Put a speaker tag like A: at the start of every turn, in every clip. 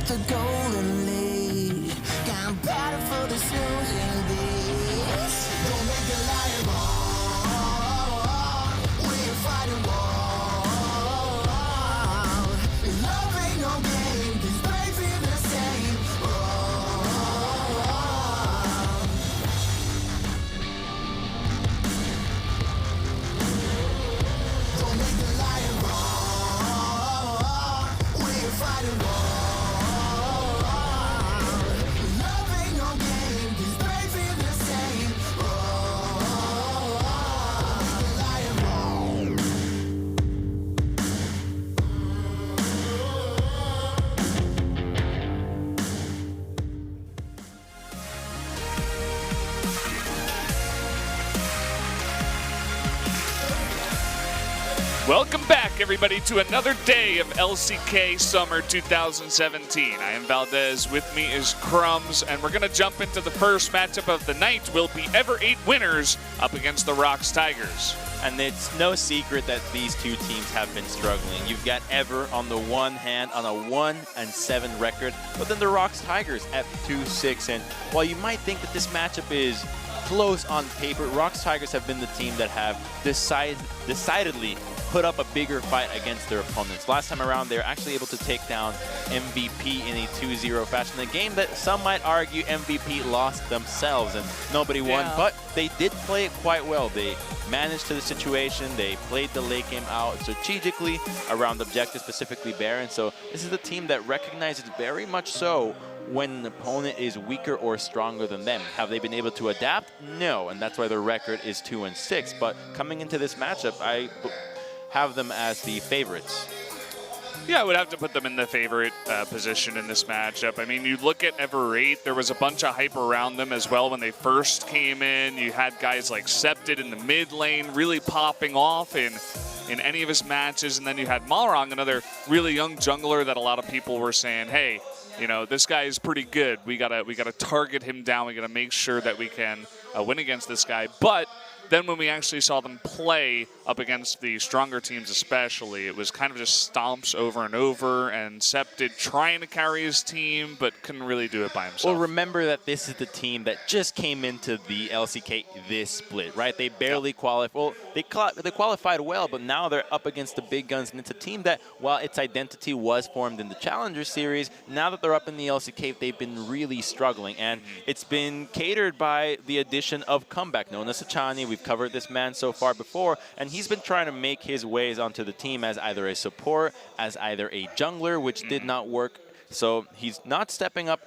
A: the golden lead. Got battle for the shooting beast. Don't make the lion wrong. We're fighting war. Love ain't no game. These brains feel the same. Don't make the lion wrong. We're fighting war. Love ain't no game. These brains feel the same. The lion wrong.
B: Welcome back, everybody, to another day of LCK Summer 2017. I am Valdez. With me is Crumbs, and we're going to jump into the first matchup of the night. Will be Ever 8 winners up against the ROX Tigers.
C: And it's no secret that these two teams have been struggling. You've got Ever on the one hand on a 1-7 record, but then the ROX Tigers at 2-6. And while you might think that this matchup is close on paper, ROX Tigers have been the team that have decidedly put up a bigger fight against their opponents. Last time around, they were actually able to take down MVP in a 2-0 fashion. A game that some might argue MVP lost themselves and nobody won, but they did play it quite well. They managed to the situation. They played the late game out strategically around objectives, specifically Baron. So this is a team that recognizes very much so when an opponent is weaker or stronger than them. Have they been able to adapt? No, and that's why their record is 2-6. But coming into this matchup, I have them as the favorites.
B: Yeah, I would have to put them in the favorite position in this matchup. I mean, you look at Ever 8, there was a bunch of hype around them as well when they first came in. You had guys like Septed in the mid lane really popping off in any of his matches. And then you had Malrang, another really young jungler that a lot of people were saying, hey, you know, this guy is pretty good. We gotta target him down. We gotta make sure that we can win against this guy. But then when we actually saw them play up against the stronger teams especially, it was kind of just stomps over and over, and Septed trying to carry his team, but couldn't really do it by himself.
C: Well, remember that this is the team that just came into the LCK this split, right? They barely qualified. Well, they qualified well, but now they're up against the big guns, and it's a team that, while its identity was formed in the Challenger Series, now that they're up in the LCK, they've been really struggling, and it's been catered by the addition of Comeback, known as Sachani. We've covered this man so far before, and he's been trying to make his ways onto the team as either a support, as either a jungler, which did not work. So he's not stepping up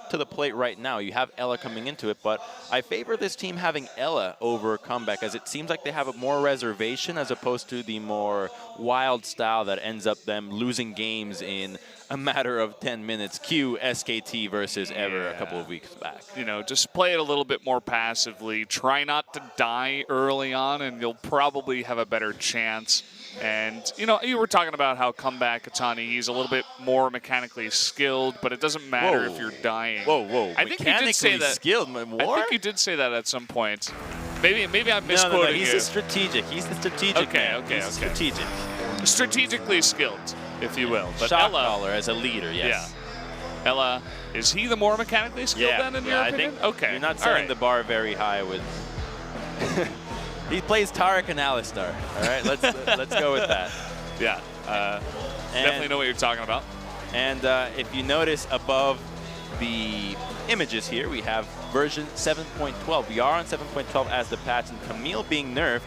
C: to the plate right now. You have Ella coming into it, but I favor this team having Ella over Comeback, as it seems like they have a more reservation as opposed to the more wild style that ends up them losing games in a matter of 10 minutes. Cue SKT versus Ever a couple of weeks back.
B: You know, just play it a little bit more passively. Try not to die early on, and you'll probably have a better chance. And, you know, you were talking about how Comeback Atani, he's a little bit more mechanically skilled, but it doesn't matter if you're dying.
C: Whoa.
B: I think you did say that.
C: Skilled,
B: I think you did say that at some point. Maybe I'm misquoting
C: no, he's
B: you.
C: a strategic. He's the strategic man.
B: Okay.
C: Strategic.
B: Strategically skilled, if you will. But
C: Shot
B: Ella,
C: caller as a leader, yes.
B: Yeah. Ella, is he the more mechanically skilled then, in your opinion?
C: I think
B: okay.
C: You're not setting the bar very high with... He plays Tarek and Alistar. All right, let's go with that.
B: Yeah, definitely know what you're talking about.
C: And if you notice above the images here, we have version 7.12. We are on 7.12 as the patch, and Camille being nerfed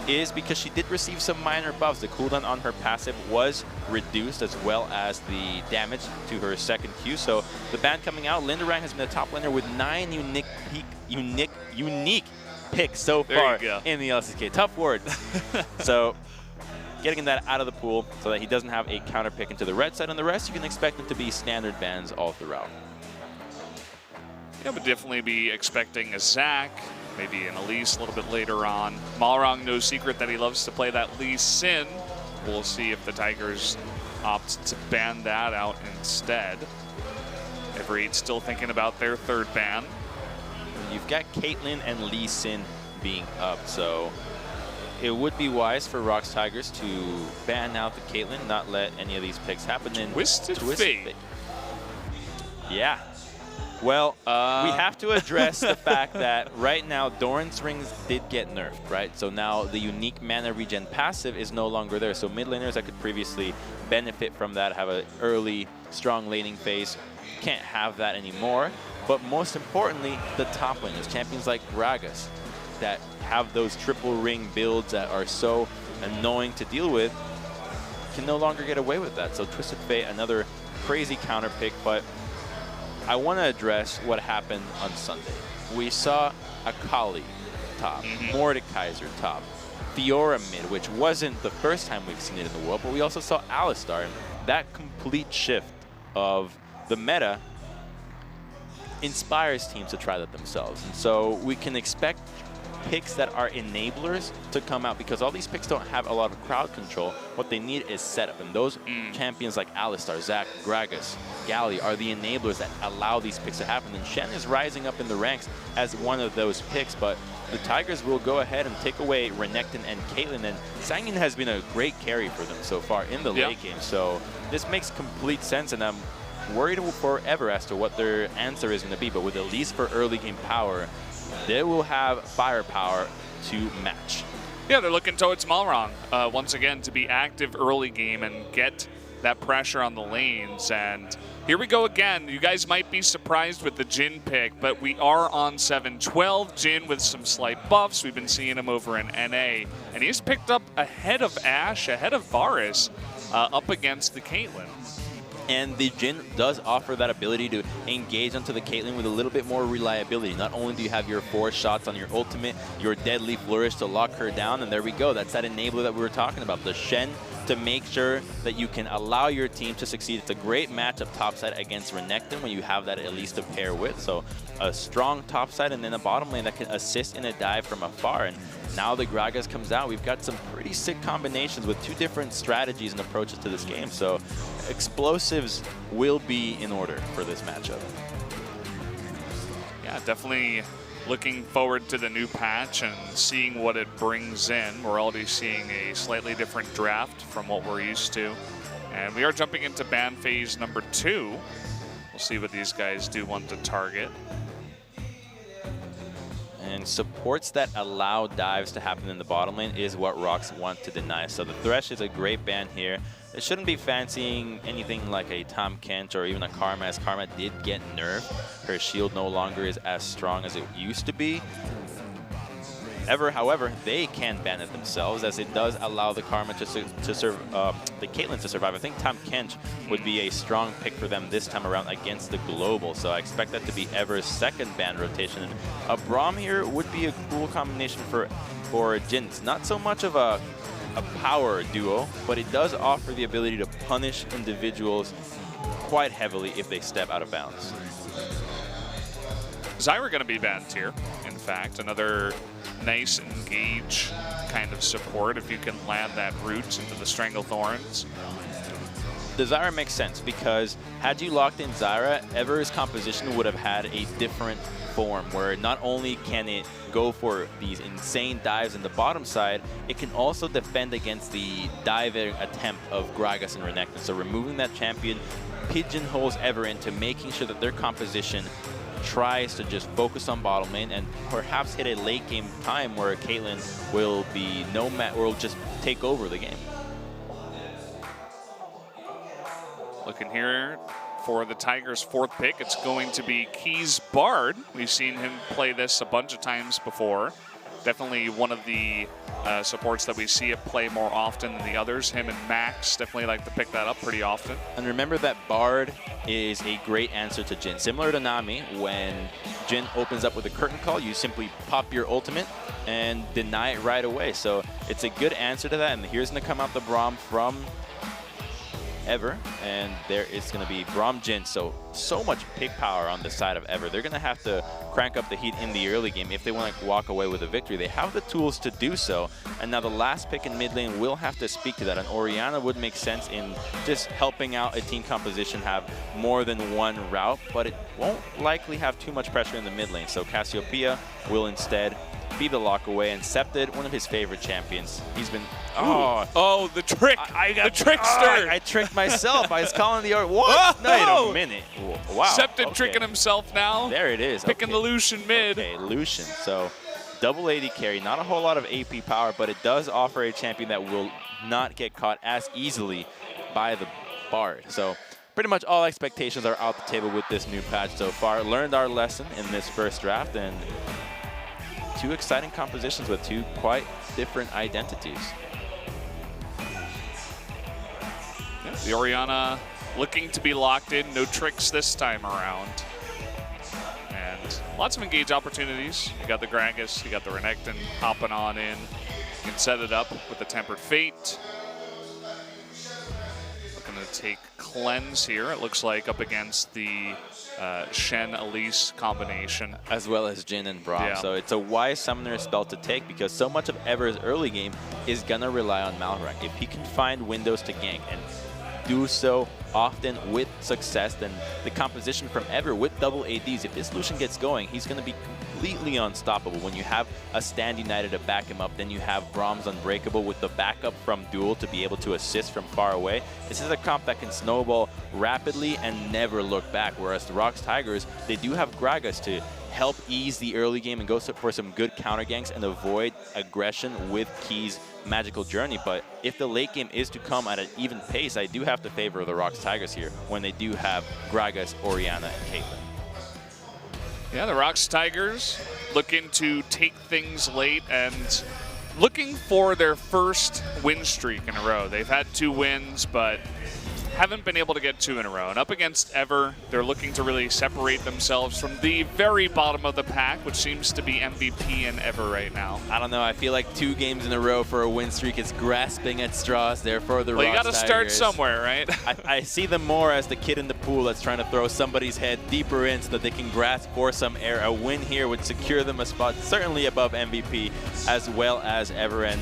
C: is because she did receive some minor buffs. The cooldown on her passive was reduced, as well as the damage to her second Q. So the ban coming out, Lindarang has been the top laner with 9 unique picks so far in the LCK. Tough word. So getting that out of the pool so that he doesn't have a counter pick into the red side, and the rest you can expect them to be standard bans all throughout.
B: Yeah, but definitely be expecting a Zac, maybe an Elise a little bit later on. Malrang, no secret that he loves to play that Lee Sin. We'll see if the Tigers opt to ban that out instead. Ever 8 still thinking about their third ban.
C: You've got Caitlyn and Lee Sin being up, so it would be wise for ROX Tigers to ban out the Caitlyn, not let any of these picks happen. And
B: Twisted Fate.
C: Yeah. Well, we have to address the fact that right now Doran's rings did get nerfed, right? So now the unique mana regen passive is no longer there. So mid laners that could previously benefit from that, have an early, strong laning phase, can't have that anymore. But most importantly, the top laners, champions like Gragas, that have those triple ring builds that are so annoying to deal with, can no longer get away with that. So Twisted Fate, another crazy counter pick, but I want to address what happened on Sunday. We saw Akali top, Mordekaiser top, Fiora mid, which wasn't the first time we've seen it in the world, but we also saw Alistar. And that complete shift of the meta inspires teams to try that themselves. And so we can expect picks that are enablers to come out, because all these picks don't have a lot of crowd control. What they need is setup, and those champions like Alistar, Zac, Gragas, Gali are the enablers that allow these picks to happen. And Shen is rising up in the ranks as one of those picks, but the Tigers will go ahead and take away Renekton and Caitlyn, and Sangin has been a great carry for them so far in the late game. So this makes complete sense, and I'm worried forever as to what their answer is going to be, but with at least for early game power, they will have firepower to match.
B: Yeah, they're looking towards Malrong once again to be active early game and get that pressure on the lanes. And here we go again. You guys might be surprised with the Jhin pick, but we are on 7-12. Jhin with some slight buffs. We've been seeing him over in NA, and he's picked up ahead of Ashe, ahead of Varus, up against the Caitlyn.
C: And the Jhin does offer that ability to engage onto the Caitlyn with a little bit more reliability. Not only do you have your 4 shots on your ultimate, your deadly flourish to lock her down, and there we go. That's that enabler that we were talking about. The Shen to make sure that you can allow your team to succeed. It's a great matchup topside against Renekton when you have that at least to pair with. So a strong topside and then a bottom lane that can assist in a dive from afar. And now the Gragas comes out. We've got some pretty sick combinations with 2 different strategies and approaches to this game. So explosives will be in order for this matchup.
B: Yeah, definitely looking forward to the new patch and seeing what it brings in. We're already seeing a slightly different draft from what we're used to. And we are jumping into ban phase number 2. We'll see what these guys do want to target.
C: And supports that allow dives to happen in the bottom lane is what ROX want to deny. So the Thresh is a great ban here. It shouldn't be fancying anything like a Tahm Kench or even a Karma, as Karma did get nerfed. Her shield no longer is as strong as it used to be. However, they can ban it themselves, as it does allow the Karma to serve the Caitlyn to survive. I think Tahm Kench would be a strong pick for them this time around against the Global. So I expect that to be Ever's second ban rotation. And a Braum here would be a cool combination for Jhin. It's not so much of a power duo, but it does offer the ability to punish individuals quite heavily if they step out of bounds.
B: Zyra going to be banned here, in fact. Another nice engage kind of support if you can land that root into the Stranglethorns.
C: The Zyra makes sense, because had you locked in Zyra, Ever's composition would have had a different form, where not only can it go for these insane dives in the bottom side, it can also defend against the diving attempt of Gragas and Renekton. So removing that champion pigeonholes Ever into making sure that their composition tries to just focus on bottom lane and perhaps hit a late game time where Caitlyn will be or will just take over the game.
B: Looking here for the Tigers' 4th pick, it's going to be Keys Bard. We've seen him play this a bunch of times before. Definitely one of the supports that we see it play more often than the others. Him and Max definitely like to pick that up pretty often.
C: And remember that Bard is a great answer to Jhin. Similar to Nami, when Jhin opens up with a curtain call, you simply pop your ultimate and deny it right away. So it's a good answer to that. And here's going to come out the Braum from Ever, and there is going to be Braum Jhin. So much pick power on the side of Ever. They're going to have to crank up the heat in the early game if they want to walk away with a victory. They have the tools to do so, and now the last pick in mid lane will have to speak to that. And Orianna would make sense in just helping out a team composition have more than one route, but it won't likely have too much pressure in the mid lane. So Cassiopeia will instead be the lock away, and Septed, one of his favorite champions. He's been
B: Oh, the trick. The trickster.
C: I tricked myself. I was calling the what?
B: Oh!
C: Wait a minute. Wow.
B: Septon
C: okay.
B: tricking himself now.
C: There it is.
B: Picking the Lucian mid.
C: Okay, Lucian. So double AD carry. Not a whole lot of AP power, but it does offer a champion that will not get caught as easily by the Bard. So pretty much all expectations are out the table with this new patch so far. Learned our lesson in this first draft, and 2 exciting compositions with 2 quite different identities.
B: Yeah, the Orianna looking to be locked in. No tricks this time around. And lots of engage opportunities. You got the Gragas, you got the Renekton hopping on in. You can set it up with the Tempered Fate. Looking to take Cleanse here, it looks like, up against the Shen Elise combination.
C: As well as Jhin and Braum.
B: Yeah.
C: So it's a wise summoner spell to take because so much of Ever's early game is going to rely on Malrang. If he can find windows to gank and do so often with success, then the composition from Ever with double ADs, if this Lucian gets going, he's going to be completely unstoppable. When you have a Stand United to back him up, then you have Braum's Unbreakable with the backup from Duel to be able to assist from far away. This is a comp that can snowball rapidly and never look back, whereas the ROX Tigers, they do have Gragas to help ease the early game and go for some good counter ganks and avoid aggression with Key's magical journey. But if the late game is to come at an even pace, I do have to favor the ROX Tigers here when they do have Gragas, Orianna, and Caitlyn.
B: Yeah, the ROX Tigers looking to take things late and looking for their first win streak in a row. They've had 2 wins, but haven't been able to get 2 in a row. And up against Ever, they're looking to really separate themselves from the very bottom of the pack, which seems to be MVP and Ever right now.
C: I don't know. I feel like 2 games in a row for a win streak is grasping at straws there for the ROX
B: Well, you got to start
C: Tigers.
B: somewhere, right?
C: I see them more as the kid in the pool that's trying to throw somebody's head deeper in so that they can grasp for some air. A win here would secure them a spot certainly above MVP as well as Ever, and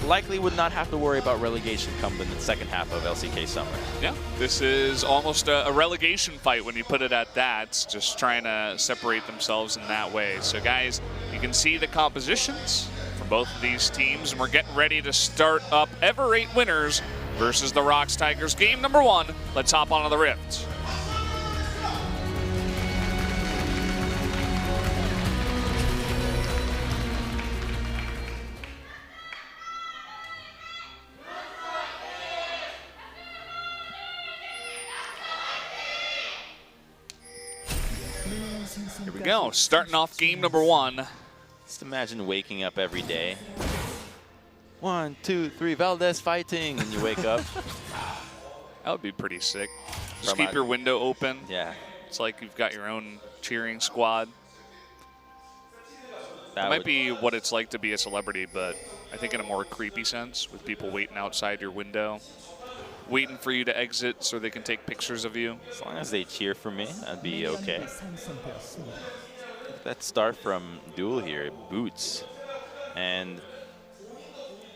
C: likely would not have to worry about relegation come in the second half of LCK Summer.
B: Yeah, this is almost a relegation fight when you put it at that. It's just trying to separate themselves in that way. So guys, you can see the compositions for both of these teams, and we're getting ready to start up Ever 8 winners versus the ROX Tigers. Game number 1, let's hop onto the Rift. Here we go, starting off game number 1.
C: Just imagine waking up every day. 1, 2, 3, Valdez fighting, and you wake up.
B: That would be pretty sick. Just
C: From
B: keep your window open.
C: Yeah.
B: It's like you've got your own cheering squad. That might
C: would
B: be what it's like to be a celebrity, but I think in a more creepy sense, with people waiting outside your window, waiting for you to exit so they can take pictures of you.
C: As long as they cheer for me, I'd be okay. That start from Duel here, Boots. And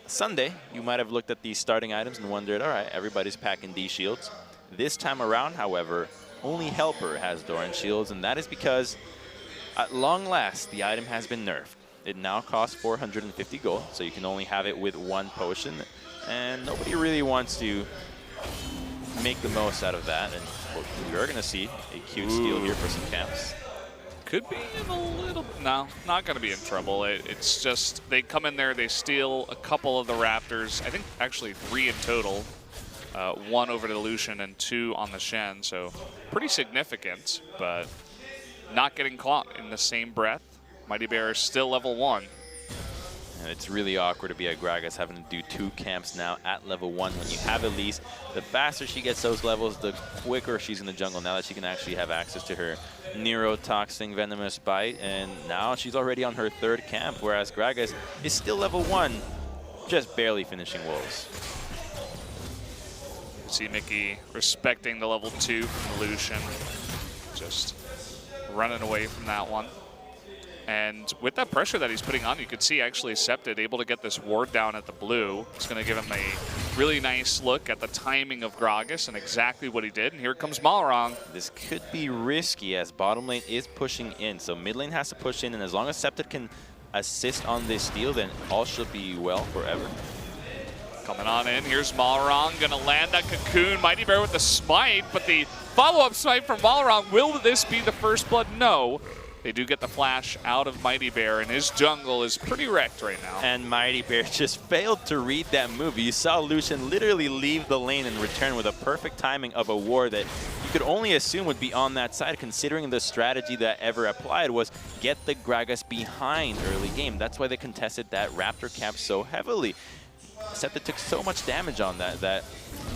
C: Sunday, you might have looked at these starting items and wondered, all right, everybody's packing D shields. This time around, however, only Helper has Doran shields, and that is because at long last, the item has been nerfed. It now costs 450 gold, so you can only have it with 1 potion, and nobody really wants to make the most out of that, and we're going to see a cute steal here for some camps.
B: Could be in a little, no, not going to be in trouble. It's just, they come in there, they steal a couple of the Raptors, I think actually 3 in total. 1 over to Lucian and 2 on the Shen, so pretty significant, but not getting caught in the same breath. Mighty Bear is still level 1.
C: And it's really awkward to be a Gragas having to do 2 camps now at level 1. When you have Elise, the faster she gets those levels, the quicker she's in the jungle now that she can actually have access to her Neurotoxin Venomous Bite. And now she's already on her 3rd camp, whereas Gragas is still level 1, just barely finishing Wolves.
B: See Mickey respecting the level 2 from Lucian, just running away from that one. And with that pressure that he's putting on, you could see actually Septed able to get this ward down at the blue. It's going to give him a really nice look at the timing of Gragas and exactly what he did. And here comes Malrang.
C: This could be risky as bottom lane is pushing in. So mid lane has to push in, and as long as Septed can assist on this steal, then all should be well forever.
B: Coming on in, here's Malrong, gonna land that cocoon. Mighty Bear with the smite, but the follow-up smite from Malrong. Will this be the first blood? No. They do get the flash out of Mighty Bear, and his jungle is pretty wrecked right now.
C: And Mighty Bear just failed to read that move. You saw Lucian literally leave the lane and return with a perfect timing of a ward that you could only assume would be on that side, considering the strategy that Ever applied was get the Gragas behind early game. That's why they contested that Raptor camp so heavily. Except it took so much damage on that they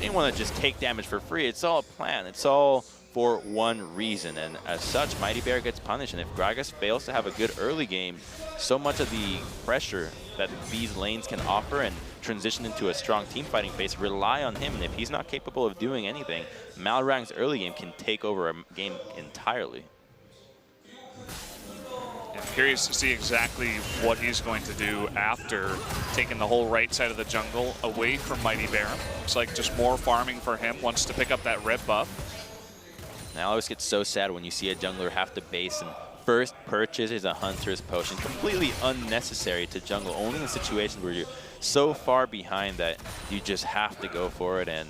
C: didn't want to just take damage for free. It's all a plan. It's all for one reason, and as such, Mighty Bear gets punished. And if Gragas fails to have a good early game, so much of the pressure that these lanes can offer and transition into a strong team fighting phase rely on him. And if he's not capable of doing anything, Malrang's early game can take over a game entirely.
B: I'm curious to see exactly what he's going to do after taking the whole right side of the jungle away from Mighty Bear. Looks like just more farming for him, wants to pick up that red buff.
C: I always get so sad when you see a jungler have to base and first purchase is a Hunter's Potion. Completely unnecessary to jungle, only in situations where you're so far behind that you just have to go for it. And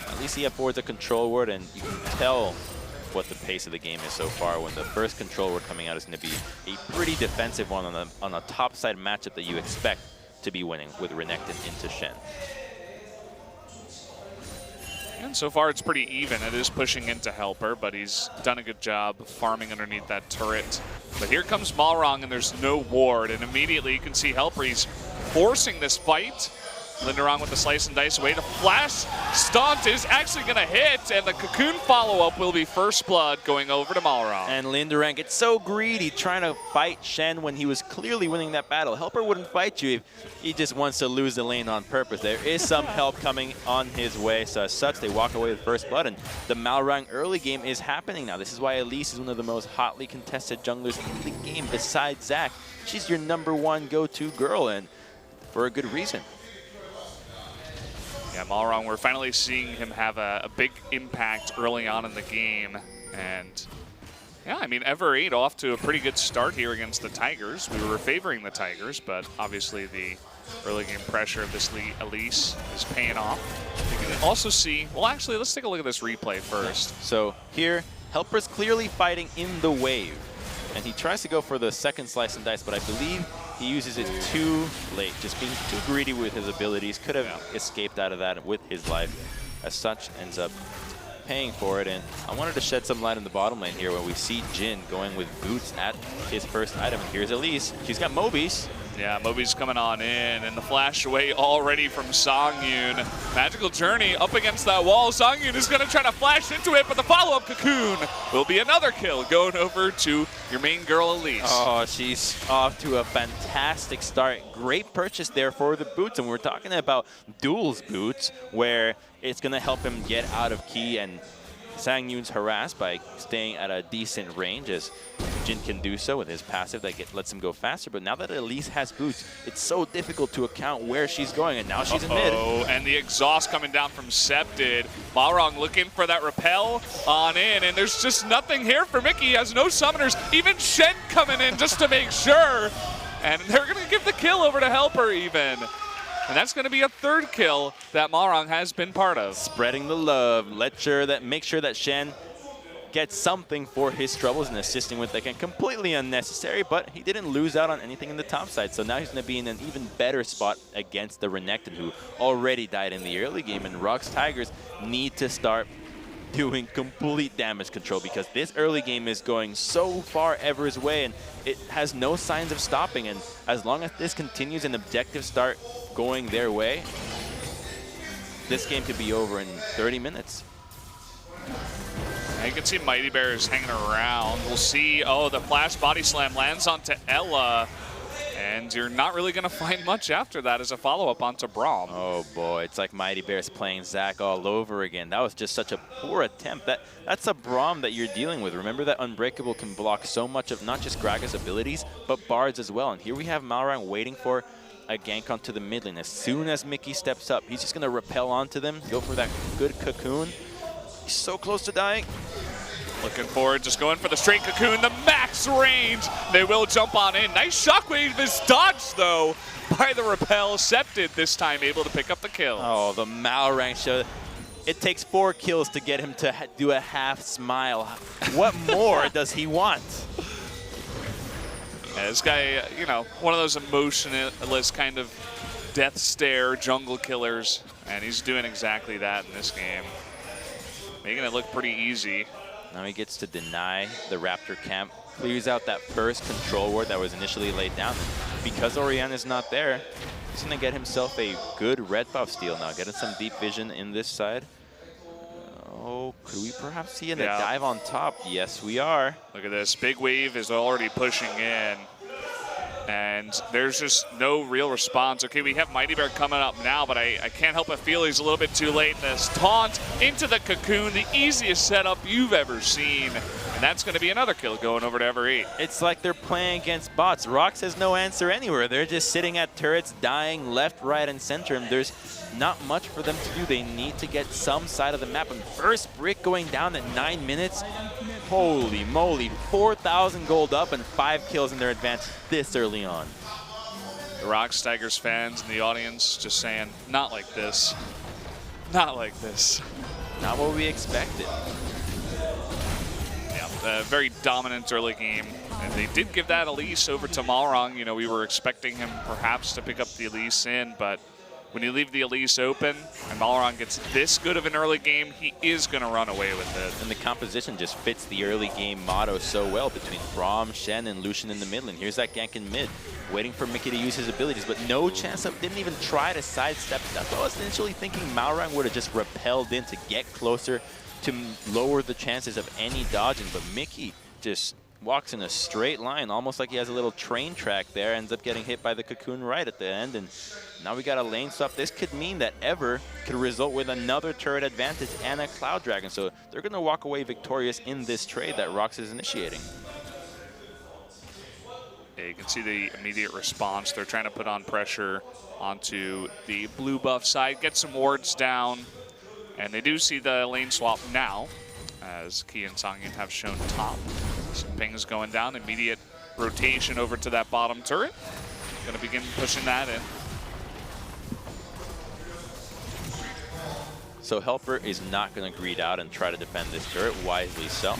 C: at least he affords a control ward, and you can tell what the pace of the game is so far when the first control ward coming out is going to be a pretty defensive one on a top side matchup that you expect to be winning with Renekton into Shen.
B: And so far it's pretty even. It is pushing into Helper, but he's done a good job farming underneath that turret. But here comes Malrong, and there's no ward, and immediately you can see Helper, he's forcing this fight. Linderong with the slice and dice away. The flash stunt is actually going to hit, and the cocoon follow-up will be first blood going over to Malrong.
C: And Linderong gets so greedy trying to fight Shen when he was clearly winning that battle. Helper wouldn't fight you if he just wants to lose the lane on purpose. There is some help coming on his way, so as such, they walk away with first blood, and the Malrong early game is happening now. This is why Elise is one of the most hotly contested junglers in the game besides Zac. She's your #1 go-to girl, and for a good reason.
B: Yeah, Malrong, we're finally seeing him have a big impact early on in the game. And yeah, I mean, Ever 8 off to a pretty good start here against the Tigers. We were favoring the Tigers, but obviously the early game pressure of this Elise is paying off. You can also see, well, actually, let's take a look at this replay first.
C: So here, Helper's clearly fighting in the wave, and he tries to go for the second slice and dice, but I believe he uses it too late, just being too greedy with his abilities. Could have escaped out of that with his life. As such, ends up paying for it. And I wanted to shed some light on the bottom lane here when we see Jin going with boots at his first item. And here's Elise. She's got Mobius.
B: Yeah, Moby's coming on in, and the flash away already from Songyun. Magical Journey up against that wall. Songyun is going to try to flash into it, but the follow-up cocoon will be another kill going over to your main girl, Elise.
C: Oh, she's off to a fantastic start. Great purchase there for the boots, and we're talking about duels boots, where it's going to help him get out of key, and Songyun's harassed by staying at a decent range, as Jin can do so with his passive that lets him go faster. But now that Elise has boots, it's so difficult to account where she's going, and now she's in mid.
B: Oh, and the exhaust coming down from Septed. Malrong looking for that repel on in, and there's just nothing here for Mickey. He has no summoners, even Shen coming in just to make sure. And they're going to give the kill over to Helper even. And that's going to be a third kill that Malrong has been part of.
C: Spreading the love. Make sure that Shen gets something for his troubles and assisting with that. Completely unnecessary, but he didn't lose out on anything in the top side. So now he's going to be in an even better spot against the Renekton, who already died in the early game. And ROX Tigers need to start doing complete damage control, because this early game is going so far Ever's way, and it has no signs of stopping. And as long as this continues and objectives start going their way, this game could be over in 30 minutes.
B: Now you can see Mighty Bear is hanging around. We'll see. Oh, the flash body slam lands onto Ella, and you're not really going to find much after that as a follow-up onto Braum.
C: Oh boy, it's like Mighty Bear's playing Zac all over again. That was just such a poor attempt. That's a Braum that you're dealing with. Remember that Unbreakable can block so much of not just Gragas' abilities, but Bard's as well. And here we have Malrang waiting for a gank onto the mid lane. As soon as Mickey steps up, he's just going to repel onto them, go for that good cocoon. He's so close to dying.
B: Looking forward, just going for the straight cocoon, the max range. They will jump on in. Nice shockwave is dodged, though, by the repel. Septed this time able to pick up the kill.
C: Oh, the Malrang show. It takes 4 kills to get him to do a half smile. What more does he want?
B: Yeah, this guy, you know, one of those emotionless kind of death stare jungle killers, and he's doing exactly that in this game. Making it look pretty easy.
C: Now he gets to deny the Raptor camp, clears out that first control ward that was initially laid down. And because Orion is not there, he's going to get himself a good red buff steal now, getting some deep vision in this side. Oh, could we perhaps see a dive on top? Yes, we are.
B: Look at this. Big Wave is already pushing in. And there's just no real response. Okay, we have Mighty Bear coming up now, but I can't help but feel he's a little bit too late in this. Taunt into the cocoon, the easiest setup you've ever seen. And that's going to be another kill going over to Ever8.
C: It's like they're playing against bots. ROX has no answer anywhere. They're just sitting at turrets, dying left, right, and center. And there's not much for them to do. They need to get some side of the map. And first brick going down at 9 minutes. Holy moly, 4,000 gold up and 5 kills in their advance this early on.
B: The ROX Tigers fans in the audience just saying, not like this. Not like this.
C: Not what we expected.
B: Yeah, very dominant early game. And they did give that Elise over to Malrang. You know, we were expecting him perhaps to pick up the Elise in, but when you leave the Elise open and Malrang gets this good of an early game, he is going to run away with it.
C: And the composition just fits the early game motto so well between Braum, Shen, and Lucian in the mid lane. Here's that gank in mid, waiting for Mickey to use his abilities, but no chance of, didn't even try to sidestep. That's what I was initially thinking. Malrang would have just repelled in to get closer to lower the chances of any dodging, but Mickey just walks in a straight line, almost like he has a little train track there, ends up getting hit by the cocoon right at the end, and now we got a lane swap. This could mean that Ever could result with another turret advantage and a Cloud Dragon, so they're going to walk away victorious in this trade that ROX is initiating.
B: Yeah, you can see the immediate response. They're trying to put on pressure onto the blue buff side, get some wards down, and they do see the lane swap now, as Ki and Sangin have shown top. Some pings going down, immediate rotation over to that bottom turret. Going to begin pushing that in.
C: So Helper is not going to greed out and try to defend this turret, wisely so.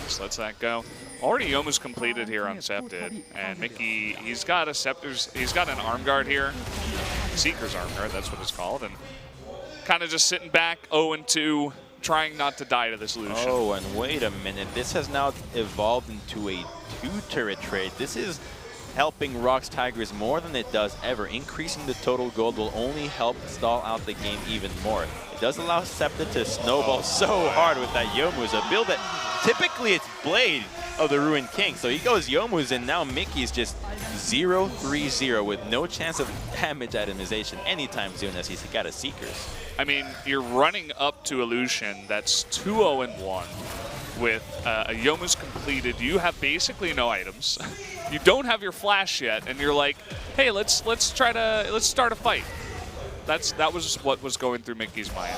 B: Just lets that go. Already almost completed here on Septed, and Mickey, he's got a Scepter's, he's got an arm guard here, Seeker's arm guard, that's what it's called, and kind of just sitting back, 0-2. Trying not to die to this Lucian.
C: Oh, and wait a minute. This has now evolved into a 2-turret trade. This is helping ROX Tigers more than it does Ever. Increasing the total gold will only help stall out the game even more. It does allow Septa to snowball so hard with that Youmu's, a build that typically it's Blade of the Ruined King. So he goes Youmu's, and now Mickey's just 0-3-0 with no chance of damage itemization anytime soon as he's got a Seekers.
B: I mean, you're running up to Illusion that's 2-0-1 with a Youmu's completed. You have basically no items. You don't have your flash yet, and you're like, hey, let's start a fight. That was what was going through Mickey's mind.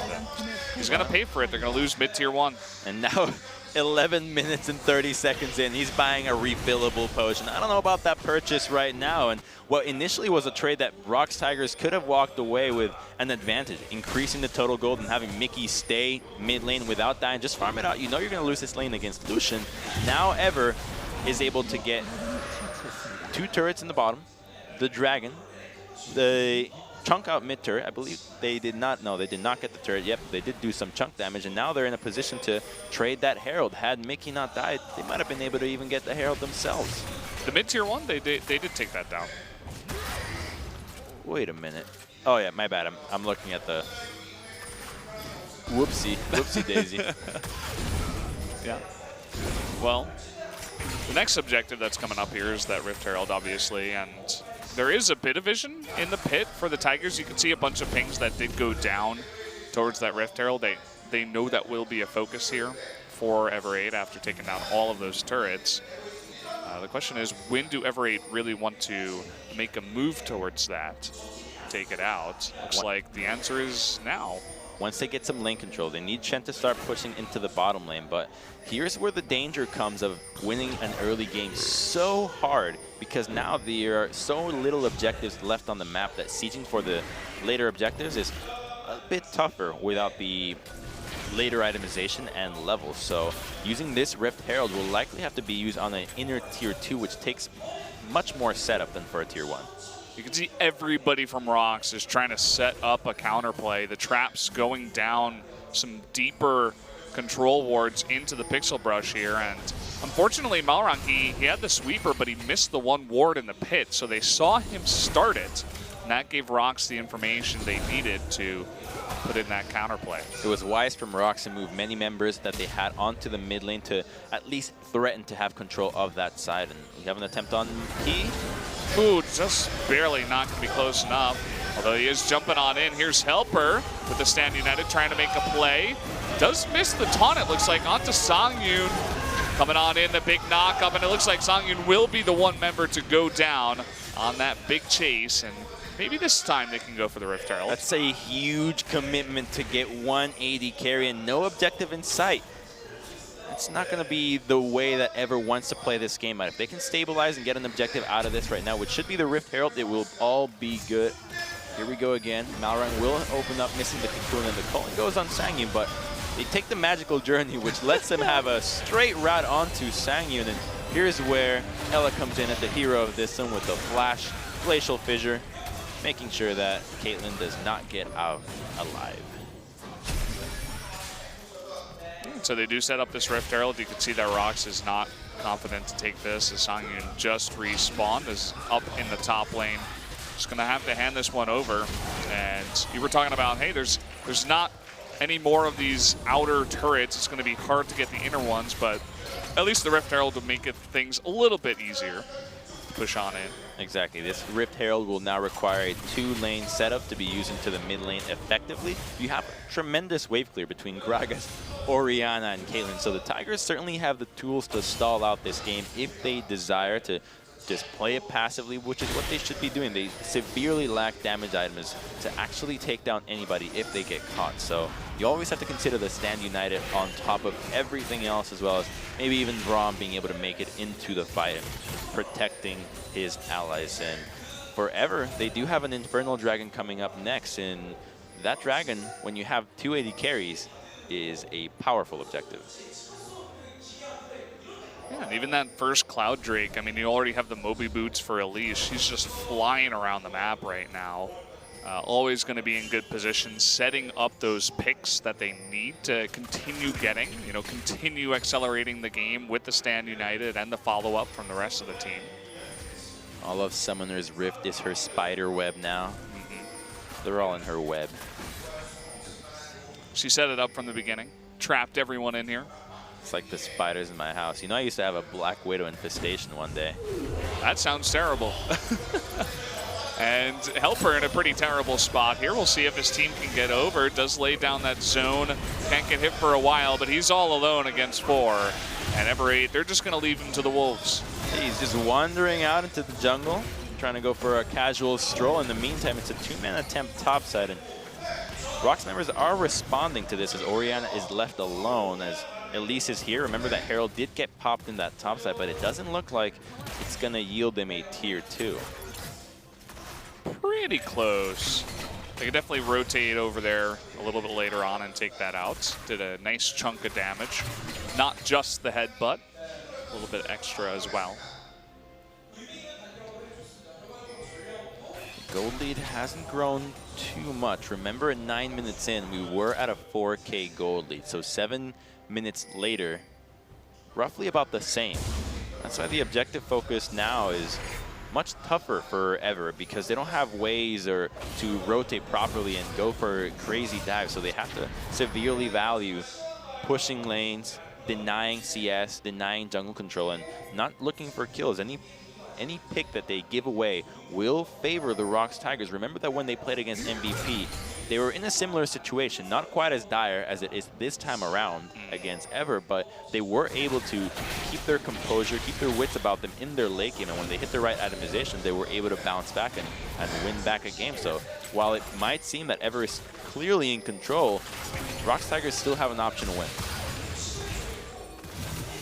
B: He's gonna pay for it. They're gonna lose mid-tier 1.
C: And now 11 minutes and 30 seconds in, he's buying a refillable potion. I don't know about that purchase right now. And what initially was a trade that ROX Tigers could have walked away with an advantage, increasing the total gold and having Mickey stay mid lane without dying. Just farm it out. You know you're going to lose this lane against Lucian. Now Ever is able to get 2 turrets in the bottom, the Dragon, the chunk out mid turret. I believe they did not. No, they did not get the turret. Yep, they did do some chunk damage, and now they're in a position to trade that Herald. Had Mickey not died, they might have been able to even get the Herald themselves.
B: The mid-tier 1, they did take that down.
C: Wait a minute. Oh yeah, my bad. I'm looking at the whoopsie daisy.
B: Yeah. Well, the next objective that's coming up here is that Rift Herald, obviously, and there is a bit of vision in the pit for the Tigers. You can see a bunch of pings that did go down towards that Rift Herald. They know that will be a focus here for Ever8 after taking down all of those turrets. The question is, when do Ever8 really want to make a move towards that, take it out? Looks like the answer is now.
C: once they get some lane control, they need Chen to start pushing into the bottom lane. But here's where the danger comes of winning an early game so hard, because now there are so little objectives left on the map that sieging for the later objectives is a bit tougher without the later itemization and levels. So using this Rift Herald will likely have to be used on an inner tier 2, which takes much more setup than for a tier 1.
B: You can see everybody from ROX is trying to set up a counterplay. The traps going down some deeper control wards into the pixel brush here, and unfortunately Malrang, he had the sweeper, but he missed the one ward in the pit, so they saw him start it, and that gave ROX the information they needed to put in that counterplay.
C: It was wise from ROX to move many members that they had onto the mid lane to at least threaten to have control of that side. And we have an attempt on P.
B: Ooh, just barely not going to be close enough. Although he is jumping on in. Here's Helper with the Stand United trying to make a play. Does miss the taunt, it looks like, onto Songyun. Coming on in, the big knock up, and it looks like Songyun will be the one member to go down on that big chase. And maybe this time they can go for the Rift Herald.
C: That's a huge commitment to get 180 carry and no objective in sight. It's not going to be the way that Ever wants to play this game out. If they can stabilize and get an objective out of this right now, which should be the Rift Herald, it will all be good. Here we go again. Malrang will open up, missing the cocoon, and the Cullen goes on Songyun, but they take the magical journey, which lets them have a straight route onto Songyun. And here's where Ella comes in as the hero of this one with the flash, glacial fissure, making sure that Caitlyn does not get out alive.
B: So they do set up this Rift Herald. You can see that ROX is not confident to take this, as Songyun just respawned, is up in the top lane. Just going to have to hand this one over. And you were talking about, hey, there's not any more of these outer turrets. It's going to be hard to get the inner ones, but at least the Rift Herald will make things a little bit easier to push on in.
C: Exactly. This Rift Herald will now require a 2-lane setup to be used into the mid lane effectively. You have tremendous wave clear between Gragas, Orianna, and Caitlyn, so the Tigers certainly have the tools to stall out this game if they desire to just play it passively, which is what they should be doing. They severely lack damage items to actually take down anybody if they get caught. So you always have to consider the Stand United on top of everything else, as well as maybe even Braum being able to make it into the fight and protecting his allies. And forever, they do have an Infernal Dragon coming up next, and that dragon, when you have 280 carries, is a powerful objective.
B: Yeah, and even that first Cloud Drake, I mean, you already have the Moby Boots for Elise. She's just flying around the map right now. Always going to be in good position, setting up those picks that they need to continue getting, you know, continue accelerating the game with the Stand United and the follow-up from the rest of the team.
C: All of Summoner's Rift is her spider web now. They're all in her web.
B: She set it up from the beginning, trapped everyone in here.
C: It's like the spiders in my house. You know, I used to have a Black Widow infestation one day.
B: That sounds terrible. And Helper in a pretty terrible spot here. We'll see if his team can get over. Does lay down that zone. Can't get hit for a while, but he's all alone against 4. And Ever8, they're just going to leave him to the Wolves.
C: He's just wandering out into the jungle, trying to go for a casual stroll. In the meantime, it's a 2-man attempt topside. And ROX members are responding to this as Orianna is left alone, as Elise is here. Remember that Herald did get popped in that topside, but it doesn't look like it's going to yield them a tier 2.
B: Pretty close. They could definitely rotate over there a little bit later on and take that out. Did a nice chunk of damage. Not just the headbutt, a little bit extra as well.
C: Gold lead hasn't grown too much. Remember, at 9 minutes in, we were at a 4K gold lead. So 7 minutes later, roughly about the same. That's why the objective focus now is much tougher for Ever, because they don't have ways or to rotate properly and go for crazy dives. So they have to severely value pushing lanes, denying CS, denying jungle control, and not looking for kills. Any pick that they give away will favor the ROX Tigers. Remember that when they played against MVP, they were in a similar situation, not quite as dire as it is this time around against Ever, but they were able to keep their composure, keep their wits about them in their late game, and when they hit the right itemization, they were able to bounce back and win back a game. So while it might seem that Ever is clearly in control, ROX Tigers still have an option to win.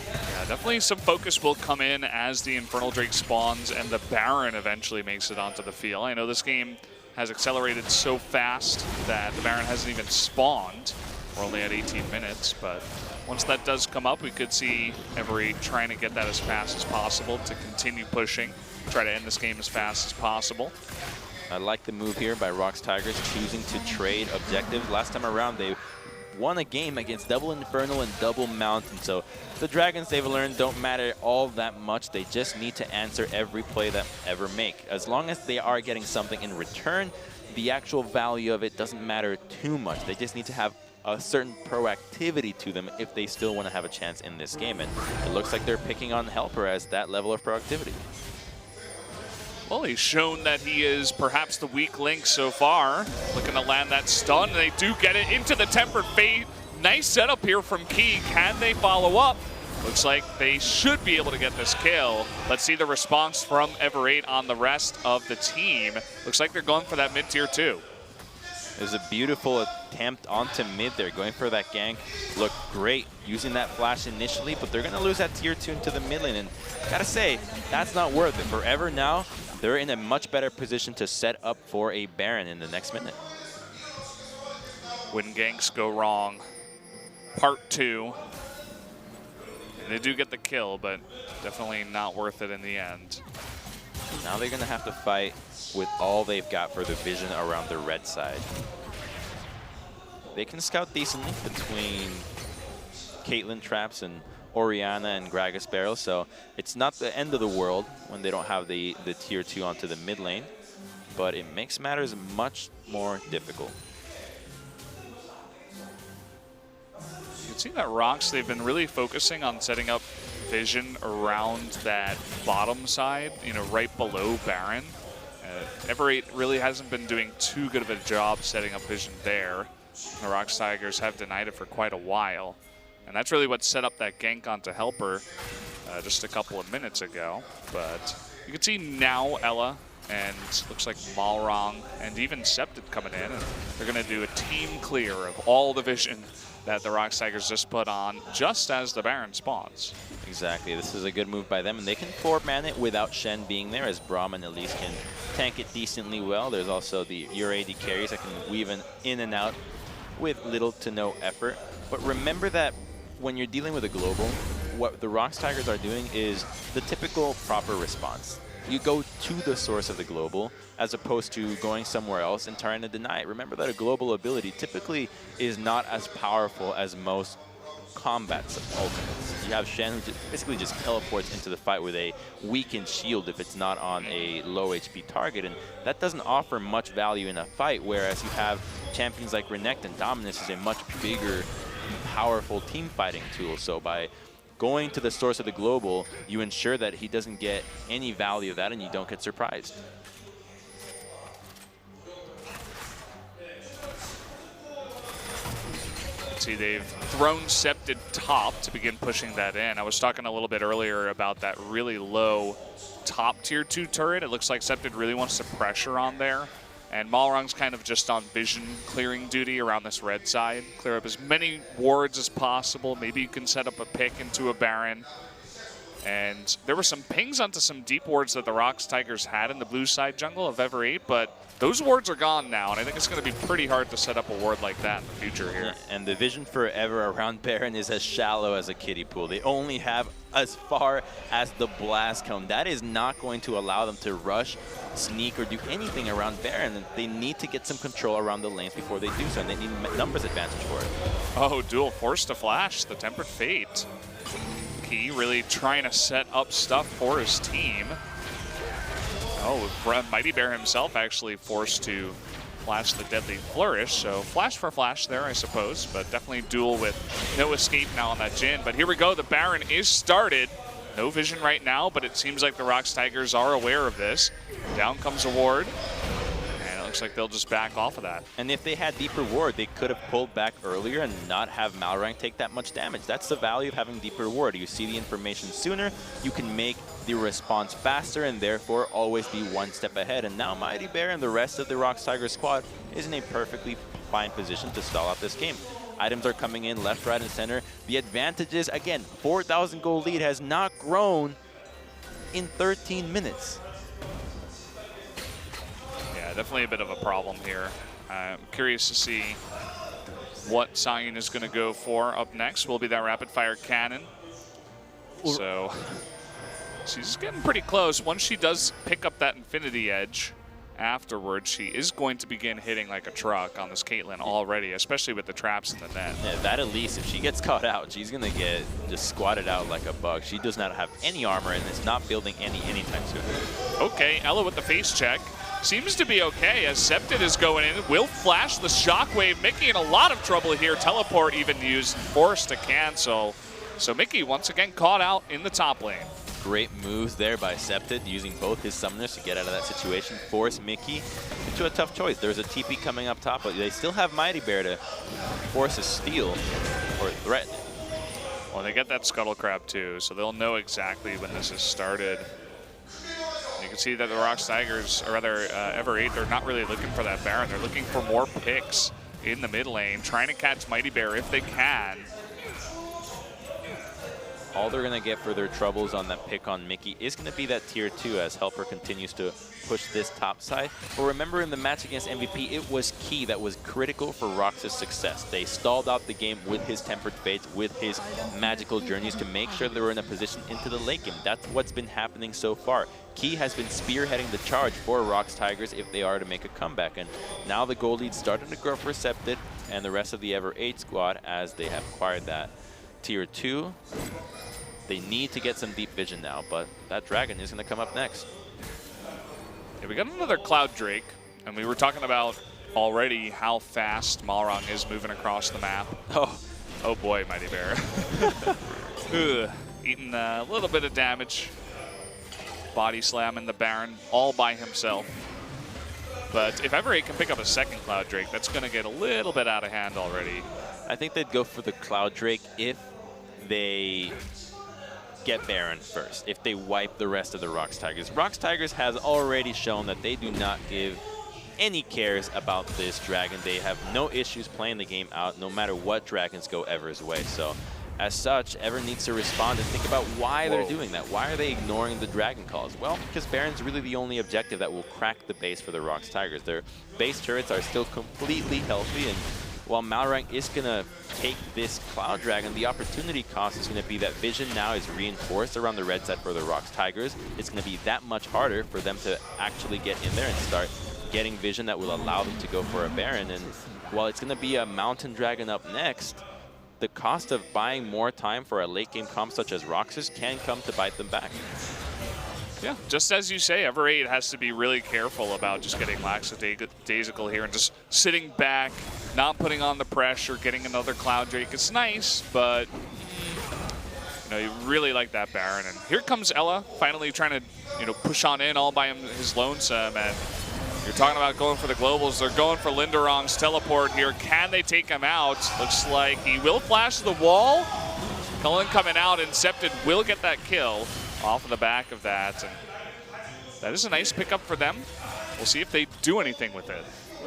B: Yeah, definitely some focus will come in as the Infernal Drake spawns and the Baron eventually makes it onto the field. I know this game has accelerated so fast that the Baron hasn't even spawned. We're only at 18 minutes, but once that does come up, we could see Every trying to get that as fast as possible to continue pushing, try to end this game as fast as possible.
C: I like the move here by ROX Tigers, choosing to trade objectives. Last time around, they won a game against Double Infernal and Double Mountain. So the Dragons, they've learned, don't matter all that much. They just need to answer every play that Ever make. As long as they are getting something in return, the actual value of it doesn't matter too much. They just need to have a certain proactivity to them if they still want to have a chance in this game. And it looks like they're picking on Helper as that level of proactivity.
B: Well, he's shown that he is perhaps the weak link so far. Looking to land that stun, and they do get it into the Tempered Fate. Nice setup here from Key. Can they follow up? Looks like they should be able to get this kill. Let's see the response from Ever 8 on the rest of the team. Looks like they're going for that mid-tier 2.
C: It was a beautiful attempt onto mid there, going for that gank. Looked great using that flash initially, but they're going to lose that tier 2 into the mid lane. And gotta say, that's not worth it. For Ever now, they're in a much better position to set up for a Baron in the next minute.
B: When ganks go wrong, part 2. And they do get the kill, but definitely not worth it in the end.
C: Now they're going to have to fight with all they've got for the vision around the red side. They can scout decently between Caitlyn traps and Orianna and Gragas barrel, so it's not the end of the world when they don't have the tier 2 onto the mid lane, but it makes matters much more difficult.
B: You can see that ROX, they've been really focusing on setting up vision around that bottom side, you know, right below Baron. Ever 8 really hasn't been doing too good of a job setting up vision there. The ROX Tigers have denied it for quite a while. And that's really what set up that gank onto Helper just a couple of minutes ago. But you can see now Ella and looks like Malrong and even Septed coming in. And they're going to do a team clear of all the vision that the ROX Tigers just put on just as the Baron spawns. Exactly.
C: This is a good move by them, and they can 4-man it without Shen being there, as Braum and Elise can tank it decently well. There's also the your AD carries that can weave in and out with little to no effort. But remember that when you're dealing with a global, what the ROX Tigers are doing is the typical proper response. You go to the source of the global as opposed to going somewhere else and trying to deny it. Remember that a global ability typically is not as powerful as most combat ultimates. You have Shen who basically just teleports into the fight with a weakened shield if it's not on a low HP target, and that doesn't offer much value in a fight, whereas you have champions like Renekton and Dominus is a much bigger, powerful team fighting tool. So by going to the source of the global, you ensure that he doesn't get any value of that and you don't get surprised.
B: See, they've thrown Septed top to begin pushing that in. I was talking a little bit earlier about that really low top tier 2 turret. It looks like Septed really wants to pressure on there. And Malrong's kind of just on vision clearing duty around this red side. Clear up as many wards as possible. Maybe you can set up a pick into a Baron. And there were some pings onto some deep wards that the ROX Tigers had in the blue side jungle of Ever 8, but those wards are gone now, and I think it's going to be pretty hard to set up a ward like that in the future here.
C: And the vision for Ever around Baron is as shallow as a kiddie pool. They only have as far as the blast cone. That is not going to allow them to rush, sneak, or do anything around Baron. And they need to get some control around the lanes before they do so, and they need numbers advantage for it.
B: Oh, dual force to flash, the Tempered Fate. Key really trying to set up stuff for his team. Oh, Mighty Bear himself actually forced to flash the Deadly Flourish, so flash for flash there, I suppose, but definitely duel with no escape now on that Jhin. But here we go, the Baron is started. No vision right now, but it seems like the ROX Tigers are aware of this. Down comes a ward, and looks like they'll just back off of that.
C: And if they had Deep Reward, they could have pulled back earlier and not have Malrang take that much damage. That's the value of having Deep Reward. You see the information sooner, you can make the response faster, and therefore always be one step ahead. And now Mighty Bear and the rest of the ROX Tigers squad is in a perfectly fine position to stall out this game. Items are coming in left, right, and center. The advantages, again, 4,000 gold lead has not grown in 13 minutes.
B: Yeah, definitely a bit of a problem here. I'm curious to see what Sion is going to go for up next. Will be that rapid fire cannon. So she's getting pretty close. Once she does pick up that Infinity Edge, afterwards she is going to begin hitting like a truck on this Caitlyn already, especially with the traps in the net.
C: Yeah, that Elise, if she gets caught out, she's going to get just squatted out like a bug. She does not have any armor and is not building anytime soon.
B: Okay, Ella with the face check. Seems to be okay as Septed is going in. Will flash the shockwave. Mickey in a lot of trouble here. Teleport even used, forced to cancel. So Mickey once again caught out in the top lane.
C: Great moves there by Septed, using both his summoners to get out of that situation, force Mickey into a tough choice. There's a TP coming up top, but they still have Mighty Bear to force a steal or threaten.
B: Well, they get that Scuttle Crab too, so they'll know exactly when this has started. You can see that the ROX Tigers, or rather Ever 8, they're not really looking for that Baron. They're looking for more picks in the mid lane, trying to catch Mighty Bear if they can.
C: All they're going to get for their troubles on that pick on Mickey is going to be that tier 2 as Helper continues to push this top side. But remember, in the match against MVP, it was key, that was critical for ROX's success. They stalled out the game with his Tempered Fates, with his magical journeys to make sure they were in a position into the late game. That's what's been happening so far. Key has been spearheading the charge for ROX Tigers if they are to make a comeback. And now the gold lead's starting to grow for Septed and the rest of the Ever 8 squad as they have acquired that tier 2. They need to get some deep vision now, but that dragon is going to come up next.
B: Yeah, we got another Cloud Drake, and we were talking about already how fast Malrang is moving across the map. Oh boy, Mighty Bear. Ugh, eating a little bit of damage. Body slamming the Baron all by himself. But if Ever 8 can pick up a second Cloud Drake, that's going to get a little bit out of hand already.
C: I think they'd go for the Cloud Drake if they get Baron first, if they wipe the rest of the ROX Tigers. ROX Tigers has already shown that they do not give any cares about this dragon. They have no issues playing the game out no matter what dragons go Ever's way. So as such, Ever needs to respond and think about why they're doing that. Why are they ignoring the dragon calls? Well, because Baron's really the only objective that will crack the base for the ROX Tigers. Their base turrets are still completely healthy, and while Malrang is going to take this Cloud Dragon, the opportunity cost is going to be that vision now is reinforced around the red side for the ROX Tigers. It's going to be that much harder for them to actually get in there and start getting vision that will allow them to go for a Baron. And while it's going to be a Mountain Dragon up next, the cost of buying more time for a late game comp such as ROX's can come to bite them back.
B: Yeah, just as you say, Ever 8 has to be really careful about just getting lackadaisical here and just sitting back, not putting on the pressure, getting another Cloud Drake. It's nice, but you know, you really like that Baron. And here comes Ella, finally trying to push on in all by his lonesome. And you're talking about going for the globals. They're going for Linderong's teleport here. Can they take him out? Looks like he will flash the wall. Cullen coming out, and Septed will get that kill off of the back of that. And that is a nice pickup for them. We'll see if they do anything with it.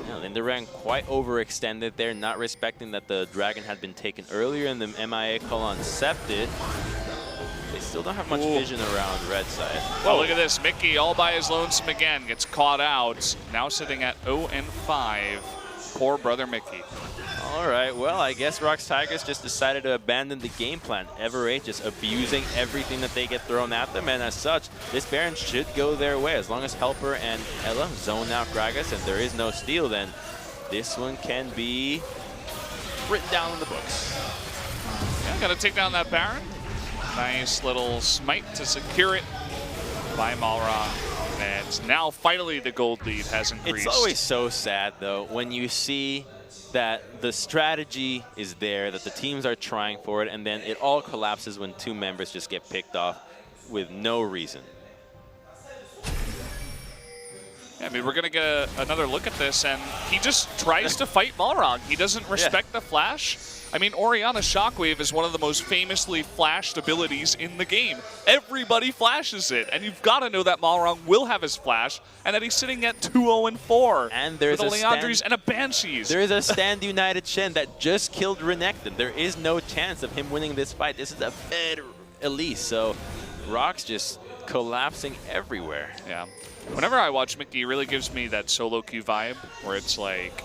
C: Yeah, Linderong quite overextended there, not respecting that the dragon had been taken earlier in the MIA call on Septed. They still don't have much vision around red side.
B: Well, look at this. Mickey all by his lonesome again, gets caught out. Now sitting at 0-5. Poor brother Mickey.
C: All right, well, I guess ROX Tigers just decided to abandon the game plan. Ever 8 just abusing everything that they get thrown at them, and as such, this Baron should go their way. As long as Helper and Ella zone out Gragas and there is no steal, then this one can be written down in the books.
B: Yeah, gotta take down that Baron. Nice little smite to secure it by Malrang. And now finally the gold lead has increased.
C: It's always so sad, though, when you see that the strategy is there, that the teams are trying for it, and then it all collapses when two members just get picked off with no reason.
B: I mean, we're going to get another look at this, and he just tries to fight Balrog. He doesn't respect the flash. I mean, Orianna Shockwave is one of the most famously flashed abilities in the game. Everybody flashes it, and you've got to know that Balrog will have his flash, and that he's sitting at 2-0-4
C: and there's
B: with a Leandries and a Banshees.
C: There is a Stand United Shen that just killed Renekton. There is no chance of him winning this fight. This is a Fed Elise, so ROX just collapsing everywhere.
B: Yeah. Whenever I watch Mickey, he really gives me that solo queue vibe where it's like,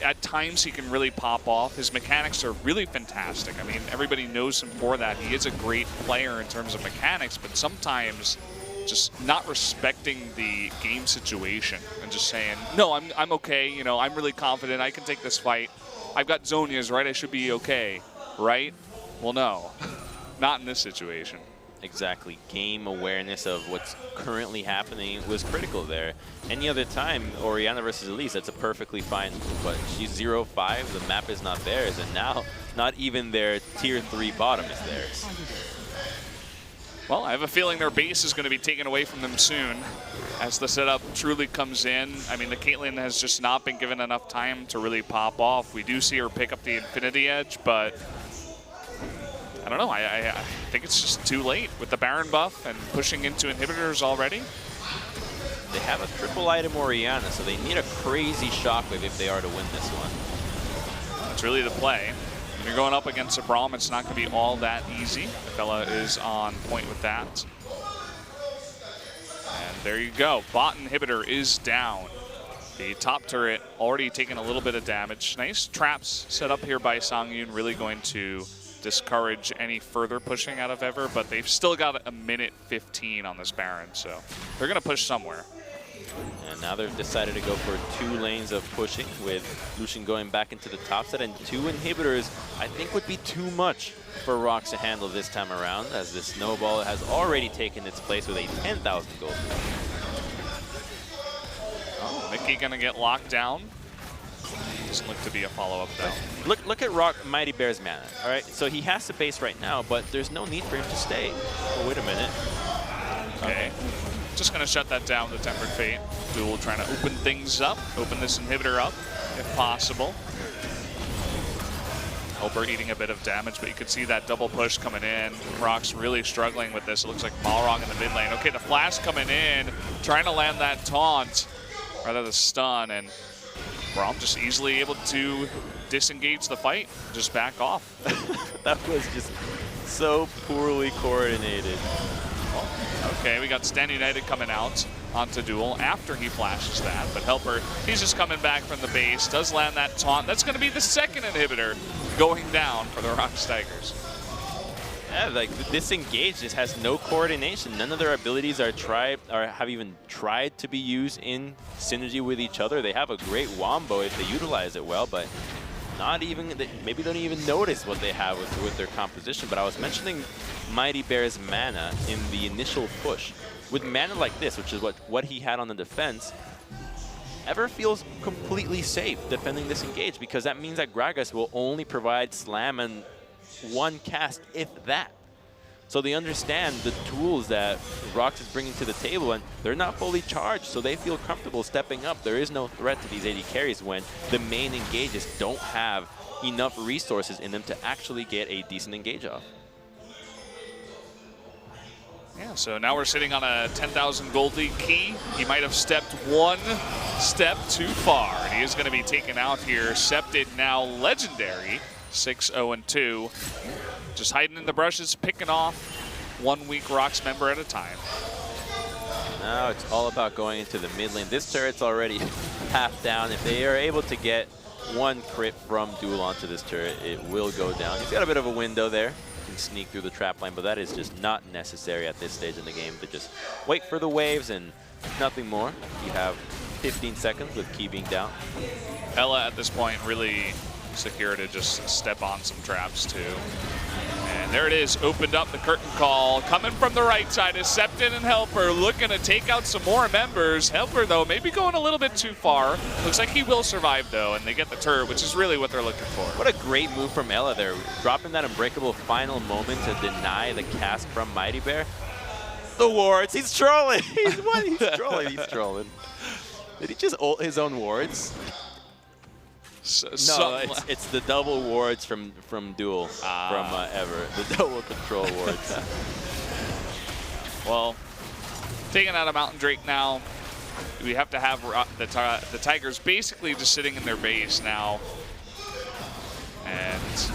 B: at times he can really pop off. His mechanics are really fantastic. I mean, everybody knows him for that. He is a great player in terms of mechanics, but sometimes just not respecting the game situation and just saying, no, I'm okay. You know, I'm really confident. I can take this fight. I've got Zhonya's, right? I should be okay, right? Well, no, not in this situation.
C: Exactly. Game awareness of what's currently happening was critical there. Any other time, Orianna versus Elise, that's a perfectly fine move, but she's 0-5, the map is not theirs, and now not even their tier 3 bottom is theirs.
B: Well, I have a feeling their base is going to be taken away from them soon as the setup truly comes in. I mean, the Caitlyn has just not been given enough time to really pop off. We do see her pick up the Infinity Edge, but I don't know. I think it's just too late with the Baron buff and pushing into inhibitors already.
C: They have a triple item Orianna, so they need a crazy shockwave if they are to win this one.
B: That's really the play. When you're going up against a Braum, it's not going to be all that easy. Fella is on point with that. And there you go. Bot inhibitor is down. The top turret already taking a little bit of damage. Nice traps set up here by Songyun, really going to discourage any further pushing out of Ever, but they've still got a minute 15 on this Baron, so they're going to push somewhere.
C: And now they've decided to go for 2 lanes of pushing, with Lucian going back into the top set, and 2 inhibitors I think would be too much for ROX to handle this time around, as this snowball has already taken its place with a 10,000 gold.
B: Oh, Mickey going to get locked down. Doesn't look to be a follow-up though.
C: Look at ROX Mighty Bear's mana. All right, so he has to base right now, but there's no need for him to stay. Oh, wait a minute.
B: Okay. Just going to shut that down with the Tempered Fate. Duel trying to open things up, open this inhibitor up if possible. Helper eating a bit of damage, but you could see that double push coming in. ROX really struggling with this. It looks like Balrog in the mid lane. Okay, the flash coming in, trying to land that taunt, rather the stun, and Braum just easily able to disengage the fight, just back off.
C: That was just so poorly coordinated.
B: Okay, we got Stand United coming out onto Duel after he flashes that, but Helper, he's just coming back from the base, does land that taunt. That's going to be the second inhibitor going down for the ROX Tigers.
C: Yeah, like this engage just has no coordination. None of their abilities are have even tried to be used in synergy with each other. They have a great wombo if they utilize it well, but not even, maybe they don't even notice what they have with their composition. But I was mentioning Mighty Bear's mana in the initial push. With mana like this, which is what he had on the defense, Ever feels completely safe defending this engage, because that means that Gragas will only provide slam and 1 cast, if that. So they understand the tools that ROX is bringing to the table, and they're not fully charged, so they feel comfortable stepping up. There is no threat to these AD carries when the main engages don't have enough resources in them to actually get a decent engage off.
B: Yeah, so now we're sitting on a 10,000 gold lead key. He might have stepped 1 step too far, and he is going to be taken out here. Septed now legendary, 6-0-2. Just hiding in the brushes, picking off 1 weak ROX member at a time.
C: Now it's all about going into the mid lane. This turret's already half down. If they are able to get 1 crit from Duel onto this turret, it will go down. He's got a bit of a window there. Can sneak through the trap line, but that is just not necessary at this stage in the game, to just wait for the waves and nothing more. You have 15 seconds with key being down.
B: Ella at this point really secure to just step on some traps too. And there it is, opened up the curtain call. Coming from the right side is Septon and Helper, looking to take out some more members. Helper, though, maybe going a little bit too far. Looks like he will survive, though, and they get the turret, which is really what they're looking for.
C: What a great move from Ella there, dropping that unbreakable final moment to deny the cast from Mighty Bear. The wards. He's trolling. He's trolling. He's trolling. Did he just ult his own wards? No, it's the double wards from Duel, from Ever. The double control wards.
B: Well, taking out a Mountain Drake now. We have to have the Tigers basically just sitting in their base now. And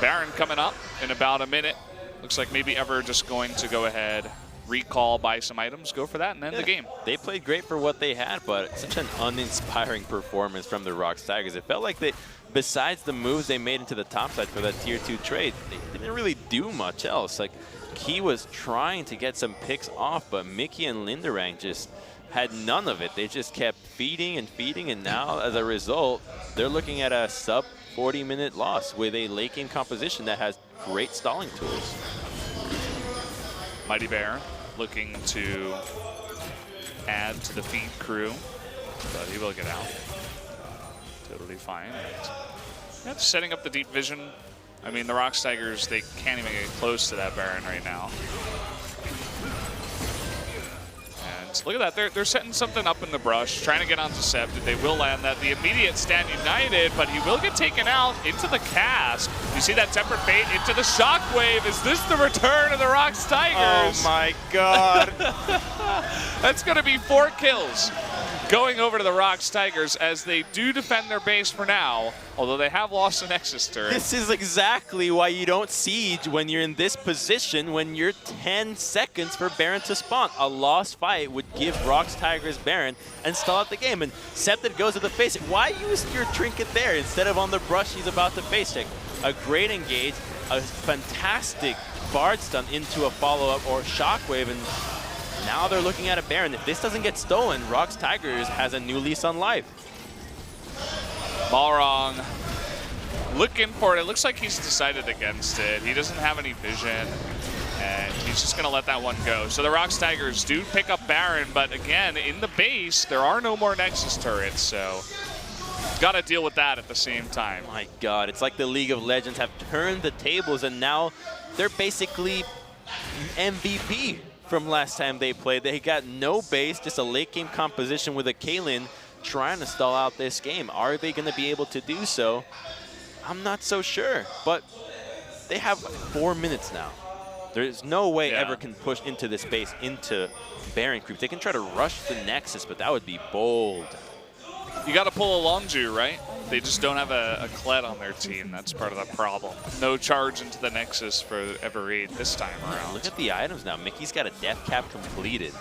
B: Baron coming up in about a minute. Looks like maybe Ever just going to go ahead, recall, buy some items, go for that, and end the game.
C: They played great for what they had, but such an uninspiring performance from the ROX Tigers. It felt like they, besides the moves they made into the top side for that tier 2 trade, they didn't really do much else. Like, Key was trying to get some picks off, but Mickey and Linderang just had none of it. They just kept feeding and feeding, and now, as a result, they're looking at a sub 40-minute loss with a late game composition that has great stalling tools.
B: Mighty Bear looking to add to the feed crew, but he will get out. Totally fine. And setting up the deep vision. I mean, the ROX Tigers, they can't even get close to that Baron right now. And look at that, they're setting something up in the brush, trying to get onto Sept. They will land that. The immediate stand united, but he will get taken out into the cast. You see that Tempered Fate into the Shockwave. Is this the return of the ROX Tigers?
C: Oh my God.
B: That's gonna be 4 kills going over to the ROX Tigers as they do defend their base for now, although they have lost a Nexus turret.
C: This is exactly why you don't siege when you're in this position, when you're 10 seconds for Baron to spawn. A lost fight would give ROX Tigers Baron and stall out the game. And Septed goes to the face. Why use your trinket there instead of on the brush he's about to face check? A great engage, a fantastic Bard stun into a follow-up or Shockwave, and now they're looking at a Baron. If this doesn't get stolen, ROX Tigers has a new lease on life.
B: Balrog looking for it. It looks like he's decided against it. He doesn't have any vision, and he's just going to let that one go. So the ROX Tigers do pick up Baron, but again, in the base, there are no more Nexus turrets, so got to deal with that at the same time.
C: My God, it's like the League of Legends have turned the tables, and now they're basically MVP from last time they played. They got no base, just a late game composition with a Kaylin trying to stall out this game. Are they going to be able to do so? I'm not so sure, but they have 4 minutes now. There's no way Ever can push into this base, into Baron creep. They can try to rush the Nexus, but that would be bold.
B: You got to pull a Longju, right? They just don't have a Kled on their team. That's part of the problem. No charge into the Nexus for Ever8 this time around.
C: Look at the items now. Mickey's got a death cap completed.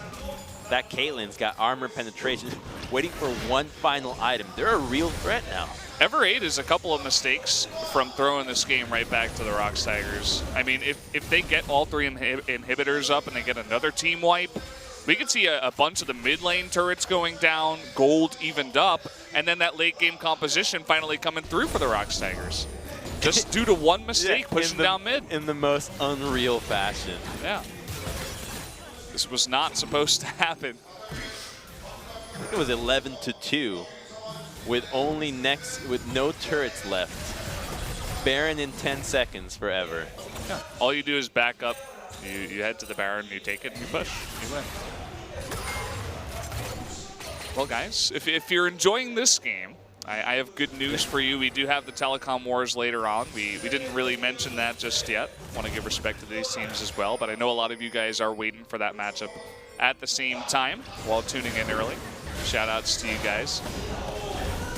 C: That Caitlyn's got armor penetration, waiting for one final item. They're a real threat now.
B: Ever8 is a couple of mistakes from throwing this game right back to the ROX Tigers. I mean, if they get all 3 inhibitors up and they get another team wipe, we could see a bunch of the mid lane turrets going down, gold evened up, and then that late game composition finally coming through for the ROX Tigers. Just due to one mistake pushing down mid.
C: In the most unreal fashion.
B: Yeah. This was not supposed to happen.
C: I think it was 11-2 with with no turrets left. Baron in 10 seconds forever.
B: Yeah. All you do is back up. You head to the Baron, you take it, and you push. You win. Well, guys, if you're enjoying this game, I have good news for you. We do have the Telecom Wars later on. We didn't really mention that just yet. Want to give respect to these teams as well, but I know a lot of you guys are waiting for that matchup at the same time while tuning in early. Shout outs to you guys.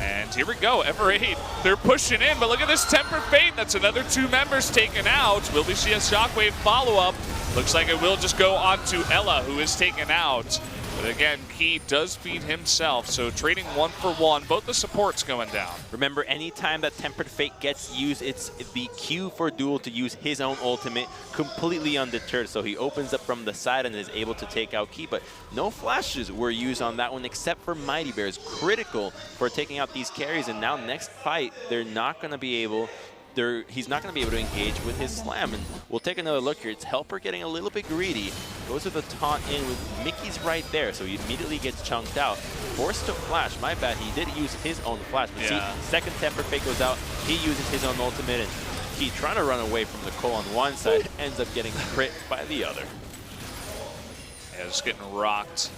B: And here we go, Ever8. They're pushing in, but look at this Tempered Fate. That's another 2 members taken out. Will we see a Shockwave follow-up? Looks like it will just go on to Ella, who is taken out. But again, Key does feed himself, so trading 1 for 1. Both the supports going down.
C: Remember, anytime that Tempered Fate gets used, it's the cue for Duel to use his own ultimate completely undeterred. So he opens up from the side and is able to take out Key. But no flashes were used on that one except for Mighty Bears. Critical for taking out these carries. And now next fight, they're not going to be able... he's not going to be able to engage with his slam. And we'll take another look here. It's Helper getting a little bit greedy. Goes with a taunt in with Mickey's right there, so he immediately gets chunked out. Forced to flash. My bad, he did use his own flash. But see, second Tempered Fate goes out. He uses his own ultimate, and he trying to run away from the Cole on one side, ends up getting crit by the other.
B: Yeah, just getting rocked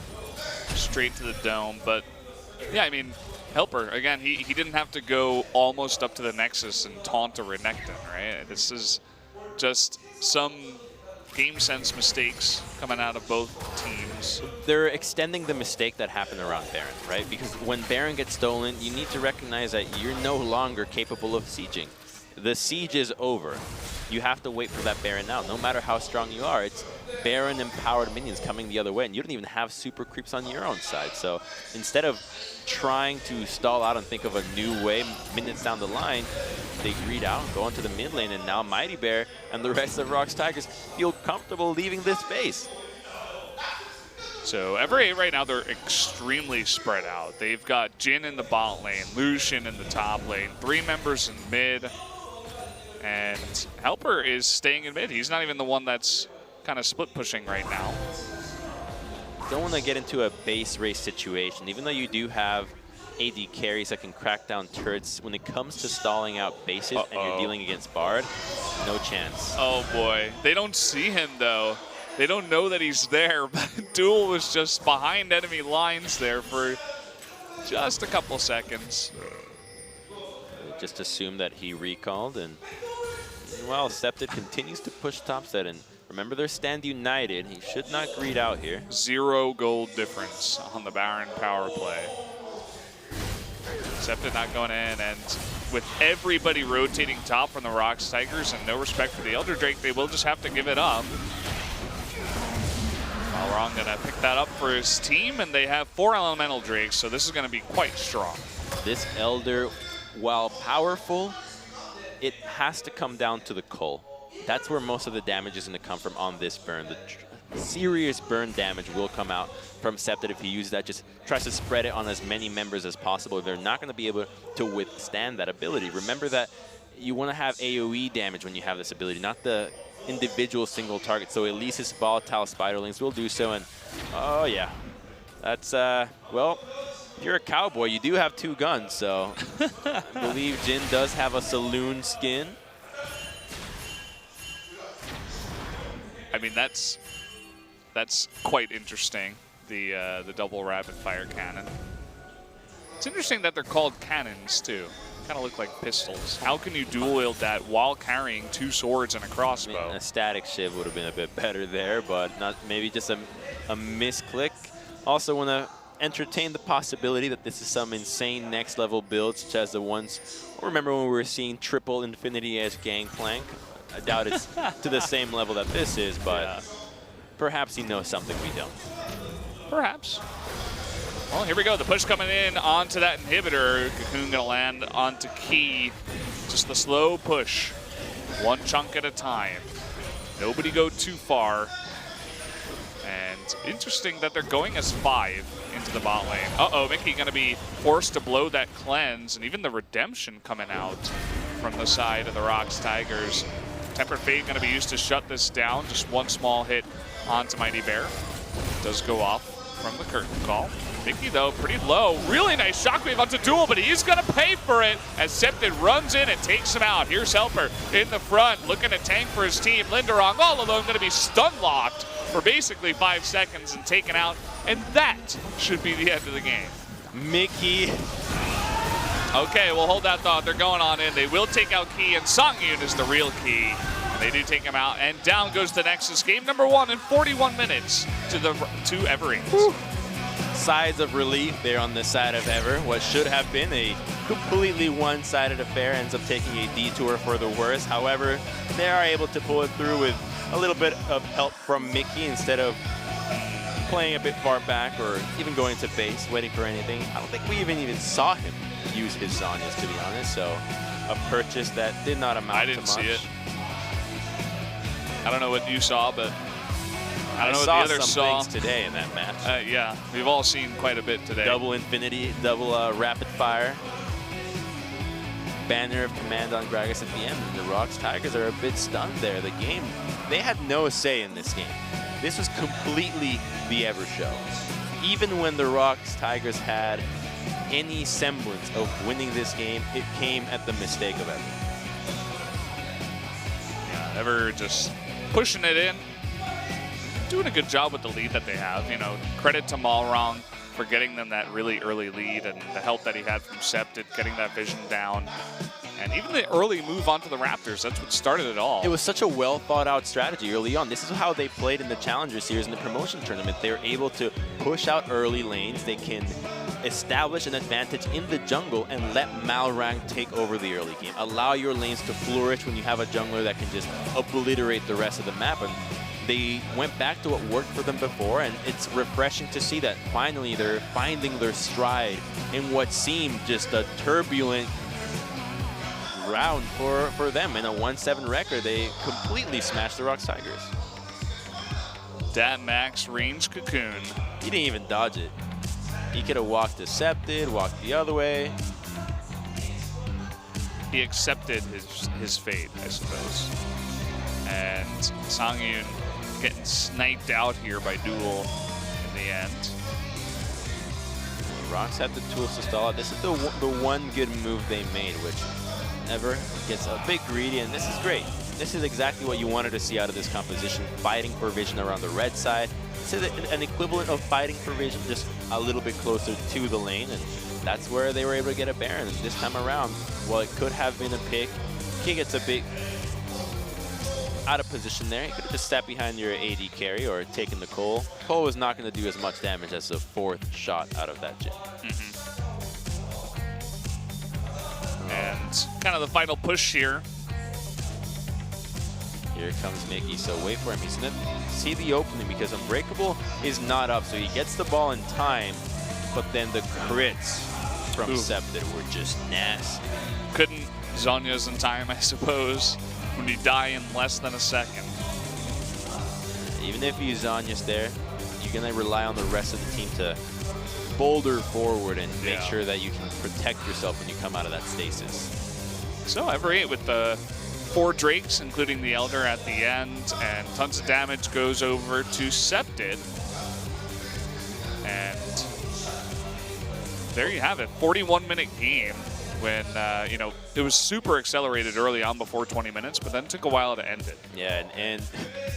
B: straight to the dome. But yeah, I mean, Helper, again, he didn't have to go almost up to the Nexus and taunt a Renekton, right? This is just some game sense mistakes coming out of both teams.
C: They're extending the mistake that happened around Baron, right? Because when Baron gets stolen, you need to recognize that you're no longer capable of sieging. The siege is over. You have to wait for that Baron now. No matter how strong you are, it's Baron-empowered minions coming the other way, and you don't even have super creeps on your own side. So instead of trying to stall out and think of a new way minutes down the line, they greed out, go into the mid lane, and now Mighty Bear and the rest of ROX Tigers feel comfortable leaving this base.
B: So every 8 right now, they're extremely spread out. They've got Jhin in the bot lane, Lucian in the top lane, 3 members in mid, and Helper is staying in mid. He's not even the one that's kind of split pushing right now.
C: Don't want to get into a base race situation, even though you do have AD carries that can crack down turrets. When it comes to stalling out bases and you're dealing against Bard, no chance.
B: Oh boy, they don't see him though. They don't know that he's there, but Duel was just behind enemy lines there for just a couple seconds.
C: Just assume that he recalled, and meanwhile, Scepted continues to push topside, and remember their stand united. He should not greed out here.
B: 0 gold difference on the Baron power play. Scepted not going in, and with everybody rotating top from the ROX Tigers and no respect for the Elder Drake, they will just have to give it up. Balrog gonna pick that up for his team, and they have 4 Elemental Drakes, so this is gonna be quite strong.
C: This Elder, while powerful, it has to come down to the cull. That's where most of the damage is going to come from on this burn. The serious burn damage will come out from Scepted if he uses that, just tries to spread it on as many members as possible. They're not going to be able to withstand that ability. Remember that you want to have AoE damage when you have this ability, not the individual single target. So at least his volatile spiderlings will do so. And oh yeah, that's, well, if you're a cowboy, you do have 2 guns, so I believe Jhin does have a saloon skin.
B: I mean, that's quite interesting, the double rapid fire cannon. It's interesting that they're called cannons too. Kind of look like pistols. How can you dual wield that while carrying 2 swords and a crossbow?
C: I mean, a static shiv would have been a bit better there, but not maybe just a misclick. Also want to entertain the possibility that this is some insane next level build, such as the ones, remember when we were seeing triple Infinity Edge Gangplank? I doubt it's to the same level that this is, but yeah, perhaps he knows something we don't.
B: Perhaps. Well, here we go. The push coming in onto that inhibitor. Cocoon gonna land onto Key. Just the slow push. 1 chunk at a time. Nobody go too far. And interesting that they're going as 5 into the bot lane. Uh-oh, Mickey gonna be forced to blow that cleanse, and even the redemption coming out from the side of the ROX Tigers. Tempered Fate gonna be used to shut this down. Just 1 small hit onto Mighty Bear. Does go off from the curtain call. Mickey, though, pretty low. Really nice shockwave onto Duel, but he's going to pay for it as Scepted runs in and takes him out. Here's Helper in the front, looking to tank for his team. Linderong all alone, going to be stun locked for basically 5 seconds and taken out. And that should be the end of the game.
C: Mickey.
B: Okay, we'll hold that thought. They're going on in. They will take out Key, and Songyun is the real Key. They do take him out, and down goes the Nexus. Game number 1 in 41 minutes to Everett.
C: Sides of relief there on the side of Ever. What should have been a completely one-sided affair ends up taking a detour for the worse. However, they are able to pull it through with a little bit of help from Mickey instead of playing a bit far back or even going to base, waiting for anything. I don't think we even saw him use his Zhonya's, to be honest. So a purchase that did not amount to much.
B: I didn't see it. I don't know what you saw, but I don't know what the others saw.
C: Things today in that match.
B: Yeah, we've all seen quite a bit today.
C: Double Infinity, double rapid fire. Banner of command on Gragas at the end. And the ROX Tigers are a bit stunned there. The game, they had no say in this game. This was completely the Ever show. Even when the ROX Tigers had any semblance of winning this game, it came at the mistake of Ever.
B: Yeah, Ever just pushing it in. doing a good job with the lead that they have. You know, credit to Malrong for getting them that really early lead and the help that he had from Septed, getting that vision down. And even the early move onto the Raptors, that's what started it all.
C: It was such a well thought out strategy early on. This is how they played in the Challenger Series in the promotion tournament. They're able to push out early lanes. They can establish an advantage in the jungle and let Malrang take over the early game. Allow your lanes to flourish when you have a jungler that can just obliterate the rest of the map. And they went back to what worked for them before, and it's refreshing to see that finally they're finding their stride in what seemed just a turbulent round for them. In a 1-7 record, they completely smashed the ROX Tigers.
B: Dat Max range cocoon.
C: He didn't even dodge it. He could have walked Decepted, walked the other way.
B: He accepted his fate, I suppose. And Sangyun getting sniped out here by Duel in the end.
C: ROX had the tools to stall out. This is the one good move they made, which Ever gets a bit greedy, and this is great. This is exactly what you wanted to see out of this composition, fighting for vision around the red side. This is an equivalent of fighting for vision, just a little bit closer to the lane, and that's where they were able to get a Baron. And this time around, while it could have been a pick, he gets a bit out of position there. He could have just sat behind your AD carry or taken the Cole. Cole was not going to do as much damage as the fourth shot out of that Jhin.
B: And kind of the final push here.
C: Here comes Mickey, so wait for him. He's going to see the opening because Unbreakable is not up, so he gets the ball in time, but then the crits from Septed were just nasty.
B: Couldn't Zhonya's in time, I suppose, when you die in less than a second.
C: Even if you Zhonya's there, you're going to rely on the rest of the team to boulder forward and make sure that you can protect yourself when you come out of that stasis.
B: So every 8 with the 4 Drakes, including the Elder at the end, and tons of damage goes over to Septed. And there you have it, 41-minute game when, you know, it was super accelerated early on before 20 minutes, but then took a while to end it.
C: Yeah, and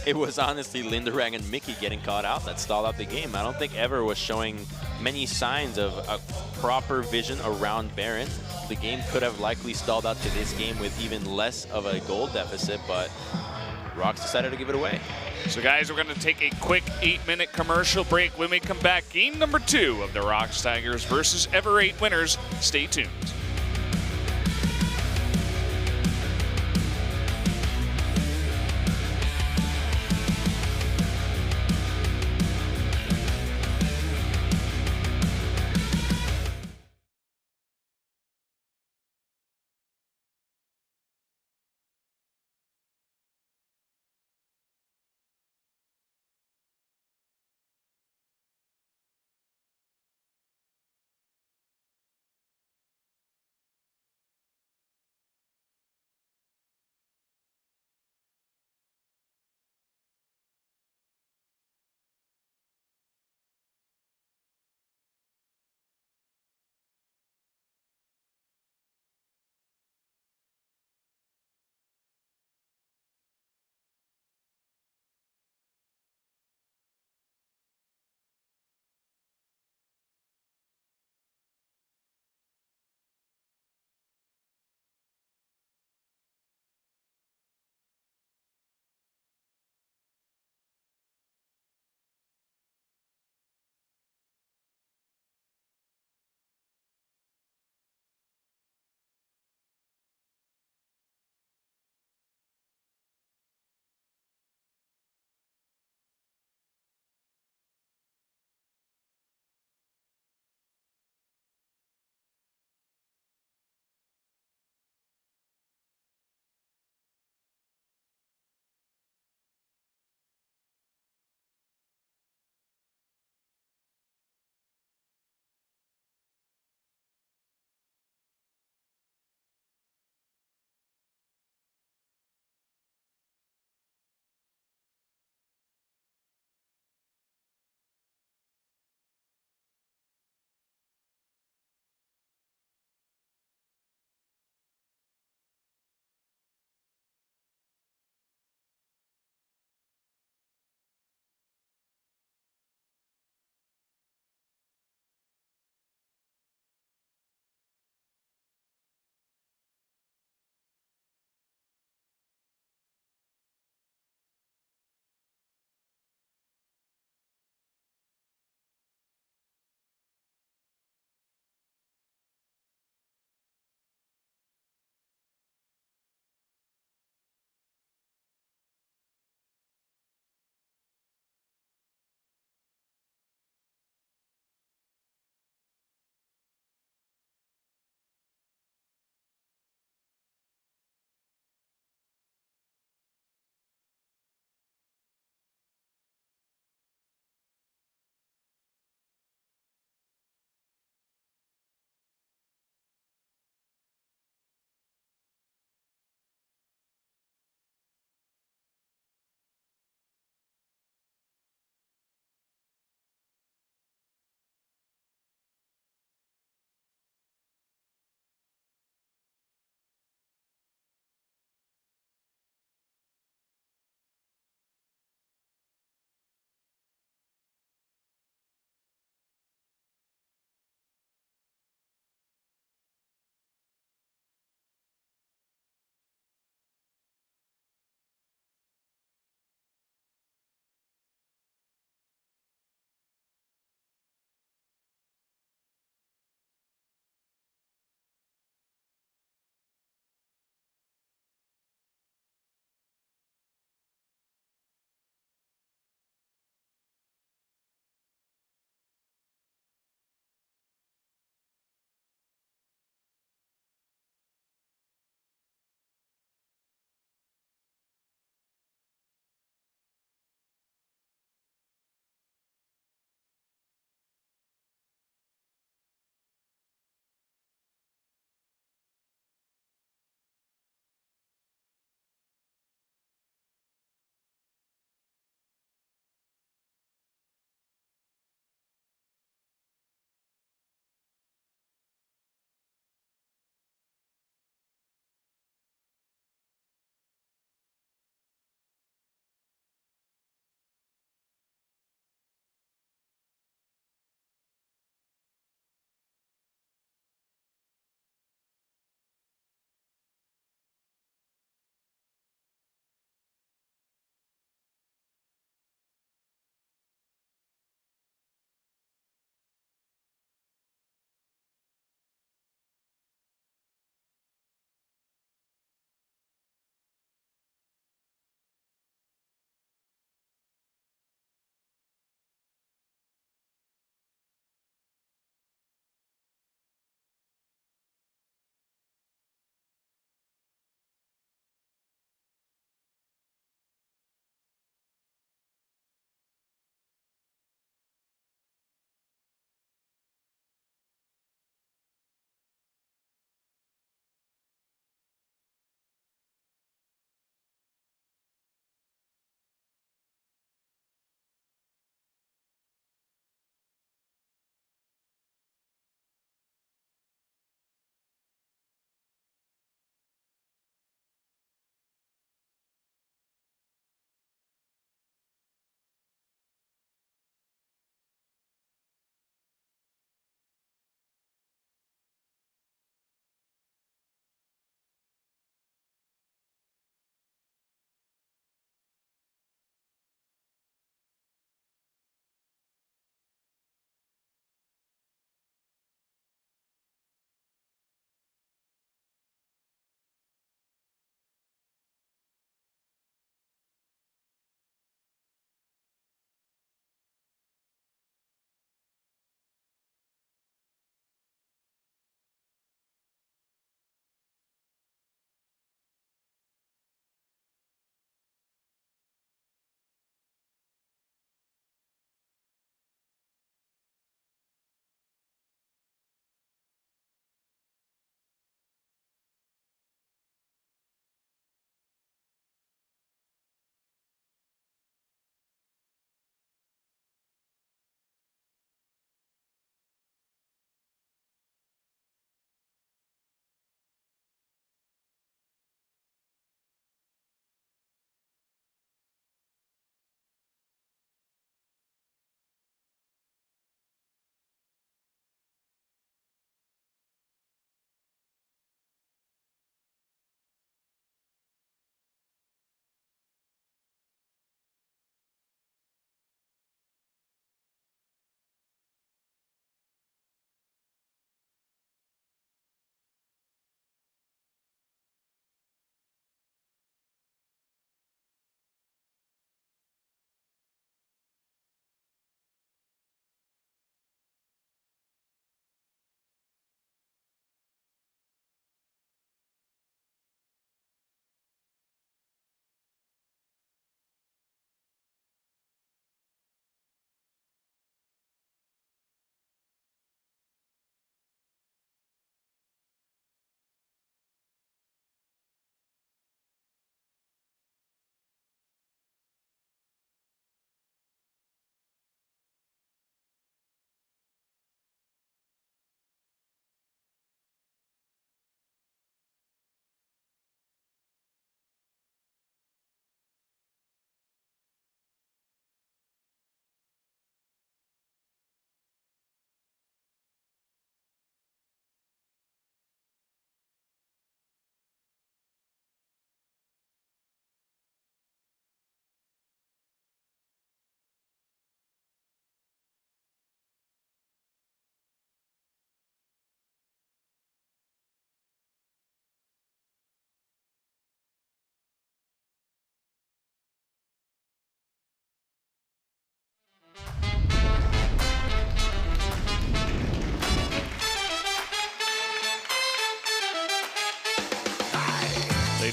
C: it was honestly Linderang and Mickey getting caught out that stalled out the game. I don't think Ever was showing many signs of a proper vision around Baron. The game could have likely stalled out to this game with even less of a gold deficit, but ROX decided to give it away.
B: So guys, we're going to take a quick 8-minute commercial break. When we come back, game number 2 of the ROX Tigers versus Ever 8 winners. Stay tuned.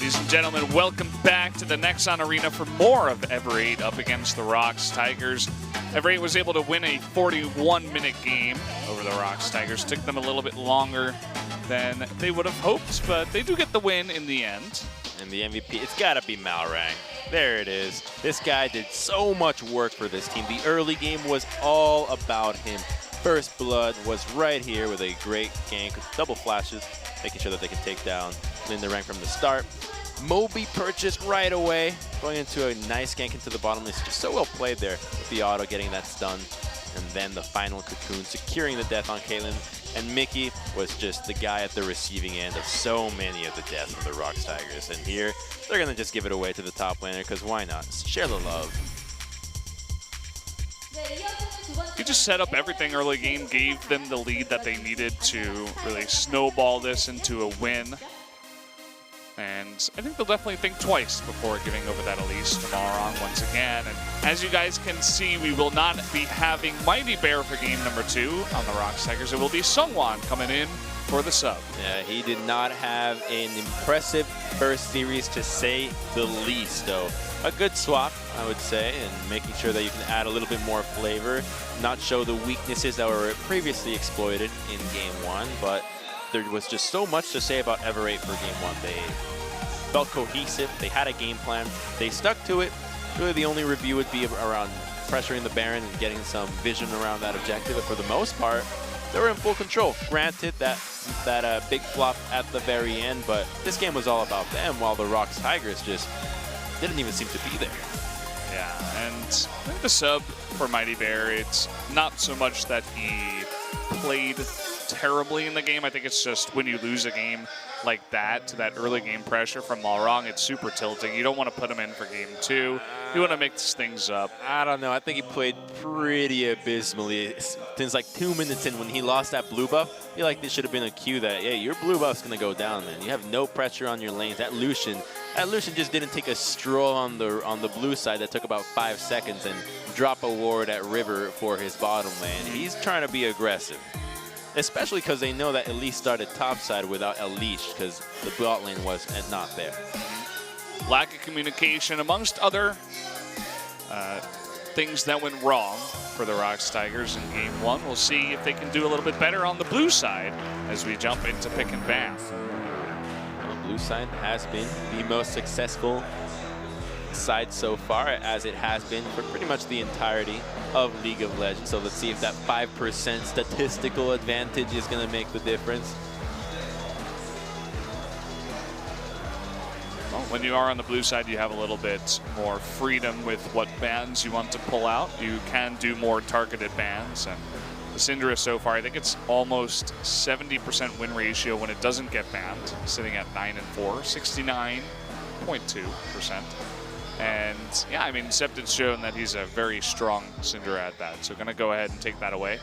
B: Ladies and gentlemen, welcome back to the Nexon Arena for more of Ever 8 up against the ROX Tigers. Ever 8 was able to win a 41-minute game over the ROX Tigers. Took them a little bit longer than they would have hoped, but they do get the win in the end.
C: And the MVP, it's got to be Malrang. There it is. This guy did so much work for this team. The early game was all about him. First Blood was right here with a great gank, double flashes, making sure that they can take down Linda Rank from the start. Moby purchased right away, going into a nice gank into the bottom lane. Just so well played there with the auto, getting that stun. And then the final cocoon, securing the death on Caitlyn. And Mickey was just the guy at the receiving end of so many of the deaths from the ROX Tigers. And here, they're going to just give it away to the top laner, because why not? Share the love.
B: He just set up everything early game, gave them the lead that they needed to really snowball this into a win. And I think they'll definitely think twice before giving over that Elise to Malrang once again. And as you guys can see, we will not be having Mighty Bear for game number 2 on the ROX Tigers. It will be Sungwon coming in for the sub.
C: Yeah, he did not have an impressive first series, to say the least, though. A good swap, I would say, and making sure that you can add a little bit more flavor, not show the weaknesses that were previously exploited in game 1, but there was just so much to say about Ever 8 for game 1. They felt cohesive, they had a game plan, they stuck to it. Really the only review would be around pressuring the Baron and getting some vision around that objective, but for the most part, they were in full control. Granted that big flop at the very end, but this game was all about them, while the ROX Tigers just didn't even seem to be there.
B: Yeah, and I think the sub for Mighty Bear, it's not so much that he played terribly in the game. I think it's just when you lose a game like that, to that early game pressure from Malrang, it's super tilting. You don't want to put him in for game 2. You want to mix things up.
C: I don't know. I think he played pretty abysmally. Since like 2 minutes in, when he lost that blue buff, I feel like this should have been a cue that, yeah, your blue buff's going to go down, man. You have no pressure on your lanes. That Lucian just didn't take a stroll on the blue side that took about 5 seconds and drop a ward at River for his bottom lane. He's trying to be aggressive. Especially because they know that Elise started topside without Elish, because the bot lane was not there.
B: Lack of communication, amongst other things that went wrong for the ROX Tigers in game 1. We'll see if they can do a little bit better on the blue side as we jump into pick and ban.
C: Well, the blue side has been the most successful side so far, as it has been for pretty much the entirety of League of Legends. So let's see if that 5% statistical advantage is going to make the difference.
B: Well, when you are on the blue side, you have a little bit more freedom with what bans you want to pull out. You can do more targeted bans, and the Syndra so far, I think it's almost 70% win ratio when it doesn't get banned, sitting at 9-4, 69.2%. And yeah, I mean, Septid's shown that he's a very strong Syndra at that. So gonna go ahead and take that away.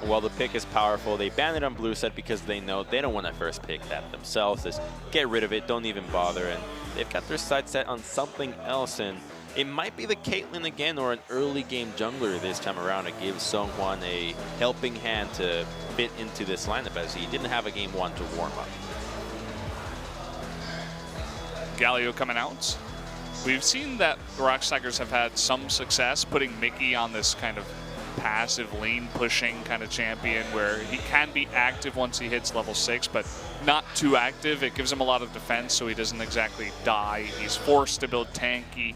C: Well, the pick is powerful. They ban it on blue side because they know they don't want to first pick that themselves. Just get rid of it, don't even bother. And they've got their side set on something else. And it might be the Caitlyn again, or an early game jungler this time around to give Sungwon a helping hand to fit into this lineup, as he didn't have a game 1 to warm up.
B: Galio coming out. We've seen that the ROX Tigers have had some success putting Mickey on this kind of passive lane pushing kind of champion, where he can be active once he hits level 6, but not too active. It gives him a lot of defense, so he doesn't exactly die. He's forced to build tanky,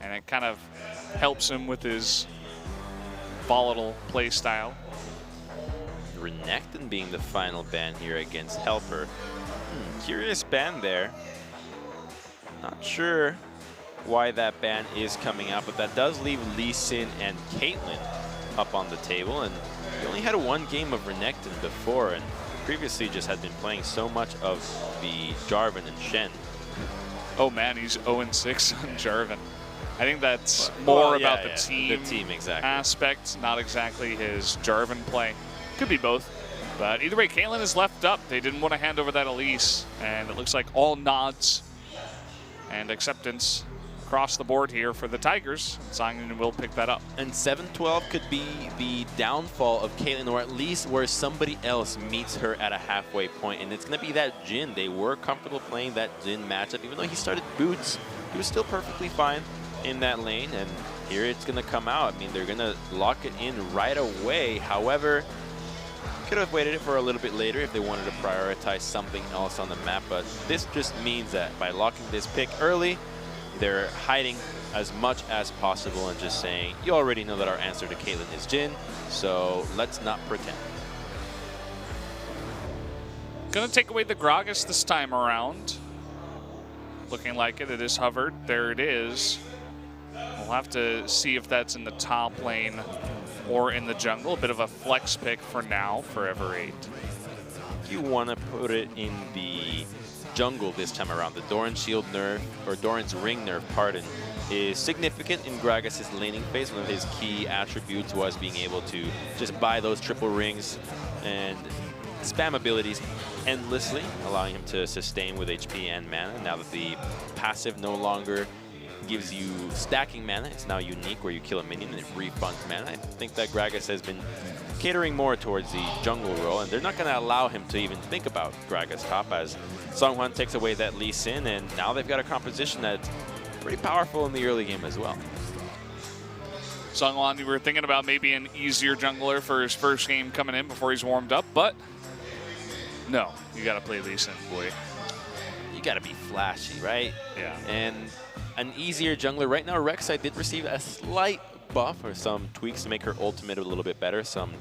B: and it kind of helps him with his volatile play style.
C: Renekton being the final ban here against Helper. Curious ban there. Not sure why that ban is coming out, but that does leave Lee Sin and Caitlyn up on the table, and he only had 1 game of Renekton before, and previously just had been playing so much of the Jarvan and Shen.
B: Oh man, he's 0-6 on Jarvan. I think that's more about the team
C: exactly.
B: aspect, not exactly his Jarvan play. Could be both. But either way, Caitlyn is left up. They didn't want to hand over that Elise, and it looks like all nods and acceptance across the board here for the Tigers. Sangin will pick that up.
C: And 7-12 could be the downfall of Caitlyn, or at least where somebody else meets her at a halfway point. And it's going to be that Jhin. They were comfortable playing that Jhin matchup. Even though he started boots, he was still perfectly fine in that lane. And here it's going to come out. I mean, they're going to lock it in right away. However, could have waited it for a little bit later if they wanted to prioritize something else on the map. But this just means that by locking this pick early, they're hiding as much as possible and just saying, you already know that our answer to Caitlyn is Jhin, so let's not pretend.
B: Gonna take away the Gragas this time around. Looking like it. It is hovered. There it is. We'll have to see if that's in the top lane or in the jungle. A bit of a flex pick for now for Ever8.
C: You want to put it in the jungle this time around. The Doran's shield nerf, or Doran's ring nerf, pardon, is significant in Gragas' laning phase. One of his key attributes was being able to just buy those triple rings and spam abilities endlessly, allowing him to sustain with HP and mana. Now that the passive no longer gives you stacking mana, it's now unique where you kill a minion and it refunds mana. I think that Gragas has been catering more towards the jungle role, and they're not going to allow him to even think about Gragas top as Seonghwan takes away that Lee Sin, and now they've got a composition that's pretty powerful in the early game as well.
B: Seonghwan, you were thinking about maybe an easier jungler for his first game coming in before he's warmed up, but no, you got to play Lee Sin, boy.
C: You got to be flashy, right?
B: Yeah.
C: And an easier jungler. Right now, Rek'Sai did receive a slight buff or some tweaks to make her ultimate a little bit better. Some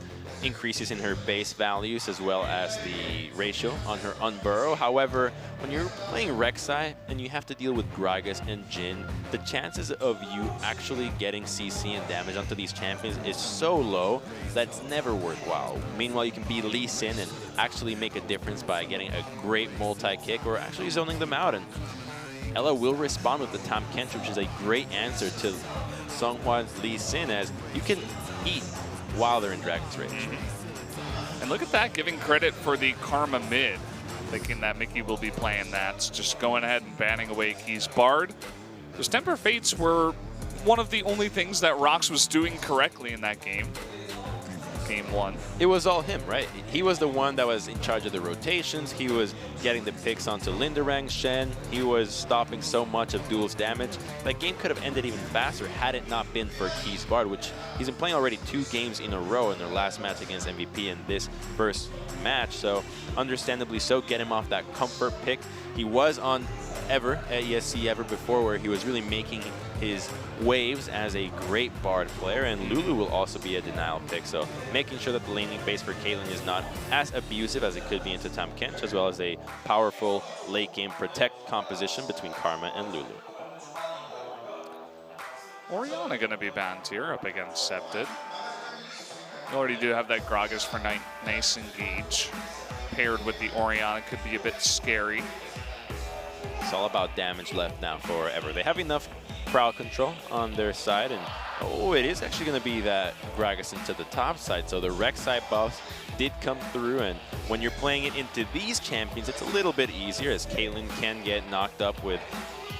C: increases in her base values as well as the ratio on her unburrow. However, when you're playing Rek'Sai and you have to deal with Gragas and Jhin, the chances of you actually getting CC and damage onto these champions is so low that it's never worthwhile. Meanwhile, you can be Lee Sin and actually make a difference by getting a great multi-kick or actually zoning them out. And Ella will respond with the Tam Kench, which is a great answer to Seonghwan's Lee Sin, as you can eat while they're in Dragon's Rage.
B: And look at that, giving credit for the Karma mid, thinking that Mickey will be playing that. Just going ahead and banning away Key's Bard. Those Temper Fates were one of the only things that ROX was doing correctly in that game. Game 1.
C: It was all him, right? He was the one that was in charge of the rotations. He was getting the picks onto Linderang, Shen. He was stopping so much of Duel's damage. That game could have ended even faster had it not been for Key's Bard, which he's been playing already 2 games in a row in their last match against MVP and this first match. So understandably so, get him off that comfort pick. He was on Ever at ESC Ever before, where he was really making his waves as a great Bard player, and Lulu will also be a denial pick, so making sure that the laning phase for Caitlyn is not as abusive as it could be into Tam Kench, as well as a powerful late game protect composition between Karma and Lulu.
B: Orianna going to be banned here up against Scepted. You already do have that Gragas for nice engage. Paired with the Orianna could be a bit scary.
C: It's all about damage left now for Ever. They have enough crowd control on their side, and oh, it is actually going to be that Gragas into the top side. So the Rek'Sai buffs did come through, and when you're playing it into these champions, it's a little bit easier, as Caitlyn can get knocked up with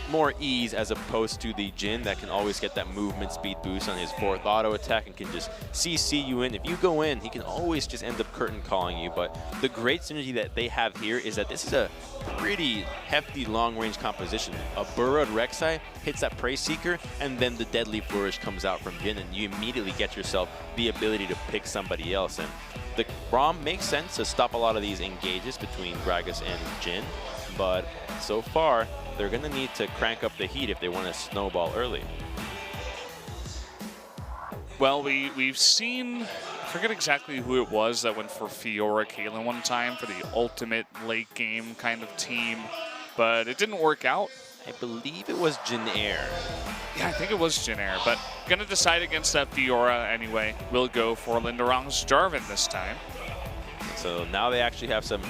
C: more ease as opposed to the Jhin that can always get that movement speed boost on his 4th auto attack and can just CC you in. If you go in, he can always just end up curtain calling you. But the great synergy that they have here is that this is a pretty hefty long-range composition. A burrowed Rek'Sai hits that Prey Seeker, and then the Deadly Flourish comes out from Jhin, and you immediately get yourself the ability to pick somebody else. And the Braum makes sense to stop a lot of these engages between Gragas and Jhin, but so far, they're going to need to crank up the heat if they want to snowball early.
B: Well, we've seen, I forget exactly who it was that went for Fiora Caitlyn one time for the ultimate late game kind of team, but it didn't work out.
C: I believe it was Jinair.
B: Yeah, I think it was Jinair, but going to decide against that Fiora anyway. We'll go for Linderang's Jarvan this time.
C: So now they actually have some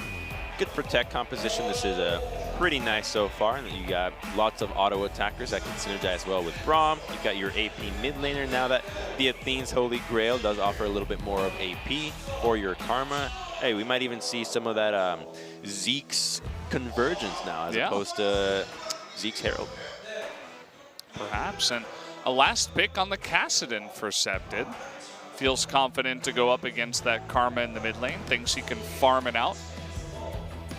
C: good protect composition. This is a pretty nice so far, and you got lots of auto attackers that can synergize well with Braum. You've got your AP mid laner now that the Athene's Holy Grail does offer a little bit more of AP for your Karma. Hey, we might even see some of that Zeke's convergence now as opposed to Zeke's Herald.
B: perhaps. And a last pick on the Kassadin for Septid. Feels confident to go up against that Karma in the mid lane. Thinks he can farm it out.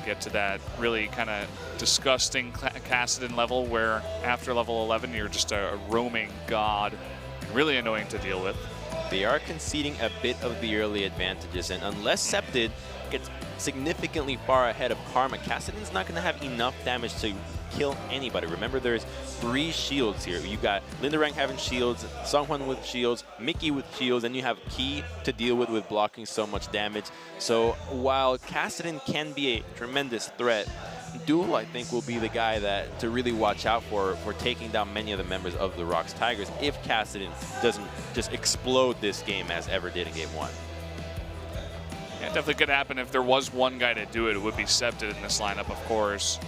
B: Get to that really kind of disgusting Kassadin level where after level 11 you're just a roaming god. Really annoying to deal with.
C: They are conceding a bit of the early advantages, and unless Septid gets significantly far ahead of Karma, Kassadin's not going to have enough damage to kill anybody. Remember, there's 3 shields here. You've got Linderang having shields, Songhwan with shields, Mickey with shields, and you have Key to deal with blocking so much damage. So while Kassadin can be a tremendous threat, Duel, I think, will be the guy to really watch out for taking down many of the members of the ROX Tigers if Kassadin doesn't just explode this game as ever did in Game 1.
B: Yeah, definitely could happen. If there was one guy to do it, it would be Septid in this lineup, of course.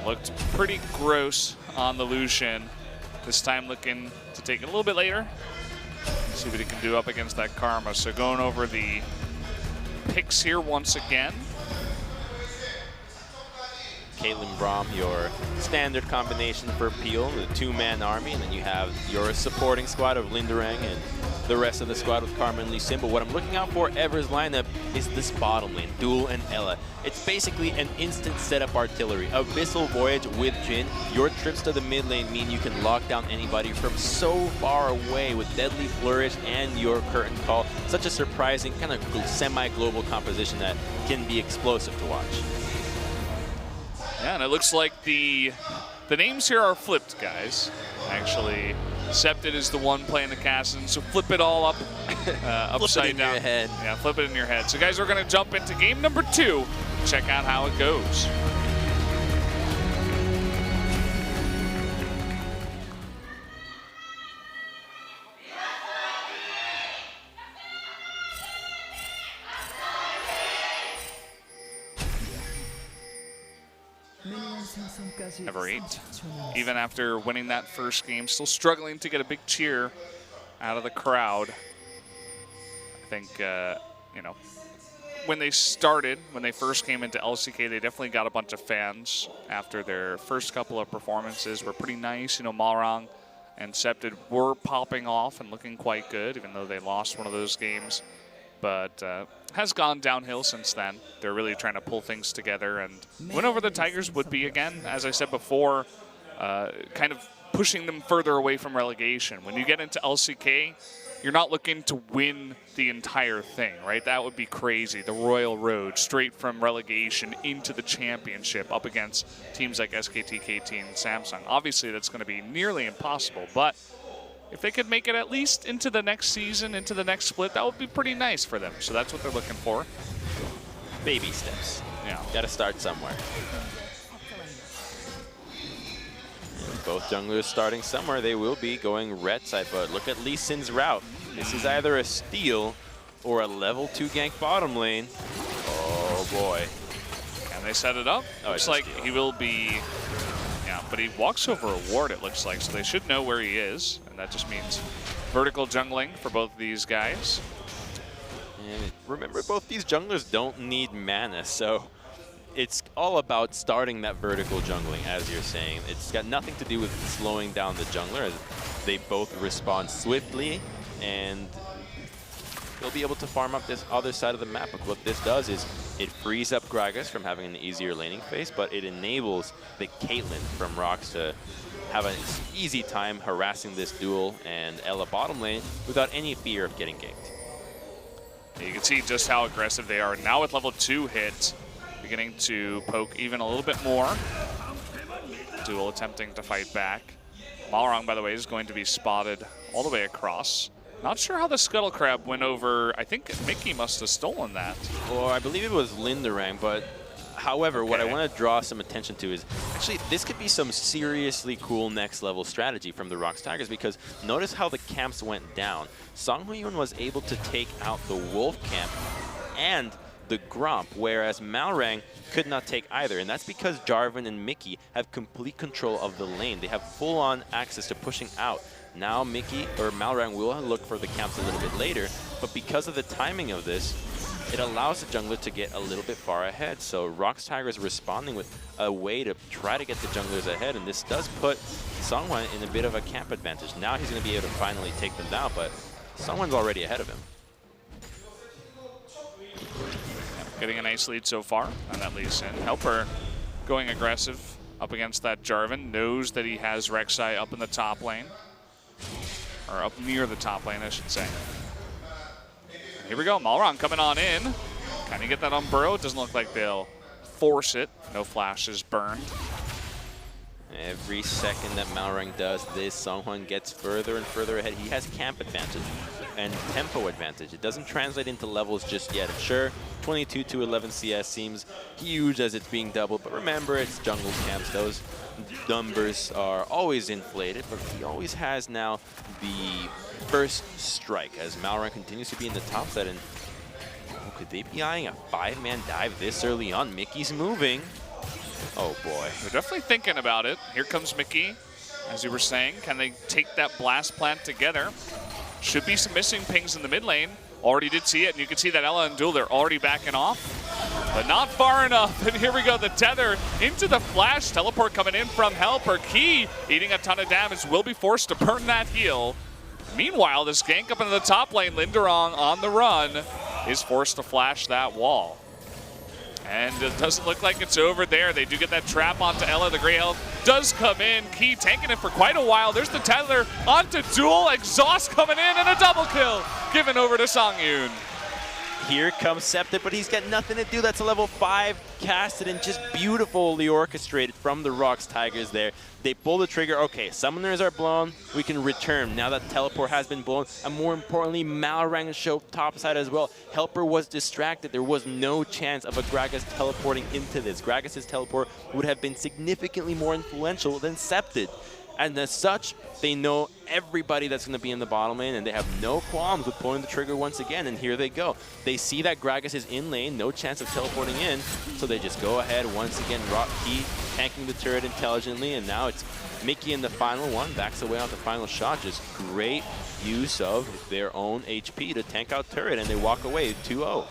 B: Looked pretty gross on the Lucian. This time looking to take it a little bit later. See what he can do up against that Karma. So going over the picks here once again.
C: Caitlyn Braum, your standard combination for Peel, the 2-man army, and then you have your supporting squad of Linderang and the rest of the squad with Karma and Lee Sin. But what I'm looking out for Ever's lineup is this bottom lane, Duel and Ella. It's basically an instant setup artillery. Abyssal Voyage with Jhin. Your trips to the mid lane mean you can lock down anybody from so far away with Deadly Flourish and your Curtain Call. Such a surprising kind of semi-global composition that can be explosive to watch.
B: Yeah, and it looks like the names here are flipped, guys. Actually, Septid is the one playing the Kassadin, so flip it all up, upside down.
C: Flip it in your head.
B: Yeah, flip it in your head. So, guys, we're going to jump into game number 2. Check out how it goes. Ever 8, even after winning that first game, still struggling to get a big cheer out of the crowd. I think, you know, when they first came into LCK, they definitely got a bunch of fans after their first couple of performances were pretty nice. You know, Malrang and Septid were popping off and looking quite good, even though they lost one of those games. But has gone downhill since then. They're really trying to pull things together, and win over the Tigers would be, again, as I said before, kind of pushing them further away from relegation. When you get into LCK, you're not looking to win the entire thing, right? That would be crazy. The Royal Road, straight from relegation into the championship up against teams like SKT, KT, and Samsung. Obviously, that's going to be nearly impossible, but if they could make it at least into the next season, into the next split, that would be pretty nice for them. So that's what they're looking for.
C: Baby steps.
B: Yeah.
C: Got to start somewhere. And both junglers starting somewhere. They will be going red side, but look at Lee Sin's route. This is either a steal or a level 2 gank bottom lane. Oh boy.
B: And they set it up. Looks like he will be... Yeah, but he walks over a ward, it looks like, so they should know where he is, and that just means vertical jungling for both of these guys.
C: And remember, both these junglers don't need mana, so it's all about starting that vertical jungling, as you're saying. It's got nothing to do with slowing down the jungler, as they both respond swiftly, and they'll be able to farm up this other side of the map. But what this does is it frees up Gragas from having an easier laning phase, but it enables the Caitlyn from ROX to have an easy time harassing this Duel and Ella bottom lane without any fear of getting ganked.
B: You can see just how aggressive they are. Now with level 2 hit, beginning to poke even a little bit more. Duel attempting to fight back. Malrang, by the way, is going to be spotted all the way across. Not sure how the Scuttle Crab went over. I think Mickey must have stolen that.
C: Or I believe it was Linderang, but however, what I want to draw some attention to is actually this could be some seriously cool next level strategy from the ROX Tigers, because notice how the camps went down. Song Hui-Yun was able to take out the Wolf camp and the Gromp, whereas Malrang could not take either, and that's because Jarvan and Mickey have complete control of the lane. They have full-on access to pushing out. Now Mickey or Malrang will look for the camps a little bit later, but because of the timing of this, it allows the jungler to get a little bit far ahead. So ROX Tigers responding with a way to try to get the junglers ahead, and this does put Sungwon in a bit of a camp advantage. Now he's going to be able to finally take them down, but Sungwon's already ahead of him.
B: Getting a nice lead so far on that Lee Sin. Helper going aggressive up against that Jarvan. Knows that he has Rek'Sai up in the top lane. Or up near the top lane, I should say. Here we go, Malrang coming on in. Can he get that on Burrow? It doesn't look like they'll force it. No flashes burned.
C: Every second that Malrang does this, Sungwon gets further and further ahead. He has camp advantage and tempo advantage. It doesn't translate into levels just yet. Sure, 22 to 11 CS seems huge as it's being doubled, but remember, it's jungle camps. Those numbers are always inflated, but he always has now the first strike as Malrang continues to be in the top side. And could they be eyeing a 5-man dive this early on? Mickey's moving. Oh boy.
B: They're definitely thinking about it. Here comes Mickey. As you were saying, can they take that blast plant together? Should be some missing pings in the mid lane. Already did see it, and you can see that Ella and Duel, they're already backing off. But not far enough, and here we go, the tether into the flash. Teleport coming in from Helper. Key eating a ton of damage, will be forced to burn that heal. Meanwhile, this gank up into the top lane, Linderong on the run is forced to flash that wall. And it doesn't look like it's over there. They do get that trap onto Ella. The Grey Elf does come in. Key tanking it for quite a while. There's the tether onto Duel. Exhaust coming in and a double kill given over to Songyun.
C: Here comes Septic, but he's got nothing to do. That's a level 5 casted and just beautifully orchestrated from the ROX Tigers there. They pull the trigger. Okay, summoners are blown. We can return now that teleport has been blown. And more importantly, Malrang showed topside as well. Helper was distracted. There was no chance of a Gragas teleporting into this. Gragas' teleport would have been significantly more influential than Septic. And as such, they know everybody that's going to be in the bottom lane, and they have no qualms with pulling the trigger once again, and here they go. They see that Gragas is in lane, no chance of teleporting in, so they just go ahead once again. Key tanking the turret intelligently, and now it's Mickey in the final one, backs away on the final shot. Just great use of their own HP to tank out turret, and they walk away 2-0.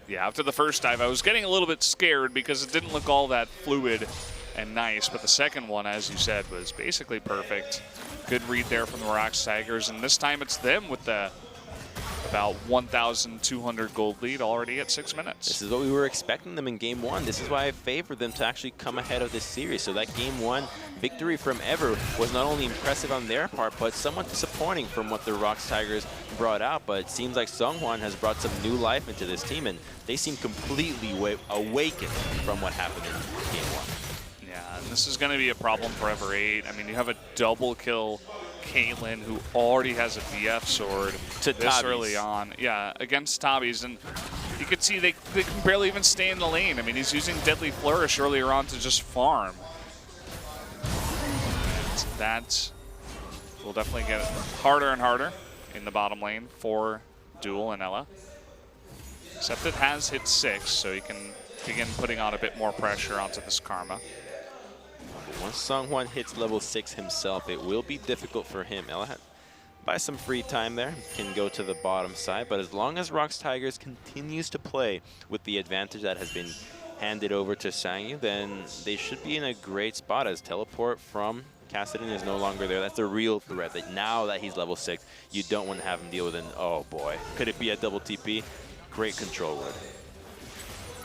B: Yeah, after the first dive, I was getting a little bit scared because it didn't look all that fluid and nice, but the second one, as you said, was basically perfect. Good read there from the ROX Tigers, and this time it's them with the about 1,200 gold lead already at 6 minutes.
C: This is what we were expecting them in Game 1. This is why I favored them to actually come ahead of this series. So that Game 1 victory from Ever was not only impressive on their part, but somewhat disappointing from what the ROX Tigers brought out. But it seems like Sungwon has brought some new life into this team, and they seem completely awakened from what happened in Game 1.
B: Yeah, and this is going to be a problem for Ever 8. I mean, you have a double kill Caitlyn, who already has a BF sword this early on. Yeah, against Tabis, and you could see they can barely even stay in the lane. I mean, he's using Deadly Flourish earlier on to just farm. That will definitely get harder and harder in the bottom lane for Duel and Ella. Septit has hit 6, so he can begin putting on a bit more pressure onto this Karma.
C: Once Sungwon hits level 6 himself, it will be difficult for him. Ella, by some free time there, can go to the bottom side, but as long as ROX Tigers continues to play with the advantage that has been handed over to Sangyu, then they should be in a great spot as teleport from Kassadin is no longer there. That's a real threat. That now that he's level 6, you don't want to have him deal with an, oh boy, could it be a double TP? Great control would.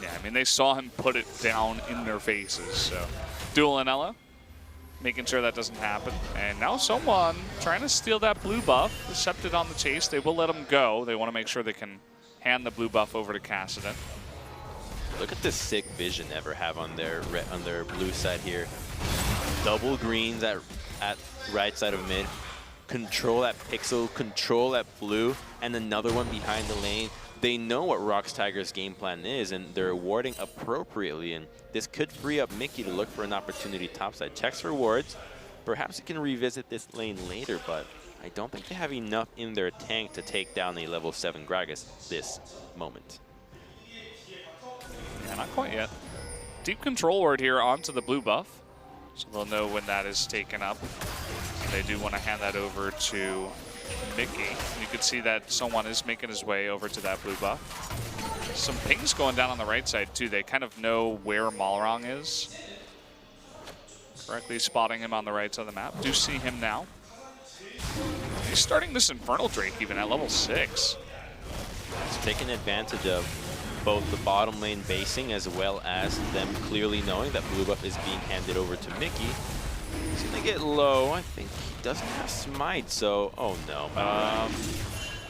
B: Yeah, I mean, they saw him put it down in their faces, so. Duel and Ella, making sure that doesn't happen. And now someone trying to steal that blue buff. Septit on the chase. They will let him go. They want to make sure they can hand the blue buff over to Kassadin.
C: Look at this sick vision Ever have on their blue side here. Double greens at right side of mid. Control that pixel, control that blue, and another one behind the lane. They know what ROX Tigers' game plan is, and they're warding appropriately. And this could free up Mickey to look for an opportunity topside. Checks for wards. Perhaps he can revisit this lane later, but I don't think they have enough in their tank to take down a level 7 Gragas this moment.
B: Yeah, not quite yet. Deep control ward here onto the blue buff, so they'll know when that is taken up. They do want to hand that over to Mickey. You could see that someone is making his way over to that blue buff. Some pings going down on the right side too. They kind of know where Malrong is. Correctly spotting him on the right side of the map. Do see him now. He's starting this Infernal Drake even at level 6.
C: He's taking advantage of both the bottom lane basing as well as them clearly knowing that blue buff is being handed over to Mickey. He's gonna get low. I think he doesn't have smite, so oh no.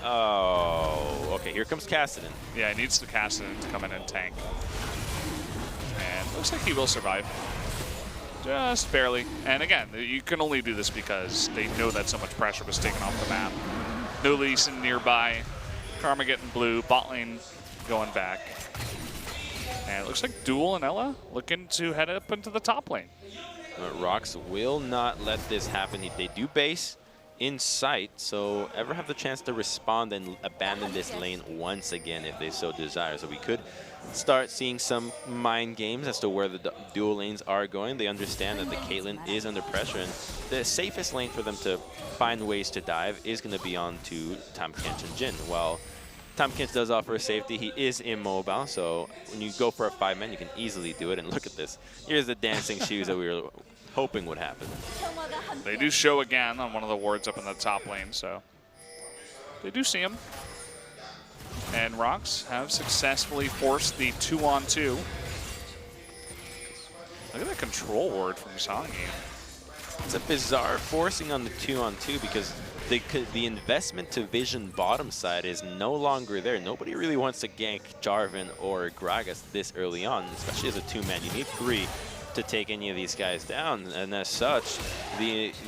C: Oh, okay, here comes Kassadin.
B: Yeah, he needs the Kassadin to come in and tank. And looks like he will survive. Just barely. And again, you can only do this because they know that so much pressure was taken off the map. No Lee Sin nearby. Karma getting blue. Bot lane going back. And it looks like Duel and Ella looking to head up into the top lane.
C: ROX will not let this happen. They do base in sight, so ever have the chance to respond and abandon this lane once again if they so desire. So we could start seeing some mind games as to where the dual lanes are going. They understand that the Caitlyn is under pressure, and the safest lane for them to find ways to dive is going to be on to Tahm Kench and Jhin. While Tahm Kench does offer a safety, he is immobile, so when you go for a 5-man, you can easily do it. And look at this. Here's the dancing shoes that we were hoping would happen.
B: They do show again on one of the wards up in the top lane, so they do see him. And ROX have successfully forced the 2-on-2. Look at that control ward from Zangi.
C: It's a bizarre forcing on the 2-on-2 because the investment to vision bottom side is no longer there. Nobody really wants to gank Jarvan or Gragas this early on, especially as a 2-man. You need 3 to take any of these guys down, and as such,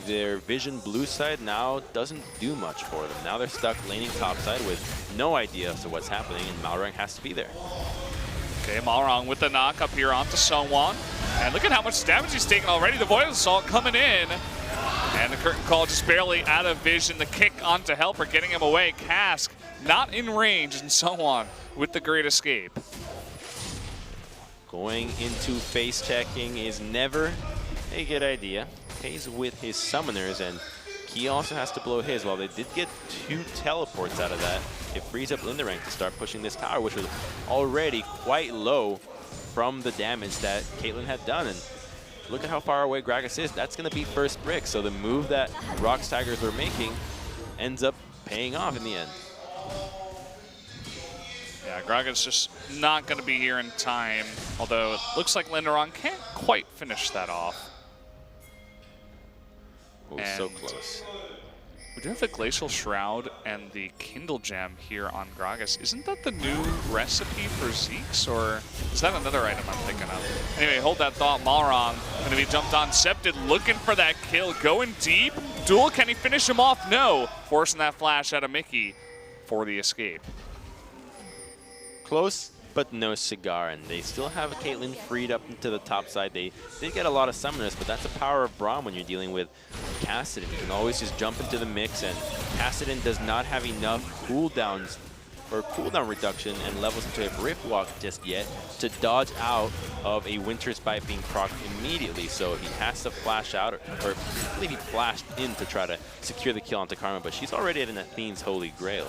C: their vision blue side now doesn't do much for them. Now they're stuck laning top side with no idea as to what's happening, and Malrang has to be there.
B: Okay, Malrang with the knock up here onto Sungwon. And look at how much damage he's taken already. The Void Assault coming in. And the curtain call just barely out of vision. The kick onto Helper, getting him away. Cask not in range, and Sungwon with the great escape.
C: Going into face checking is never a good idea. Pays with his summoners, and he also has to blow his. While they did get 2 teleports out of that, it frees up Linderang to start pushing this tower, which was already quite low from the damage that Caitlyn had done. And look at how far away Gragas is. That's going to be first brick. So the move that ROX Tigers were making ends up paying off in the end.
B: Yeah, Gragas just not going to be here in time, although it looks like Linderang can't quite finish that off.
C: Oh, so close.
B: We do have the Glacial Shroud and the Kindle Gem here on Gragas. Isn't that the new recipe for Zeke's, or is that another item I'm thinking of? Anyway, hold that thought. Malrang going to be jumped on. Septed looking for that kill, going deep. Duel, can he finish him off? No. Forcing that flash out of Mickey for the escape.
C: Close, but no cigar, and they still have Caitlyn freed up into the top side. They did get a lot of summoners, but that's the power of Braum when you're dealing with Kassadin. You can always just jump into the mix, and Kassadin does not have enough cooldowns or cooldown reduction and levels into a Rift Walk just yet to dodge out of a Winter's Bite being procced immediately. So he has to flash out, or I believe he flashed in to try to secure the kill onto Karma, but she's already at an Athene's Holy Grail.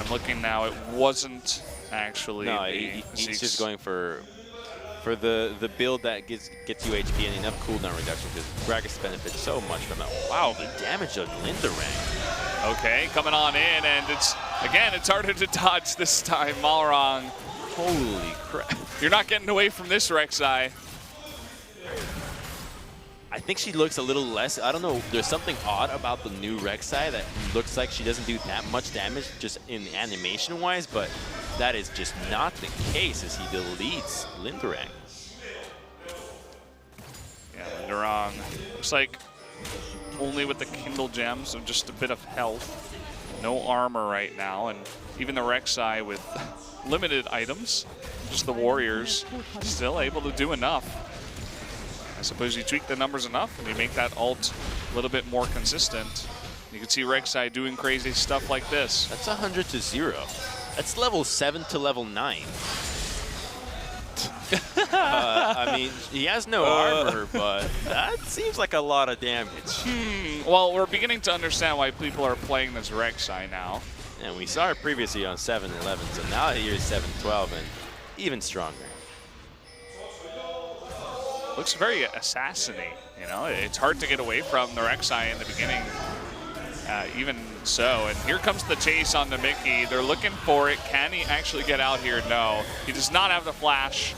B: I'm looking now, it wasn't actually.
C: No, he's just going for the build that gets you HP and enough cooldown reduction, because Gragas benefits so much from that. Wow, the damage on Linderang.
B: Okay, coming on in, and it's harder to dodge this time. Malrang.
C: Holy crap.
B: You're not getting away from this, Rek'Sai.
C: I think she looks a little less, I don't know, there's something odd about the new Rek'Sai that looks like she doesn't do that much damage just in animation-wise, but that is just not the case as he deletes Linderang.
B: Yeah, Linderang looks like only with the Kindle Gems, so just a bit of health. No armor right now, and even the Rek'Sai with limited items, just the warriors, still able to do enough. I suppose you tweak the numbers enough and you make that ult a little bit more consistent. You can see Rek'Sai doing crazy stuff like this.
C: That's 100 to 0. That's level 7 to level 9. I mean, he has no armor, but that's seems like a lot of damage.
B: Well, we're beginning to understand why people are playing this Rek'Sai now.
C: And we saw it previously on 7-11, so now here's 7-12 and even stronger.
B: Looks very assassin-y, you know? It's hard to get away from the Rek'Sai in the beginning, even so. And here comes the chase on the Mickey. They're looking for it. Can he actually get out here? No. He does not have the flash.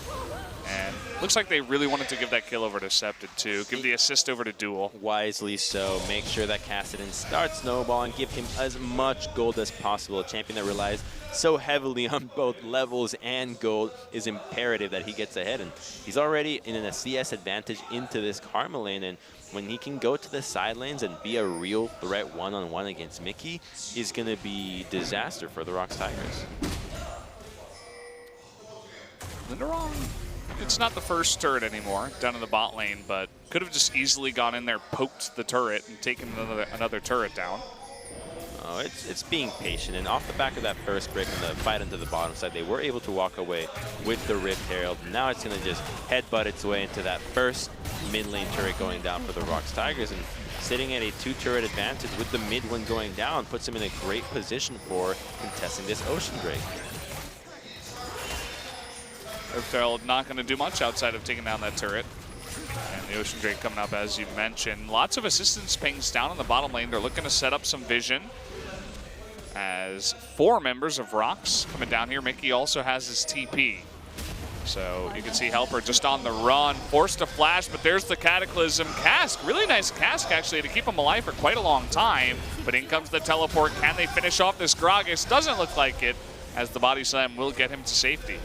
B: And looks like they really wanted to give that kill over to Septed too. Give the assist over to Duel.
C: Wisely so. Make sure that Kassadin starts snowballing, give him as much gold as possible. A champion that relies so heavily on both levels and gold is imperative that he gets ahead. And he's already in a CS advantage into this Karma lane. And when he can go to the side lanes and be a real threat one-on-one against Mickey, is going to be disaster for the ROX Tigers.
B: Linderon, it's not the first turret anymore down in the bot lane, but could have just easily gone in there, poked the turret, and taken another turret down.
C: Oh, it's being patient, and off the back of that first break and the fight into the bottom side, they were able to walk away with the Rift Herald. Now it's going to just headbutt its way into that first mid lane turret going down for the ROX Tigers, and sitting at a 2-turret advantage with the mid one going down puts him in a great position for contesting this Ocean Drake.
B: Rift Herald not going to do much outside of taking down that turret. And the Ocean Drake coming up, as you mentioned. Lots of assistance pings down in the bottom lane. They're looking to set up some vision. As 4 members of ROX coming down here. Mickey also has his TP. So you can see Helper just on the run, forced to flash, but there's the Cataclysm. Cask, really nice Cask actually to keep him alive for quite a long time. But in comes the teleport. Can they finish off this Gragas? Doesn't look like it, as the body slam will get him to safety.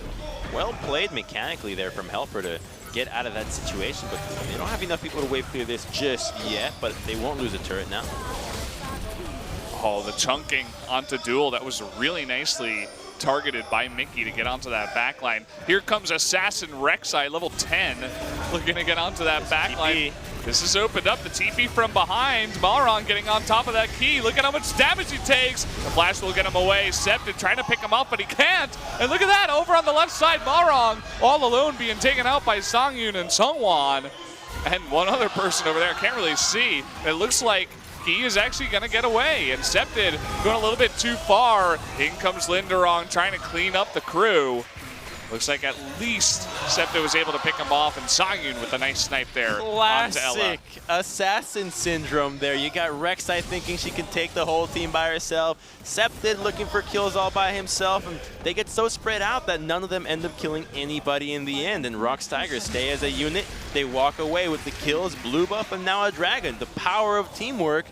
C: Well played mechanically there from Helper to get out of that situation, but they don't have enough people to wave clear this just yet, but they won't lose a turret now.
B: Oh, the chunking onto Duel. That was really nicely targeted by Mickey to get onto that backline. Here comes Assassin Rek'Sai, level 10, looking to get onto that backline. This is opened up, the TP from behind. Malron getting on top of that key. Look at how much damage he takes. The flash will get him away. Septed trying to pick him up, but he can't. And look at that, over on the left side, Malron all alone being taken out by Songyun and Sungwon. And one other person over there, can't really see. It looks like he is actually going to get away. And Septed going a little bit too far. In comes Linderon trying to clean up the crew. Looks like at least Septed was able to pick him off, and Songyun with a nice snipe there onto Ella.
C: Classic assassin syndrome there. You got Rek'Sai thinking she can take the whole team by herself. Septed looking for kills all by himself, and they get so spread out that none of them end up killing anybody in the end. And ROX Tigers stay as a unit. They walk away with the kills, blue buff, and now a dragon. The power of teamwork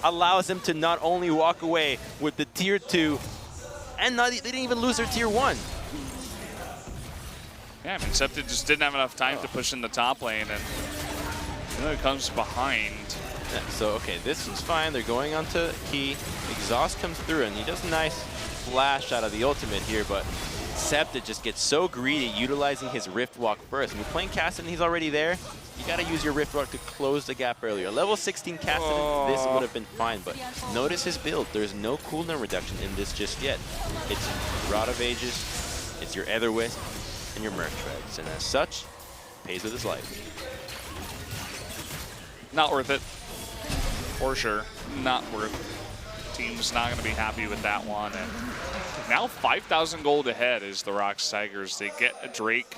C: allows them to not only walk away with the tier 2, and they didn't even lose their tier 1.
B: Yeah, I mean, Septed just didn't have enough time to push in the top lane, and then it comes behind.
C: Yeah, so, okay, this is fine. They're going onto key. Exhaust comes through, and he does a nice flash out of the ultimate here, but Septed just gets so greedy utilizing his Rift Walk first. When you're playing Kassadin, he's already there. You got to use your Rift Walk to close the gap earlier. Level 16 Kassadin, this would have been fine, but notice his build. There's no cooldown reduction in this just yet. It's Rod of Ages, it's your Ether Wisp, and your Merc Treads, and as such, pays with his life.
B: Not worth it, for sure. Not worth it. Team's not going to be happy with that one. And now 5,000 gold ahead is the ROX Tigers. They get a Drake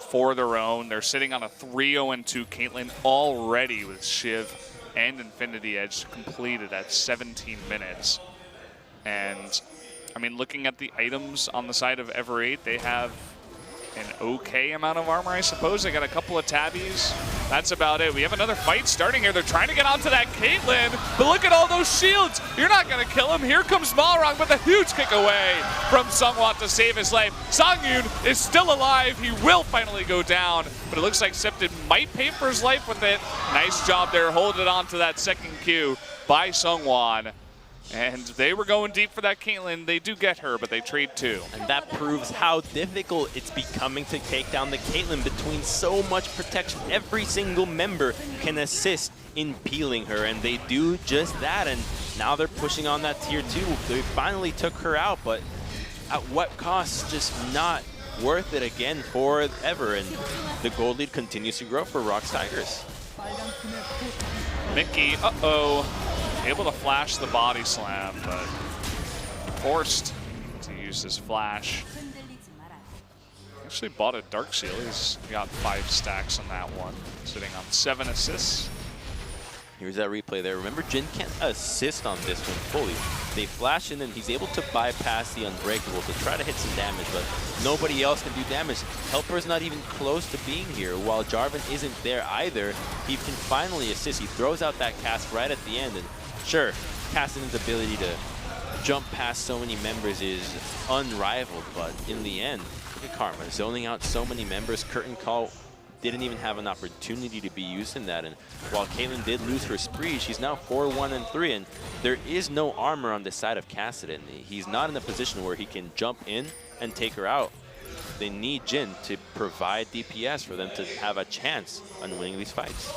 B: for their own. They're sitting on a 3-0-2 Caitlyn already with Shiv and Infinity Edge completed at 17 minutes. And, I mean, looking at the items on the side of Ever 8, they have an okay amount of armor, I suppose. They got a couple of tabbies. That's about it. We have another fight starting here. They're trying to get onto that Caitlyn, but look at all those shields. You're not going to kill him. Here comes Malrong with a huge kick away from Sungwon to save his life. Songyun is still alive. He will finally go down, but it looks like Septed might pay for his life with it. Nice job there, holding on to that second Q by Sungwon. And they were going deep for that Caitlyn. They do get her, but they trade too.
C: And that proves how difficult it's becoming to take down the Caitlyn between so much protection. Every single member can assist in peeling her, and they do just that. And now they're pushing on that tier 2. They finally took her out, but at what cost? Just not worth it again forever. And the gold lead continues to grow for ROX Tigers.
B: Mickey, able to flash the body slam, but forced to use his flash. Actually bought a Dark Seal. He's got 5 stacks on that one, sitting on 7 assists.
C: Here's that replay there. Remember, Jin can't assist on this one fully. They flash in and he's able to bypass the Unbreakable to try to hit some damage, but nobody else can do damage. Helper's not even close to being here, while Jarvan isn't there either. He can finally assist. He throws out that cast right at the end, and sure, Kassadin's ability to jump past so many members is unrivaled, but in the end, look at Karma, zoning out so many members. Curtain Call didn't even have an opportunity to be used in that, and while Caitlyn did lose her spree, she's now 4-1-3, and there is no armor on the side of Kassadin. He's not in a position where he can jump in and take her out. They need Jin to provide DPS for them to have a chance on winning these fights.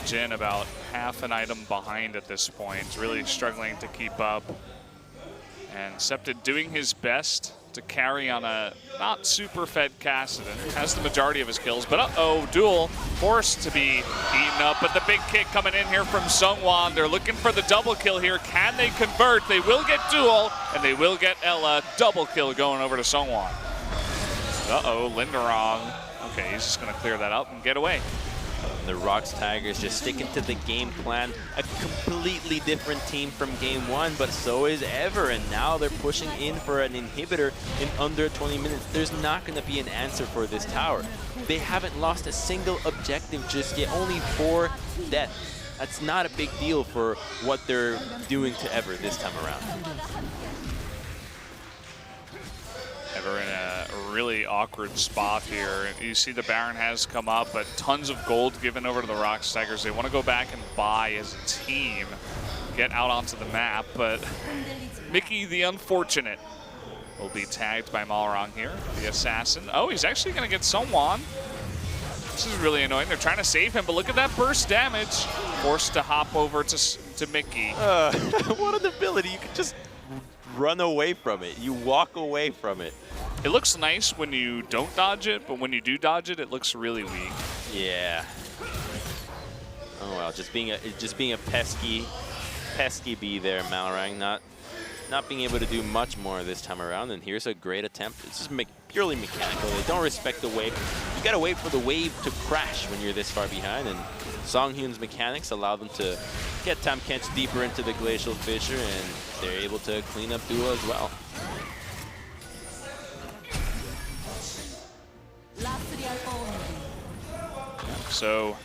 B: Jin about half an item behind at this point, really struggling to keep up. And Septa doing his best to carry on a not super fed Kassadin. Has the majority of his kills, but Duel forced to be eaten up. But the big kick coming in here from Seongwon. They're looking for the double kill here. Can they convert? They will get Duel, and they will get Ella. Double kill going over to Seongwon. Linderong. Okay, he's just gonna clear that up and get away.
C: The ROX Tigers just sticking to the game plan. A completely different team from game 1, but so is Ever. And now they're pushing in for an inhibitor in under 20 minutes. There's not going to be an answer for this tower. They haven't lost a single objective just yet. Only 4 deaths. That's not a big deal for what they're doing to Ever this time around.
B: Ever in a really awkward spot here. You see the Baron has come up, but tons of gold given over to the ROX Tigers. They want to go back and buy as a team, get out onto the map, but Mickey the Unfortunate will be tagged by Malrong here, the assassin. Oh, he's actually going to get Seongwon. This is really annoying. They're trying to save him, but look at that burst damage. Forced to hop over to Mickey.
C: What an ability. You can just run away from it. You walk away from it.
B: It looks nice when you don't dodge it, but when you do dodge it, it looks really weak.
C: Yeah. Oh well, just being a pesky bee there, Malrang. Not being able to do much more this time around. And here's a great attempt. It's just purely mechanical. They don't respect the wave. You gotta wait for the wave to crash when you're this far behind. And Songhyun's mechanics allow them to get Tamkench deeper into the Glacial Fissure, and they're able to clean up Duo as well.
B: So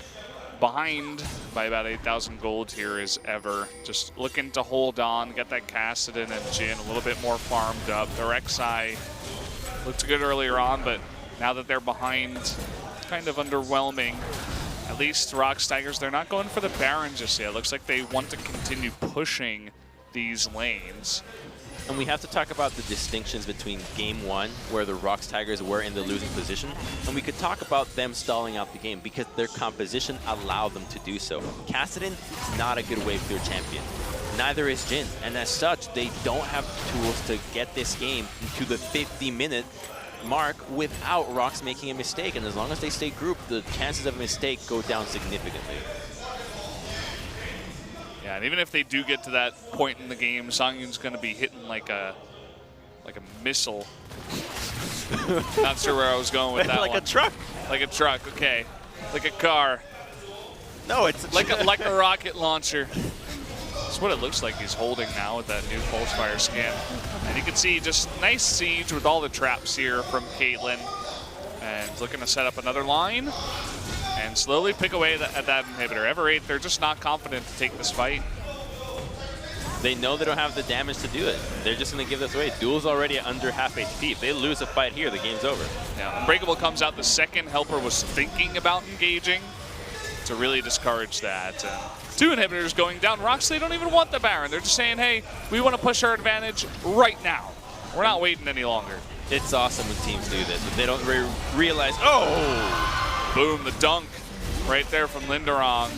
B: behind by about 8,000 gold here is Ever. Just looking to hold on, get that Kassadin and Jin a little bit more farmed up. Their Rek'Sai looked good earlier on, but now that they're behind, it's kind of underwhelming. At least ROX Tigers, they're not going for the Baron just yet. It looks like they want to continue pushing these lanes.
C: And we have to talk about the distinctions between game 1, where the ROX Tigers were in the losing position, and we could talk about them stalling out the game because their composition allowed them to do so. Kassadin is not a good wave clear champion. Neither is Jin, and as such, they don't have the tools to get this game to the 50-minute mark without ROX making a mistake. And as long as they stay grouped, the chances of a mistake go down significantly.
B: Yeah, and even if they do get to that point in the game, Songyun's going to be hitting like a missile. Not sure where I was going with that
C: like
B: one.
C: a truck.
B: Like a truck, okay. Like a car.
C: No, it's
B: like a rocket launcher. That's what it looks like he's holding now with that new Pulsefire skin. And you can see just nice siege with all the traps here from Caitlyn. And looking to set up another line and slowly pick away at that inhibitor. Ever 8, they're just not confident to take this fight.
C: They know they don't have the damage to do it. They're just going to give this away. Duel's already at under half HP. If they lose a fight here, the game's over.
B: Yeah, Unbreakable comes out the second Helper was thinking about engaging to really discourage that. 2 inhibitors going down. ROX, they don't even want the Baron. They're just saying, hey, we want to push our advantage right now. We're not waiting any longer.
C: It's awesome when teams do this. If they don't realize, oh!
B: Boom, the dunk right there from Linderong.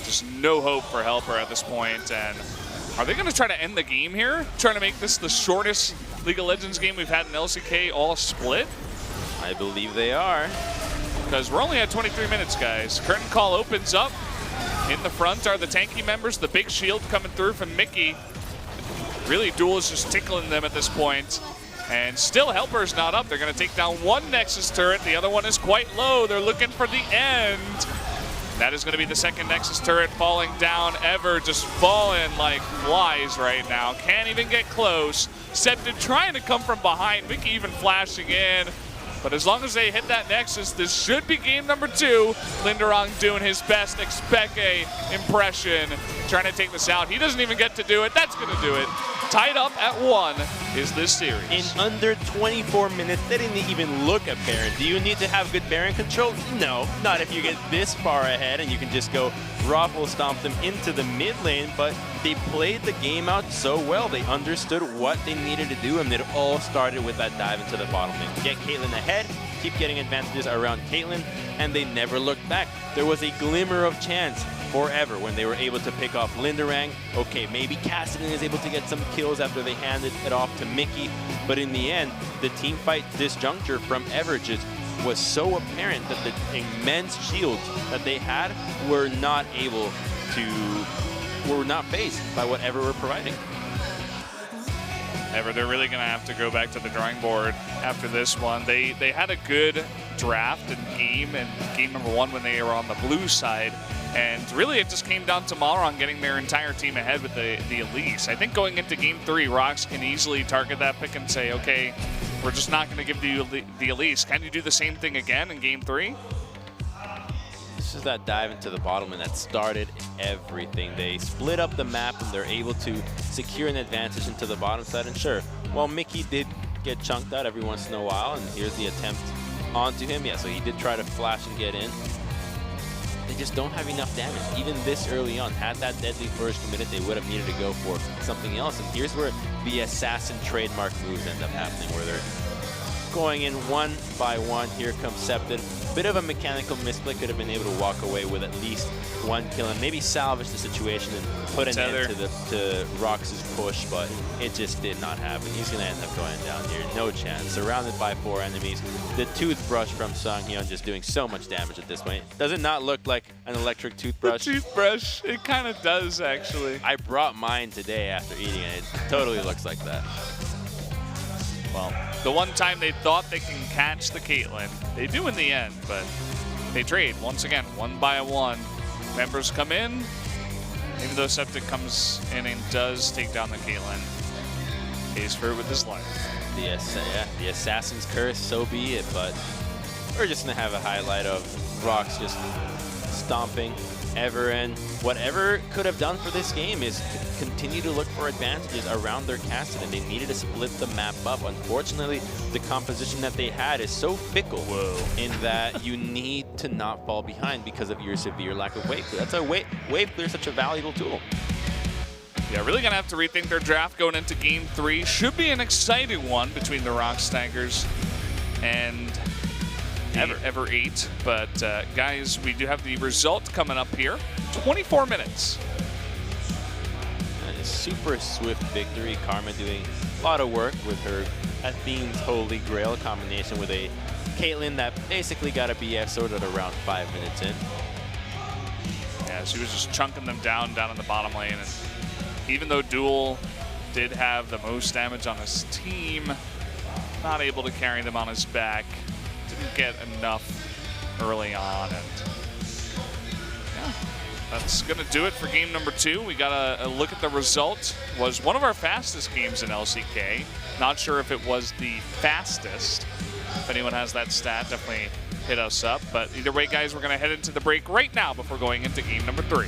B: Just no hope for Helper at this point. And are they going to try to end the game here? Trying to make this the shortest League of Legends game we've had in LCK all split?
C: I believe they are.
B: because we're only at 23 minutes, guys. Curtain call opens up. In the front are the tanky members, the big shield coming through from Mickey. Really, Duel is just tickling them at this point. And still, Helper's not up. They're going to take down one Nexus turret. The other one is quite low. They're looking for the end. That is going to be the second Nexus turret falling down. Ever just falling like flies right now. Can't even get close. Septed trying to come from behind. Mickey even flashing in. But as long as they hit that Nexus, this should be game number 2. Linderong doing his best. Expect a impression. Trying to take this out. He doesn't even get to do it. That's going to do it. Tied up at 1 is this series.
C: In under 24 minutes, they didn't even look at Baron. Do you need to have good Baron control? No, not if you get this far ahead and you can just go ruffle stomp them into the mid lane, but they played the game out so well. They understood what they needed to do, and it all started with that dive into the bottom lane. Get Caitlyn ahead, keep getting advantages around Caitlyn, and they never looked back. There was a glimmer of chance forever when they were able to pick off Linderang. Okay, maybe Cassidy is able to get some kills after they handed it off to Mickey, but in the end, the team fight disjuncture from Everages was so apparent that the immense shields that they had were not faced by whatever we're providing.
B: Ever, they're really going to have to go back to the drawing board after this one. They had a good draft and game number 1 when they were on the blue side. And really, it just came down to Malron getting their entire team ahead with the Elise. I think going into game 3, ROX can easily target that pick and say, okay, we're just not going to give you the Elise. Can you do the same thing again in game 3?
C: This is that dive into the bottom and that started everything. They split up the map and they're able to secure an advantage into the bottom side. And sure, while Mickey did get chunked out every once in a while, and here's the attempt onto him. Yeah, so he did try to flash and get in. They just don't have enough damage. Even this early on, had that deadly flourish committed, they would have needed to go for something else. And here's where the assassin trademark moves end up happening, where they're going in one by one. Here comes Septed. Bit of a mechanical misplay. Could have been able to walk away with at least 1 kill and maybe salvage the situation and put an end to ROX's push, but it just did not happen. He's going to end up going down here. No chance. Surrounded by 4 enemies. The toothbrush from Songhyun just doing so much damage at this point. Does it not look like an electric toothbrush?
B: The toothbrush. It kind of does, actually.
C: I brought mine today after eating it. It totally looks like that.
B: Well, the one time they thought they can catch the Caitlyn, they do in the end, but they trade once again, 1 by 1. Members come in, even though Septic comes in and does take down the Caitlyn. Pays for it with his life.
C: Yes, yeah, the Assassin's Curse, so be it, but we're just going to have a highlight of ROX just stomping Ever, and whatever could have done for this game is continue to look for advantages around their castle, and they needed to split the map up. Unfortunately, the composition that they had is so fickle in that you need to not fall behind because of your severe lack of wave clear. That's a wave clear, such a valuable tool.
B: Yeah, really going to have to rethink their draft going into game 3. Should be an exciting one between the ROX Tigers and Ever 8, but guys, we do have the result coming up here. 24 minutes.
C: And a super swift victory. Karma doing a lot of work with her Athene's Holy Grail combination with a Caitlyn that basically got a BF sword at around 5 minutes in.
B: Yeah, she was just chunking them down in the bottom lane, and even though Duel did have the most damage on his team, not able to carry them on his back. Didn't get enough early on, and yeah, that's gonna do it for game number 2. We got a look at the result. Was one of our fastest games in LCK. Not sure if it was the fastest. If anyone has that stat, definitely hit us up. But either way, guys, we're gonna head into the break right now before going into game number 3.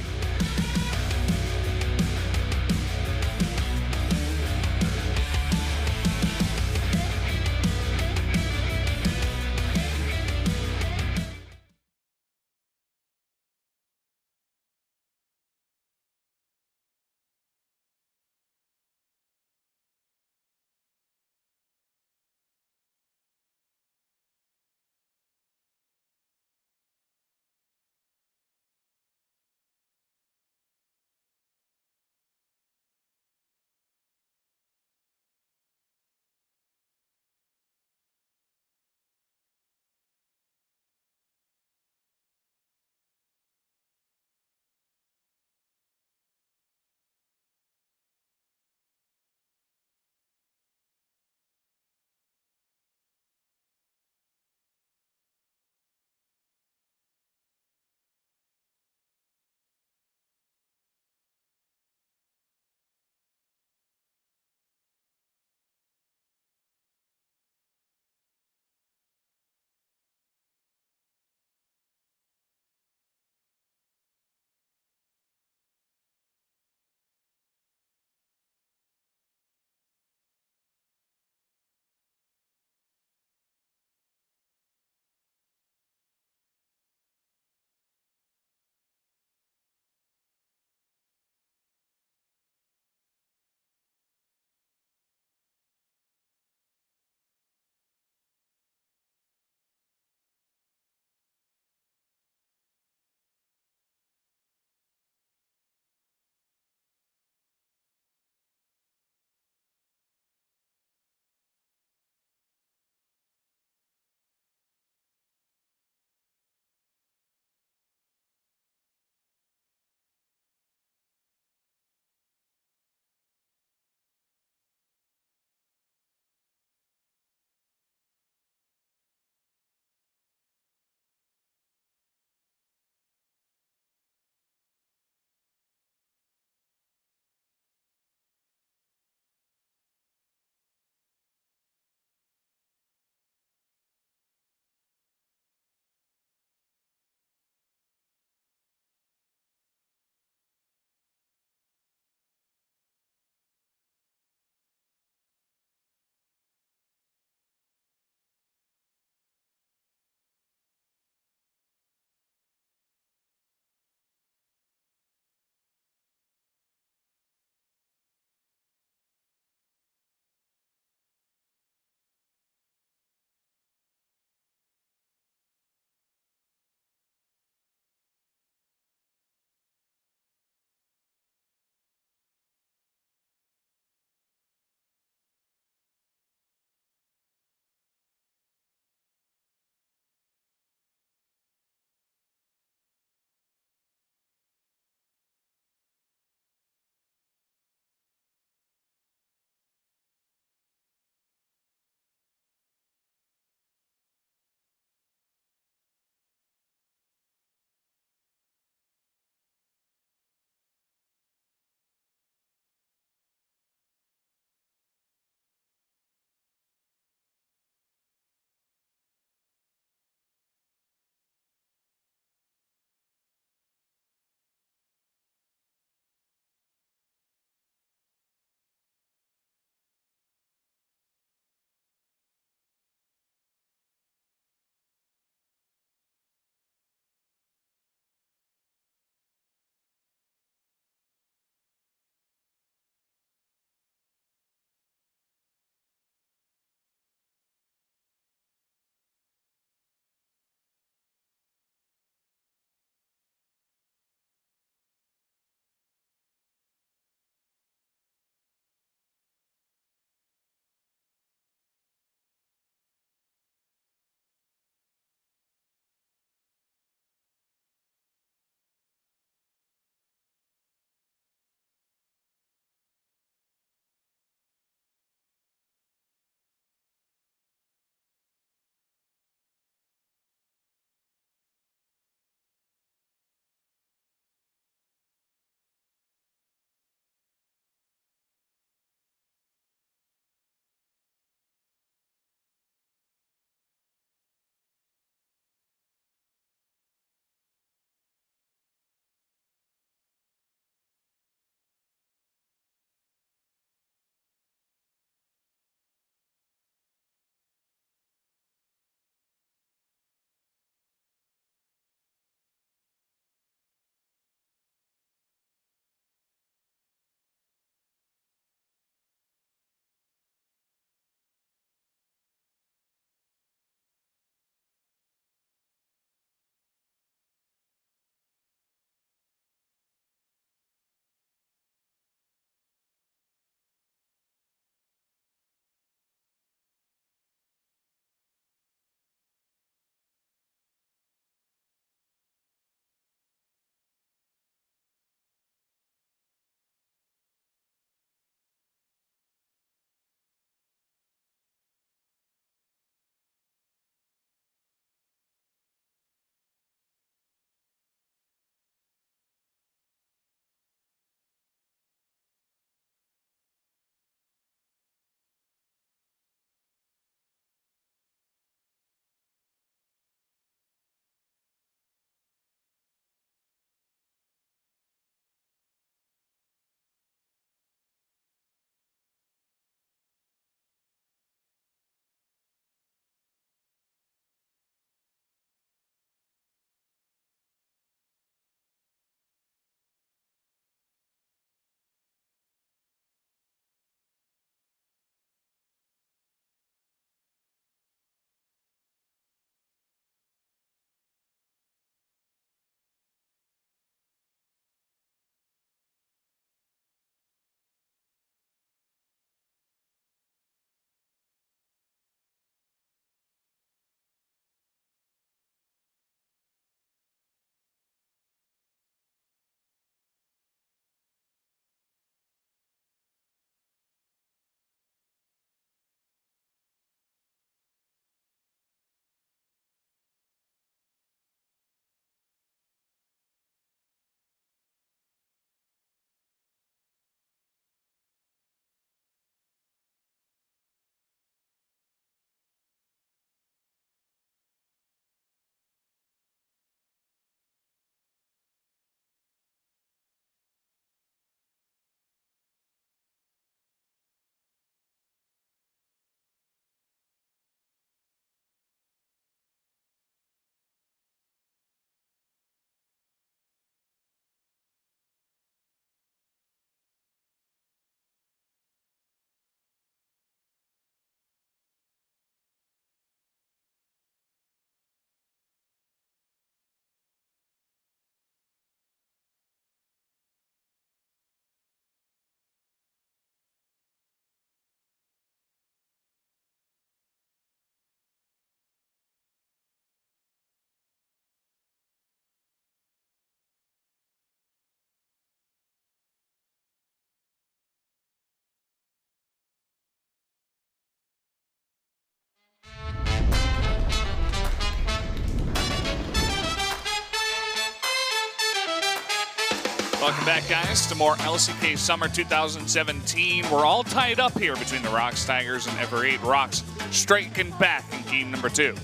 B: Welcome back, guys, to more LCK Summer 2017. We're all tied up here between the ROX Tigers and Ever 8. ROX striking back in game number 2.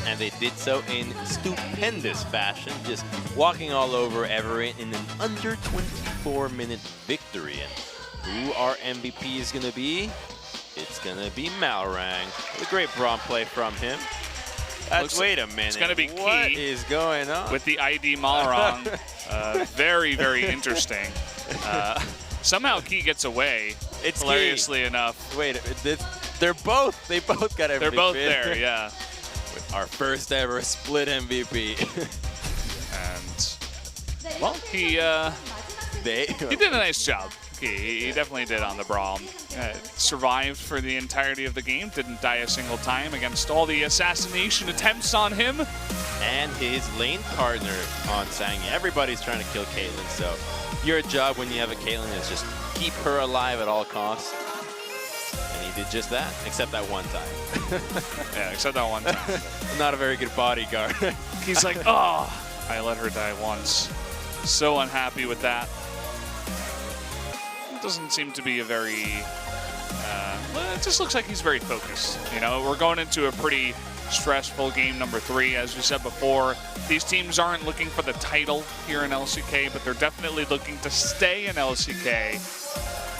C: And they did so in stupendous fashion, just walking all over Everett in an under 24-minute victory. And who our MVP is going to be? It's going to be Malrang. A great brawn play from him. Wait a minute.
B: It's going to be key.
C: What is going on?
B: With the ID Malrang. Very, very interesting. Somehow Key gets away,
C: It's
B: hilariously enough.
C: Wait, they both got MVP.
B: They're both there, yeah.
C: With our first ever split MVP.
B: And, well, he did a nice job. He definitely did on the brawl. Survived for the entirety of the game, didn't die a single time against all the assassination attempts on him.
C: And his lane partner on Sang. Everybody's trying to kill Caitlyn, so your job when you have a Caitlyn is just keep her alive at all costs. And he did just that, except that one time.
B: Yeah, except that one time.
C: Not a very good bodyguard.
B: He's like, oh, I let her die once. So unhappy with that. Doesn't seem to be a very, well, it just looks like he's very focused. You know, we're going into a pretty stressful game number 3. As we said before, these teams aren't looking for the title here in LCK, but they're definitely looking to stay in LCK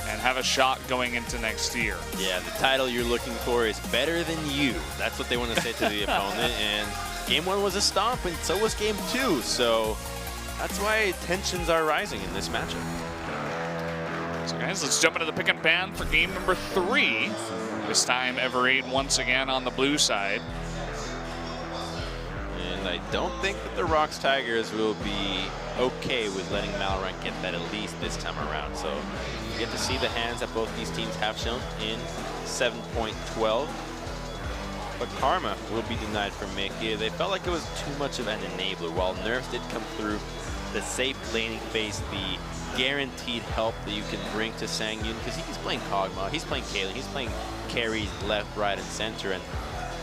B: and have a shot going into next year. Yeah, the title you're looking for is better than you. That's what they want to say to the opponent. And game 1 was a stomp, and so was game 2. So that's why tensions are rising in this matchup. So guys, let's jump into the pick and ban for game number 3. This time, Ever 8 once again on the blue side. And I don't think that the ROX Tigers will be okay with letting Malrang get that at least this time around. So you get to see the hands that both these teams have shown in 7.12. But Karma will be denied from Mickey. They felt like it was too much of an enabler. While nerfs did come through, the safe laning phase, the guaranteed help that you can bring to Sangyun, because he's playing Kog'Maw, he's playing Caitlyn, he's playing carries left, right, and center, and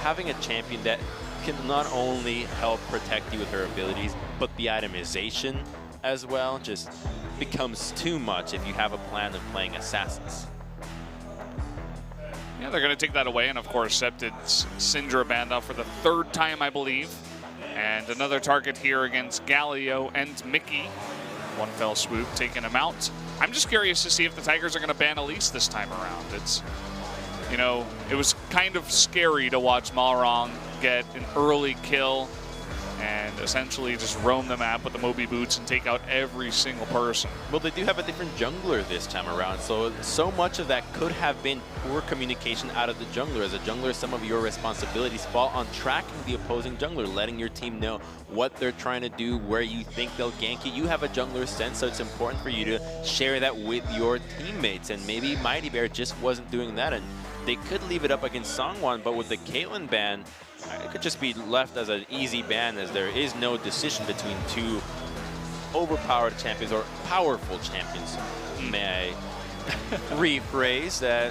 B: having a champion that can not only help protect you with her abilities, but the itemization as well just becomes too much if you have a plan of playing assassins. Yeah, they're going to take that away, and of course, Septid's Syndra banned out for the 3rd time, I believe. And another target here against Galio and Mickey. One fell swoop, taking him out. I'm just curious to see if the Tigers are going to ban Elise this time around. It's, you know, it was kind of scary to watch Malrang get an early kill and essentially just roam the map with the Moby Boots and take out every single person. Well, they do have a different jungler this time around, so much of that could have been poor communication out of the jungler. As a jungler, some of your responsibilities fall on tracking the opposing jungler, letting your team know what they're trying to do, where you think they'll gank you. You have a jungler sense, so it's important for you to share that with your teammates, and maybe Mighty Bear just wasn't doing that, and they could leave it up against Songwon, but with the Caitlyn ban, it could just be left as an easy ban, as there is no decision between two overpowered champions or powerful champions. May I rephrase that?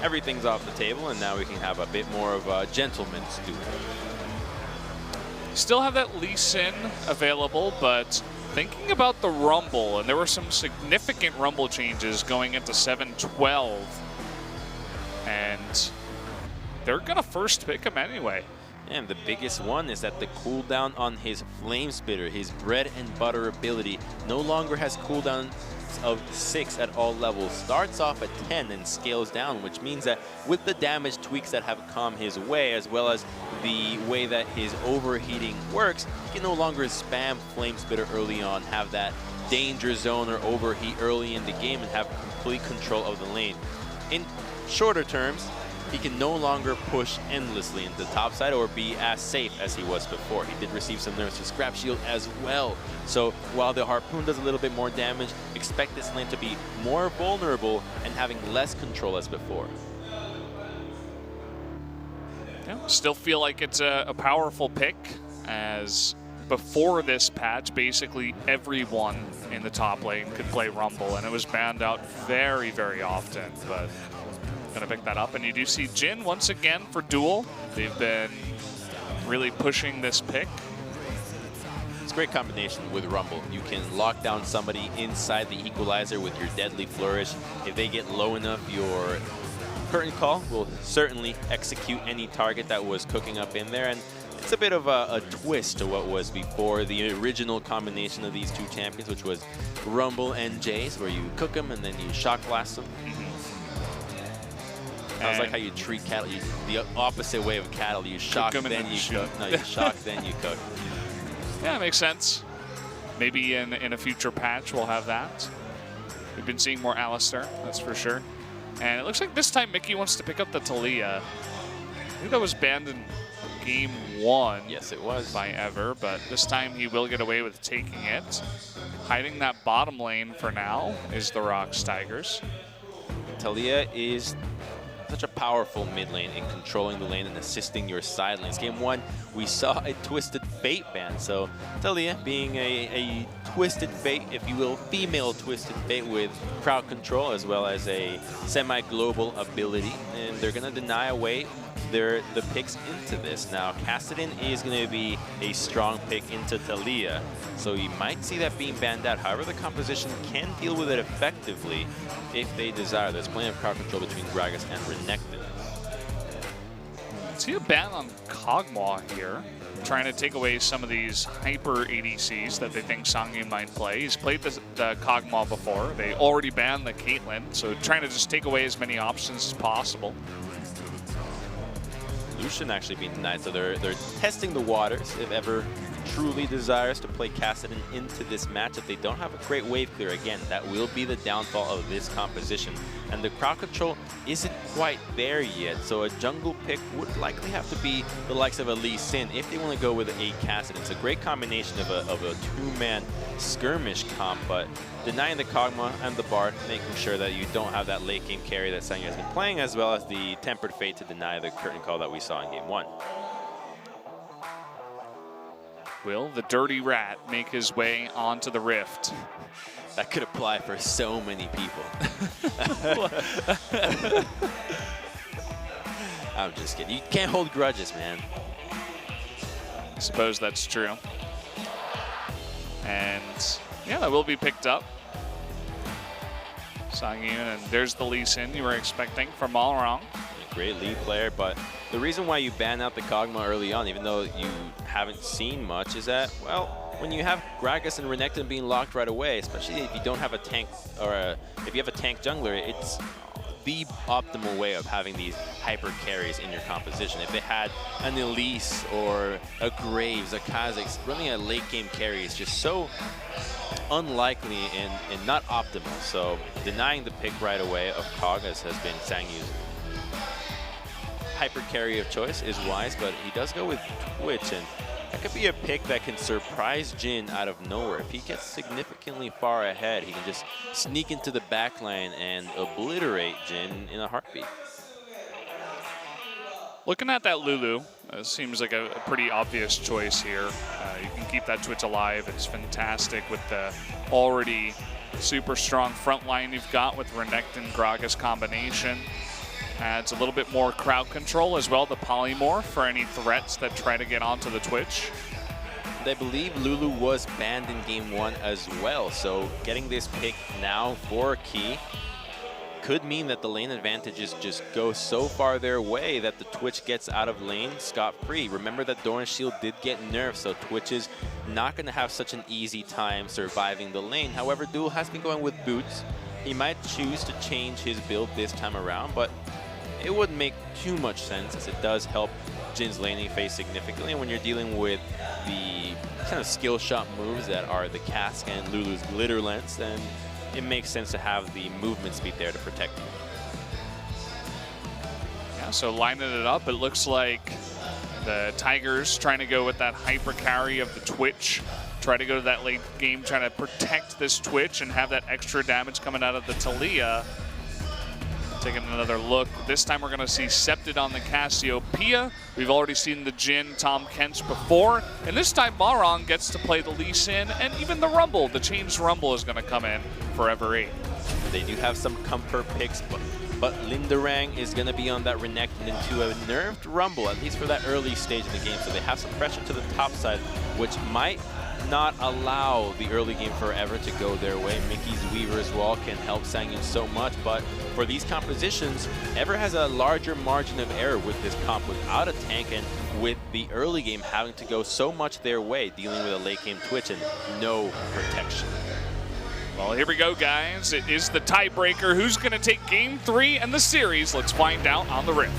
B: Everything's off the table, and now we can have a bit more of a gentleman's duel. Still have that Lee Sin available, but thinking about the Rumble, and there were some significant Rumble changes going into 7-12, and they're going to first pick him anyway. And the biggest one is that the cooldown on his Flame Spitter, his bread and butter ability, no longer has cooldowns of 6 at all levels. Starts off at 10 and scales down, which means that with the damage tweaks that have come his way, as well as the way that his overheating works, he can no longer spam Flame Spitter early on, have that danger zone or overheat early in the game, and have complete control of the lane. In shorter terms, he can no longer push endlessly into the top side or be as safe as he was before. He did receive some nerfs to Scrap Shield as well. So while the Harpoon does a little bit more damage, expect this lane to be more vulnerable and having less control as before. Yeah, still feel like it's a powerful pick, as before this patch, basically everyone in the top lane could play Rumble, and it was banned out very, very often, but gonna pick that up. And you do see Jin once again for duel. They've been really pushing this pick. It's
C: great combination with Rumble. You can lock down somebody inside the equalizer with your deadly flourish. If they get low enough, your curtain call will certainly execute any target that was cooking up in there. And it's a bit of a twist to what was before the original combination of these two champions, which was Rumble and Jace, where you cook them and then you shock blast them. Sounds like how you treat cattle. The opposite way of cattle. You shock, then you cook. No, you shock, then you cook.
B: Yeah, makes sense. Maybe in a future patch we'll have that. We've been seeing more Alistair, that's for sure. And it looks like this time Mickey wants to pick up the Talia. I think that was banned in game 1.
C: Yes, it was.
B: By Ever, but this time he will get away with taking it. Hiding that bottom lane for now is the ROX Tigers.
C: Talia is such a powerful mid lane in controlling the lane and assisting your side lanes. Game 1, we saw a Twisted Fate ban. So Talia being a Twisted Fate, if you will, female Twisted Fate with crowd control as well as a semi-global ability. And they're going to deny away the picks into this. Now, Kassadin is going to be a strong pick into Talia, so you might see that being banned out. However, the composition can deal with it effectively if they desire. There's plenty of crowd control between Gragas and Renekton.
B: See a ban on Kog'Maw here, trying to take away some of these hyper ADCs that they think Sangyu might play. He's played the Kog'Maw before. They already banned the Caitlyn, so trying to just take away as many options as possible.
C: Lucian actually being denied, so they're testing the waters if Ever truly desires to play Kassadin into this matchup. They don't have a great wave clear. Again, that will be the downfall of this composition. And the crowd control isn't quite there yet, so a jungle pick would likely have to be the likes of a Lee Sin if they want to go with a Kassadin. It's a great combination of a two-man skirmish comp, but denying the Kog'Maw and the Bard, making sure that you don't have that late game carry that Sangyu has been playing, as well as the Tempered Fate to deny the curtain call that we saw in game 1.
B: Will the Dirty Rat make his way onto the Rift?
C: That could apply for so many people. I'm just kidding. You can't hold grudges, man.
B: I suppose that's true. And yeah, that will be picked up. Sangyu, and there's the Lee Sin you were expecting from Malrong.
C: Great lead player, but the reason why you ban out the Kog'Maw early on, even though you haven't seen much, is that, well, when you have Gragas and Renekton being locked right away, especially if you don't have a tank, or if you have a tank jungler, it's the optimal way of having these hyper carries in your composition. If they had an Elise or a Graves, a Kha'Zix, running a late game carry is just so unlikely and not optimal. So denying the pick right away of Kog'As has been Sangyu's hyper carry of choice is wise, but he does go with Twitch, and that could be a pick that can surprise Jin out of nowhere. If he gets significantly far ahead, he can just sneak into the backline and obliterate Jin in a heartbeat.
B: Looking at that Lulu, seems like a pretty obvious choice here. You can keep that Twitch alive. It's fantastic with the already super strong front line you've got with Renekton Gragas combination. Adds a little bit more crowd control as well, the polymorph for any threats that try to get onto the Twitch.
C: I believe Lulu was banned in game 1 as well, so getting this pick now for Key could mean that the lane advantages just go so far their way that the Twitch gets out of lane scot-free. Remember that Doran's shield did get nerfed, so Twitch is not going to have such an easy time surviving the lane. However, Duel has been going with boots. He might choose to change his build this time around, but it wouldn't make too much sense, as it does help Jin's laning phase significantly. And when you're dealing with the kind of skill shot moves that are the Cask and Lulu's Glitter Lens, then it makes sense to have the movement speed there to protect you.
B: Yeah, so lining it up, it looks like the Tigers trying to go with that hyper carry of the Twitch. Try to go to that late game, trying to protect this Twitch and have that extra damage coming out of the Talia. Taking another look. This time we're going to see Scepted on the Cassiopeia. We've already seen the Jin, Tom Kench before. And this time Malrong gets to play the Lee Sin and even the Rumble. The changed Rumble is going to come in for Ever 8.
C: They do have some comfort picks, but Lindarang is going to be on that Renekton into a nerfed Rumble, at least for that early stage of the game. So they have some pressure to the top side, which might not allow the early game forever to go their way. Mickey's Weaver's Wall can help Sangyun so much, but for these compositions, Ever has a larger margin of error with this comp without a tank and with the early game having to go so much their way, dealing with a late game Twitch and no protection.
B: Well, here we go, guys. It is the tiebreaker. Who's going to take Game 3 and the series? Let's find out on the Rift.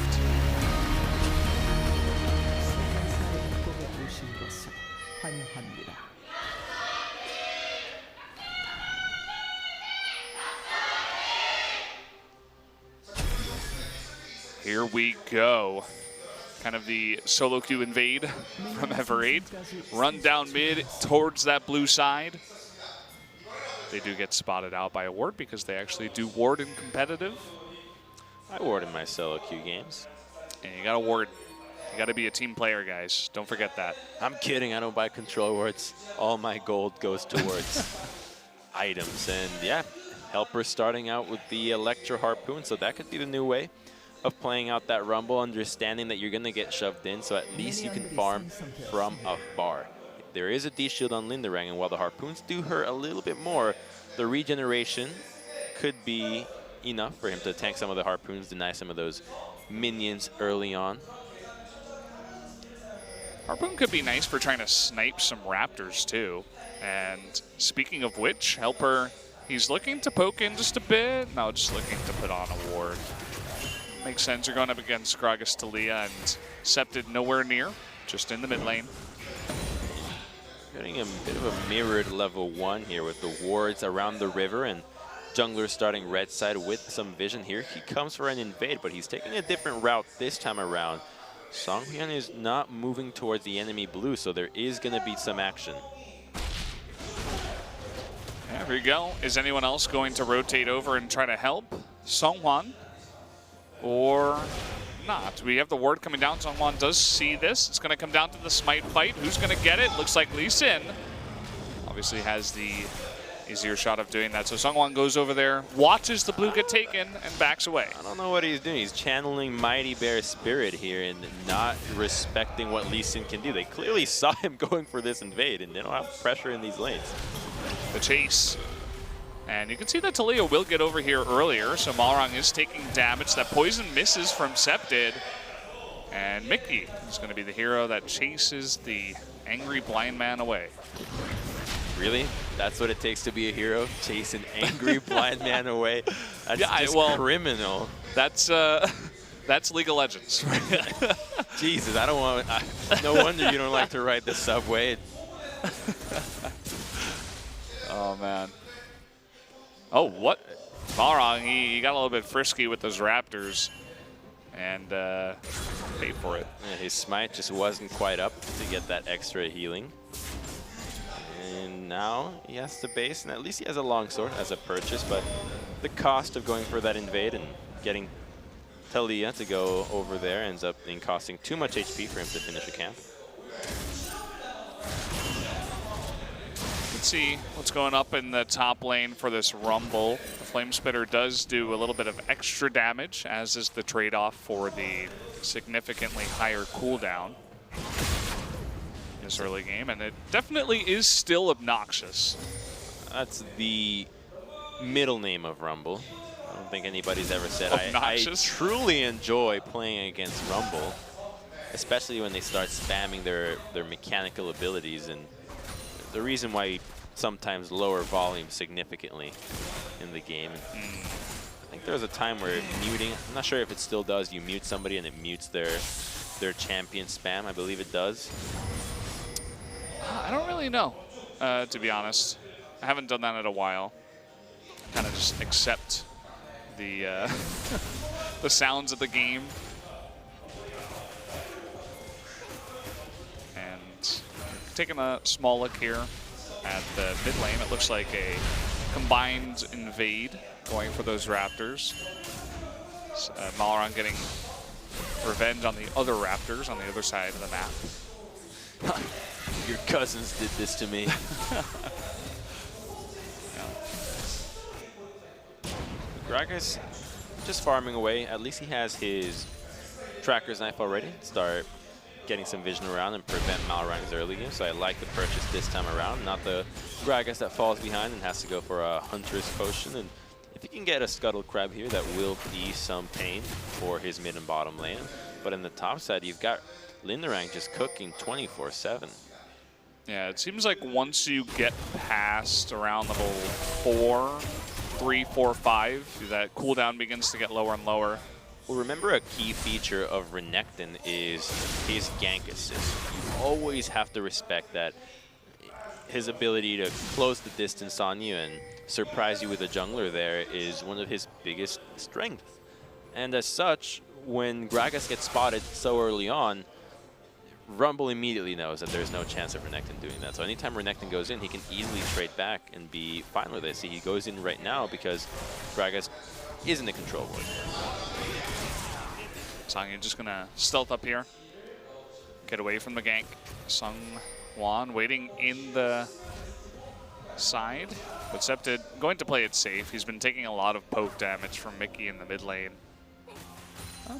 B: Here we go. Kind of the solo queue invade from Ever8. Run down mid towards that blue side. They do get spotted out by a ward because they actually do ward in competitive.
C: I ward in my solo queue games.
B: And you got to ward. You got to be a team player, guys. Don't forget that.
C: I'm kidding. I don't buy control wards. All my gold goes towards items. And yeah, Helper starting out with the Electro Harpoon, so that could be the new way of playing out that Rumble, understanding that you're going to get shoved in, so at least you can farm from afar. There is a D-shield on Linderang, and while the Harpoons do hurt a little bit more, the regeneration could be enough for him to tank some of the Harpoons, deny some of those minions early on.
B: Harpoon could be nice for trying to snipe some Raptors, too. And speaking of which, Helper, he's looking to poke in just a bit. No, just looking to put on a ward. Makes sense. You're going up against Gragas Talia and Septed nowhere near, just in the mid lane.
C: Getting a bit of a mirrored level 1 here with the wards around the river, and jungler starting red side with some vision here. He comes for an invade, but he's taking a different route this time around. Songhyun is not moving towards the enemy blue, so there is going to be some action.
B: There we go. Is anyone else going to rotate over and try to help Songhwan? Or not? We have the ward coming down. Songhwan does see this. It's going to come down to the smite fight. Who's going to get it? Looks like Lee Sin obviously has the easier shot of doing that. So Songhwan goes over there, watches the blue get taken, and backs away.
C: I don't know what he's doing. He's channeling Mighty Bear Spirit here and not respecting what Lee Sin can do. They clearly saw him going for this invade, and they don't have pressure in these lanes.
B: The chase. And you can see that Talia will get over here earlier, so Malrang is taking damage. That poison misses from Septed. And Mickey is going to be the hero that chases the angry blind man away.
C: Really? That's what it takes to be a hero? Chase an angry blind man away? That's just criminal.
B: That's League of Legends.
C: Jesus, I don't want... no wonder you don't like to ride the subway.
B: Oh, man. Oh, what? Malrang, he got a little bit frisky with those Raptors and paid for it.
C: Yeah, his smite just wasn't quite up to get that extra healing. And now he has to base, and at least he has a longsword as a purchase, but the cost of going for that invade and getting Talia to go over there ends up being costing too much HP for him to finish a camp.
B: Let's see what's going up in the top lane for this Rumble. The Flame Spitter does do a little bit of extra damage, as is the trade-off for the significantly higher cooldown this early game, and it definitely is still obnoxious.
C: That's the middle name of Rumble. I don't think anybody's ever said I truly enjoy playing against Rumble, especially when they start spamming their mechanical abilities, and the reason why you sometimes lower volume significantly in the game. I think there was a time where muting, I'm not sure if it still does, you mute somebody and it mutes their champion spam. I believe it does.
B: I don't really know, to be honest. I haven't done that in a while. Kind of just accept the the sounds of the game. And taking a small look here at the mid lane, it looks like a combined invade going for those Raptors. Malrang getting revenge on the other Raptors on the other side of the map.
C: Your cousins did this to me. Gragas just farming away. At least he has his Tracker's Knife already. Start getting some vision around and prevent Malrang's early game. So I like the purchase this time around, not the Gragas that falls behind and has to go for a Hunter's Potion. And if you can get a Scuttle Crab here, that will ease some pain for his mid and bottom lane. But in the top side, you've got Linderang just cooking 24/7.
B: Yeah, it seems like once you get past around level 4, 3, 4, 5, that cooldown begins to get lower and lower.
C: Well, remember a key feature of Renekton is his gank assist. You always have to respect that. His ability to close the distance on you and surprise you with a jungler there is one of his biggest strengths. And as such, when Gragas gets spotted so early on, Rumble immediately knows that there's no chance of Renekton doing that. So anytime Renekton goes in, he can easily trade back and be fine with it. See, he goes in right now because Gragas isn't a control ward.
B: Sangyu just going to stealth up here, get away from the gank. Sungwon waiting in the side, but Septid going to play it safe. He's been taking a lot of poke damage from Mickey in the mid lane.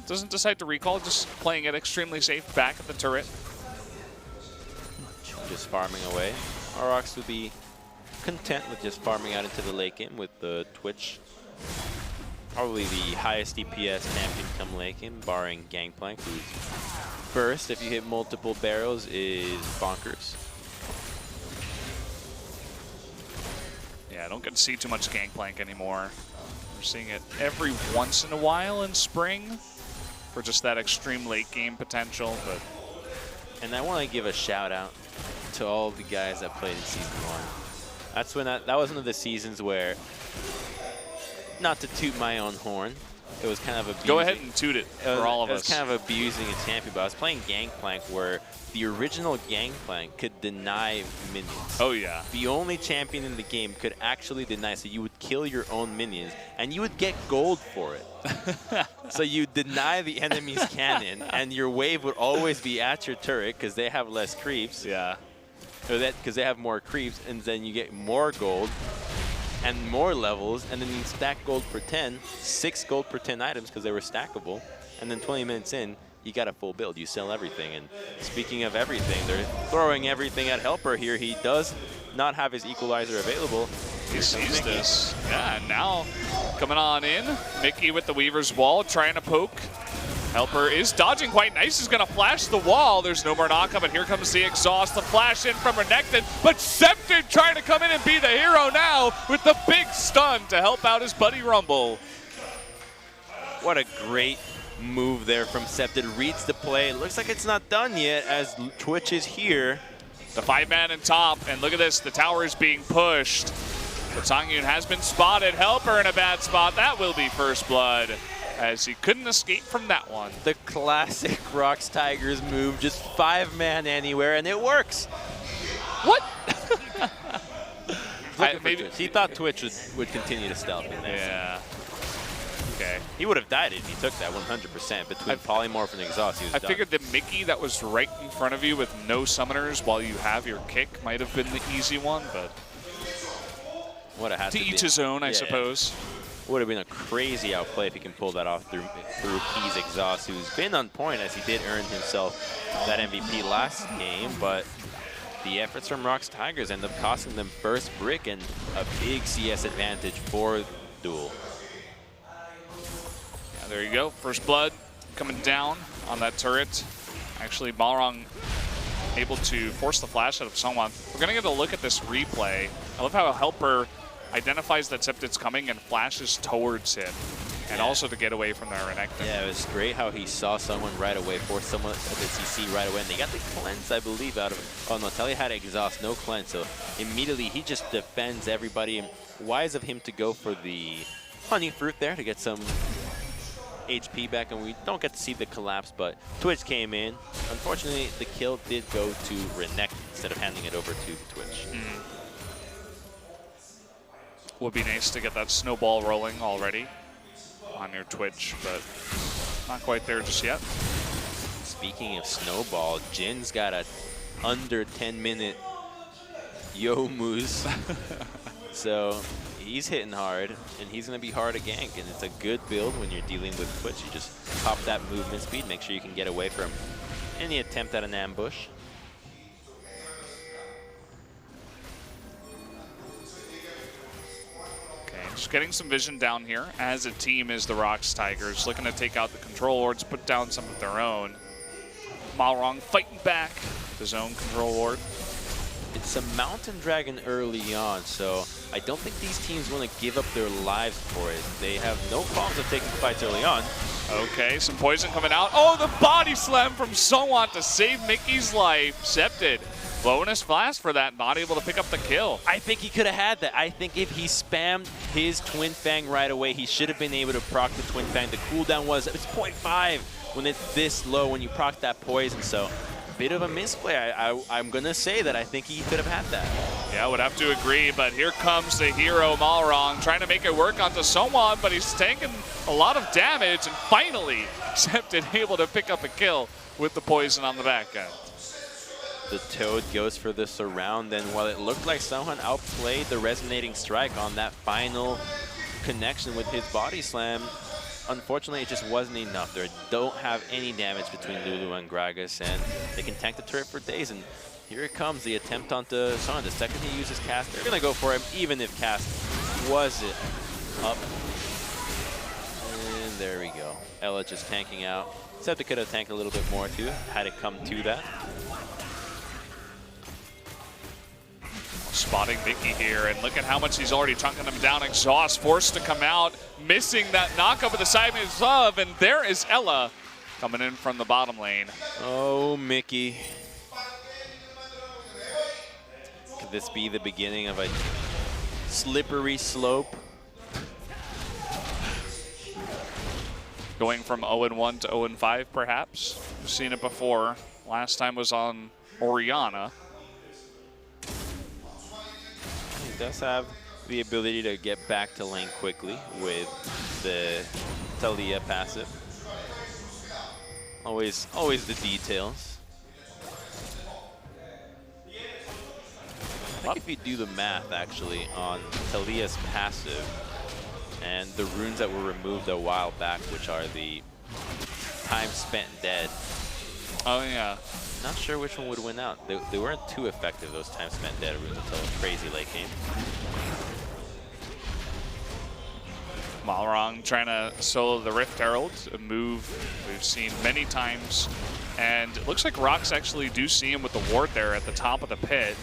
B: Doesn't decide to recall, just playing it extremely safe back at the turret.
C: Just farming away. ROX would be content with just farming out into the late game with the Twitch. Probably the highest DPS champion come late game, barring Gangplank, whose burst, if you hit multiple barrels, is bonkers.
B: Yeah, I don't get to see too much Gangplank anymore. We're seeing it every once in a while in spring for just that extreme late game potential. But
C: and I want to give a shout out to all the guys that played in season 1. That's when that was one of the seasons where, not to toot my own horn, it was kind of abusing.
B: Go ahead and toot it for all of us.
C: It was kind of abusing a champion, but I was playing Gangplank where the original Gangplank could deny minions.
B: Oh yeah.
C: The only champion in the game could actually deny, so you would kill your own minions, and you would get gold for it. So you deny the enemy's cannon, and your wave would always be at your turret because they have less creeps.
B: Yeah.
C: Because they have more creeps, and then you get more gold and more levels, and then you stack gold for 10, 6 gold per 10 items because they were stackable, and then 20 minutes in, you got a full build. You sell everything. And speaking of everything, they're throwing everything at Helper here. He does not have his equalizer available.
B: He sees this. Yeah, and now coming on in, Mickey with the Weaver's Wall trying to poke. Helper is dodging quite nice. He's going to flash the wall. There's no more knockup, but here comes the exhaust. The flash in from Renekton, but Septid trying to come in and be the hero now with the big stun to help out his buddy Rumble.
C: What a great move there from Septid. Reads the play. Looks like it's not done yet as Twitch is here.
B: The 5-man in top, and look at this. The tower is being pushed. But Songyun has been spotted. Helper in a bad spot. That will be first blood, as he couldn't escape from that one.
C: The classic ROX Tigers move, just 5-man anywhere, and it works.
B: What?
C: He thought Twitch would continue to stealth in there.
B: Yeah. Okay.
C: He would have died if he took that 100%. Between Polymorph and Exhaust, he was
B: I
C: done.
B: figured the Mickey that was right in front of you with no summoners while you have your kick might have been the easy one, but
C: Would have had
B: to each his own, I suppose.
C: Would have been a crazy outplay if he can pull that off through Key's Exhaust, who's been on point as he did earn himself that MVP last game, but the efforts from ROX Tigers end up costing them first brick and a big CS advantage for Duel.
B: Yeah, there you go. First blood coming down on that turret. Actually, Balrog able to force the flash out of Sungwon. We're going to get a look at this replay. I love how Helper identifies that Septid's coming and flashes towards him, and also to get away from the Renekton.
C: Yeah, it was great how he saw someone right away, forced someone at the CC right away, and they got the cleanse, I believe, out of. Oh no, Telly had exhaust, no cleanse, so immediately he just defends everybody. And wise of him to go for the honey fruit there to get some HP back, and we don't get to see the collapse, but Twitch came in. Unfortunately, the kill did go to Renekton instead of handing it over to Twitch.
B: Would be nice to get that snowball rolling already on your Twitch, but not quite there just yet.
C: Speaking of snowball, Jin's got a under 10-minute Yo-Moose. So he's hitting hard, and he's going to be hard to gank, and it's a good build when you're dealing with Twitch. You just pop that movement speed, make sure you can get away from any attempt at an ambush.
B: Okay, just getting some vision down here as a team is the ROX Tigers, looking to take out the control wards, put down some of their own. Malrong fighting back the zone control ward.
C: It's a Mountain Dragon early on, so I don't think these teams want to give up their lives for it. They have no problems of taking fights early on.
B: Okay, some poison coming out. Oh, the body slam from Songwon to save Mickey's life. Septed. Bonus blast for that, not able to pick up the kill.
C: I think he could have had that. I think if he spammed his Twin Fang right away, he should have been able to proc the Twin Fang. The cooldown it's 0.5 when it's this low when you proc that poison, so bit of a misplay. I'm going to say that I think he could have had that.
B: Yeah, I would have to agree, but here comes the hero Malrong trying to make it work onto Songwon, but he's taking a lot of damage, and finally Septed able to pick up a kill with the poison on the back end.
C: The Toad goes for the surround, and while it looked like someone outplayed the resonating strike on that final connection with his body slam, unfortunately it just wasn't enough. They don't have any damage between Lulu and Gragas, and they can tank the turret for days. And here it comes, the attempt onto Son. The second he uses cast, they're gonna go for him, even if cast wasn't up. And there we go. Ella just tanking out. Septic could have tanked a little bit more too, had it come to that.
B: Spotting Mickey here, and look at how much he's already chunking him down. Exhaust forced to come out, missing that knockup with the side of, and there is Ella coming in from the bottom lane.
C: Oh, Mickey. Could this be the beginning of a slippery slope?
B: Going from 0-1 to 0-5, perhaps. We've seen it before. Last time was on Oriana.
C: He does have the ability to get back to lane quickly with the Talia passive. Always the details. I think if you do the math actually on Talia's passive and the runes that were removed a while back, which are the time spent dead.
B: Oh yeah.
C: Not sure which one would win out. They weren't too effective, those time spent dead runes, until a crazy late game.
B: Malrong trying to solo the Rift Herald, a move we've seen many times. And it looks like ROX actually do see him with the ward there at the top of the pit.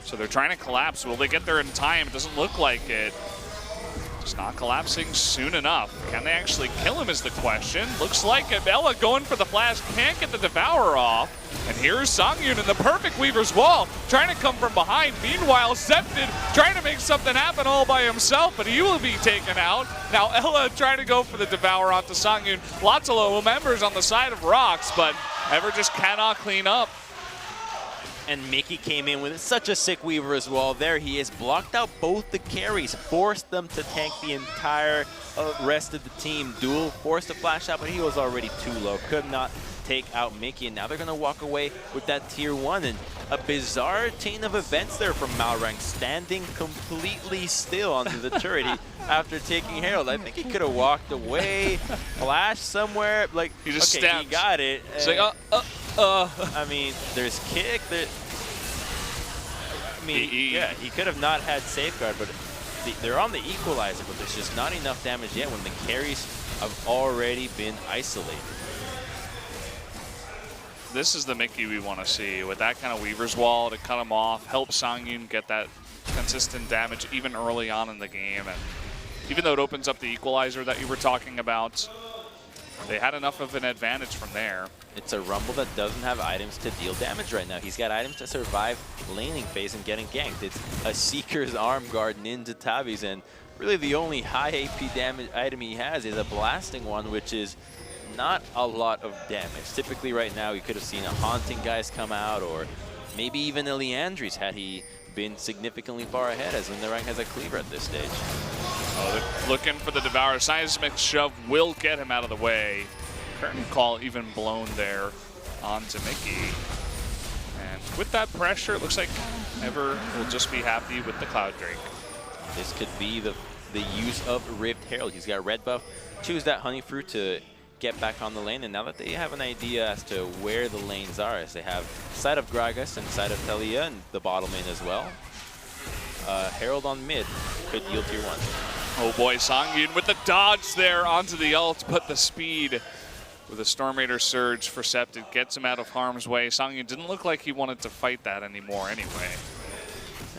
B: So they're trying to collapse. Will they get there in time? It doesn't look like it. Just not collapsing soon enough. Can they actually kill him is the question. Looks like Ella going for the flash, can't get the Devourer off. And here's Songyun in the perfect Weaver's Wall, trying to come from behind. Meanwhile, Septed trying to make something happen all by himself, but he will be taken out. Now Ella trying to go for the Devourer onto Songyun. Lots of low members on the side of ROX, but Ever just cannot clean up.
C: And Mickey came in with such a sick Weaver as well. There he is, blocked out both the carries, forced them to tank the entire rest of the team. Duel forced a flash out, but he was already too low, could not take out Mickey. And now they're gonna walk away with that tier 1. And a bizarre chain of events there from Malrang, standing completely still onto the turret after taking Herald. I think he could have walked away, flashed somewhere, like,
B: he just
C: okay,
B: stepped.
C: he got it.
B: It's like,
C: I mean, there's kick. I mean, yeah, he could have not had safeguard, but they're on the equalizer, but there's just not enough damage yet when the carries have already been isolated.
B: This is the Mickey we want to see, with that kind of Weaver's Wall to cut him off, help Songyun get that consistent damage even early on in the game. And even though it opens up the equalizer that you were talking about, they had enough of an advantage from there.
C: It's a Rumble that doesn't have items to deal damage right now. He's got items to survive laning phase and getting ganked. It's a Seeker's Arm Guard into Tavi's, and really the only high AP damage item he has is a blasting one, which is not a lot of damage. Typically right now you could have seen a Haunting Guys come out, or maybe even a Leandries had he been significantly far ahead, as Lindarang has a cleaver at this stage.
B: Oh, they're looking for the Devourer. Seismic Shove will get him out of the way. Curtain Call even blown there onto Mickey. And with that pressure, it looks like Ever will just be happy with the Cloud Drake.
C: This could be the use of Rift Herald. He's got red buff. Choose that Honey Fruit to get back on the lane, and now that they have an idea as to where the lanes are, as they have side of Gragas and side of Telia and the bottom lane as well, Herald on mid could yield tier 1.
B: Oh boy, Songyun with the dodge there onto the ult, but the speed with a Storm Raider surge for Septed gets him out of harm's way. Songyun didn't look like he wanted to fight that anymore anyway.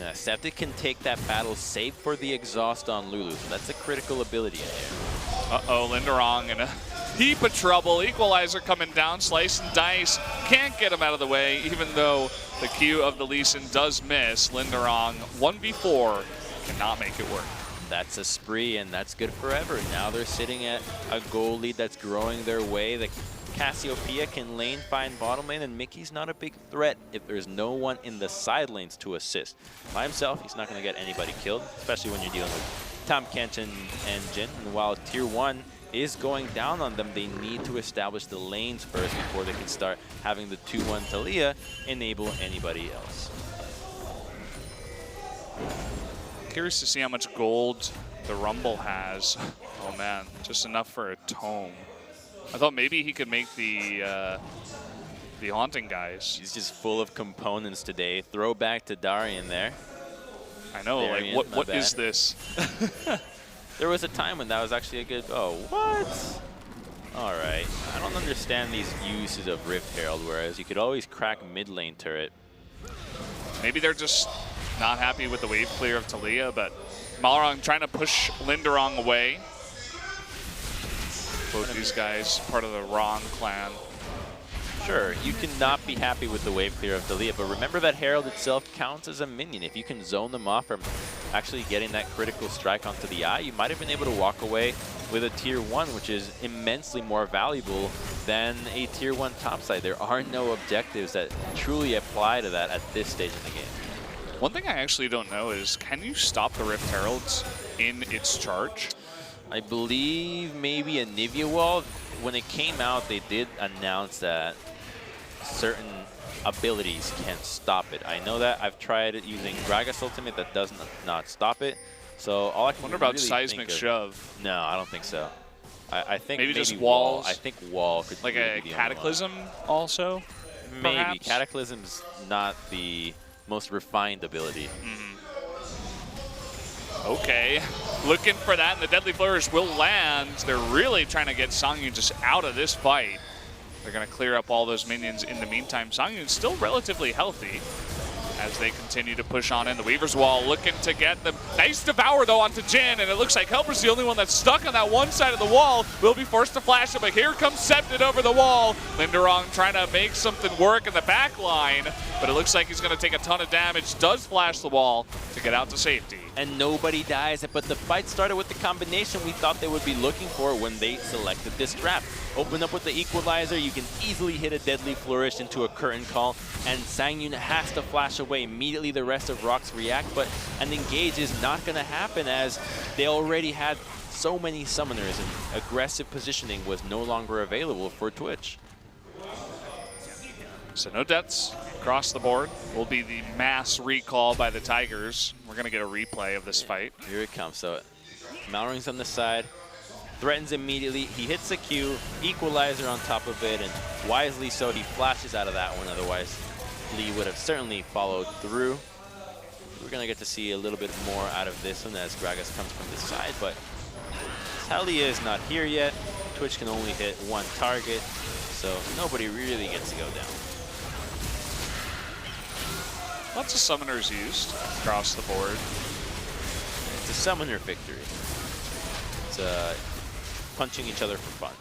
C: Yeah, Septic can take that battle save for the exhaust on Lulu, so that's a critical ability in there.
B: Uh-oh, Linderong in a heap of trouble. Equalizer coming down, slice and dice. Can't get him out of the way, even though the Q of the Lee Sin does miss. Linderong, 1v4, cannot make it work.
C: That's a spree, and that's good forever. Now they're sitting at a goal lead that's growing their way. The Cassiopeia can lane find bottom lane, and Mickey's not a big threat if there's no one in the side lanes to assist. By himself, he's not going to get anybody killed, especially when you're dealing with Tom Kenshin and Jin. And while tier 1 is going down on them, they need to establish the lanes first before they can start having the 2-1 Talia enable anybody else.
B: Curious to see how much gold the Rumble has. Oh man, just enough for a tome. I thought maybe he could make the Haunting guys.
C: He's just full of components today. Throwback to Darian there.
B: I know,
C: Darian,
B: like what is this?
C: There was a time when that was actually a good, oh, what? All right, I don't understand these uses of Rift Herald, whereas you could always crack mid lane turret.
B: Maybe they're just not happy with the wave clear of Talia, but Malrong trying to push Linderong away. Both these guys part of the wrong clan.
C: Sure, you cannot be happy with the wave clear of Talia, but remember that Herald itself counts as a minion. If you can zone them off from actually getting that critical strike onto the eye, you might have been able to walk away with a tier 1, which is immensely more valuable than a tier 1 topside. There are no objectives that truly apply to that at this stage in the game.
B: One thing I actually don't know is, can you stop the Rift Heralds in its charge?
C: I believe maybe a Nivea wall. When it came out, they did announce that certain abilities can stop it. I know that. I've tried it using Gragas Ultimate. That does not stop it. So all I can
B: wonder about
C: really
B: Seismic
C: think of,
B: Shove.
C: No, I don't think so. I think
B: maybe just
C: wall.
B: walls.
C: I think wall could
B: like
C: really
B: a
C: be the
B: Cataclysm also.
C: Maybe
B: perhaps?
C: Cataclysm's not the most refined ability.
B: Okay, looking for that, and the Deadly Flourish will land. They're really trying to get Songyun just out of this fight. They're going to clear up all those minions in the meantime. Songyun's still relatively healthy as they continue to push on in. The Weaver's Wall looking to get the nice Devour, though, onto Jin, and it looks like Helper's the only one that's stuck on that one side of the wall. Will be forced to flash it, but here comes Septed over the wall. Linderong trying to make something work in the back line, but it looks like he's going to take a ton of damage. Does flash the wall to get out to safety.
C: And nobody dies, but the fight started with the combination we thought they would be looking for when they selected this trap. Open up with the Equalizer, you can easily hit a Deadly Flourish into a Curtain Call, and Songyun has to flash away. Immediately the rest of ROX react, but an engage is not going to happen as they already had so many summoners, and aggressive positioning was no longer available for Twitch.
B: So no deaths across the board. Will be the mass recall by the Tigers. We're going to get a replay of this fight.
C: Here it comes. So Malrong's on the side, threatens immediately. He hits a Q, Equalizer on top of it, and wisely so, he flashes out of that one. Otherwise, Lee would have certainly followed through. We're going to get to see a little bit more out of this one as Gragas comes from the side, but Talia is not here yet. Twitch can only hit one target, so nobody really gets to go down.
B: Lots of summoners used across the board.
C: It's a summoner victory. It's punching each other for fun.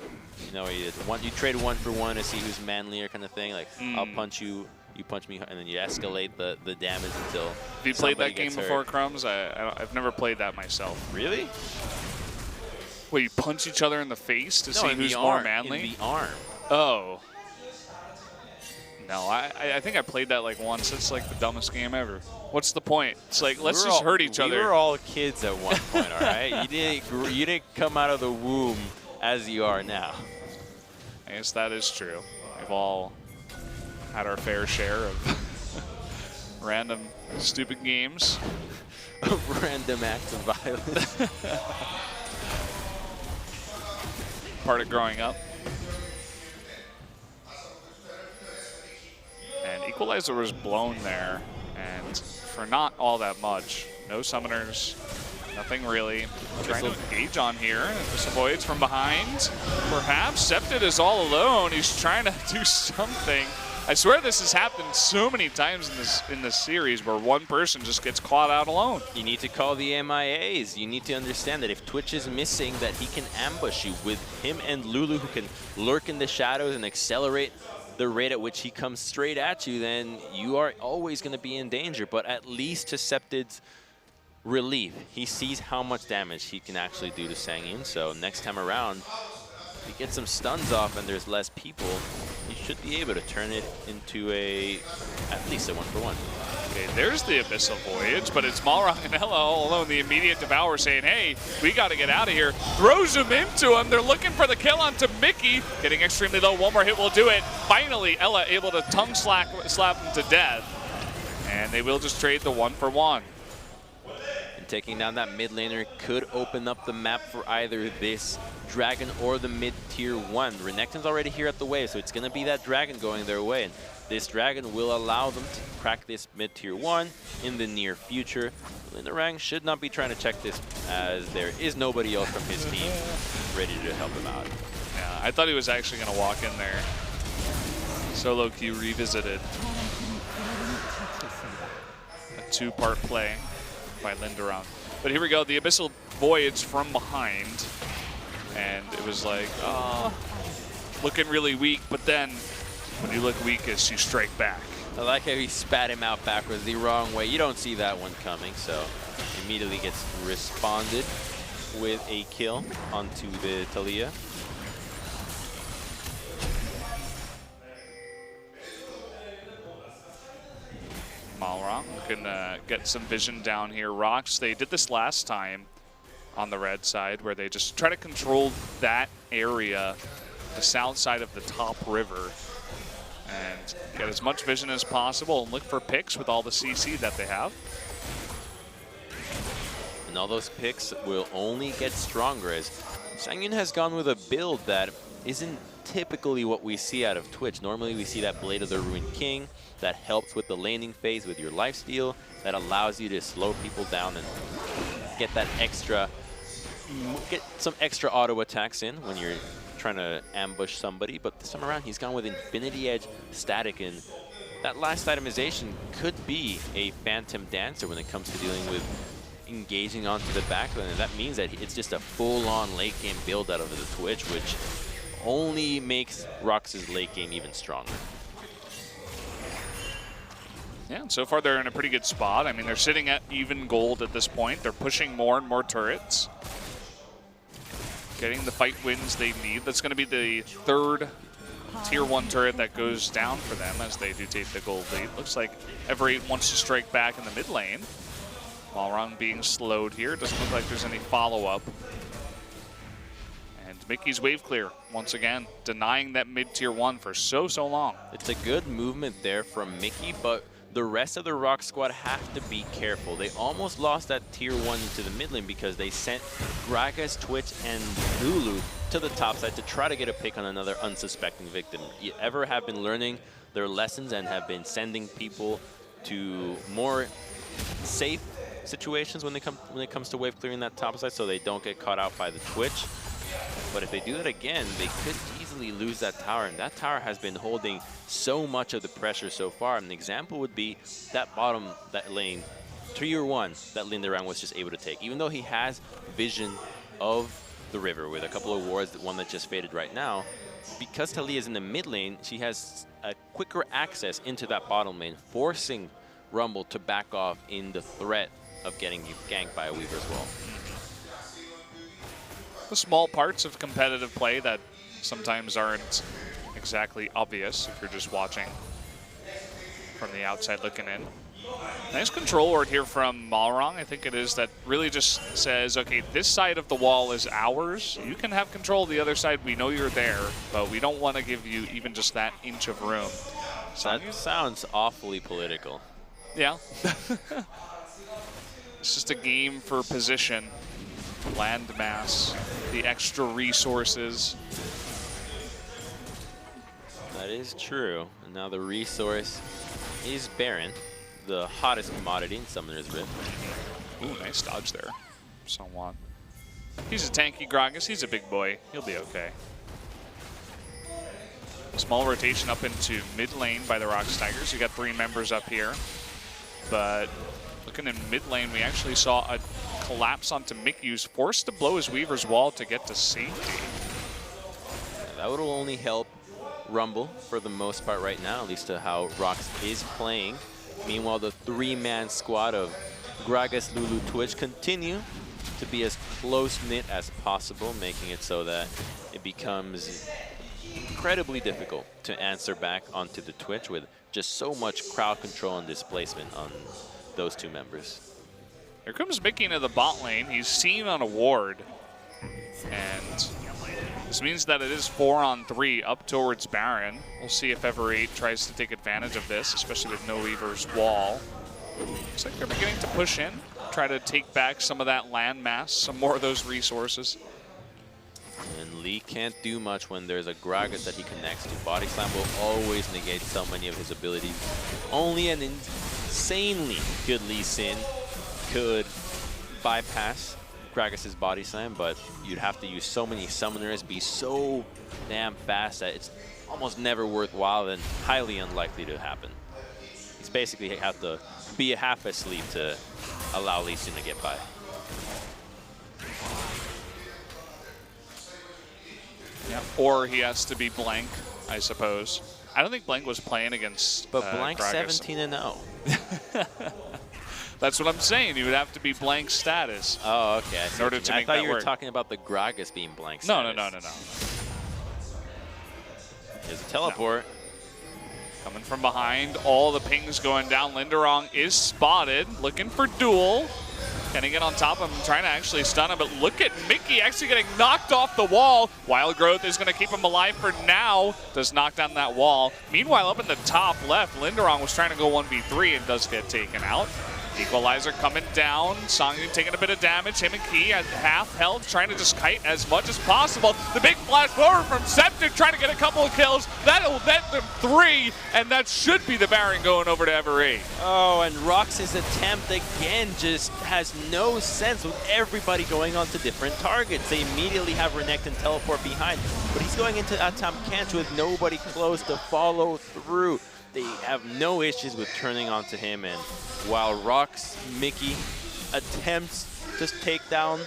C: You know, you trade one for one to see who's manlier, kind of thing. Like, I'll punch you, you punch me, and then you escalate the damage until.
B: Have you played that game before, Crumbs? I've never played that myself.
C: Really?
B: Wait, you punch each other in the face to see who's more manly?
C: In the arm.
B: Oh. No, I think I played that like once. It's like the dumbest game ever. What's the point? It's like, let's just hurt each other.
C: We were all kids at one point, all right? You didn't come out of the womb as you are now.
B: I guess that is true. We've all had our fair share of random stupid games.
C: Random acts of violence.
B: part of growing up. And Equalizer was blown there, and for not all that much. No summoners, nothing really. Trying to engage on here. This avoids from behind. Perhaps Septed is all alone. He's trying to do something. I swear this has happened so many times in this series where one person just gets caught out alone.
C: You need to call the MIAs. You need to understand that if Twitch is missing, that he can ambush you with him and Lulu, who can lurk in the shadows and accelerate the rate at which he comes straight at you, then you are always going to be in danger. But at least to Septed's relief, he sees how much damage he can actually do to Sangin. So next time around, if he gets some stuns off and there's less people, he should be able to turn it into at least a 1-for-1.
B: Okay, there's the Abyssal Voyage, but it's Malrang and Ella all alone. The immediate Devour saying, hey, we got to get out of here. Throws him into him. They're looking for the kill onto Mickey. Getting extremely low. One more hit will do it. Finally, Ella able to tongue slap him to death. And they will just trade the 1-for-1.
C: And taking down that mid laner could open up the map for either this Dragon or the mid-tier 1. Renekton's already here at the wave, so it's going to be that Dragon going their way. And this Dragon will allow them to crack this mid-tier 1 in the near future. Lindarang should not be trying to check this, as there is nobody else from his team ready to help him out.
B: Yeah, I thought he was actually going to walk in there. Solo queue revisited. A two-part play by Lindarang. But here we go, the Abyssal Voyage from behind. And it was like, oh, looking really weak, but then when you look weakest, you strike back.
C: I like how he spat him out backwards the wrong way. You don't see that one coming, so immediately gets responded with a kill onto the Talia.
B: Malrang can get some vision down here. ROX, they did this last time on the red side, where they just try to control that area, the south side of the top river, and get as much vision as possible and look for picks with all the CC that they have.
C: And all those picks will only get stronger, as Sangin has gone with a build that isn't typically what we see out of Twitch. Normally we see that Blade of the Ruined King that helps with the laning phase with your lifesteal, that allows you to slow people down and get some extra auto attacks in when you're trying to ambush somebody. But this time around, he's gone with Infinity Edge Static, and that last itemization could be a Phantom Dancer when it comes to dealing with engaging onto the backline. And that means that it's just a full-on late game build out of the Twitch, which only makes ROX's late game even stronger.
B: Yeah, and so far they're in a pretty good spot. I mean, they're sitting at even gold at this point. They're pushing more and more turrets, getting the fight wins they need. That's going to be the third tier 1 turret that goes down for them as they do take the gold lead. Looks like Everett wants to strike back in the mid lane. Malrang being slowed here. Doesn't look like there's any follow-up. And Mickey's wave clear once again, denying that mid-tier 1 for so long.
C: It's a good movement there from Mickey, but the rest of the ROX squad have to be careful. They almost lost that tier 1 into the mid lane because they sent Gragas, Twitch, and Lulu to the top side to try to get a pick on another unsuspecting victim. You ever have been learning their lessons and have been sending people to more safe situations when it comes to wave clearing that top side, so they don't get caught out by the Twitch. But if they do that again, they could easily lose that tower, and that tower has been holding so much of the pressure so far. An example would be that bottom, that lane, tier 1, that Lindarang was just able to take. Even though he has vision of the river with a couple of wards, the one that just faded right now, because Talia is in the mid lane, she has a quicker access into that bottom lane, forcing Rumble to back off in the threat of getting you ganked by a Weaver as well.
B: The small parts of competitive play that sometimes aren't exactly obvious if you're just watching from the outside looking in. Nice control ward here from Malrang. I think it is that really just says, okay, this side of the wall is ours. You can have control of the other side. We know you're there, but we don't want to give you even just that inch of room.
C: So that sounds awfully political.
B: Yeah. It's just a game for position. landmass, the extra resources.
C: That is true. And now the resource is Baron, the hottest commodity in Summoner's Rift.
B: Ooh, nice dodge there. Someone. He's a tanky Gragas. He's a big boy. He'll be okay. Small rotation up into mid lane by the ROX Tigers. You got 3 members up here. But looking in mid lane, we actually saw a collapse onto Mickey, who's forced to blow his Weaver's wall to get to safety.
C: Yeah, that would only help Rumble for the most part right now, at least to how ROX is playing. Meanwhile, the 3-man squad of Gragas, Lulu, Twitch continue to be as close-knit as possible, making it so that it becomes incredibly difficult to answer back onto the Twitch with just so much crowd control and displacement on those 2 members.
B: Here comes Mickey into the bot lane. He's seen on a ward. And this means that it is 4-on-3 up towards Baron. We'll see if Ever8 tries to take advantage of this, especially with no Weaver's wall. Looks like they're beginning to push in, try to take back some of that land mass, some more of those resources.
C: And Lee can't do much when there's a Gragas that he connects to. Body Slam will always negate so many of his abilities. Only an insanely good Lee Sin could bypass Gragas' Body Slam, but you'd have to use so many summoners, be so damn fast that it's almost never worthwhile and highly unlikely to happen. He's basically have to be half asleep to allow Lee Sin to get by.
B: Yeah. Or he has to be Blank, I suppose. I don't think Blank was playing against
C: But Blank's
B: Gragas.
C: 17-0.
B: That's what I'm saying. You would have to be Blank status.
C: Oh, okay.
B: In order to
C: I
B: make
C: thought
B: that
C: you were
B: work.
C: talking about the Gragas being Blank
B: No,
C: status.
B: no.
C: There's a teleport.
B: Coming from behind, all the pings going down. Linderong is spotted, looking for duel. Can he get on top of him, trying to actually stun him, but look at Mickey actually getting knocked off the wall. Wild Growth is going to keep him alive for now. Does knock down that wall. Meanwhile, up in the top left, Linderong was trying to go 1v3 and does get taken out. Equalizer coming down. Songyun taking a bit of damage. Him and Key at half health, trying to just kite as much as possible. The big flash forward from Septic, trying to get a couple of kills. That'll net them 3, and that should be the Baron going over to Ever8.
C: Oh, and Rox's attempt again just has no sense with everybody going on to different targets. They immediately have Renekton and teleport behind, but he's going into Atam Kench with nobody close to follow through. They have no issues with turning onto him, and while ROX Mickey attempts to take down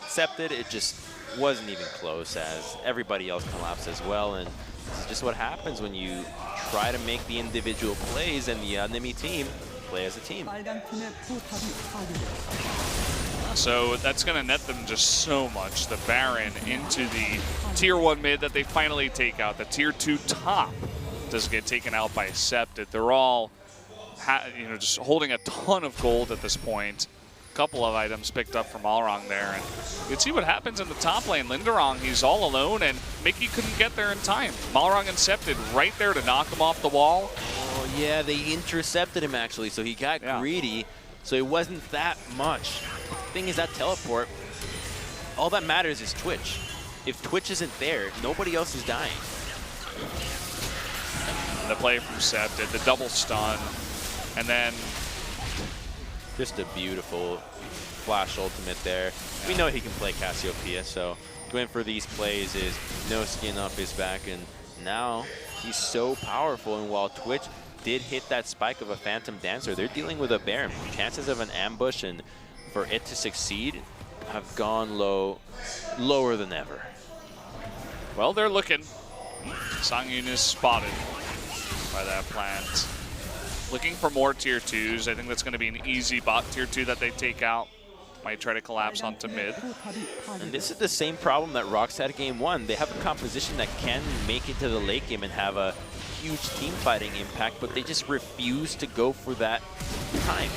C: Septed, it just wasn't even close as everybody else collapsed as well. And this is just what happens when you try to make the individual plays and the enemy team play as a team.
B: So that's going to net them just so much. The Baron into the tier 1 mid that they finally take out. The tier 2 top does get taken out by Septed. They're all just holding a ton of gold at this point. A couple of items picked up from Alrong there. And you can see what happens in the top lane. Linderong, he's all alone, and Mickey couldn't get there in time. Malrong and Septed right there to knock him off the wall.
C: Oh yeah, they intercepted him actually, so he got greedy. So it wasn't that much. The thing is, that teleport, all that matters is Twitch. If Twitch isn't there, nobody else is dying.
B: The play from Septed, the double stun, and then
C: just a beautiful flash ultimate there. We know he can play Cassiopeia, so going for these plays is no skin off his back, and now he's so powerful. And while Twitch did hit that spike of a Phantom Dancer, they're dealing with a Baron. Chances of an ambush and for it to succeed have gone lower than ever.
B: Well, they're looking. Songyun is spotted by that plant. Looking for more tier 2s. I think that's going to be an easy bot tier 2 that they take out. Might try to collapse onto mid.
C: And this is the same problem that ROX had game 1. They have a composition that can make it to the late game and have a huge team fighting impact, but they just refuse to go for that time.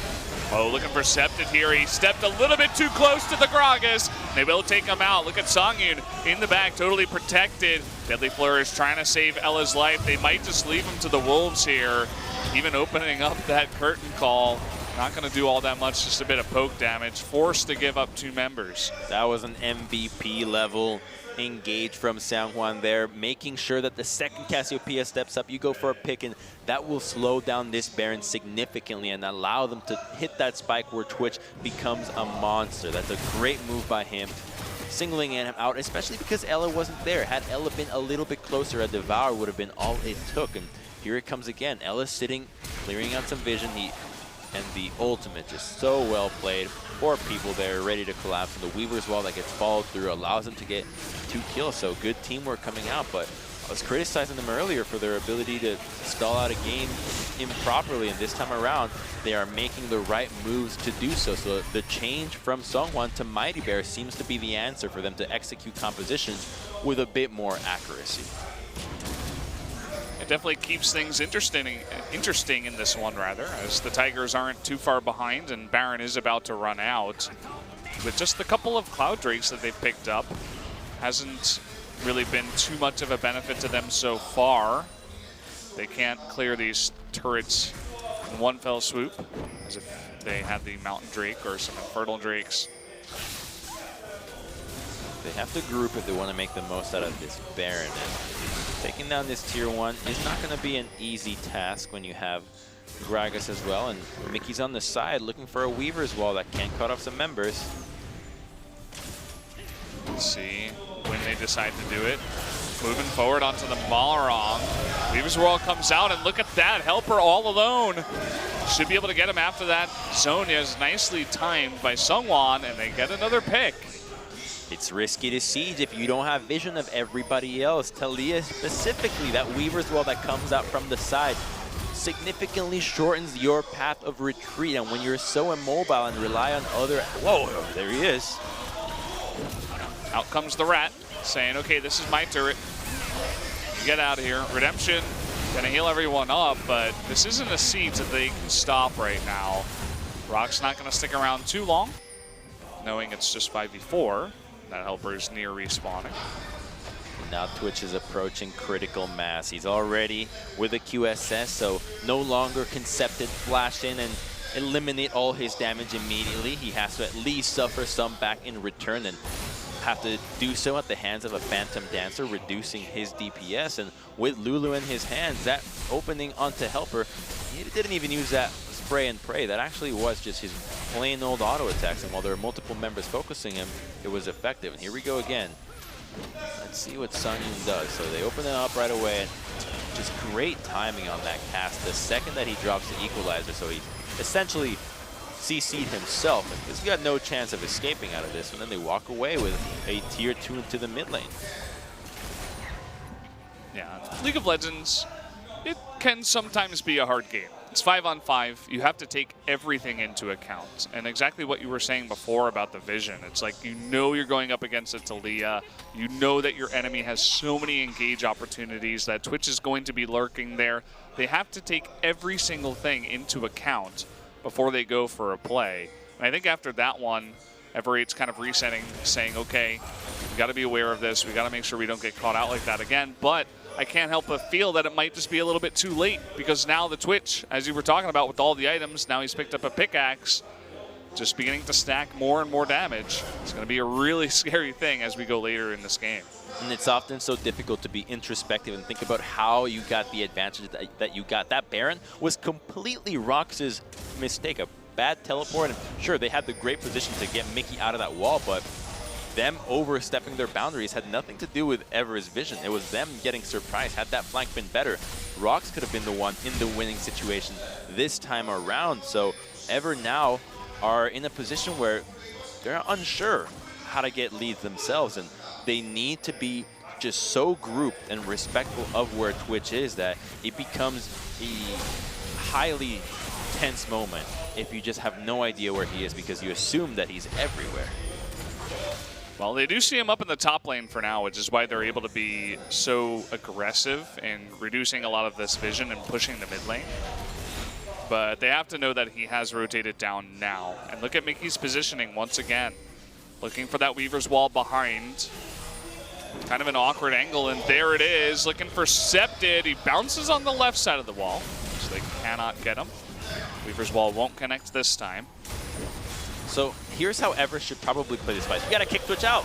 B: Oh, looking for Septed here. He stepped a little bit too close to the Gragas. They will take him out. Look at Songyun in the back, totally protected. Deadly Flourish trying to save Ella's life. They might just leave him to the Wolves here, even opening up that curtain call. Not going to do all that much, just a bit of poke damage. Forced to give up 2 members.
C: That was an MVP level engage from San Juan there, making sure that the second Cassiopeia steps up, you go for a pick, and that will slow down this Baron significantly and allow them to hit that spike where Twitch becomes a monster. That's a great move by him, singling him out, especially because Ella wasn't there. Had Ella been a little bit closer, a Devour would have been all it took. And here it comes again. Ella's sitting, clearing out some vision. And the ultimate just so well played. 4 people there ready to collapse. And the Weaver's Wall that gets followed through allows them to get 2 kills. So good teamwork coming out. But I was criticizing them earlier for their ability to stall out a game improperly. And this time around, they are making the right moves to do so. So the change from Songwon to Mighty Bear seems to be the answer for them to execute compositions with a bit more accuracy.
B: It definitely keeps things interesting in this one, rather, as the Tigers aren't too far behind and Baron is about to run out. With just the couple of Cloud Drakes that they've picked up, hasn't really been too much of a benefit to them so far. They can't clear these turrets in one fell swoop, as if they had the Mountain Drake or some Infernal Drakes.
C: They have to group if they want to make the most out of this Baron. And taking down this tier 1 is not going to be an easy task when you have Gragas as well. And Mickey's on the side looking for a Weaver's Wall that can cut off some members.
B: Let's see when they decide to do it. Moving forward onto the Malarong. Weaver's Wall comes out, and look at that. Helper all alone. Should be able to get him after that. Zone is nicely timed by Sungwon, and they get another pick.
C: It's risky to siege if you don't have vision of everybody else. Talia specifically, that Weaver's Wall that comes out from the side significantly shortens your path of retreat. And when you're so immobile and rely on other... Whoa, there he is.
B: Out comes the Rat, saying, okay, this is my turret. Get out of here. Redemption, gonna heal everyone up, but this isn't a siege that they can stop right now. ROX not gonna stick around too long, knowing it's just 5v4. That Helper's near respawning.
C: Now Twitch is approaching critical mass. He's already with a QSS, so no longer can Scepted flash in and eliminate all his damage immediately. He has to at least suffer some back in return and have to do so at the hands of a Phantom Dancer, reducing his DPS. And with Lulu in his hands, that opening onto Helper, he didn't even use that spray and pray. That actually was just his plain old auto attacks, and while there are multiple members focusing him, it was effective. And here we go again. Let's see what Sunyun does. So they open it up right away, and just great timing on that cast. The second that he drops the equalizer, so he essentially CC'd himself, and he's got no chance of escaping out of this, and then they walk away with a tier 2 into the mid lane.
B: Yeah, League of Legends, it can sometimes be a hard game. It's 5-on-5. You have to take everything into account. And exactly what you were saying before about the vision. It's like, you know you're going up against a Talia. You know that your enemy has so many engage opportunities, that Twitch is going to be lurking there. They have to take every single thing into account before they go for a play. And I think after that one, Ever8's kind of resetting, saying, okay, we got to be aware of this. We got to make sure we don't get caught out like that again. But I can't help but feel that it might just be a little bit too late, because now the Twitch, as you were talking about with all the items, now he's picked up a pickaxe, just beginning to stack more and more damage. It's going to be a really scary thing as we go later in this game.
C: And it's often so difficult to be introspective and think about how you got the advantage that you got. That Baron was completely ROX's mistake, a bad teleport. And sure, they had the great position to get Mickey out of that wall, but them overstepping their boundaries had nothing to do with Ever's vision. It was them getting surprised. Had that flank been better, ROX could have been the one in the winning situation this time around. So Ever now are in a position where they're unsure how to get leads themselves, and they need to be just so grouped and respectful of where Twitch is that it becomes a highly tense moment if you just have no idea where he is, because you assume that he's everywhere.
B: Well, they do see him up in the top lane for now, which is why they're able to be so aggressive in reducing a lot of this vision and pushing the mid lane. But they have to know that he has rotated down now. And look at Mickey's positioning once again. Looking for that Weaver's Wall behind. Kind of an awkward angle, and there it is. Looking for Scepted. He bounces on the left side of the wall, so they cannot get him. Weaver's Wall won't connect this time.
C: So here's how Ever should probably play this fight. You gotta kick Twitch out.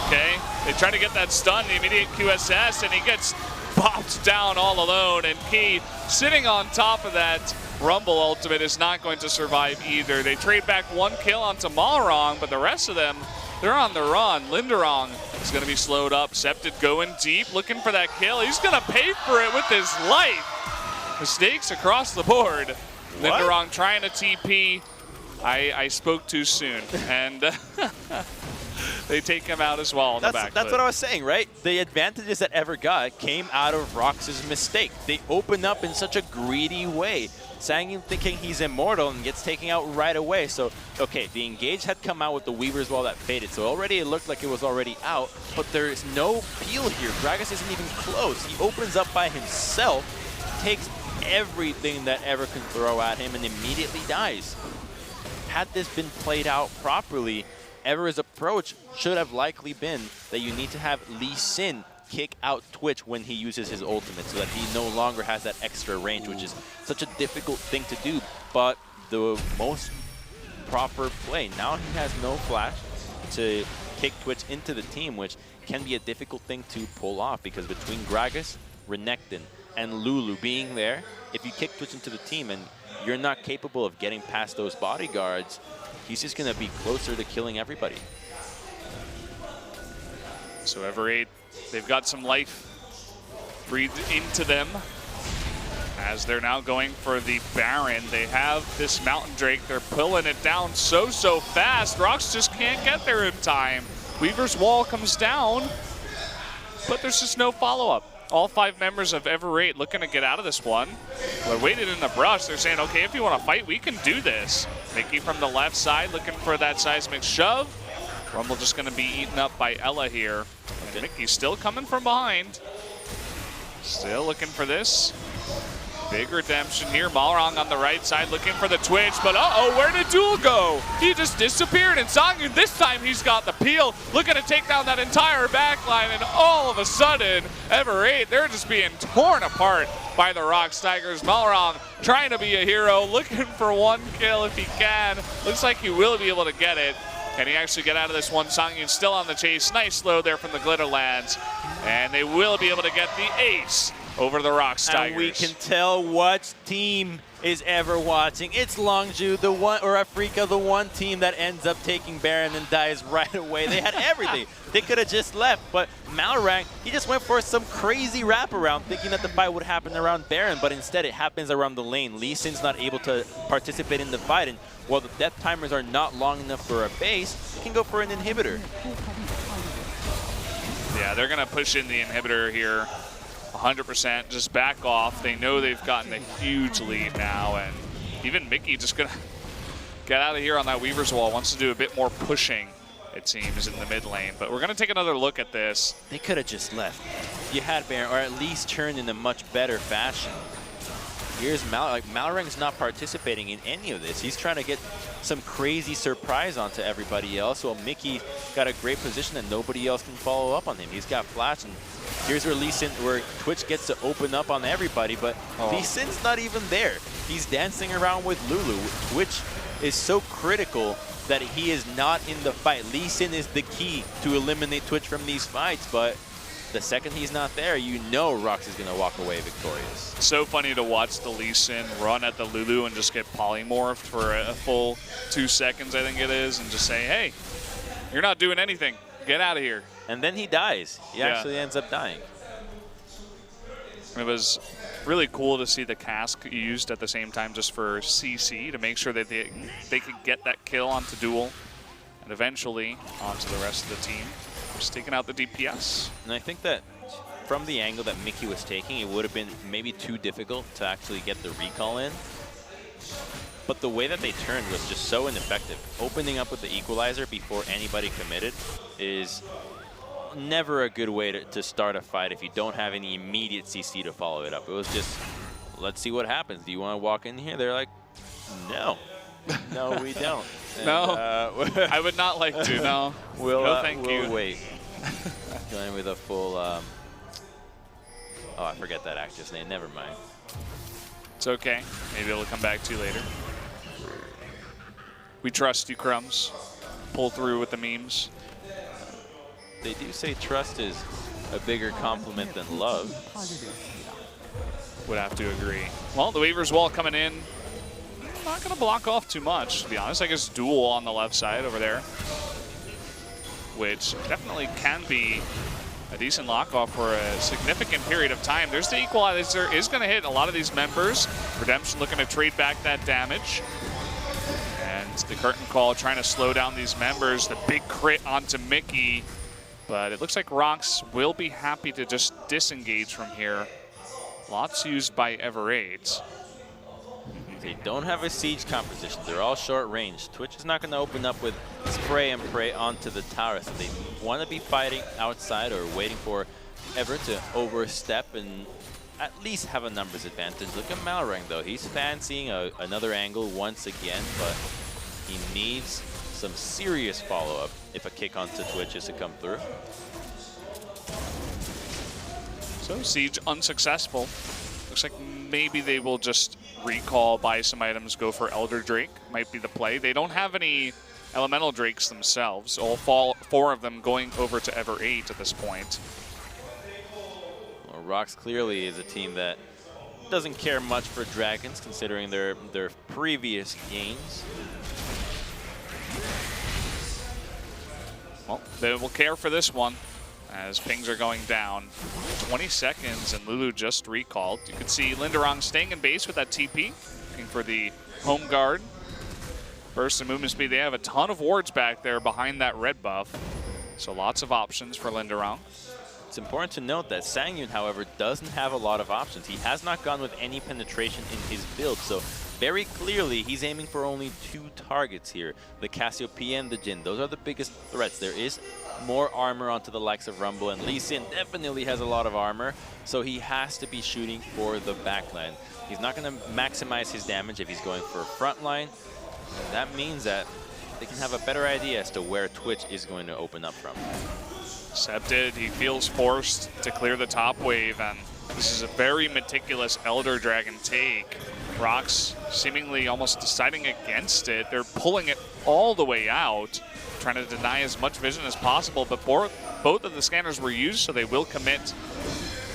B: Okay, they try to get that stun, the immediate QSS, and he gets bopped down all alone, and Key sitting on top of that Rumble ultimate is not going to survive either. They trade back 1 kill onto Malrong, but the rest of them, they're on the run. Linderong is going to be slowed up. Septed going deep, looking for that kill. He's going to pay for it with his life. Mistakes across the board.
C: What?
B: Linderong trying to TP. I spoke too soon, and they take him out as well on the back.
C: That's what I was saying, right? The advantages that Ever got came out of ROX's mistake. They open up in such a greedy way. Sangyun thinking he's immortal and gets taken out right away. So, okay, the engage had come out with the Weaver's Wall that faded. So already it looked like it was already out, but there is no peel here. Gragas isn't even close. He opens up by himself, takes everything that Ever can throw at him, and immediately dies. Had this been played out properly, Ever's approach should have likely been that you need to have Lee Sin kick out Twitch when he uses his ultimate so that he no longer has that extra range, which is such a difficult thing to do, but the most proper play. Now he has no flash to kick Twitch into the team, which can be a difficult thing to pull off because between Gragas, Renekton, and Lulu being there, if you kick Twitch into the team and you're not capable of getting past those bodyguards, he's just going to be closer to killing everybody.
B: So Ever8, they've got some life breathed into them as they're now going for the Baron. They have this Mountain Drake. They're pulling it down so fast. ROX just can't get there in time. Weaver's Wall comes down, but there's just no follow-up. All 5 members of Ever8 looking to get out of this one. They're waiting in the brush. They're saying, okay, if you want to fight, we can do this. Mickey from the left side looking for that seismic shove. Rumble just going to be eaten up by Ella here. And Mickey's still coming from behind. Still looking for this. Big redemption here. Malrong on the right side looking for the Twitch, but uh-oh, where did Duel go? He just disappeared, and Sangyun, this time he's got the peel, looking to take down that entire backline, and all of a sudden, Ever8, they're just being torn apart by the ROX Tigers. Malrong trying to be a hero, looking for 1 kill if he can. Looks like he will be able to get it. Can he actually get out of this one? Sangyun still on the chase. Nice slow there from the Glitterlands, and they will be able to get the ace over the ROX Tigers.
C: And we can tell what team is Ever watching. It's Longju, the one, or Afrika, the one team that ends up taking Baron and dies right away. They had everything. They could have just left, but Malrang, he just went for some crazy wraparound thinking that the fight would happen around Baron, but instead it happens around the lane. Lee Sin's not able to participate in the fight, and while the death timers are not long enough for a base, he can go for an inhibitor.
B: Yeah, they're going to push in the inhibitor here. 100%, just back off. They know they've gotten a huge lead now, and even Mickey just gonna get out of here on that Weaver's Wall. Wants to do a bit more pushing, it seems, in the mid lane. But we're gonna take another look at this.
C: They could have just left. You had Baron, or at least turned in a much better fashion. Here's Malrang's not participating in any of this. He's trying to get some crazy surprise onto everybody else, while Mickey got a great position and nobody else can follow up on him. He's got flash, and here's where Lee Sin, where Twitch gets to open up on everybody, but Lee Sin's not even there. He's dancing around with Lulu. Twitch is so critical that he is not in the fight. Lee Sin is the key to eliminate Twitch from these fights, but the second he's not there, you know ROX is going to walk away victorious.
B: So funny to watch the Lee Sin run at the Lulu and just get polymorphed for a full 2 seconds, I think it is, and just say, hey, you're not doing anything. Get out of here.
C: And then he dies. He actually ends up dying.
B: It was really cool to see the cask used at the same time just for CC to make sure that they could get that kill onto Duel and eventually onto the rest of the team. Just taking out the DPS.
C: And I think that from the angle that Mickey was taking, it would have been maybe too difficult to actually get the recall in. But the way that they turned was just so ineffective. Opening up with the equalizer before anybody committed is never a good way to start a fight if you don't have any immediate CC to follow it up. It was just, let's see what happens. Do you want to walk in here? They're like, no. No, we don't. And,
B: no, I would not like to, no.
C: No,
B: thank
C: we'll
B: you.
C: wait. Going with a full, oh, I forget that actress name, never mind.
B: It's okay. Maybe it'll come back to you later. We trust you, Crumbs. Pull through with the memes.
C: They do say trust is a bigger compliment than love.
B: Would have to agree. Well, the Weaver's Wall coming in. Not going to block off too much, to be honest. I guess Duel on the left side over there, which definitely can be a decent lock off for a significant period of time. There's the equalizer, is going to hit a lot of these members. Redemption looking to trade back that damage. And the curtain call trying to slow down these members. The big crit onto Mickey. But it looks like ROX will be happy to just disengage from here. Lots used by Ever8.
C: They don't have a siege composition. They're all short range. Twitch is not going to open up with spray and pray onto the tower. So they want to be fighting outside or waiting for Ever to overstep and at least have a numbers advantage. Look at Malrang, though. He's fancying another angle once again, but he needs some serious follow-up if a kick onto Twitch is to come through.
B: So Siege unsuccessful. Looks like maybe they will just recall, buy some items, go for Elder Drake. Might be the play. They don't have any Elemental Drakes themselves. All four of them going over to Ever8 at this point.
C: Well, ROX clearly is a team that doesn't care much for Dragons, considering their previous games.
B: Well, they will care for this one as pings are going down. 20 seconds and Lulu just recalled. You can see Linderong staying in base with that TP, looking for the home guard. Burst and movement speed. They have a ton of wards back there behind that red buff. So lots of options for Linderong.
C: It's important to note that Sangyun, however, doesn't have a lot of options. He has not gone with any penetration in his build, so very clearly he's aiming for only 2 targets here. The Cassiopeia and the Jhin, those are the biggest threats. There is more armor onto the likes of Rumble, and Lee Sin definitely has a lot of armor, so he has to be shooting for the backline. He's not going to maximize his damage if he's going for a frontline. That means that they can have a better idea as to where Twitch is going to open up from.
B: Accepted. He feels forced to clear the top wave, and this is a very meticulous Elder Dragon take. ROX seemingly almost deciding against it. They're pulling it all the way out, trying to deny as much vision as possible, but both of the scanners were used, so they will commit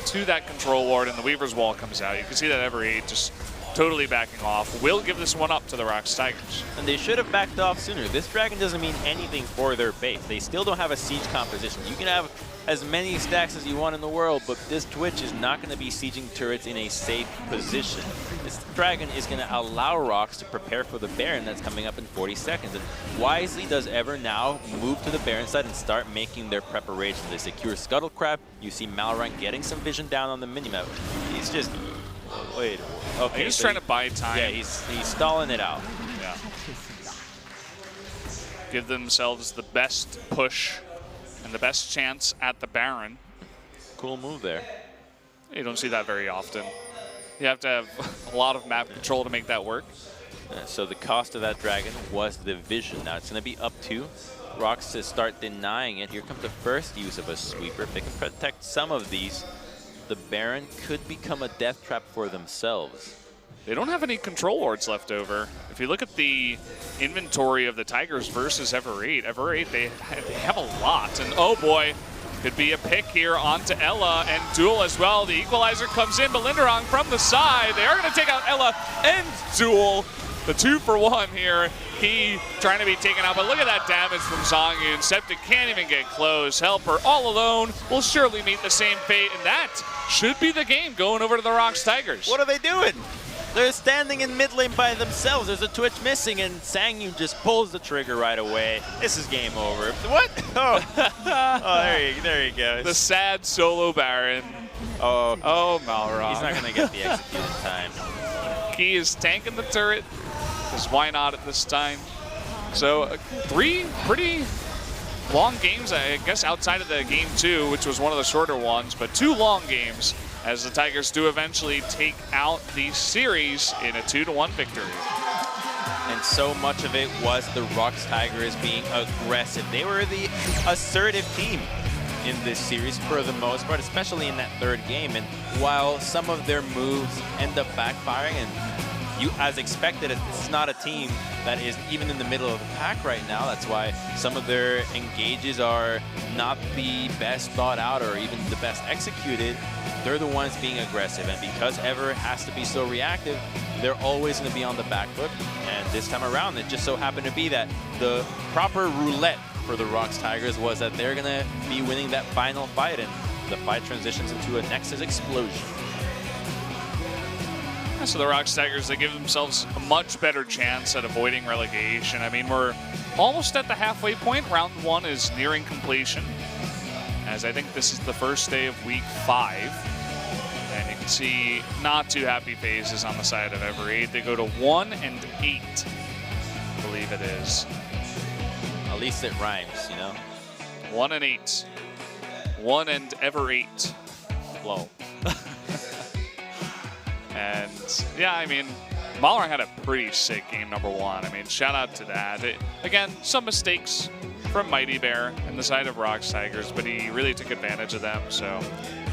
B: to that control ward, and the Weaver's Wall comes out. You can see that Ever8 just totally backing off. Will give this one up to the ROX Tigers.
C: And they should have backed off sooner. This Dragon doesn't mean anything for their base. They still don't have a siege composition. You can have as many stacks as you want in the world, but this Twitch is not going to be sieging turrets in a safe position. This Dragon is going to allow ROX to prepare for the Baron that's coming up in 40 seconds. And wisely does Ever now move to the Baron side and start making their preparation. They secure Scuttle Crab. You see Malrang getting some vision down on the minimap. He's just... Wait, okay.
B: He's trying to buy time.
C: Yeah, he's stalling it out.
B: Yeah. Give themselves the best push and the best chance at the Baron.
C: Cool move there.
B: You don't see that very often. You have to have a lot of map control to make that work.
C: So the cost of that Dragon was the vision. Now it's going to be up to ROX to start denying it. Here comes the first use of a sweeper. If they can protect some of these, the Baron could become a death trap for themselves.
B: They don't have any control wards left over. If you look at the inventory of the Tigers versus Ever8, they have a lot. And oh boy, could be a pick here onto Ella and Duel as well. The equalizer comes in, but Linderong from the side. They are going to take out Ella and Duel. The 2-for-1 here. He trying to be taken out, but look at that damage from Zongyun. Septic can't even get close. Helper all alone will surely meet the same fate, and that should be the game going over to the ROX Tigers.
C: What are they doing? They're standing in mid lane by themselves. There's a Twitch missing, and Sangyun just pulls the trigger right away. This is game over. What? Oh, there he goes.
B: The sad solo Baron. Oh, Malrong.
C: He's not going to get the execute in time.
B: Key is tanking the turret, because why not at this time? So 3 pretty long games, I guess, outside of the game 2, which was one of the shorter ones, but 2 long games as the Tigers do eventually take out the series in a 2-1 victory.
C: And so much of it was the ROX Tigers being aggressive. They were the assertive team. in this series for the most part, especially in that third game. And while some of their moves end up backfiring, and you, as expected, this is not a team that is even in the middle of the pack right now. That's why some of their engages are not the best thought out or even the best executed. They're the ones being aggressive, and because Ever has to be so reactive, they're always going to be on the back foot. And this time around, it just so happened to be that the proper roulette for the ROX Tigers was that they're going to be winning that final fight, and the fight transitions into a Nexus explosion.
B: So the ROX Tigers, they give themselves a much better chance at avoiding relegation. I mean, we're almost at the halfway point. Round 1 is nearing completion, as I think this is the first day of week 5. And you can see not too happy faces on the side of Ever 8. They go to 1-8, I believe it is.
C: At least it rhymes, you know?
B: 1-8. 1 and Ever 8. Flow. And yeah, I mean, Mahler had a pretty sick game number 1. I mean, shout out to that. Again, some mistakes from Mighty Bear and the side of ROX Tigers, but he really took advantage of them. So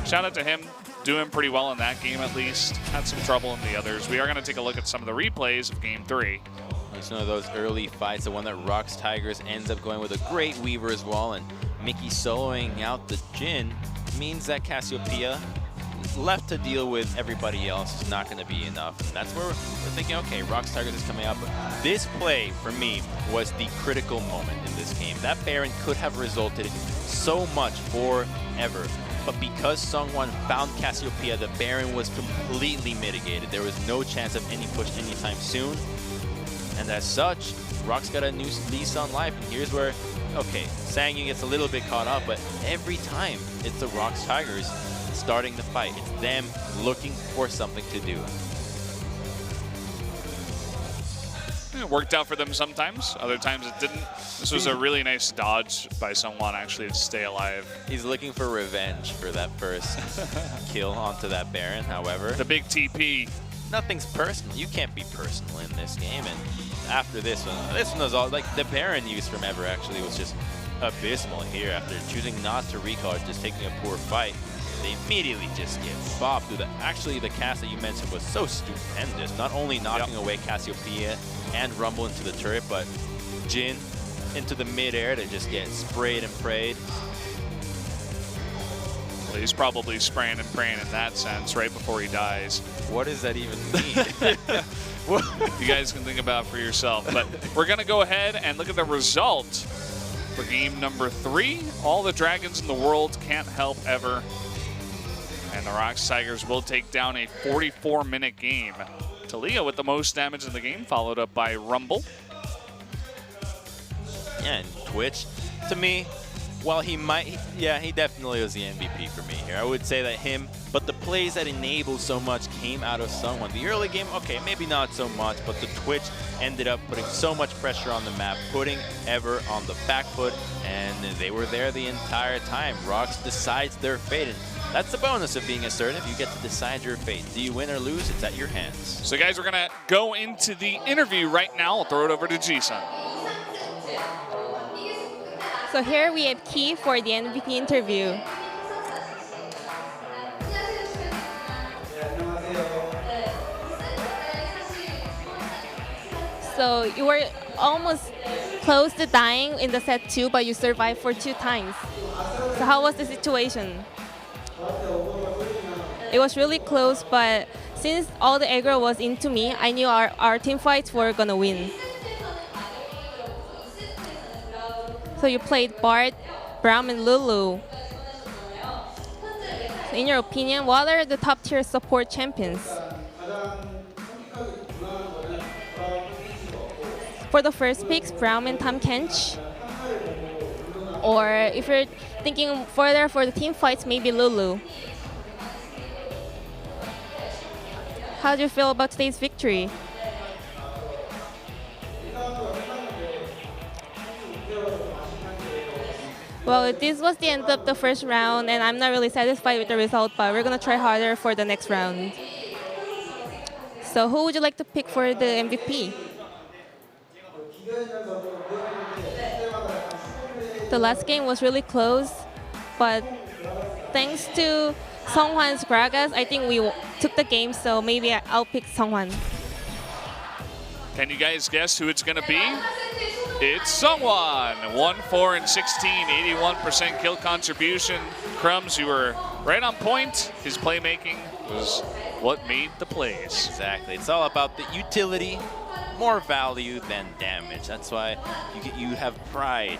B: shout out to him, doing pretty well in that game at least. Had some trouble in the others. We are going to take a look at some of the replays of game 3.
C: It's one of those early fights, the one that ROX Tigers ends up going with a great Weaver as well, and Mickey soloing out the Jhin means that Cassiopeia left to deal with everybody else is not going to be enough. And that's where we're thinking, okay, ROX Tigers is coming up. But this play, for me, was the critical moment in this game. That Baron could have resulted so much for Ever. But because Sungwon found Cassiopeia, the Baron was completely mitigated. There was no chance of any push anytime soon. And as such, ROX got a new lease on life. And here's where, okay, Sangyu gets a little bit caught up, but every time it's the ROX Tigers starting the fight. It's them looking for something to do.
B: It worked out for them sometimes. Other times it didn't. This was a really nice dodge by someone actually to stay alive.
C: He's looking for revenge for that first kill onto that Baron, however.
B: The big TP.
C: Nothing's personal. You can't be personal in this game. And after this one was all, like, the Baron use from Ever actually was just abysmal here. After choosing not to recall, just taking a poor fight, they immediately just get bopped through the. Actually, the cast that you mentioned was so stupendous. Not only knocking away Cassiopeia and Rumble into the turret, but Jhin into the mid-air to just get sprayed and prayed.
B: Well, he's probably spraying and praying in that sense right before he dies.
C: What does that even mean?
B: You guys can think about it for yourself. But we're going to go ahead and look at the result for game number 3. All the dragons in the world can't help Ever. And the ROX Tigers will take down a 44-minute game. Talia with the most damage in the game, followed up by Rumble.
C: Yeah, and Twitch, to me, while he might, yeah, he definitely was the MVP for me here. I would say that him, but the plays that enabled so much came out of Sungwon. The early game, okay, maybe not so much, but the Twitch ended up putting so much pressure on the map, putting Ever on the back foot, and they were there the entire time. ROX decides their fate, and that's the bonus of being assertive. You get to decide your fate. Do you win or lose? It's at your hands.
B: So guys, we're gonna go into the interview right now. I'll throw it over to Ji-sun.
D: So here we have Key for the MVP interview. So you were almost close to dying in the set 2, but you survived for 2 times. So how was the situation? It was really close, but since all the aggro was into me, I knew our team fights were gonna win. So you played Bard, Braum, and Lulu. So in your opinion, what are the top tier support champions? For the first picks, Braum and Tom Kench. Or if you're thinking further for the team fights, maybe Lulu. How do you feel about today's victory? Well, this was the end of the first round, and I'm not really satisfied with the result, but we're going to try harder for the next round. So who would you like to pick for the MVP? The last game was really close, but thanks to Songhwan's Gragas, I think we took the game, so maybe I'll pick Songhwan.
B: Can you guys guess who it's going to be? It's Sungwon. 1-4 and 16, 81% kill contribution. Crumbs, you were right on point. His playmaking was what made the plays.
C: Exactly. It's all about the utility, more value than damage. That's why you have pride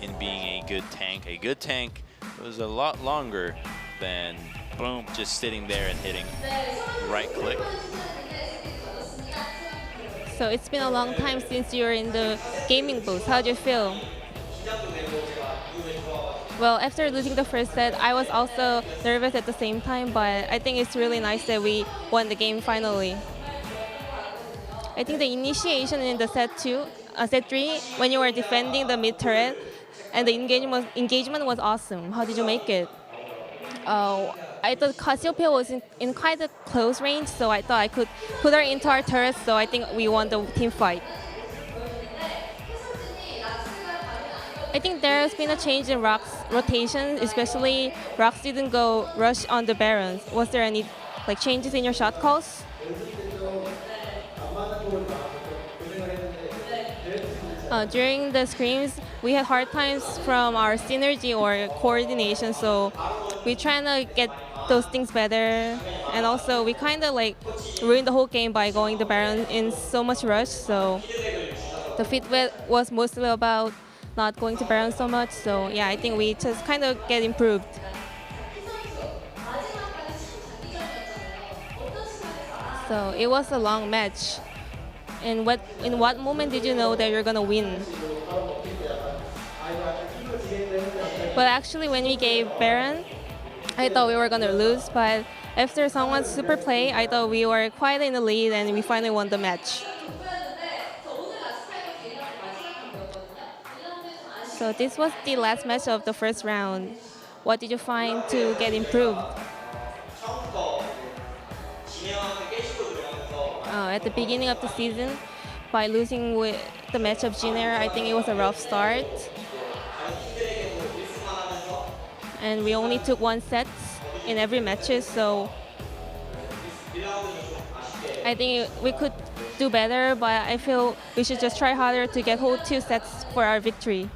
C: in being a good tank. A good tank was a lot longer than boom, just sitting there and hitting right click.
D: So it's been a long time since you were in the gaming booth. How do you feel? Well, after losing the first set, I was also nervous at the same time, but I think it's really nice that we won the game finally. I think the initiation in the set 3, when you were defending the mid turret, and the engagement was awesome. How did you make it? I thought Cassiopeia was in quite a close range, so I thought I could put her into our turret, so I think we won the team fight. I think there has been a change in ROX rotation, especially ROX didn't go rush on the Barons. Was there any changes in your shot calls? During the scrims, we had hard times from our synergy or coordination, so we're trying to get those things better. And also, we kind of ruined the whole game by going the Baron in so much rush, so the feedback was mostly about not going to Baron so much. So yeah, I think we just kind of get improved. So it was a long match. And in what moment did you know that you're gonna win? Well, actually, when we gave Baron, I thought we were gonna lose. But after someone's super play, I thought we were quite in the lead, and we finally won the match. So this was the last match of the first round. What did you find to get improved? At the beginning of the season, by losing with the match of Jin-Air, I think it was a rough start. And we only took 1 set in every match, so I think we could do better, but I feel we should just try harder to get whole 2 sets for our victory.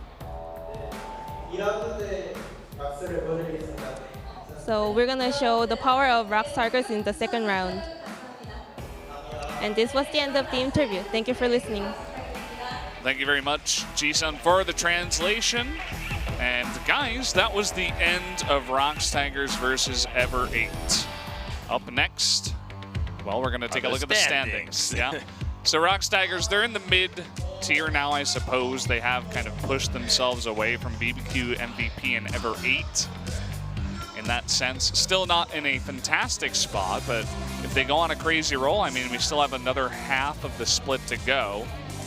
D: So we're gonna show the power of ROX Tigers in the second round. And this was the end of the interview. Thank you for listening.
B: Thank you very much, Ji-sun, for the translation. And guys, that was the end of ROX Tigers versus Ever 8. Up next, well, we're going to take a look at the standings. Yeah. So ROX Tigers, they're in the mid-tier now, I suppose. They have kind of pushed themselves away from BBQ, MVP, and Ever 8. In that sense, still not in a fantastic spot, but if they go on a crazy roll, I mean, we still have another half of the split to go,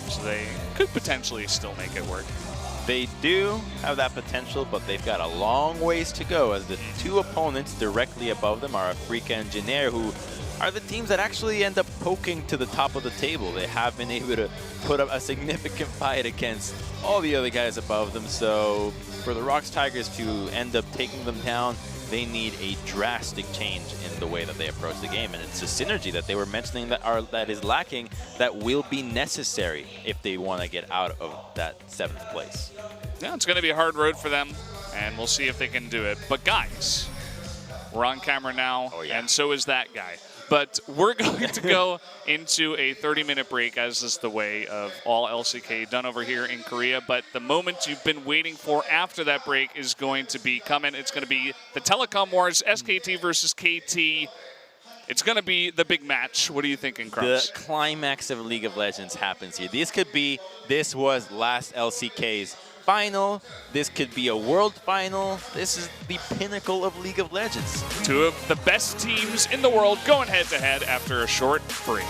B: so they could potentially still make it work.
C: They do have that potential, but they've got a long ways to go, as the 2 opponents directly above them are Afrika and Jin-Air, who are the teams that actually end up poking to the top of the table. They have been able to put up a significant fight against all the other guys above them, so for the ROX Tigers to end up taking them down, they need a drastic change in the way that they approach the game. And it's a synergy that they were mentioning that is lacking, that will be necessary if they want to get out of that 7th place.
B: Yeah, it's going to be a hard road for them, and we'll see if they can do it. But guys, we're on camera now, and so is that guy. But we're going to go into a 30-minute break, as is the way of all LCK done over here in Korea. But the moment you've been waiting for after that break is going to be coming. It's going to be the Telecom Wars, SKT versus KT. It's going to be the big match. What are you thinking, Crumbs?
C: The climax of League of Legends happens here. This was last LCK's final. This could be a world final. This is the pinnacle of League of Legends.
B: 2 of the best teams in the world going head-to-head after a short break.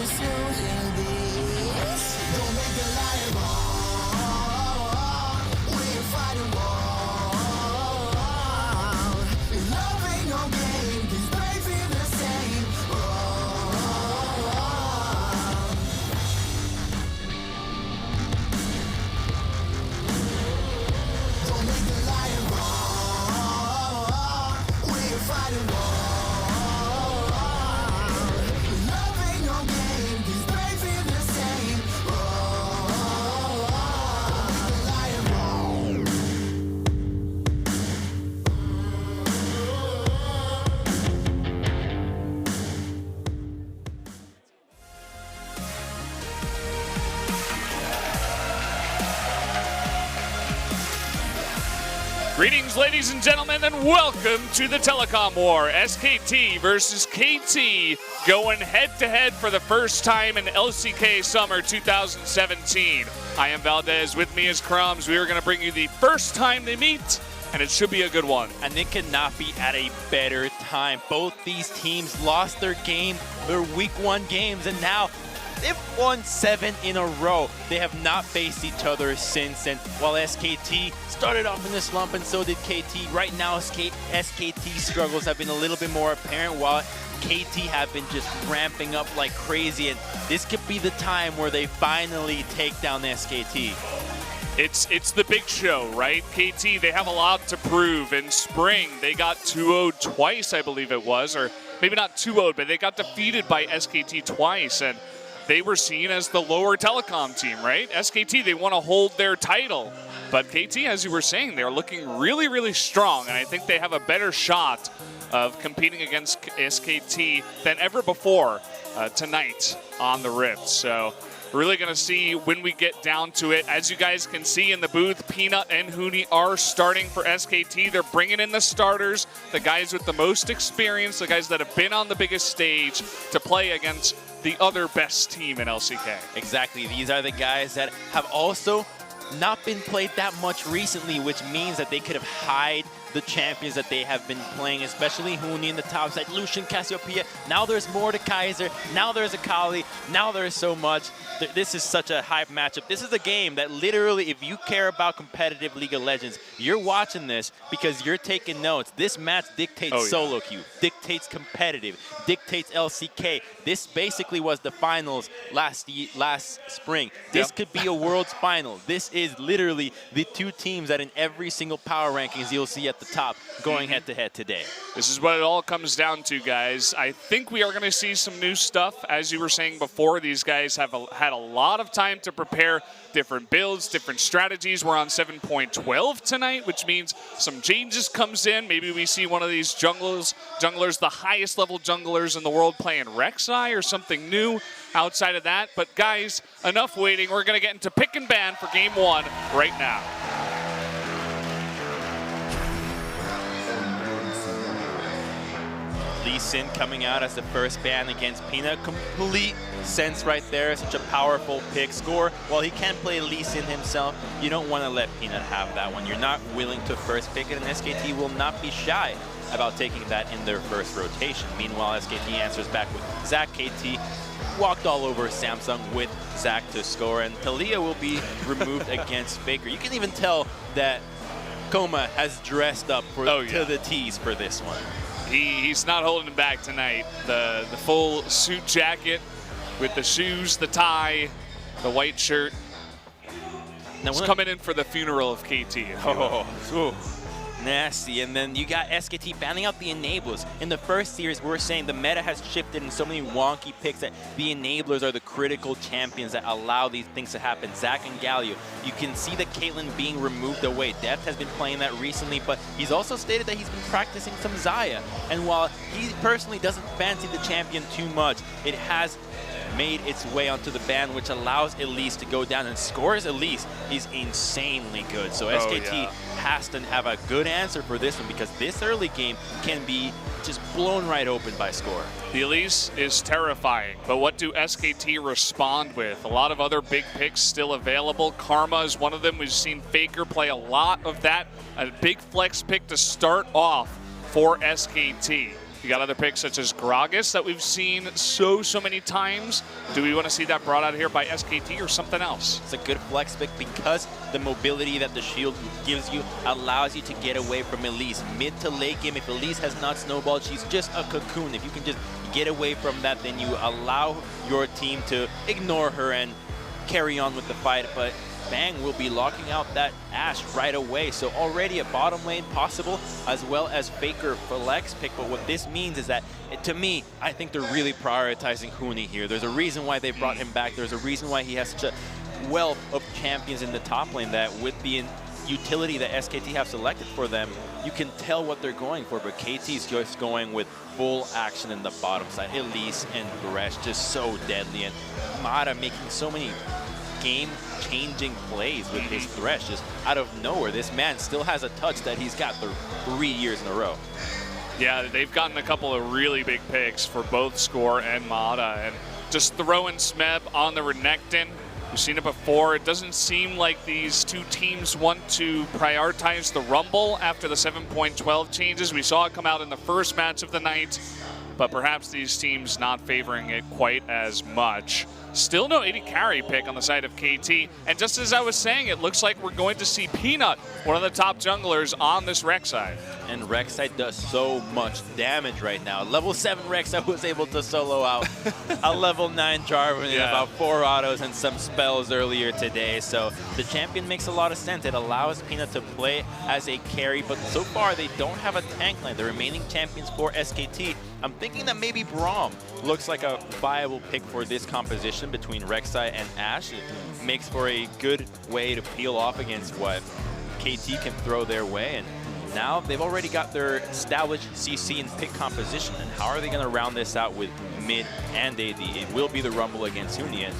A: this, you hear this. Don't make the lion wrong. We're fighting wrong. Love ain't no game, 'cause brave feel the same. Don't make the lion wrong. We're fighting wrong. Love ain't no game, 'cause brave feel the same. Don't make the lion wrong.
B: Greetings, ladies and gentlemen, and welcome to the Telecom War. SKT versus KT going head-to-head for the first time in LCK Summer 2017. I am Valdez. With me is Crumbs. We are going to bring you the first time they meet, and it should be a good one.
C: And it could not be at a better time. Both these teams lost their week one games, and now they've won 7 in a row. They have not faced each other since. And while SKT started off in a slump, and so did KT, right now SKT struggles have been a little bit more apparent, while KT have been just ramping up like crazy. And this could be the time where they finally take down SKT.
B: It's the big show, right? KT, they have a lot to prove. In spring, they got 2-0'd twice, I believe it was, or maybe not 2-0'd, but they got defeated by SKT twice, and they were seen as the lower telecom team, right? SKT, they want to hold their title, but KT, as you were saying, they're looking really, really strong, and I think they have a better shot of competing against SKT than ever before tonight on the Rift. So really going to see when we get down to it. As you guys can see in the booth, Peanut and Hooney are starting for SKT. They're bringing in the starters, the guys with the most experience, the guys that have been on the biggest stage to play against the other best team in LCK.
C: Exactly. These are the guys that have also not been played that much recently, which means that they could have hide the champions that they have been playing, especially Hooney in the top side, Lucian, Cassiopeia. Now there's Mordekaiser. Now there's Akali. Now there's so much. This is such a hype matchup. This is a game that literally, if you care about competitive League of Legends, you're watching this because you're taking notes. This match dictates solo queue, dictates competitive, dictates LCK. This basically was the finals last spring. This could be a world's final. This is literally the two teams that in every single power rankings you'll see at the top going head-to-head today.
B: This is what it all comes down to, guys. I think we are going to see some new stuff. As you were saying before, these guys have had a lot of time to prepare different builds, different strategies. We're on 7.12 tonight, which means some changes comes in. Maybe we see one of these junglers, the highest level junglers in the world, playing Rek'Sai or something new outside of that. But guys, enough waiting. We're going to get into pick and ban for game one right now.
C: Lee Sin coming out as the first ban against Peanut. Complete sense right there. Such a powerful pick. Score, while he can play Lee Sin himself, you don't want to let Peanut have that one. You're not willing to first pick it, and SKT will not be shy about taking that in their first rotation. Meanwhile, SKT answers back with Zac. KT walked all over Samsung with Zac to score, and Talia will be removed against Faker. You can even tell that Koma has dressed up to the tees for this one.
B: He's not holding back tonight. The full suit jacket with the shoes, the tie, the white shirt. Now he's coming in for the funeral of KT.
C: Nasty. And then you got SKT banning out the enablers. In the first series, we were saying the meta has shifted in so many wonky picks that the enablers are the critical champions that allow these things to happen. Zac and Galio. You can see that Caitlyn being removed away. Depth has been playing that recently, but he's also stated that he's been practicing some Xayah. And while he personally doesn't fancy the champion too much, it has made its way onto the ban, which allows Elise to go down, and Score's Elise is insanely good. So SKT has to have a good answer for this one, because this early game can be just blown right open by Score.
B: The Elise is terrifying, but what do SKT respond with? A lot of other big picks still available. Karma is one of them. We've seen Faker play a lot of that. A big flex pick to start off for SKT. You got other picks such as Gragas that we've seen so many times. Do we want to see that brought out here by SKT or something else?
C: It's a good flex pick because the mobility that the shield gives you allows you to get away from Elise. Mid to late game, if Elise has not snowballed, she's just a cocoon. If you can just get away from that, then you allow your team to ignore her and carry on with the fight. But Bang will be locking out that Ashe right away. So already a bottom lane possible, as well as Faker flex pick. But what this means is that, to me, I think they're really prioritizing Huni here. There's a reason why they brought him back. There's a reason why he has such a wealth of champions in the top lane that with the utility that SKT have selected for them, you can tell what they're going for. But KT's just going with full action in the bottom side. Elise and Gresh just so deadly, and Mata making so many game-changing plays with his Thresh just out of nowhere. This man still has a touch that he's got for 3 years in a row.
B: Yeah, they've gotten a couple of really big picks for both Score and Mata, and just throwing Smeb on the Renekton. We've seen it before. It doesn't seem like these two teams want to prioritize the Rumble after the 7.12 changes. We saw it come out in the first match of the night, but perhaps these teams not favoring it quite as much. Still no AD carry pick on the side of KT. And just as I was saying, it looks like we're going to see Peanut, one of the top junglers on this Rek'Sai.
C: And Rek'Sai does so much damage right now. Level 7 Rek'Sai was able to solo out a level 9 Jarvan in about 4 autos and some spells earlier today. So the champion makes a lot of sense. It allows Peanut to play as a carry, but so far they don't have a tank lane. The remaining champions for SKT, I'm thinking that maybe Braum looks like a viable pick for this composition between Rek'Sai and Ashe. It makes for a good way to peel off against what KT can throw their way. And now they've already got their established CC and pick composition. And how are they going to round this out with mid and AD? It will be the Rumble against Huni.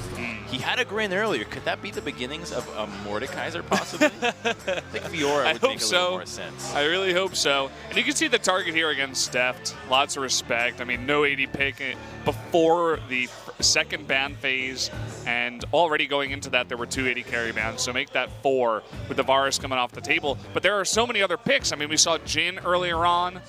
C: He had a grin earlier. Could that be the beginnings of a Mordekaiser possibly? I think Fiora would make a little more sense.
B: I really hope so. And you can see the target here against Steft. Lots of respect. I mean, no AD pick before the second ban phase, and already going into that there were 2 AD carry bans, so make that 4 with the Varus coming off the table. But there are so many other picks. I mean, we saw Jhin earlier on. You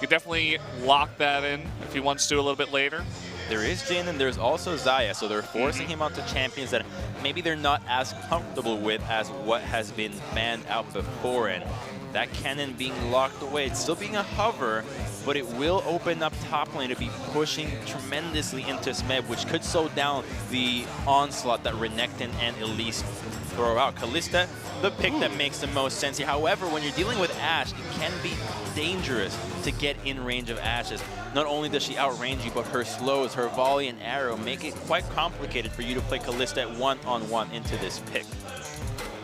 B: could definitely lock that in if he wants to a little bit later.
C: There is Jhin and there's also Xayah, so they're forcing him onto champions that maybe they're not as comfortable with as what has been banned out before. And that cannon being locked away, it's still being a hover, but it will open up top lane to be pushing tremendously into Smeb, which could slow down the onslaught that Renekton and Elise throw out. Kalista, the pick that makes the most sense here. However, when you're dealing with Ashe, it can be dangerous to get in range of Ashe. Not only does she outrange you, but her slows, her volley and arrow make it quite complicated for you to play Kalista at one-on-one into this pick.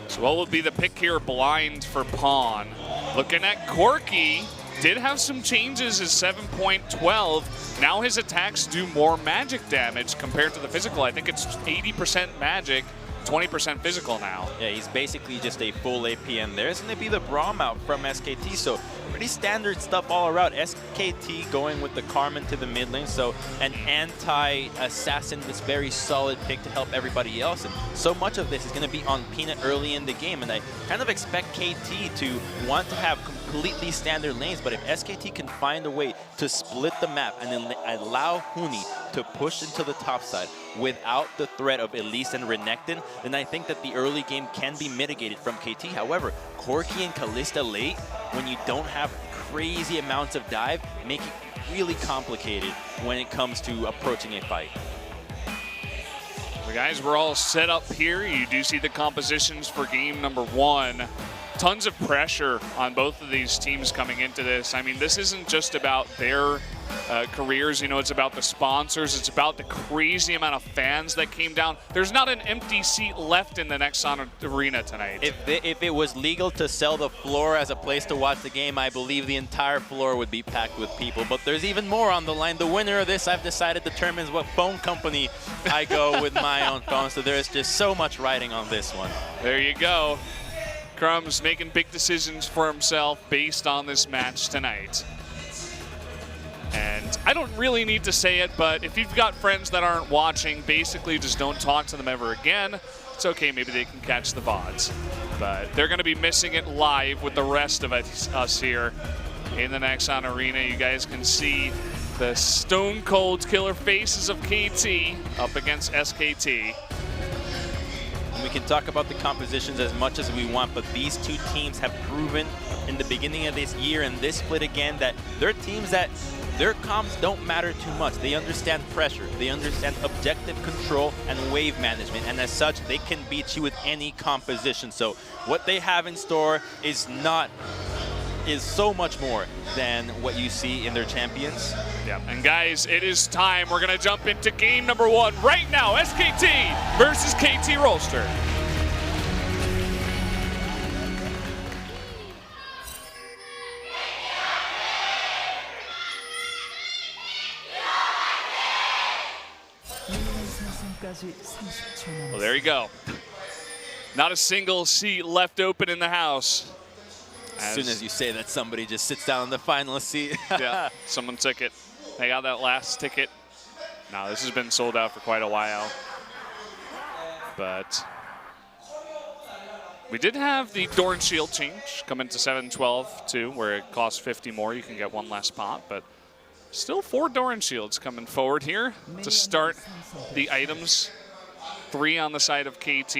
B: So what will be the pick here? Blind for Pawn. Looking at Corki, did have some changes as 7.12. Now his attacks do more magic damage compared to the physical. I think it's 80% magic, 20% physical now.
C: Yeah, he's basically just a full AP, and there's going to be the Braum out from SKT, so pretty standard stuff all around. SKT going with the Carmen to the mid lane, so an anti-assassin, this very solid pick to help everybody else, and so much of this is going to be on Peanut early in the game, and I kind of expect KT to want to have completely standard lanes, but if SKT can find a way to split the map and then allow Huni to push into the top side without the threat of Elise and Renekton, then I think that the early game can be mitigated from KT. However, Corki and Kalista late, when you don't have crazy amounts of dive, make it really complicated when it comes to approaching a fight.
B: So guys, we're all set up here. You do see the compositions for game number 1. Tons of pressure on both of these teams coming into this. I mean, this isn't just about their careers, you know, it's about the sponsors, it's about the crazy amount of fans that came down. There's not an empty seat left in the Nexon Arena tonight.
C: If it was legal to sell the floor as a place to watch the game, I believe the entire floor would be packed with people. But there's even more on the line. The winner of this, I've decided, determines what phone company I go with my own phone. So there's just so much riding on this one.
B: There you go. Crumbs making big decisions for himself based on this match tonight. And I don't really need to say it, but if you've got friends that aren't watching, basically just don't talk to them ever again. It's okay, maybe they can catch the VODs. But they're going to be missing it live with the rest of us here in the Nexon Arena. You guys can see The stone cold killer faces of KT up against SKT.
C: And we can talk about the compositions as much as we want, but these two teams have proven in the beginning of this year and this split again that they're teams that their comms don't matter too much. They understand pressure, they understand objective control and wave management, and as such, they can beat you with any composition. So what they have in store is so much more than what you see in their champions.
B: Yeah, and guys, it is time. We're gonna jump into game number 1 right now. SKT versus KT Rolster. Well, there you go. Not a single seat left open in the house.
C: As soon as you say that, somebody just sits down in the finalist seat.
B: Yeah, someone took it. They got that last ticket. Now, this has been sold out for quite a while. But we did have the Doran Shield change come into 7-12 too, where it costs 50 more. You can get one less pot, but still 4 Doran Shields coming forward here to start the items. 3 on the side of KT.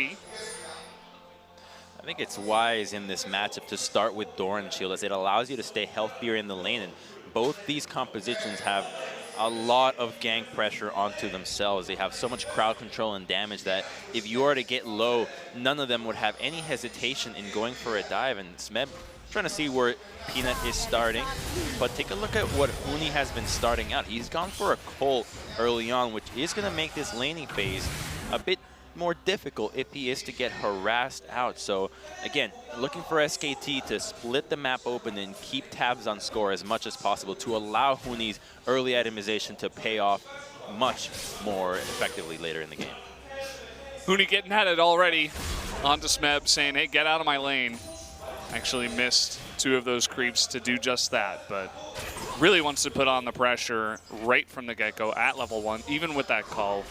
C: I think it's wise in this matchup to start with Doran Shield, as it allows you to stay healthier in the lane. And both these compositions have a lot of gank pressure onto themselves. They have so much crowd control and damage that if you are to get low, none of them would have any hesitation in going for a dive. And Smeb trying to see where Peanut is starting. But take a look at what Huni has been starting out. He's gone for a Colt early on, which is going to make this laning phase a bit more difficult if he is to get harassed out. So again, looking for SKT to split the map open and keep tabs on score as much as possible to allow Huni's early itemization to pay off much more effectively later in the game.
B: Huni getting at it already. Onto Smeb saying, hey, get out of my lane. Actually missed 2 of those creeps to do just that, but really wants to put on the pressure right from the get-go at level 1, even with that call.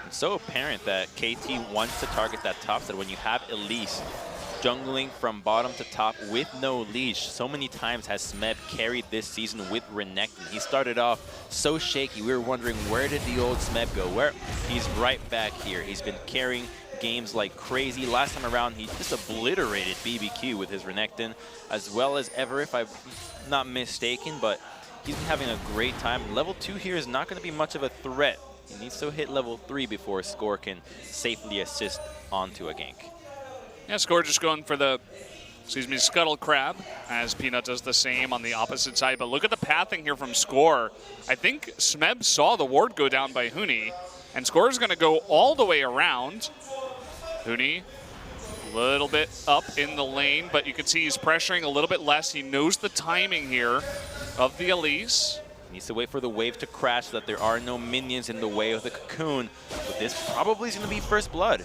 C: It's so apparent that KT wants to target that top side when you have Elise jungling from bottom to top with no leash. So many times has Smeb carried this season with Renekton. He started off so shaky. We were wondering, where did the old Smeb go? Where? He's right back here. He's been carrying games like crazy. Last time around, he just obliterated BBQ with his Renekton, as well as ever, if I'm not mistaken, but he's been having a great time. Level 2 here is not going to be much of a threat. He needs to hit level 3 before Score can safely assist onto a gank.
B: Yeah, Score just going for the, Scuttle Crab, as Peanut does the same on the opposite side. But look at the pathing here from Score. I think Smeb saw the ward go down by Huni, and Score is going to go all the way around. Huni, a little bit up in the lane, but you can see he's pressuring a little bit less. He knows the timing here of the Elise.
C: Needs to wait for the wave to crash so that there are no minions in the way of the cocoon. But this probably is going to be first blood.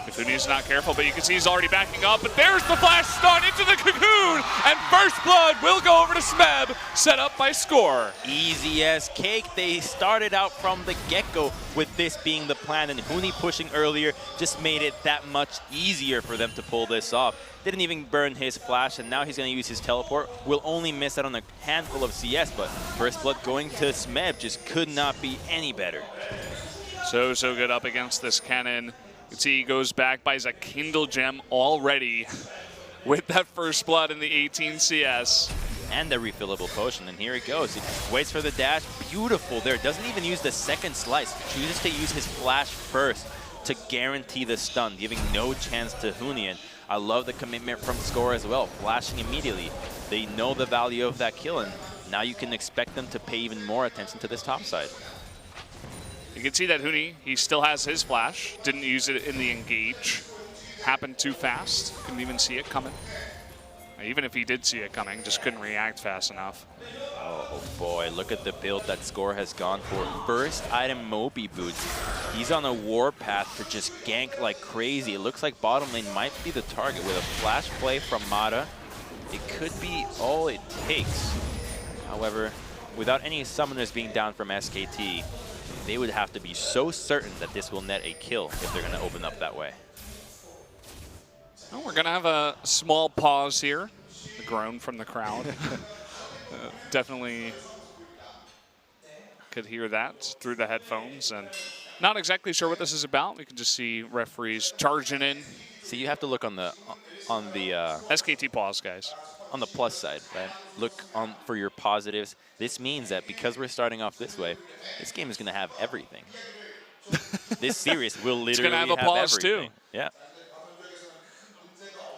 B: If Huni's not careful, but you can see he's already backing up. But there's the flash stun into the cocoon, and first blood will go over to Smeb, set up by Score.
C: Easy as cake. They started out from the get-go with this being the plan, and Huni pushing earlier just made it that much easier for them to pull this off. Didn't even burn his flash, and now he's going to use his teleport. Will only miss out on a handful of CS, but first blood going to Smeb just could not be any better.
B: So good up against this cannon. You can see he goes back, buys a Kindle Gem already with that first blood in the 18 CS.
C: And the refillable potion, and here he goes. He waits for the dash, beautiful there. Doesn't even use the second slice. Chooses to use his flash first to guarantee the stun, giving no chance to Huni. And I love the commitment from Score as well, flashing immediately. They know the value of that kill, and now you can expect them to pay even more attention to this top side.
B: You can see that Huni, he still has his flash. Didn't use it in the engage. Happened too fast. Couldn't even see it coming. Even if he did see it coming, just couldn't react fast enough.
C: Oh boy, look at the build that Score has gone for. First item Moby Boots. He's on a warpath to just gank like crazy. It looks like bottom lane might be the target with a flash play from Mata. It could be all it takes. However, without any summoners being down from SKT, they would have to be so certain that this will net a kill if they're going to open up that way.
B: Well, we're going to have a small pause here. A groan from the crowd Definitely could hear that through the headphones, and not exactly sure what this is about. We can just see referees charging in.
C: See, you have to look on the
B: SKT pause, guys.
C: on the plus side, right? Look on for your positives. This means that because we're starting off this way, this game is going to have everything. This series will literally
B: have a pause
C: everything.
B: too.
C: Yeah.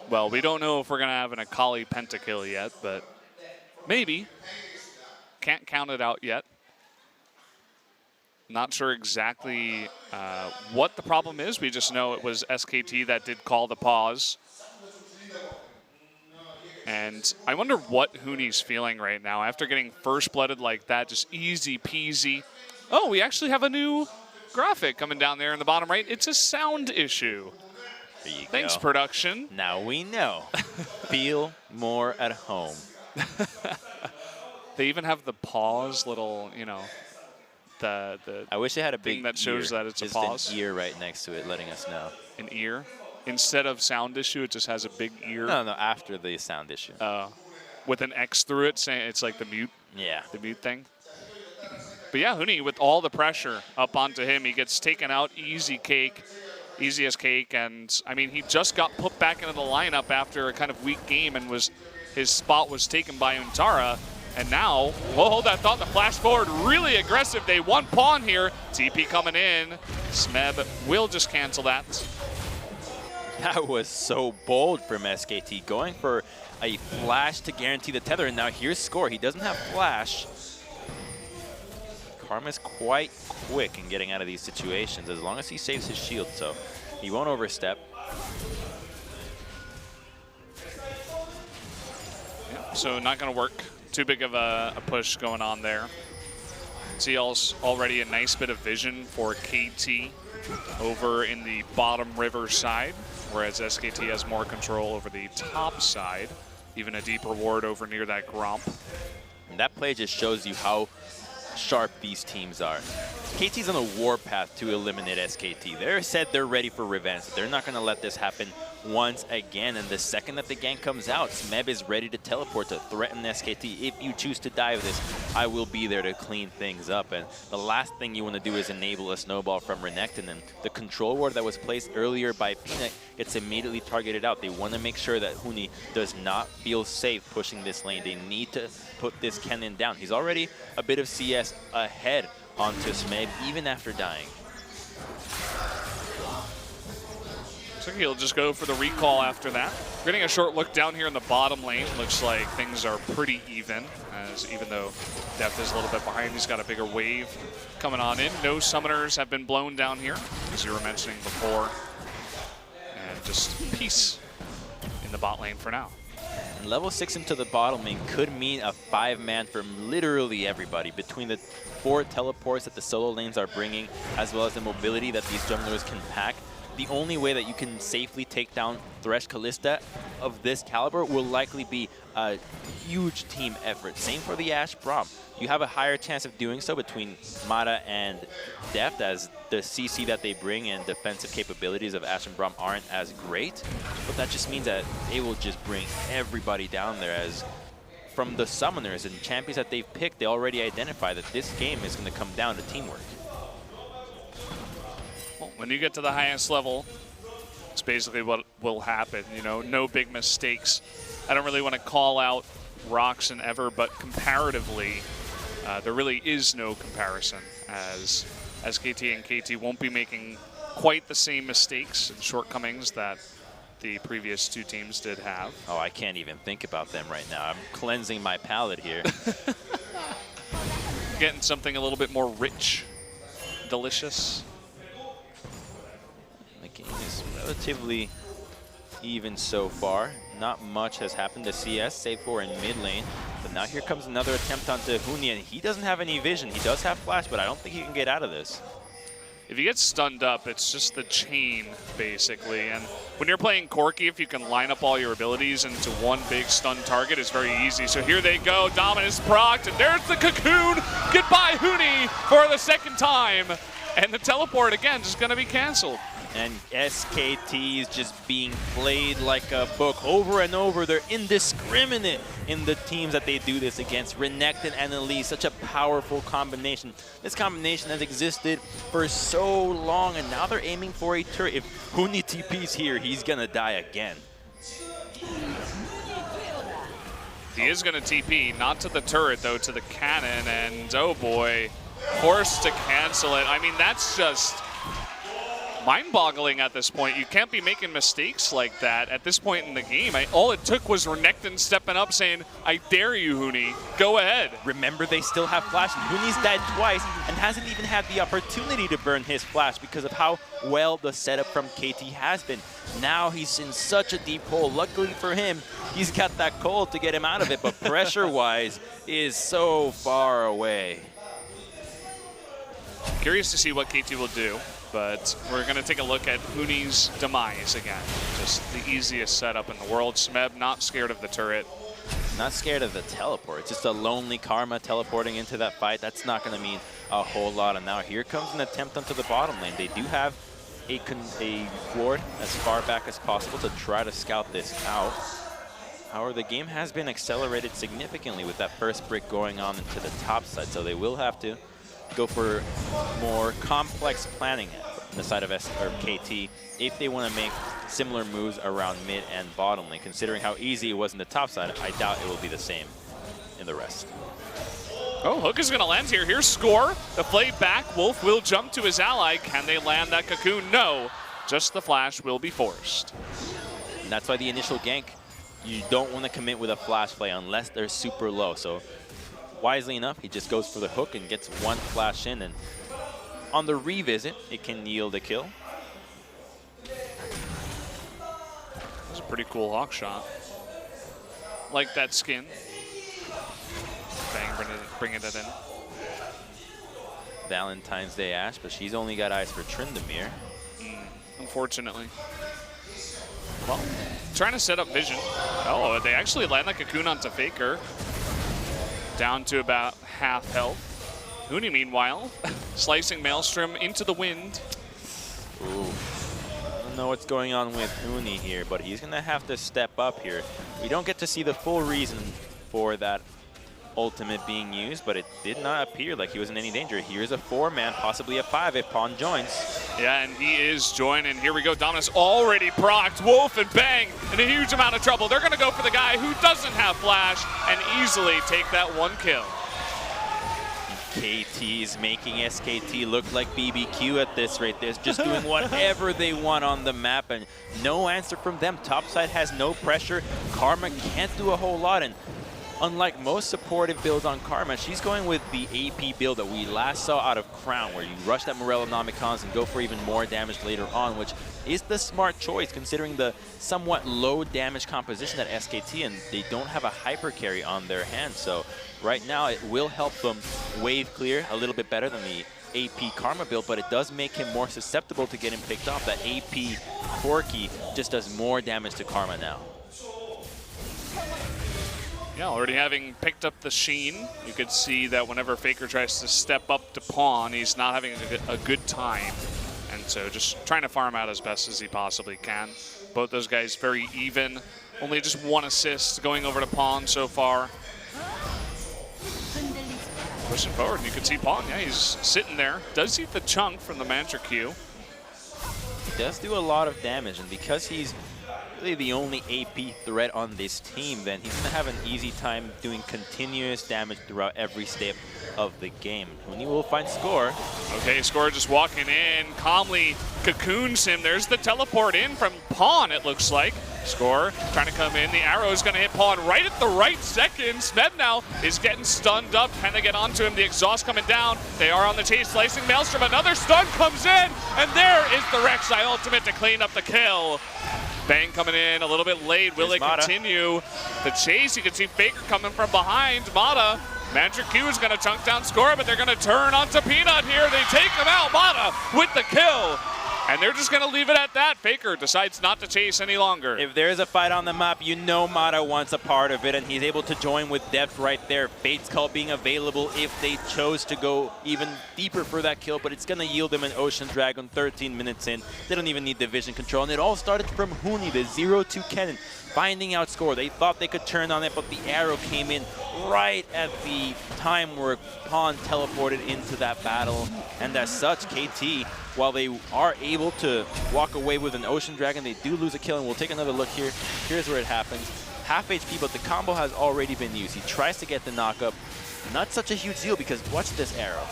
B: Well, we don't know if we're going to have an Akali pentakill yet, but maybe. Can't count it out yet. Not sure exactly what the problem is. We just know it was SKT that did call the pause. And I wonder what Huni's feeling right now after getting first blooded like that, just easy peasy. Oh, we actually have a new graphic coming down there in the bottom right. It's a sound issue.
C: There you
B: Thanks,
C: go.
B: production.
C: Now we know. Feel more at home.
B: They even have the pause little, you know, the
C: I wish it had a big
B: thing that shows
C: ear.
B: that it's a
C: Just
B: pause.
C: an ear right next to it, letting us know.
B: An ear. Instead of sound issue, it just has a big ear.
C: No, after the sound issue.
B: With an X through it, saying it's like the mute thing. But yeah, Huni, with all the pressure up onto him, he gets taken out easy as cake. And I mean, he just got put back into the lineup after a kind of weak game, and his spot was taken by Untara. And now, we'll hold that thought, the flash forward, really aggressive. They one pawn here. TP coming in. Smeb will just cancel that.
C: That was so bold from SKT, going for a flash to guarantee the tether. And now here's Score. He doesn't have flash. Karma's quite quick in getting out of these situations as long as he saves his shield, so he won't overstep.
B: Yeah, so not going to work. Too big of a push going on there. CL's already a nice bit of vision for KT over in the bottom river side, whereas SKT has more control over the top side, even a deeper ward over near that Gromp.
C: And that play just shows you how sharp these teams are. KT's on a warpath to eliminate SKT. They're said they're ready for revenge. They're not going to let this happen once again. And the second that the gank comes out, Smeb is ready to teleport to threaten SKT. If you choose to dive this, I will be there to clean things up. And the last thing you want to do is enable a snowball from Renekton. And the control ward that was placed earlier by Peanut gets immediately targeted out. They want to make sure that Huni does not feel safe pushing this lane. They need to put this Kennen down. He's already a bit of CS ahead onto Smeb, even after dying.
B: So he'll just go for the recall after that. Getting a short look down here in the bottom lane. Looks like things are pretty even, as even though Depth is a little bit behind, he's got a bigger wave coming on in. No summoners have been blown down here, as you were mentioning before. And just peace in the bot lane for now.
C: And level 6 into the bottom lane could mean a 5-man from literally everybody. Between the 4 teleports that the solo lanes are bringing, as well as the mobility that these junglers can pack, the only way that you can safely take down Thresh Kalista of this caliber will likely be a huge team effort. Same for the Ashe Braum. You have a higher chance of doing so between Mata and Deft, as the CC that they bring and defensive capabilities of Ashe and Braum aren't as great. But that just means that they will just bring everybody down there, as from the summoners and champions that they've picked, they already identify that this game is going to come down to teamwork.
B: Well, when you get to the highest level, it's basically what will happen. You know, no big mistakes. I don't really want to call out ROX and Ever, but comparatively, there really is no comparison, as SKT and KT won't be making quite the same mistakes and shortcomings that the previous two teams did have.
C: Oh, I can't even think about them right now. I'm cleansing my palate here.
B: Getting something a little bit more rich, delicious.
C: The game is relatively even so far. Not much has happened to CS, save for in mid lane. But now here comes another attempt onto Huni, and he doesn't have any vision. He does have flash, but I don't think he can get out of this.
B: If you get stunned up, it's just the chain, basically. And when you're playing Corki, if you can line up all your abilities into one big stun target, it's very easy. So here they go, Dominus procced, and there's the cocoon. Goodbye, Huni, for the second time. And the teleport, again, just going to be canceled.
C: And SKT is just being played like a book over and over. They're indiscriminate in the teams that they do this against. Renekton and Elise, such a powerful combination. This combination has existed for so long, and now they're aiming for a turret. If Huni TP's here, he's gonna die again.
B: He is going to TP, not to the turret, though, to the cannon, and oh boy, forced to cancel it. I mean, that's just mind-boggling at this point. You can't be making mistakes like that at this point in the game. All it took was Renekton stepping up saying, I dare you, Huni, go ahead.
C: Remember, they still have flash. Huni's died twice and hasn't even had the opportunity to burn his flash because of how well the setup from KT has been. Now he's in such a deep hole. Luckily for him, he's got that cold to get him out of it, but pressure-wise is so far away.
B: Curious to see what KT will do, but we're going to take a look at Huni's demise again. Just the easiest setup in the world. Smeb not scared of the turret.
C: Not scared of the teleport. It's just a lonely Karma teleporting into that fight. That's not going to mean a whole lot. And now here comes an attempt onto the bottom lane. They do have a ward as far back as possible to try to scout this out. However, the game has been accelerated significantly with that first brick going on into the top side, so they will have to go for more complex planning on the side of KT if they want to make similar moves around mid and bottom lane. Considering how easy it was in the top side, I doubt it will be the same in the rest.
B: Oh, Hook is going to land here. Here's Score. The play back. Wolf will jump to his ally. Can they land that cocoon? No. Just the flash will be forced.
C: And that's why the initial gank, you don't want to commit with a flash play unless they're super low. So wisely enough, he just goes for the hook and gets one flash in. And on the revisit, it can yield a kill.
B: That's a pretty cool hawk shot. Like that skin. Bang, bringing it in.
C: Valentine's Day Ash, but she's only got eyes for Tryndamere.
B: Unfortunately. Well, trying to set up vision. Oh, they actually land that cocoon onto Faker. Down to about half health. Huni, meanwhile, slicing Maelstrom into the wind.
C: Ooh. I don't know what's going on with Huni here, but he's going to have to step up here. We don't get to see the full reason for that ultimate being used, but it did not appear like he was in any danger. Here's a 4-man, possibly a 5 if Pawn joins.
B: Yeah, and he is joining. Here we go. Dominus already procced. Wolf and Bang in a huge amount of trouble. They're going to go for the guy who doesn't have flash and easily take that one kill.
C: KT's making SKT look like BBQ at this rate. They're just doing whatever they want on the map, and no answer from them. Topside has no pressure. Karma can't do a whole lot, and unlike most supportive builds on Karma, she's going with the AP build that we last saw out of Crown, where you rush that Morellonomicons and go for even more damage later on, which is the smart choice considering the somewhat low damage composition at SKT, and they don't have a hyper carry on their hands. So right now it will help them wave clear a little bit better than the AP Karma build, but it does make him more susceptible to getting picked off. That AP Corki just does more damage to Karma now.
B: Yeah, already having picked up the Sheen, you could see that whenever Faker tries to step up to Pawn, he's not having a good time. And so just trying to farm out as best as he possibly can. Both those guys very even. Only just one assist going over to Pawn so far. Pushing forward, and you can see Pawn, yeah, he's sitting there. Does eat the chunk from the Mantra Q.
C: He does do a lot of damage, and because he's really the only AP threat on this team, then he's going to have an easy time doing continuous damage throughout every step of the game. Huni will find Score.
B: Okay, Score just walking in, calmly cocoons him. There's the teleport in from Pawn, it looks like. Score trying to come in. The arrow is going to hit Pawn right at the right second. Smeb now is getting stunned up. Trying to get onto him. The exhaust coming down. They are on the chase, slicing Maelstrom. Another stun comes in, and there is the Rek'Sai ultimate to clean up the kill. Bang coming in a little bit late. Will it continue the chase? You can see Faker coming from behind. Mata, Mantra Q is going to chunk down Score, but they're going to turn onto Peanut here. They take him out. Mata with the kill. And they're just going to leave it at that. Faker decides not to chase any longer.
C: If there's a fight on the map, you know Mata wants a part of it, and he's able to join with depth right there. Fate's Call being available if they chose to go even deeper for that kill, but it's going to yield them an Ocean Dragon 13 minutes in. They don't even need division control, and it all started from Huni, the 0-2 cannon, finding out score. They thought they could turn on it, but the arrow came in right at the time where Pawn teleported into that battle, and as such, KT, while they are able to walk away with an Ocean Dragon, they do lose a kill, and we'll take another look here. Here's where it happens. Half HP, but the combo has already been used. He tries to get the knockup. Not such a huge deal because watch this arrow.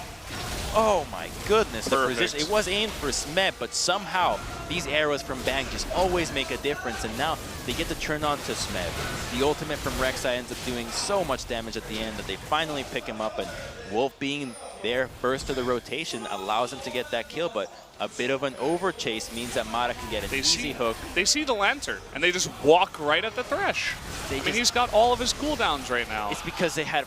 C: Oh my goodness, the precision. It was aimed for Smeb, but somehow these arrows from Bang just always make a difference, and now they get to turn on to Smeb. The ultimate from Rek'Sai ends up doing so much damage at the end that they finally pick him up, and Wolf being there first to the rotation allows him to get that kill, but a bit of an over chase means that Mata can get an easy hook.
B: They see the Lantern, and they just walk right at the Thresh. I mean, he's got all of his cooldowns right now.
C: It's because they had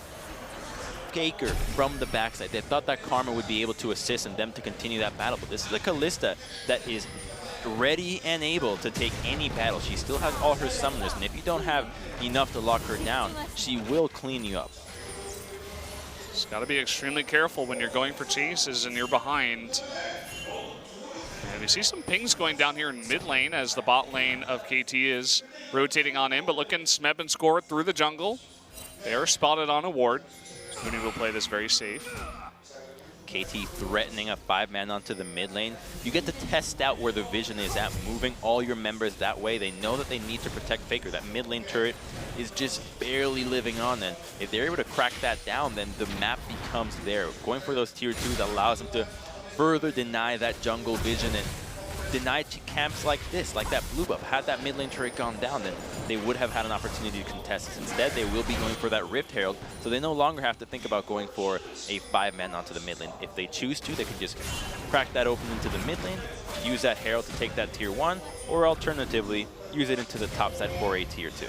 C: Faker from the backside. They thought that Karma would be able to assist and them to continue that battle, but this is a Kalista that is ready and able to take any battle. She still has all her summoners, and if you don't have enough to lock her down, she will clean you up.
B: Just got to be extremely careful when you're going for chases and you're behind. And we see some pings going down here in mid lane as the bot lane of KT is rotating on in, but looking Smeb and Score through the jungle. They are spotted on a ward. Huni will play this very safe.
C: KT threatening a 5-man onto the mid lane. You get to test out where the vision is at, moving all your members that way. They know that they need to protect Faker. That mid lane turret is just barely living on, and if they're able to crack that down, then the map becomes there. Going for those tier 2s allows them to further deny that jungle vision and deny camps like this, like that blue buff. Had that mid lane turret gone down, then they would have had an opportunity to contest this. Instead, they will be going for that Rift Herald, so they no longer have to think about going for a 5-man onto the mid lane. If they choose to, they can just crack that open into the mid lane, use that Herald to take that tier 1, or alternatively, use it into the top side for a tier 2.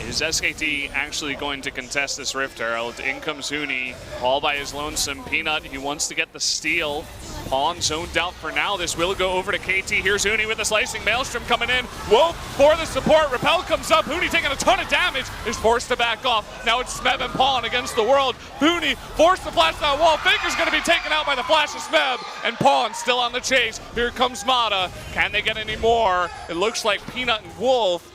B: Is SKT actually going to contest this Rift Herald? In comes Huni, all by his lonesome. Peanut, he wants to get the steal. Pawn zoned out for now. This will go over to KT. Here's Huni with the slicing Maelstrom coming in. Whoa, for the support. Repel comes up. Huni taking a ton of damage. Is forced to back off. Now it's Smeb and Pawn against the world. Huni forced to flash that wall. Faker's going to be taken out by the flash of Smeb. And Pawn still on the chase. Here comes Mata. Can they get any more? It looks like Peanut and Wolf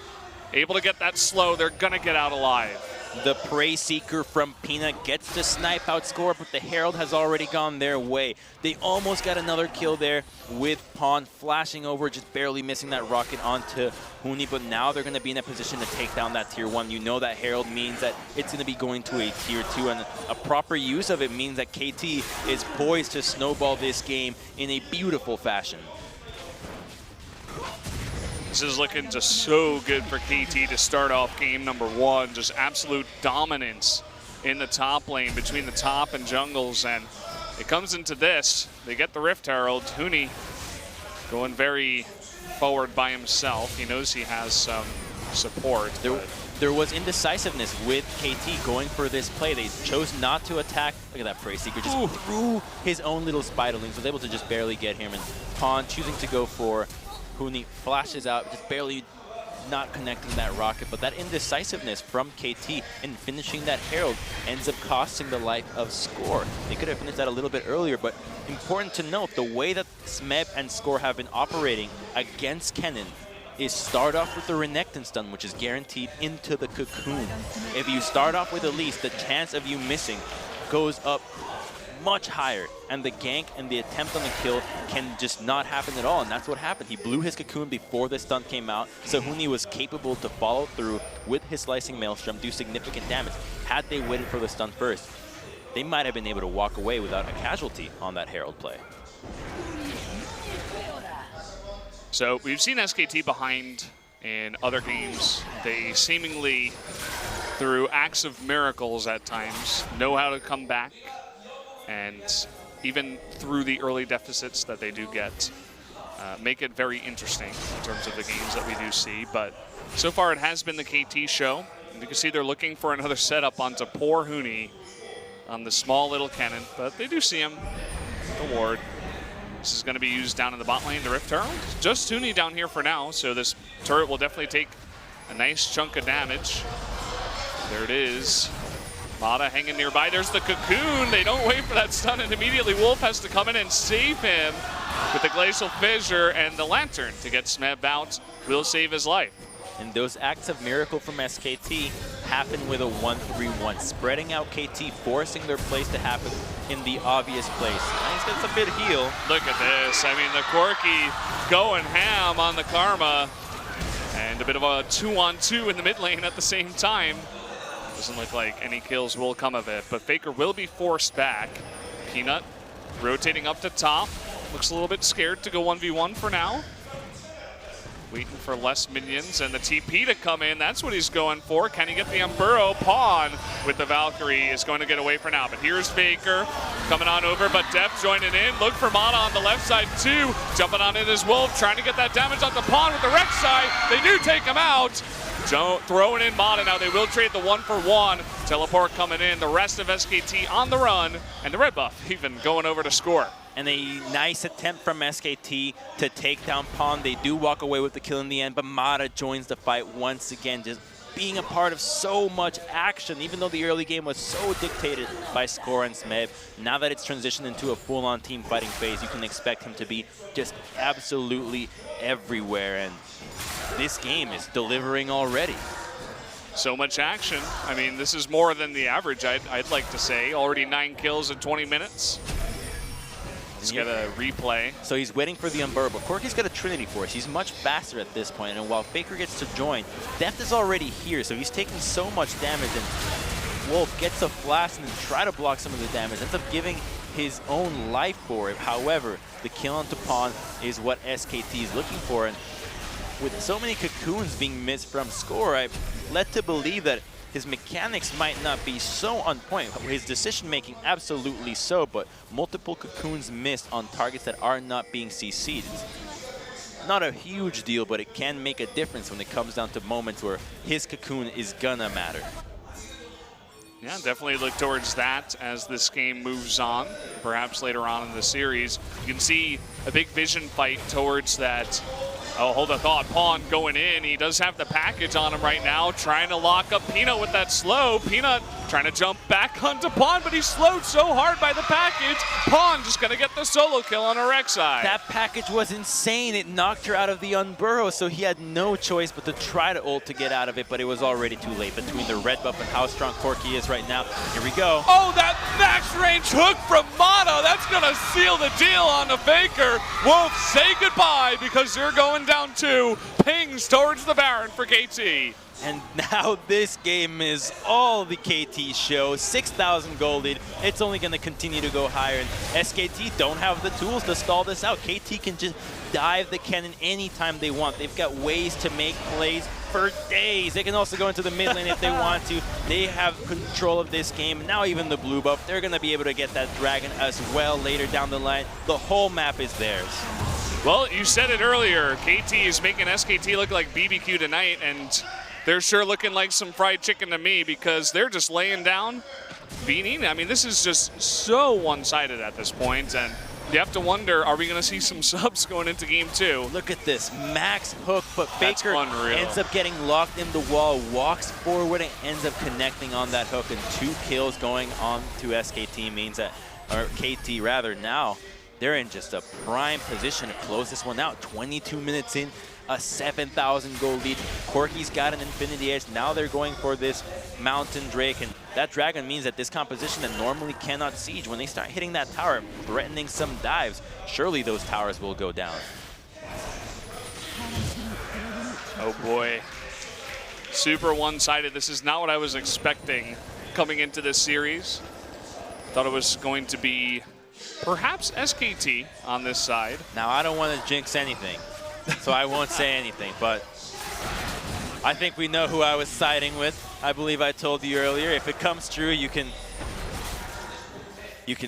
B: able to get that slow. They're going to get out alive.
C: The Prey Seeker from Peanut gets to snipe out Score, but the Herald has already gone their way. They almost got another kill there with Pawn flashing over, just barely missing that rocket onto Huni, but now they're going to be in a position to take down that tier 1. You know that Herald means that it's going to be going to a tier 2, and a proper use of it means that KT is poised to snowball this game in a beautiful fashion.
B: This is looking just so good for KT to start off game number 1. Just absolute dominance in the top lane between the top and jungles. And it comes into this. They get the Rift Herald. Huni going very forward by himself. He knows he has some support.
C: There was indecisiveness with KT going for this play. They chose not to attack. Look at that Prey Seeker, just threw his own little Spiderlings. Was able to just barely get him. And Pawn choosing to go for Huni flashes out, just barely not connecting that rocket, but that indecisiveness from KT in finishing that Herald ends up costing the life of Score. They could have finished that a little bit earlier, but important to note, the way that Smeb and Score have been operating against Kennen is start off with the Renekton stun, which is guaranteed into the Cocoon. If you start off with Elise, the chance of you missing goes up much higher, and the gank and the attempt on the kill can just not happen at all, and that's what happened. He blew his Cocoon before the stun came out, so Huni was capable to follow through with his slicing Maelstrom, do significant damage. Had they waited for the stun first, they might have been able to walk away without a casualty on that Herald play.
B: So we've seen SKT behind in other games. They seemingly, through acts of miracles at times, know how to come back. And even through the early deficits that they do get, make it very interesting in terms of the games that we do see. But so far it has been the KT show. And you can see they're looking for another setup onto poor Huni on the small little cannon. But they do see him, the ward. This is going to be used down in the bot lane. The Rift Turret just Toonie down here for now, so this turret will definitely take a nice chunk of damage. There it is. Mata hanging nearby. There's the cocoon. They don't wait for that stun, and immediately Wolf has to come in and save him with the Glacial Fissure, and the Lantern to get Smeb out will save his life.
C: And those acts of miracle from SKT happen with a 1-3-1, spreading out KT, forcing their plays to happen in the obvious place. Nice, gets a bit heal.
B: Look at this. I mean, the Corki going ham on the Karma, and a bit of a 2-on-2 in the mid lane at the same time. Doesn't look like any kills will come of it, but Faker will be forced back. Peanut rotating up to top. Looks a little bit scared to go 1v1 for now. Waiting for less minions and the TP to come in. That's what he's going for. Can he get the Umburro? Pawn with the Valkyrie is going to get away for now. But here's Faker coming on over, but Def joining in. Look for Mata on the left side too. Jumping on in as Wolf, trying to get that damage on the Pawn with the Rex side. They do take him out. Throwing in Mata now. They will trade the 1-for-1. Teleport coming in. The rest of SKT on the run. And the red buff even going over to score.
C: And a nice attempt from SKT to take down Pawn. They do walk away with the kill in the end, but Mata joins the fight once again, just being a part of so much action, even though the early game was so dictated by Score and Smeb. Now that it's transitioned into a full-on team fighting phase, you can expect him to be just absolutely everywhere, and this game is delivering already.
B: So much action. I mean, this is more than the average, I'd like to say. Already 9 kills in 20 minutes. Let's get a replay.
C: So he's waiting for the Umburro, but Corki's got a Trinity Force. He's much faster at this point, and while Faker gets to join, Deft is already here, so he's taking so much damage, and Wolf gets a flash and then try to block some of the damage, ends up giving his own life for it. However, the kill onto Pawn is what SKT is looking for, and with so many cocoons being missed from Score, I'm led to believe that his mechanics might not be so on point. His decision-making, absolutely so, but multiple cocoons missed on targets that are not being CC'd. It's not a huge deal, but it can make a difference when it comes down to moments where his cocoon is gonna matter.
B: Yeah, definitely look towards that as this game moves on, perhaps later on in the series. You can see a big vision fight towards that. Oh, hold a thought. Pawn going in. He does have the package on him right now, trying to lock up Peanut with that slow. Peanut trying to jump back onto Pawn, but he's slowed so hard by the package. Pawn just going to get the solo kill on a Rek'Sai.
C: That package was insane. It knocked her out of the Umburro, so he had no choice but to try to ult to get out of it, but it was already too late. Between the red buff and how strong Corki is right now, here we go.
B: Oh, that max range hook from Mata. That's going to seal the deal on the Faker. Wolf, say goodbye because you're going down 2. Pings towards the Baron for KT.
C: And now this game is all the KT show. 6,000 gold lead. It's only going to continue to go higher. And SKT don't have the tools to stall this out. KT can just dive the cannon anytime they want. They've got ways to make plays for days. They can also go into the mid lane if they want to. They have control of this game. Now even the blue buff, they're going to be able to get that dragon as well later down the line. The whole map is theirs.
B: Well, you said it earlier. KT is making SKT look like BBQ tonight, and they're sure looking like some fried chicken to me because they're just laying down Beanie. I mean, this is just so one-sided at this point, and you have to wonder, are we going to see some subs going into game 2?
C: Look at this max hook, but Faker
B: unreal.
C: ends up getting locked in the wall, walks forward, and ends up connecting on that hook, and 2 kills going on to SKT means that, or KT rather, now they're in just a prime position to close this one out. 22 minutes in, a 7,000 gold lead. Corki's got an Infinity Edge. Now they're going for this Mountain Drake, and that dragon means that this composition that normally cannot siege, when they start hitting that tower, threatening some dives, surely those towers will go down.
B: Oh boy. Super one-sided. This is not what I was expecting coming into this series. Thought it was going to be perhaps SKT on this side.
C: Now, I don't want to jinx anything, so I won't say anything, but I think we know who I was siding with. I believe I told you earlier. If it comes true, you can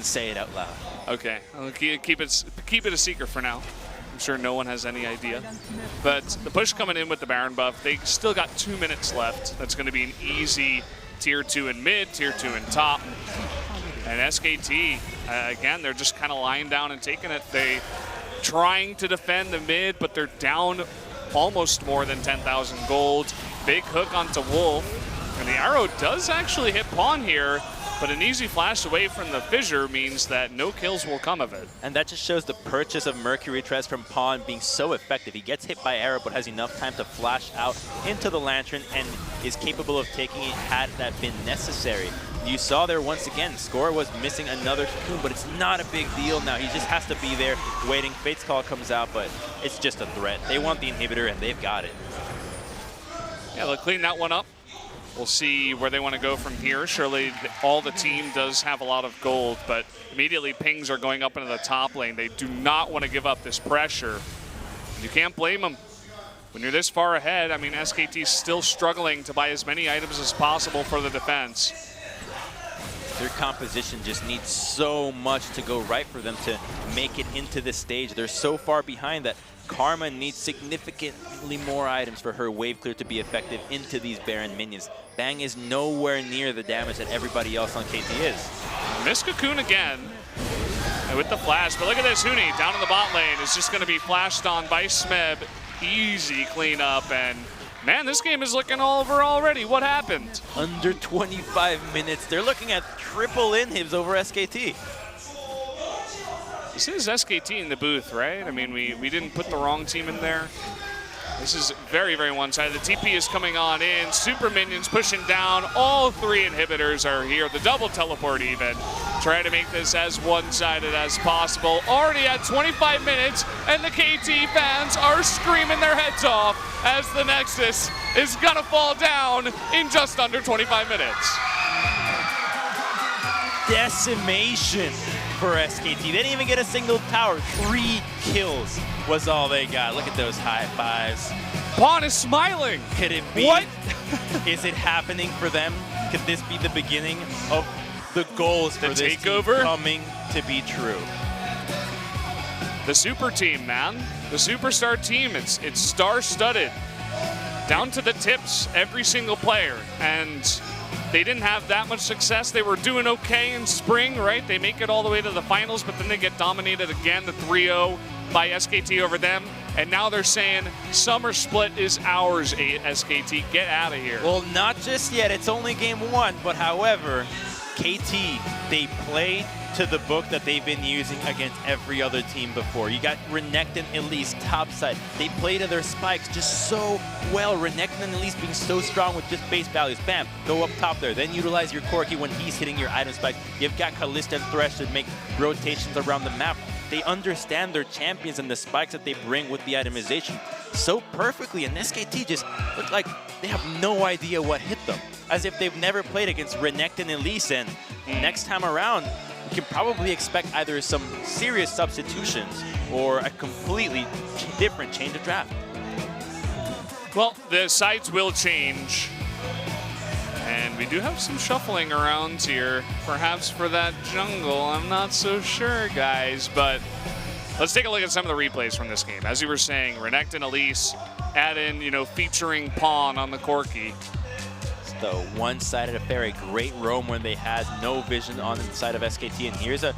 C: say it out loud.
B: Okay, I'll keep it a secret for now. I'm sure no one has any idea. But the push coming in with the Baron buff, they still got 2 minutes left. That's going to be an easy tier 2 in mid, tier 2 in top. And SKT again, they're just kind of lying down and taking it. They trying to defend the mid, but they're down almost more than 10,000 gold. Big hook onto Wolf, and the arrow does actually hit Pawn here, but an easy flash away from the fissure means that no kills will come of it.
C: And that just shows the purchase of Mercury Treads from Pawn being so effective. He gets hit by arrow, but has enough time to flash out into the Lantern and is capable of taking it had that been necessary. You saw there once again, Score was missing another cocoon, but it's not a big deal now. He just has to be there waiting. Fate's Call comes out, but it's just a threat. They want the inhibitor, and they've got it.
B: Yeah, they'll clean that one up. We'll see where they want to go from here. Surely all the team does have a lot of gold, but immediately pings are going up into the top lane. They do not want to give up this pressure. You can't blame them. When you're this far ahead, I mean, SKT's still struggling to buy as many items as possible for the defense.
C: Their composition just needs so much to go right for them to make it into this stage. They're so far behind that Karma needs significantly more items for her wave clear to be effective into these Baron minions. Bang is nowhere near the damage that everybody else on KT is.
B: Miss Cocoon again with the flash, but look at this, Huni down in the bot lane is just going to be flashed on by Smeb. Easy cleanup, and man, this game is looking all over already. What happened?
C: Under 25 minutes. They're looking at triple inhibs over SKT.
B: This is SKT in the booth, right? I mean, we didn't put the wrong team in there. This is very, very one-sided. The TP is coming on in. Super minions pushing down. All three inhibitors are here. The double teleport even. Try to make this as one-sided as possible. Already at 25 minutes, and the KT fans are screaming their heads off as the Nexus is gonna fall down in just under 25 minutes.
C: Decimation for SKT. They didn't even get a single tower. 3 kills was all they got. Look at those high fives.
B: Pawn is smiling.
C: Could it be?
B: What?
C: Is it happening for them? Could this be the beginning of the goals for
B: The
C: this
B: takeover?
C: team coming to be true?
B: The super team, man. The superstar team. It's star-studded. Down to the tips, every single player. And they didn't have that much success. They were doing okay in spring, right? They make it all the way to the finals, but then they get dominated again, the 3-0 by SKT over them. And now they're saying, summer split is ours, SKT. Get out of here.
C: Well, not just yet. It's only game 1, but however, KT, they play to the book that they've been using against every other team before. You got Renekton, Elise, topside. They play to their spikes just so well. Renekton and Elise being so strong with just base values. Bam, go up top there. Then utilize your Corki when he's hitting your item spikes. You've got Kalista and Thresh to make rotations around the map. They understand their champions and the spikes that they bring with the itemization so perfectly, and SKT just look like they have no idea what hit them. As if they've never played against Renekton and Elise, and next time around, you can probably expect either some serious substitutions or a completely different change of draft.
B: Well, the sides will change. And we do have some shuffling around here, perhaps for that jungle. I'm not so sure, guys, but let's take a look at some of the replays from this game. As you were saying, Renekton, Elise, add in, featuring Pawn on the Corki.
C: The one-sided affair, a great roam when they had no vision on the side of SKT, and here's a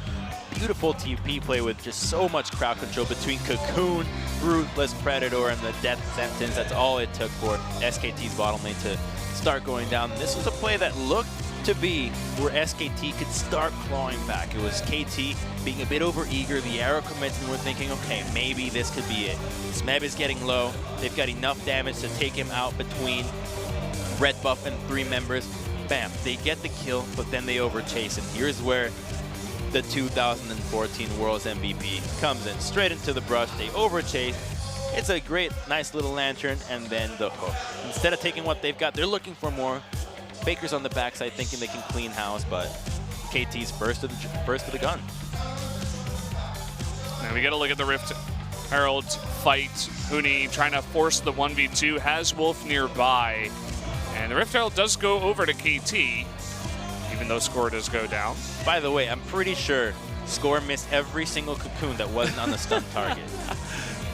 C: beautiful TP play with just so much crowd control between Cocoon, Ruthless Predator, and the Death Sentence. That's all it took for SKT's bottom lane to start going down. This was a play that looked to be where SKT could start clawing back. It was KT being a bit overeager. The arrow commenced, and we're thinking, okay, maybe this could be it. Smeb is getting low. They've got enough damage to take him out between red buff and 3 members. Bam, they get the kill, but then they overchase, and here's where the 2014 Worlds MVP comes in. Straight into the brush, they overchase. It's a great, nice little lantern, and then the hook. Instead of taking what they've got, they're looking for more. Faker's on the backside thinking they can clean house, but KT's first of the gun.
B: And we got to look at the Rift Herald fight. Huni trying to force the 1v2, has Wolf nearby. And the Rift Herald does go over to KT, even though Score does go down.
C: By the way, I'm pretty sure Score missed every single cocoon that wasn't on the stun target.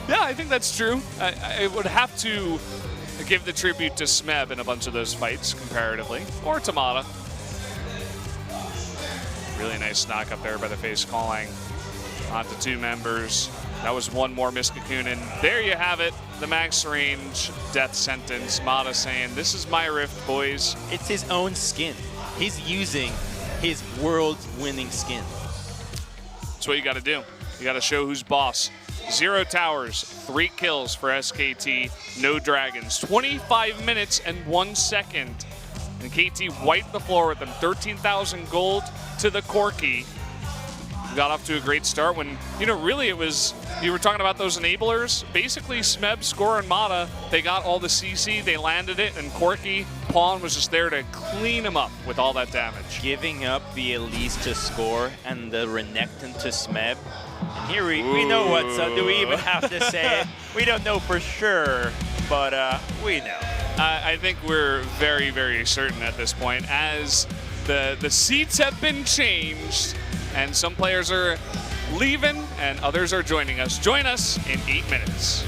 B: Yeah, I think that's true. I would have to give the tribute to Smeb in a bunch of those fights, comparatively. Or Tamada. Really nice knock up there by the face calling onto 2 members. That was one more Miskakun, and there you have it. The max range death sentence. Mata saying, this is my rift, boys.
C: It's his own skin. He's using his world-winning skin.
B: That's what you got to do. You got to show who's boss. 0 towers, 3 kills for SKT, no dragons. 25 minutes and 1 second. And KT wiped the floor with them. 13,000 gold to the Corki. Got off to a great start when, you know, really it was, you were talking about those enablers. Basically, Smeb, Score, and Mata, they got all the CC, they landed it, and Corki, Pawn was just there to clean him up with all that damage.
C: Giving up the Elise to Score and the Renekton to Smeb. And here we know what's up. Do we even have to say it? We don't know for sure, but we know.
B: I think we're very, very certain at this point, as the seats have been changed, and some players are leaving and others are joining us. Join us in 8 minutes.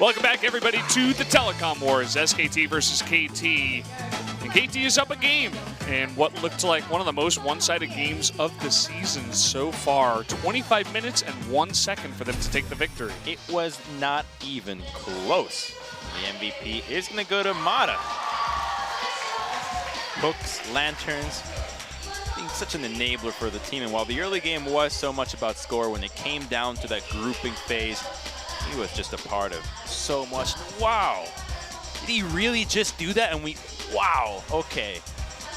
B: Welcome back, everybody, to the Telecom Wars, SKT versus KT. And KT is up a game in what looked like one of the most one-sided games of the season so far. 25 minutes and 1 second for them to take the victory.
C: It was not even close. The MVP is going to go to Mata. Hooks, lanterns, being such an enabler for the team. And while the early game was so much about score, when it came down to that grouping phase, he was just a part of so much. Wow. Did he really just do that? And wow. Okay.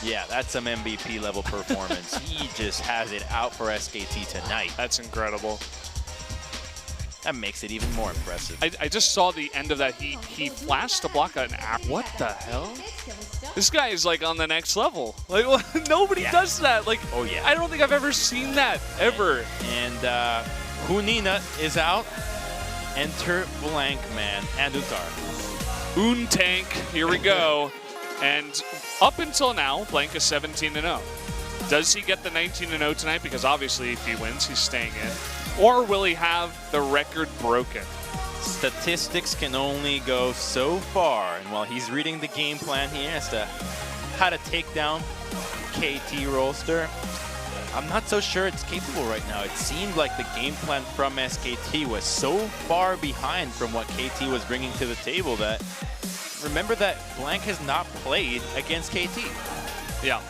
C: Yeah, that's some MVP level performance. He just has it out for SKT tonight.
B: That's incredible.
C: That makes it even more impressive.
B: I just saw the end of that. He flashed to block an arrow. What the hell? This guy is like on the next level. Like nobody does that. Like,
C: oh yeah.
B: I don't think I've ever seen that ever.
C: And Hunina is out. Enter Blank Man and Untara.
B: Tank, here we go. And up until now, Blank is 17-0. Does he get the 19-0 tonight? Because obviously if he wins, he's staying in. Or will he have the record broken?
C: Statistics can only go so far. And while he's reading the game plan here as to how to take down KT Rolster, I'm not so sure it's capable right now. It seemed like the game plan from SKT was so far behind from what KT was bringing to the table that, remember that Blank has not played against KT.
B: Yeah.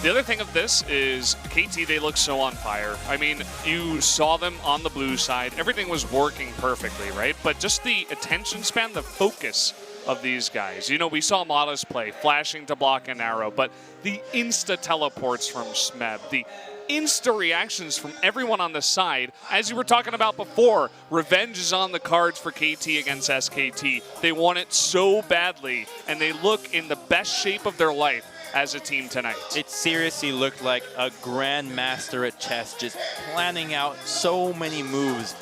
B: The other thing of this is KT, they look so on fire. I mean, you saw them on the blue side. Everything was working perfectly, right? But just the attention span, the focus of these guys. You know, we saw Mata's play, flashing to block an arrow, but the insta-teleports from Smeb, the insta reactions from everyone on the side. As you were talking about before, revenge is on the cards for KT against SKT. They want it so badly, and they look in the best shape of their life as a team tonight.
C: It seriously looked like a grandmaster at chess, just planning out so many moves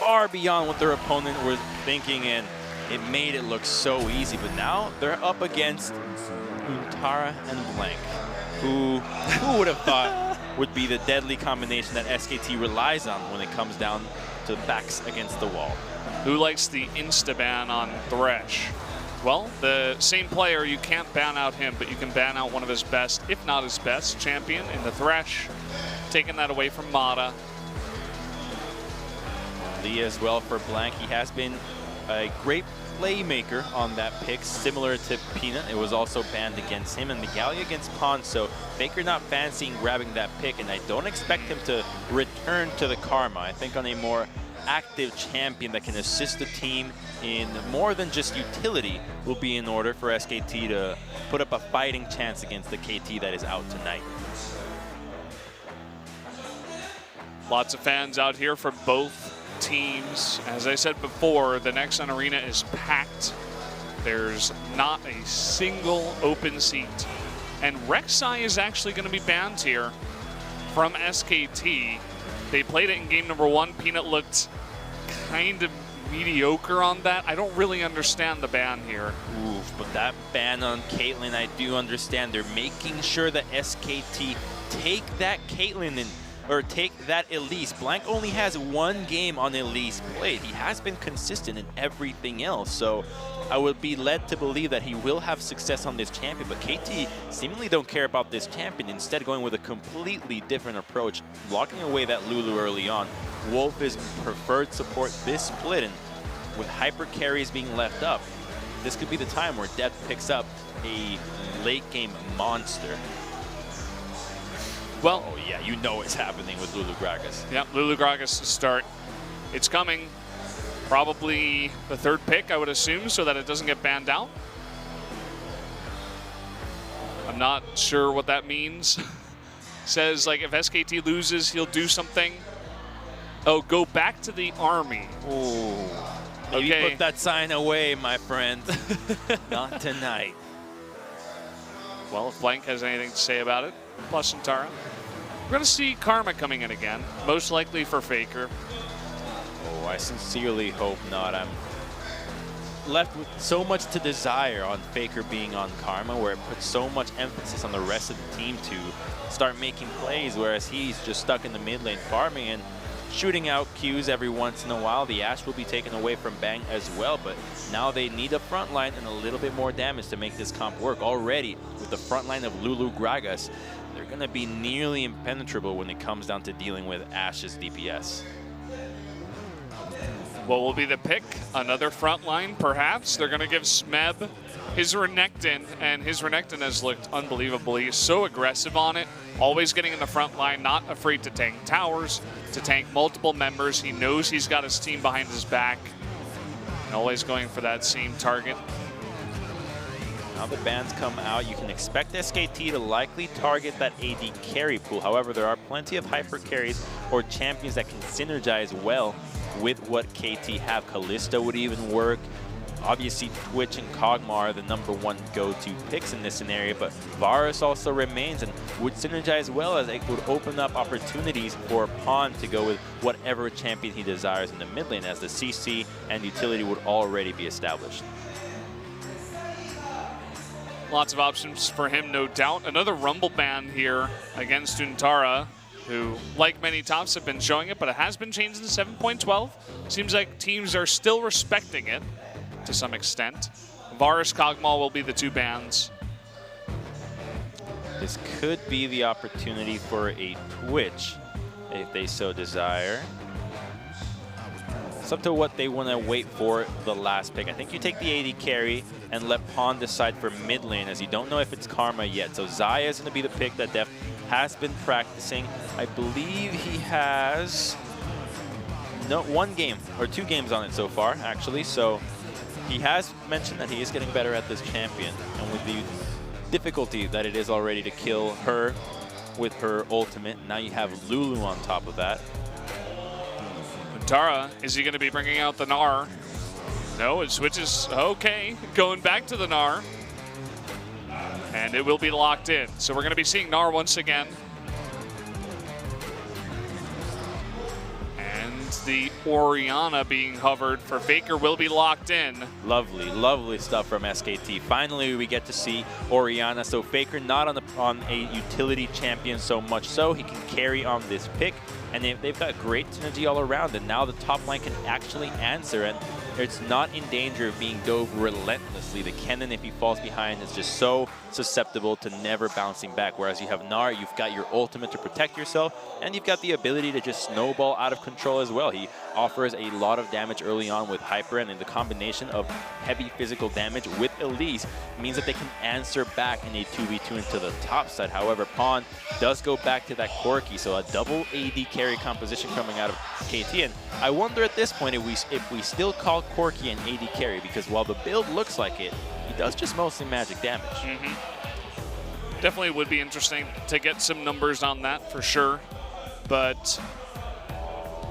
C: far beyond what their opponent was thinking, and it made it look so easy. But now they're up against Untara and Blank, who would have thought would be the deadly combination that SKT relies on when it comes down to backs against the wall.
B: Who likes the insta-ban on Thresh? Well, the same player, you can't ban out him, but you can ban out one of his best, if not his best, champion in the Thresh. Taking that away from Mata.
C: Lee as well for Blank. He has been a great playmaker on that pick, similar to Peanut. It was also banned against him, and Megalia against Pond, so Faker not fancying grabbing that pick, and I don't expect him to return to the Karma. I think on a more active champion that can assist the team in more than just utility will be in order for SKT to put up a fighting chance against the KT that is out tonight.
B: Lots of fans out here for both teams. As I said before, the Nexon Arena is packed. There's not a single open seat. And Rek'Sai is actually going to be banned here from SKT. They played it in game number 1. Peanut looked kind of mediocre on that. I don't really understand the ban here.
C: Oof, but that ban on Caitlyn, I do understand. They're making sure that SKT take that Caitlyn and or take that Elise. Blank only has 1 game on Elise played. He has been consistent in everything else, so I would be led to believe that he will have success on this champion, but KT seemingly don't care about this champion, instead going with a completely different approach, blocking away that Lulu early on. Wolf is preferred support this split, and with hyper carries being left up, this could be the time where Death picks up a late game monster.
B: Well,
C: oh yeah, you know it's happening with Lulu Gragas.
B: Yep, Lulu Gragas to start. It's coming. Probably the 3rd pick, I would assume, so that it doesn't get banned out. I'm not sure what that means. Says, like, if SKT loses, he'll do something. Oh, go back to the army.
C: Oh, maybe
B: okay.
C: Put that sign away, my friend. Not tonight.
B: Well, if Blank has anything to say about it, plus Untara. We're going to see Karma coming in again, most likely for Faker.
C: Oh, I sincerely hope not. I'm left with so much to desire on Faker being on Karma, where it puts so much emphasis on the rest of the team to start making plays, whereas he's just stuck in the mid lane farming and shooting out Qs every once in a while. The Ashe will be taken away from Bang as well, but now they need a front line and a little bit more damage to make this comp work. Already, with the front line of Lulu Gragas, they're going to be nearly impenetrable when it comes down to dealing with Ashe's DPS.
B: What will be the pick? Another front line, perhaps? They're going to give Smeb his Renekton, and his Renekton has looked unbelievably so aggressive on it. Always getting in the front line, not afraid to tank towers, to tank multiple members. He knows he's got his team behind his back, and always going for that same target.
C: Now the bans come out, you can expect SKT to likely target that AD carry pool. However, there are plenty of hyper carries or champions that can synergize well with what KT have. Kalista would even work. Obviously, Twitch and Kog'Maw are the #1 go-to picks in this scenario, but Varus also remains and would synergize well, as it would open up opportunities for Pawn to go with whatever champion he desires in the mid lane, as the CC and utility would already be established.
B: Lots of options for him, no doubt. Another Rumble ban here against Untara, who, like many tops, have been showing it, but it has been changed in 7.12. Seems like teams are still respecting it to some extent. Varus, Kog'Maw will be the 2 bans.
C: This could be the opportunity for a Twitch, if they so desire. It's up to what they want to wait for the last pick. I think you take the AD carry and let Pawn decide for mid lane, as you don't know if it's Karma yet. So Xayah is going to be the pick that Def has been practicing. I believe he has 1 game or 2 games on it so far, actually. So he has mentioned that he is getting better at this champion, and with the difficulty that it is already to kill her with her ultimate, now you have Lulu on top of that.
B: Tara, is he going to be bringing out the Gnar? No, it switches. Okay, going back to the Gnar. And it will be locked in. So we're going to be seeing Gnar once again. And the Orianna being hovered for Faker will be locked in.
C: Lovely, lovely stuff from SKT. Finally, we get to see Orianna. So Faker not on a utility champion so much so he can carry on this pick. And they've got great synergy all around, and now the top line can actually answer, and it's not in danger of being dove relentlessly. The Kennen, if he falls behind, is just so susceptible to never bouncing back, whereas you have Gnar, you've got your ultimate to protect yourself, and you've got the ability to just snowball out of control as well. He offers a lot of damage early on with Hyper, and then the combination of heavy physical damage with Elise means that they can answer back in a 2v2 into the top side. However, Pawn does go back to that Corki, so a double AD carry composition coming out of KT. And I wonder at this point if we still call Corki an AD carry, because while the build looks like it, he does just mostly magic damage.
B: Definitely would be interesting to get some numbers on that for sure, but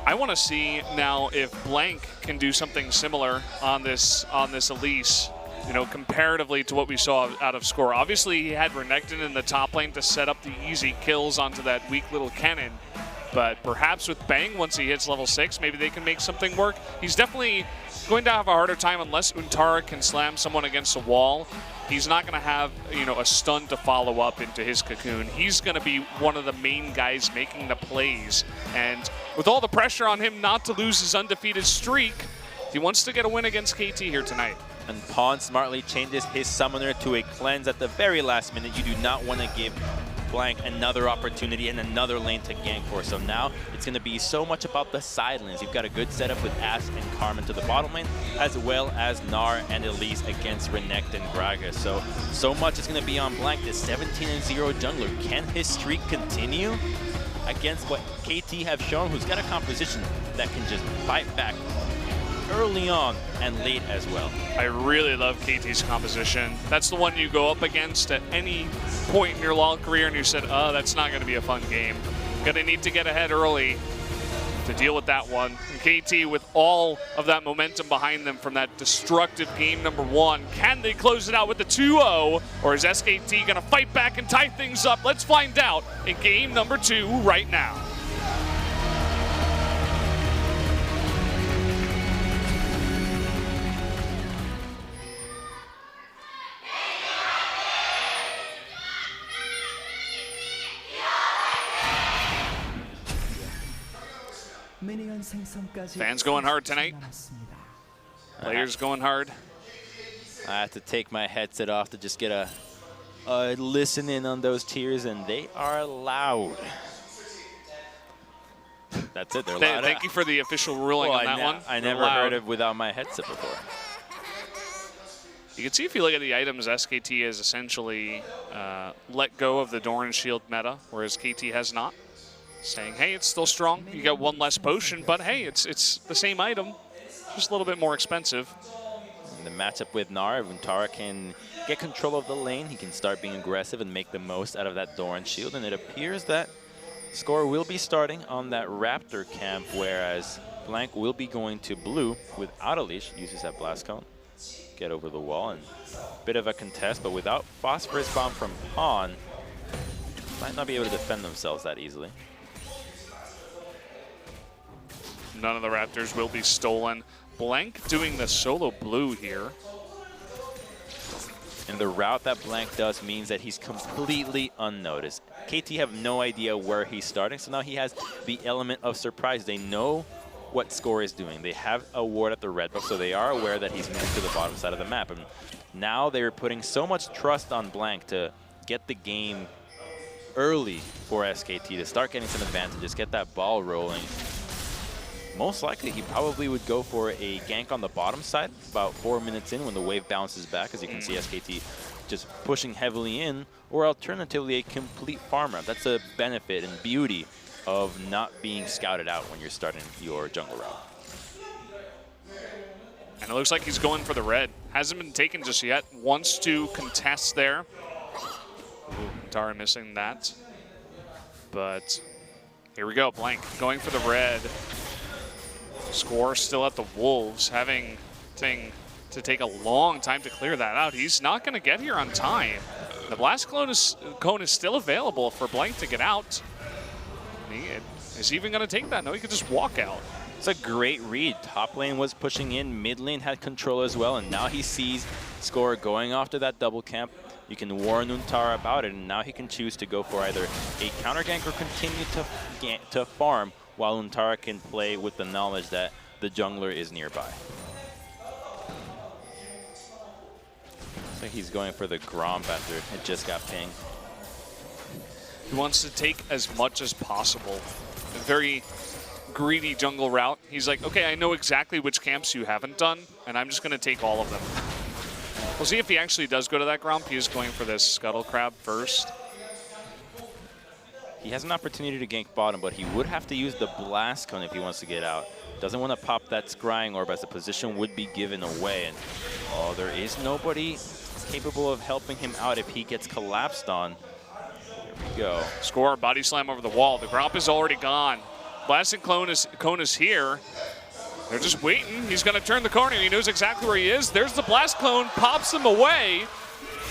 B: I want to see now if Blank can do something similar on this Elise, you know, comparatively to what we saw out of Score. Obviously, he had Renekton in the top lane to set up the easy kills onto that weak little Kennen, but perhaps with Bang, once he hits level 6, maybe they can make something work. He's definitely going to have a harder time unless Untara can slam someone against a wall. He's not going to have, you know, a stun to follow up into his cocoon. He's going to be one of the main guys making the plays. And with all the pressure on him not to lose his undefeated streak, he wants to get a win against KT here tonight.
C: And Pawn smartly changes his summoner to a cleanse at the very last minute. You do not want to give Blank another opportunity and another lane to gank for. So now it's going to be so much about the side lanes. You've got a good setup with Ashe and Carmen to the bottom lane, as well as Gnar and Elise against Renekton and Gragas. So much is going to be on Blank. This 17-0 jungler. Can his streak continue against what KT have shown, who's got a composition that can just fight back early on and late as well?
B: I really love KT's composition. That's the one you go up against at any point in your long career and you said, oh, that's not going to be a fun game. Gonna need to get ahead early to deal with that one. And KT, with all of that momentum behind them from that destructive game number 1, can they close it out with the 2-0, or is SKT gonna fight back and tie things up? Let's find out in game number 2 right now.
A: Many
B: Fans going hard tonight. Players going hard.
C: I have to take my headset off to just get a listen in on those cheers, and they are loud. That's it, they're loud.
B: Thank you for the official ruling on that one.
C: I never heard of without my headset before.
B: You can see if you look at the items, SKT has essentially let go of the Doran Shield meta, whereas KT has not. Saying, hey, it's still strong. You got one less potion, but hey, it's the same item, just a little bit more expensive.
C: In the matchup with Nar, Untara can get control of the lane. He can start being aggressive and make the most out of that Doran Shield, and it appears that Score will be starting on that Raptor camp, whereas Blank will be going to blue without a leash, uses that Blast Cone. Get over the wall, and a bit of a contest, but without Phosphorus Bomb from Pawn, might not be able to defend themselves that easily.
B: None of the Raptors will be stolen. Blank doing the solo blue here.
C: And the route that Blank does means that he's completely unnoticed. KT have no idea where he's starting, so now he has the element of surprise. They know what Score is doing. They have a ward at the red buff, so they are aware that he's moving to the bottom side of the map. And now they're putting so much trust on Blank to get the game early for SKT, to start getting some advantages, get that ball rolling. Most likely, he probably would go for a gank on the bottom side about 4 minutes in when the wave bounces back, as you can see SKT just pushing heavily in, or alternatively a complete farm route. That's a benefit and beauty of not being scouted out when you're starting your jungle route.
B: And it looks like he's going for the red. Hasn't been taken just yet. Wants to contest there. Ooh, Tara missing that. But here we go, Blank going for the red. Score still at the Wolves, having to take a long time to clear that out. He's not going to get here on time. The Blast Cone is still available for Blank to get out. Is he even going to take that? No, he could just walk out.
C: It's a great read. Top lane was pushing in, mid lane had control as well, and now he sees Score going after that double camp. You can warn Untara about it, and now he can choose to go for either a counter gank or continue to farm, while Untara can play with the knowledge that the jungler is nearby. So he's going for the Gromp after it just got pinged.
B: He wants to take as much as possible. A very greedy jungle route. He's like, okay, I know exactly which camps you haven't done, and I'm just going to take all of them. We'll see if he actually does go to that Gromp. He is going for this Scuttle Crab first.
C: He has an opportunity to gank bottom, but he would have to use the Blast Cone if he wants to get out. Doesn't want to pop that Scrying Orb, as the position would be given away. And oh, there is nobody capable of helping him out if he gets collapsed on. There we go.
B: Score, body slam over the wall. The Gromp is already gone. Blasting Cone is here. They're just waiting. He's going to turn the corner. He knows exactly where he is. There's the Blast Cone, pops him away.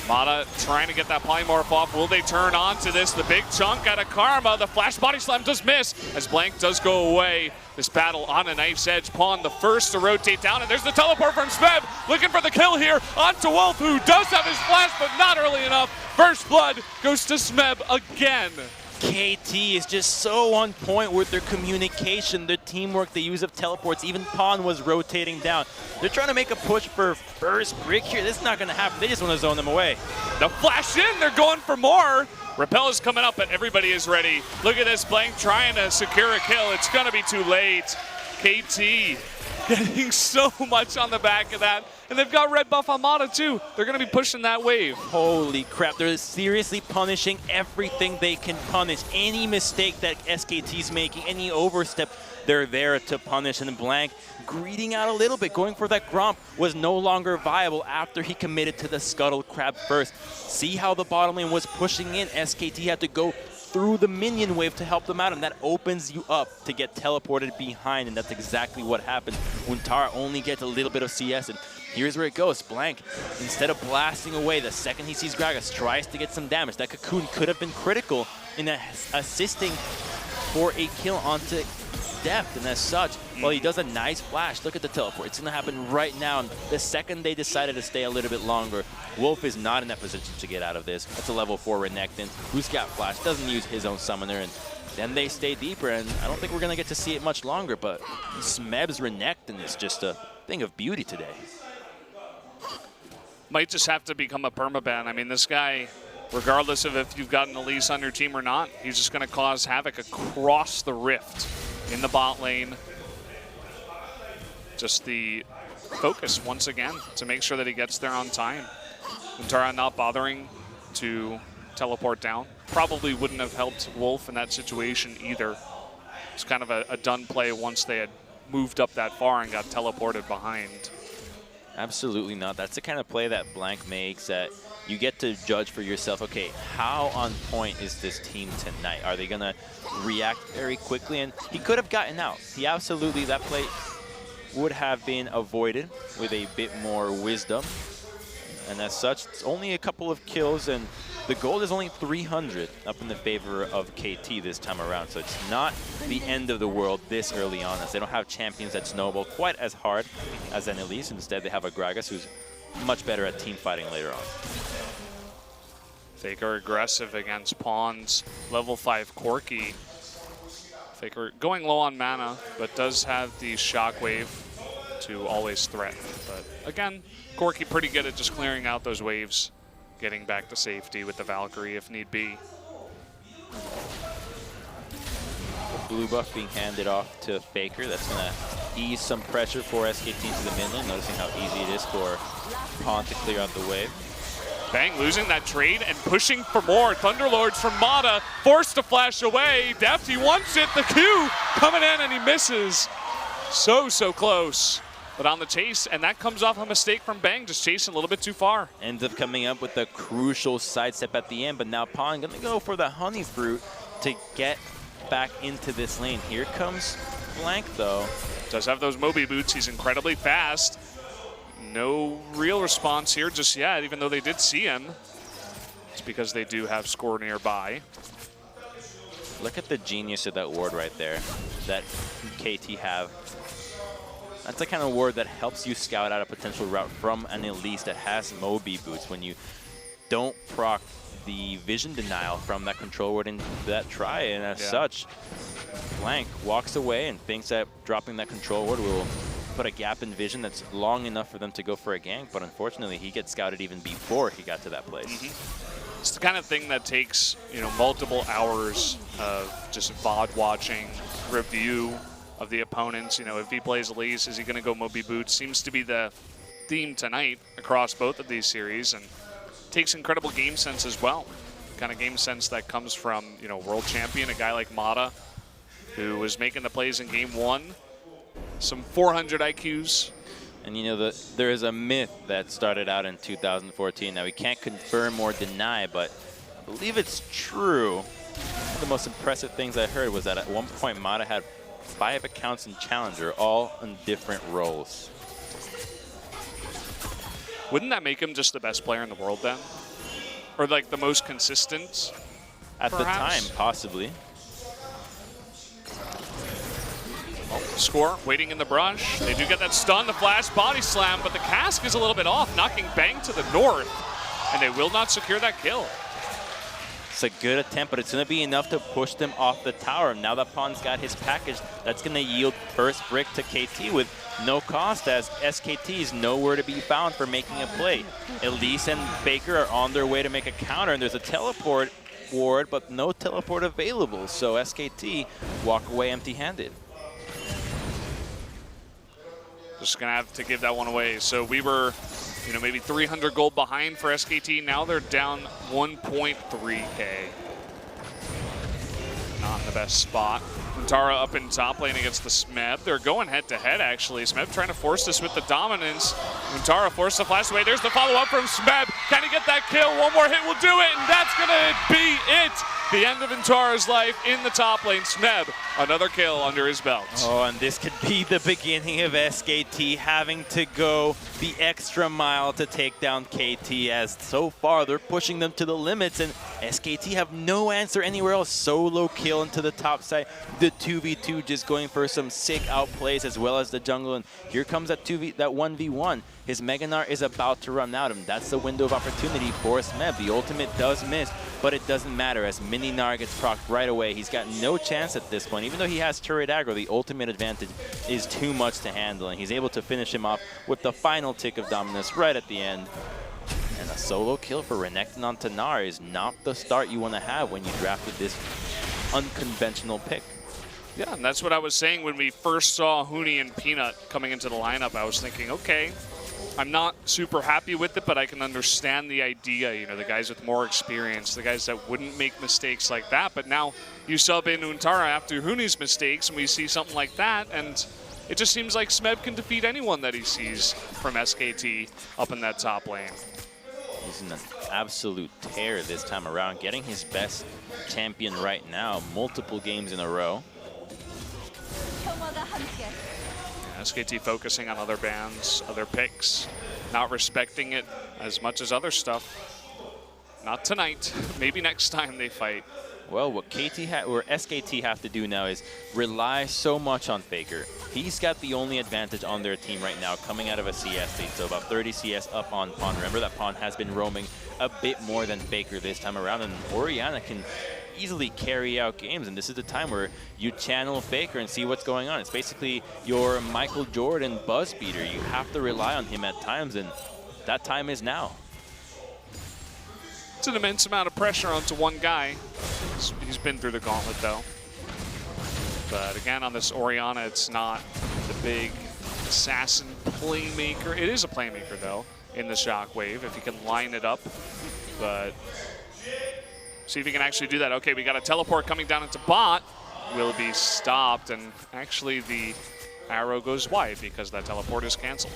B: Mata trying to get that Polymorph off. Will they turn on to this? The big chunk out of Karma. The flash body slam does miss as Blank does go away. This battle on a knife's edge. Pawn the first to rotate down, and there's the teleport from Smeb. Looking for the kill here onto Wolf, who does have his flash, but not early enough. First blood goes to Smeb again.
C: KT is just so on point with their communication, their teamwork, the use of teleports. Even Pawn was rotating down. They're trying to make a push for first brick here. This is not going to happen. They just want to zone them away.
B: The flash in. They're going for more. Repel is coming up, but everybody is ready. Look at this. Blank trying to secure a kill. It's going to be too late. KT getting so much on the back of that. And they've got red buff on Mata too. They're going to be pushing that wave.
C: Holy crap. They're seriously punishing everything they can punish. Any mistake that SKT's making, any overstep, they're there to punish. And Blank greeding out a little bit, going for that Gromp was no longer viable after he committed to the Scuttle Crab first. See how the bottom lane was pushing in. SKT had to go through the minion wave to help them out, and that opens you up to get teleported behind, and that's exactly what happened. Untara only gets a little bit of CS, and here's where it goes. Blank, instead of blasting away, the second he sees Gragas, tries to get some damage. That Cocoon could have been critical in assisting for a kill onto Deft, and as such, well, he does a nice flash. Look at the teleport. It's going to happen right now, and the second they decided to stay a little bit longer, Wolf is not in that position to get out of this. That's a level 4 Renekton, who's got flash, doesn't use his own summoner, and then they stay deeper, and I don't think we're going to get to see it much longer, but Smeb's Renekton is just a thing of beauty today.
B: Might just have to become a permaban. I mean, this guy, regardless of if you've got an Elise on your team or not, he's just going to cause havoc across the rift in the bot lane. Just the focus, once again, to make sure that he gets there on time. Huntara not bothering to teleport down. Probably wouldn't have helped Wolf in that situation either. It's kind of a done play once they had moved up that far and got teleported behind.
C: Absolutely not. That's the kind of play that Blank makes that you get to judge for yourself. Okay, how on point is this team tonight? Are they going to react very quickly? And he could have gotten out. He absolutely, that play would have been avoided with a bit more wisdom. And as such, it's only a couple of kills, and the gold is only 300 up in the favor of KT this time around. So it's not the end of the world this early on, as they don't have champions that snowball quite as hard as an Elise. Instead, they have a Gragas who's much better at team fighting later on.
B: Faker aggressive against Pawns. Level 5 Corki. Faker going low on mana, but does have the Shockwave to always threaten. But again, Corki pretty good at just clearing out those waves, getting back to safety with the Valkyrie if need be.
C: The blue buff being handed off to Faker. That's going to ease some pressure for SKT to the mid lane, noticing how easy it is for Pawn to clear out the wave.
B: Bang losing that trade and pushing for more. Thunderlords from Mata, forced to flash away. Deft, he wants it. The Q coming in and he misses. So close. But on the chase, and that comes off a mistake from Bang, just chasing a little bit too far.
C: Ends up coming up with a crucial sidestep at the end, but now Pawn going to go for the honey fruit to get back into this lane. Here comes Blank, though.
B: Does have those Moby boots. He's incredibly fast. No real response here just yet, even though they did see him. It's because they do have score nearby.
C: Look at the genius of that ward right there that KT have. That's the kind of ward that helps you scout out a potential route from an Elise that has Moby boots when you don't proc the vision denial from that control ward into that try, and as such, Blank walks away and thinks that dropping that control ward will put a gap in vision that's long enough for them to go for a gank, but unfortunately he gets scouted even before he got to that place.
B: It's the kind of thing that takes, you know, multiple hours of just VOD watching, review of the opponents. You know, if he plays Elise, is he going to go Moby Boots? Seems to be the theme tonight across both of these series, and takes incredible game sense as well. Kind of game sense that comes from, you know, world champion, a guy like Mata, who was making the plays in game 1. Some 400 IQs.
C: And you know, there is a myth that started out in 2014. Now we can't confirm or deny, but I believe it's true. One of the most impressive things I heard was that at one point Mata had 5 accounts in Challenger, all in different roles.
B: Wouldn't that make him just the best player in the world then? Or like the most consistent?
C: At
B: perhaps?
C: the time, possibly.
B: Score, waiting in the brush. They do get that stun, the flash, body slam, but the cask is a little bit off, knocking Bang to the north, and they will not secure that kill.
C: It's a good attempt, but it's going to be enough to push them off the tower. Now that Pawn's got his package, that's going to yield first brick to KT with no cost, as SKT is nowhere to be found for making a play. Elise and Faker are on their way to make a counter, and there's a teleport ward, but no teleport available, so SKT walk away empty-handed.
B: Just gonna have to give that one away. So we were, you know, maybe 300 gold behind for SKT. Now they're down 1.3K. Not in the best spot. Huntara up in top lane against the Smeb. They're going head-to-head, actually. Smeb trying to force this with the dominance. Huntara forced the flash away. There's the follow-up from Smeb. Can he get that kill? One more hit will do it, and that's going to be it. The end of Huntara's life in the top lane. Smeb, another kill under his belt.
C: Oh, and this could be the beginning of SKT having to go the extra mile to take down KT, as so far they're pushing them to the limits, and SKT have no answer anywhere else. Solo kill into the top side. The 2v2 just going for some sick outplays as well as the jungle. And here comes that 1v1. His Mega Gnar is about to run out, and that's the window of opportunity for Smeb. The ultimate does miss, but it doesn't matter as Mini Gnar gets procced right away. He's got no chance at this point. Even though he has turret aggro, the ultimate advantage is too much to handle, and he's able to finish him off with the final tick of dominance right at the end. And a solo kill for Renekton on Gnar is not the start you want to have when you drafted this unconventional pick.
B: Yeah, and that's what I was saying when we first saw Huni and Peanut coming into the lineup. I was thinking, okay, I'm not super happy with it, but I can understand the idea. You know, the guys with more experience, the guys that wouldn't make mistakes like that. But now you sub in Untara after Huni's mistakes, and we see something like that, and it just seems like Smeb can defeat anyone that he sees from SKT up in that top lane.
C: He's in an absolute tear this time around, getting his best champion right now, multiple games in a row.
B: SKT focusing on other bans, other picks, not respecting it as much as other stuff. Not tonight. Maybe next time they fight.
C: Well, what SKT have to do now is rely so much on Faker. He's got the only advantage on their team right now coming out of a CS state, so about 30 CS up on Pawn. Remember that Pawn has been roaming a bit more than Faker this time around, and Orianna can easily carry out games, and this is the time where you channel Faker and see what's going on. It's basically your Michael Jordan buzz beater. You have to rely on him at times, and that time is now.
B: It's an immense amount of pressure onto one guy. He's been through the gauntlet, though. But again, on this Orianna, it's not the big assassin playmaker. It is a playmaker, though, in the Shockwave, if he can line it up. But see if he can actually do that. Okay, we got a teleport coming down into bot. Will be stopped, and actually the arrow goes wide because that teleport is canceled.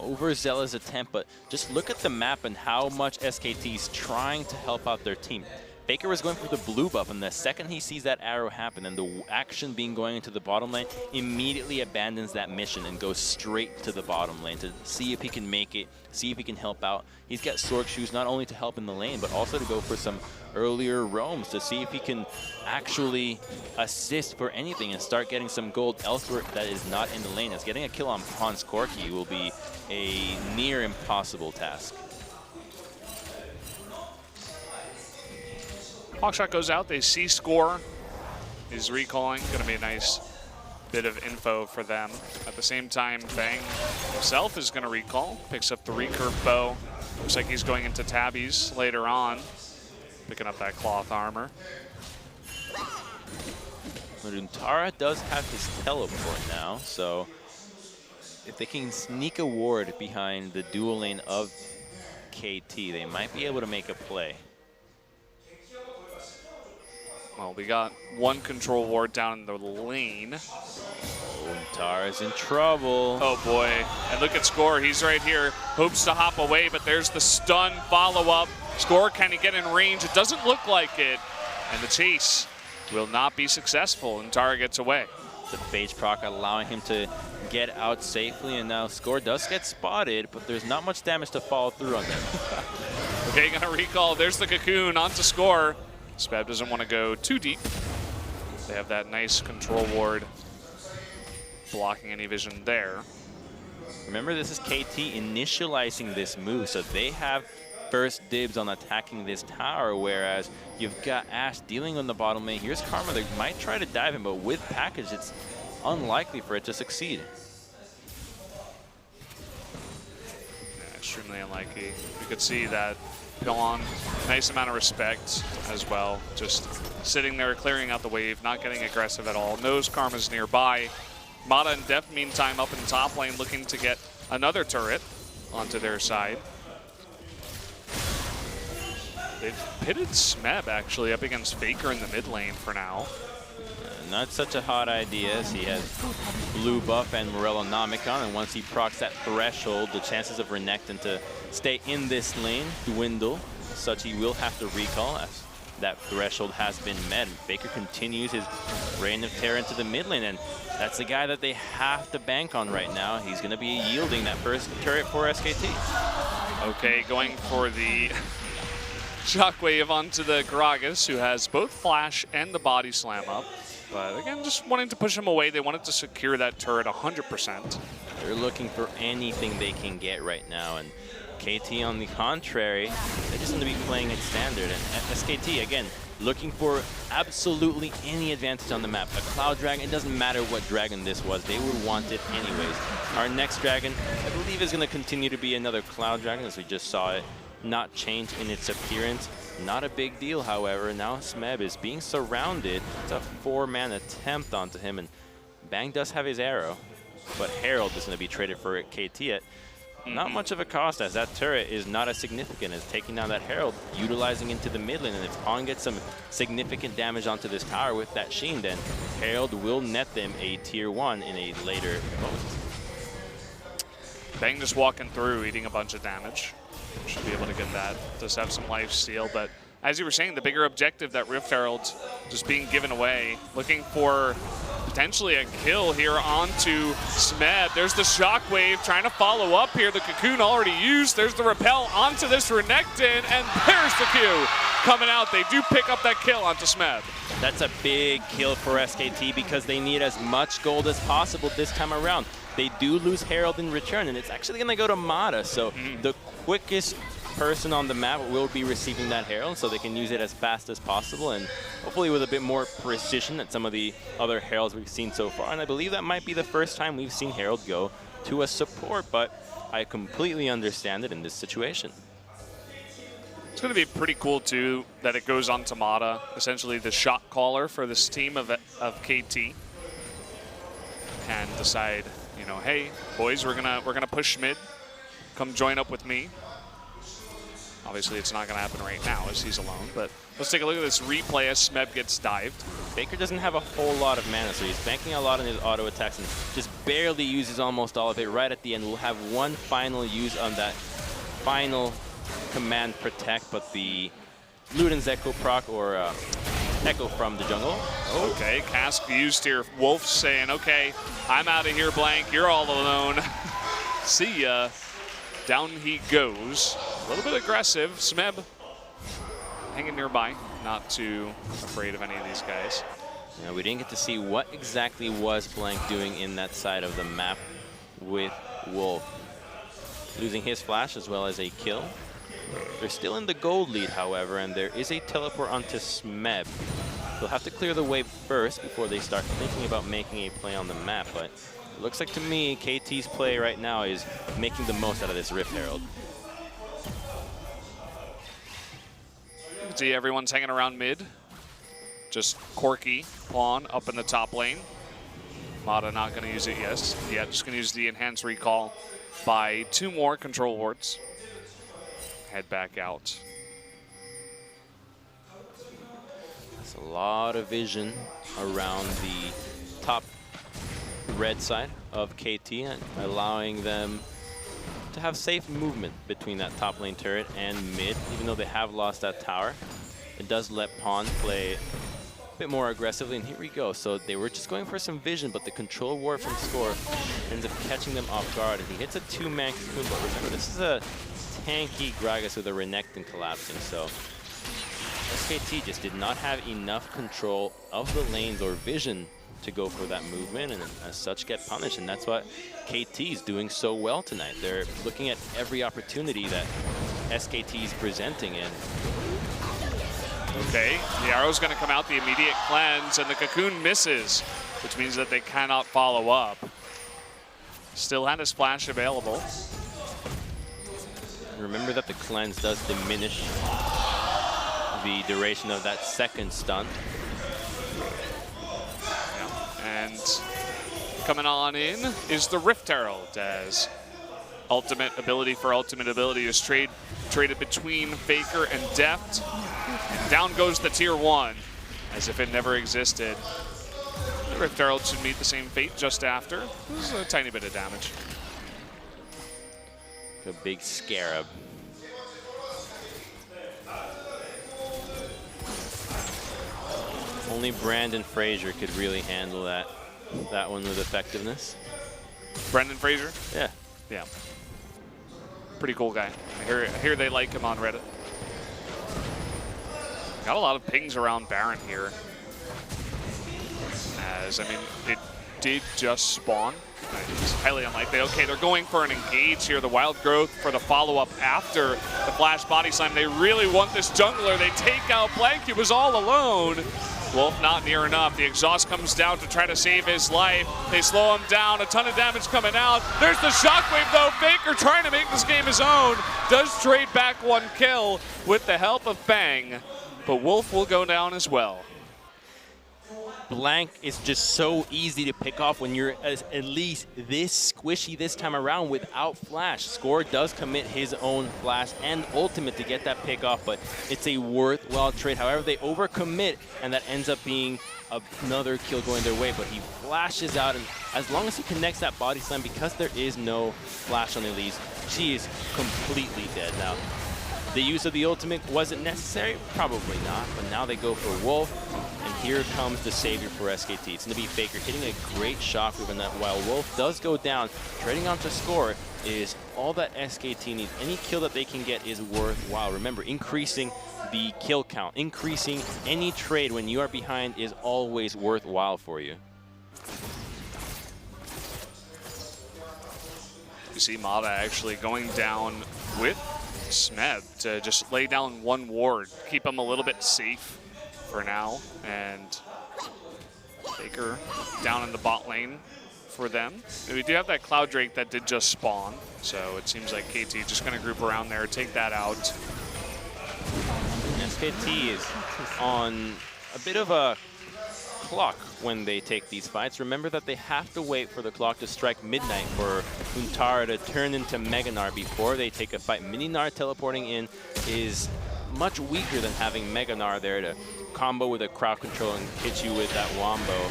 C: Overzealous attempt, but just look at the map and how much SKT is trying to help out their team. Faker was going for the blue buff, and the second he sees that arrow happen and the action being going into the bottom lane, immediately abandons that mission and goes straight to the bottom lane to see if he can make it, see if he can help out. He's got Sork Shoes not only to help in the lane, but also to go for some earlier roams to see if he can actually assist for anything and start getting some gold elsewhere that is not in the lane, as getting a kill on Pawn's Corki will be a near impossible task.
B: Hawkshot goes out, they see score. He's recalling, gonna be a nice bit of info for them. At the same time, Bang himself is gonna recall, picks up the recurve bow. Looks like he's going into tabbies later on, picking up that cloth armor.
C: But Untara does have his teleport now, so if they can sneak a ward behind the dual lane of KT, they might be able to make a play.
B: Well, we got one control ward down in the lane.
C: Untara's in trouble.
B: Oh boy, and look at Score, he's right here. Hopes to hop away, but there's the stun follow-up. Score, can he get in range? It doesn't look like it. And the chase will not be successful. Untara gets away.
C: The phage proc allowing him to get out safely, and now Score does get spotted, but there's not much damage to follow through on them.
B: Okay, gonna recall. There's the cocoon onto Score. Spab doesn't want to go too deep. They have that nice control ward blocking any vision there.
C: Remember, this is KT initializing this move, so they have first dibs on attacking this tower, whereas you've got Ashe dealing on the bottom lane. Here's Karma, they might try to dive him, but with package, it's unlikely for it to succeed.
B: Yeah, extremely unlikely. You could see that Pillon, nice amount of respect as well. Just sitting there, clearing out the wave, not getting aggressive at all. Knows Karma's nearby. Mata and Def, meantime, up in top lane, looking to get another turret onto their side. They've pitted Smeb, actually, up against Faker in the mid lane for now.
C: Not such a hot idea, as he has blue buff and Morellonomicon, and once he procs that threshold, the chances of Renekton to stay in this lane dwindle, such he will have to recall as that threshold has been met. And Faker continues his reign of terror into the mid lane, and that's the guy that they have to bank on right now. He's going to be yielding that first turret for SKT.
B: Okay, going for the Shockwave onto the Gragas, who has both Flash and the Body Slam up. But again, just wanting to push him away. They wanted to secure that turret 100%.
C: They're looking for anything they can get right now. And KT, on the contrary, they just seem to be playing it standard. And SKT, again, looking for absolutely any advantage on the map. A Cloud Dragon, it doesn't matter what dragon this was, they would want it anyways. Our next dragon, I believe, is going to continue to be another Cloud Dragon, as we just saw it not change in its appearance. Not a big deal, however. Now Smeb is being surrounded. It's a 4-man attempt onto him, and Bang does have his arrow, but Herald is going to be traded for KT at not much of a cost, as that turret is not as significant as taking down that Herald, utilizing into the mid lane. And if Pong gets some significant damage onto this tower with that Sheen, then Herald will net them a tier 1 in a later moment.
B: Bang just walking through, eating a bunch of damage. Should be able to get that. Does have some life steal, but as you were saying, the bigger objective, that Rift Herald just being given away. Looking for potentially a kill here onto Smeb. There's the Shockwave trying to follow up here. The Cocoon already used. There's the Repel onto this Renekton, and there's the Q coming out. They do pick up that kill onto Smeb. That's
C: a big kill for SKT because they need as much gold as possible this time around. They do lose Herald in return, and it's actually going to go to Mata. So the quickest person on the map will be receiving that Herald, so they can use it as fast as possible, and hopefully with a bit more precision than some of the other Heralds we've seen so far. And I believe that might be the first time we've seen Herald go to a support, but I completely understand it in this situation.
B: It's going to be pretty cool, too, that it goes on to Mata, essentially the shot caller for this team of KT, and decide, you know, hey, boys, we're gonna push mid. Come join up with me. Obviously, it's not going to happen right now as he's alone, but let's take a look at this replay as Smeb gets dived.
C: Baker doesn't have a whole lot of mana, so he's banking a lot on his auto attacks and just barely uses almost all of it. Right at the end, we'll have one final use on that final command protect, but the Luden's Echo proc, or Echo from the jungle.
B: Okay, Cask used here. Wolf saying, okay, I'm out of here, Blank. You're all alone. See ya. Down he goes. A little bit aggressive. Smeb hanging nearby. Not too afraid of any of these guys.
C: Yeah, we didn't get to see what exactly was Blank doing in that side of the map with Wolf. Losing his flash as well as a kill. They're still in the gold lead, however, and there is a teleport onto Smeb. They'll have to clear the wave first before they start thinking about making a play on the map, but it looks like to me KT's play right now is making the most out of this Rift Herald.
B: You can see everyone's hanging around mid. Just Corky, Pawn up in the top lane. Mata not going to use it yet. Just going to use the enhanced recall by 2 more control wards. Head back out.
C: That's a lot of vision around the top red side of KT, and allowing them to have safe movement between that top lane turret and mid. Even though they have lost that tower, it does let Pawn play a bit more aggressively, and here we go. So they were just going for some vision, but the control ward from Score ends up catching them off guard, and he hits a 2-man cocoon. But remember, this is a tanky Gragas with a Renekton collapsing, so SKT just did not have enough control of the lanes or vision to go for that movement, and as such get punished. And that's what KT is doing so well tonight. They're looking at every opportunity that SKT is presenting in.
B: Okay, the arrow's going to come out, the immediate cleanse, and the cocoon misses, which means that they cannot follow up. Still had his flash available.
C: Remember that the cleanse does diminish the duration of that second stun.
B: And coming on in is the Rift Herald, as ultimate ability for ultimate ability is traded between Faker and Deft. And down goes the tier 1, as if it never existed. The Rift Herald should meet the same fate just after. This is a tiny bit of damage.
C: A big scarab. Only Brandon Fraser could really handle that one with effectiveness.
B: Brendan Fraser?
C: Yeah.
B: Yeah. Pretty cool guy. I hear they like him on Reddit. Got a lot of pings around Baron here. As, I mean, it did just spawn. It's highly unlikely. Okay, they're going for an engage here. The Wild Growth for the follow-up after the flash body slam. They really want this jungler. They take out Blank. He was all alone. Wolf not near enough. The exhaust comes down to try to save his life. They slow him down. A ton of damage coming out. There's the shockwave though. Faker trying to make this game his own. Does trade back one kill with the help of Bang. But Wolf will go down as well.
C: Blank is just so easy to pick off when you're at least this squishy this time around without flash. Score does commit his own flash and ultimate to get that pick off, but it's a worthwhile trade. However, they overcommit, and that ends up being another kill going their way, but he flashes out, and as long as he connects that body slam, because there is no flash on Elise, she is completely dead. Now, the use of the ultimate wasn't necessary, probably not, but now they go for Wolf, and here comes the savior for SKT. It's going to be Faker hitting a great shockwave, and that while Wolf does go down, trading onto Score is all that SKT needs. Any kill that they can get is worthwhile. Remember, increasing the kill count, increasing any trade when you are behind is always worthwhile for you.
B: You see Mata actually going down with Smeb to just lay down one ward, keep him a little bit safe for now, and Faker down in the bot lane for them. And we do have that Cloud Drake that did just spawn, so it seems like KT just going to group around there, take that out.
C: SKT is on a bit of a clock when they take these fights. Remember that they have to wait for the clock to strike midnight for Untara to turn into Mega Gnar before they take a fight. Mini Gnar teleporting in is much weaker than having Mega Gnar there to combo with a crowd control and hit you with that wombo.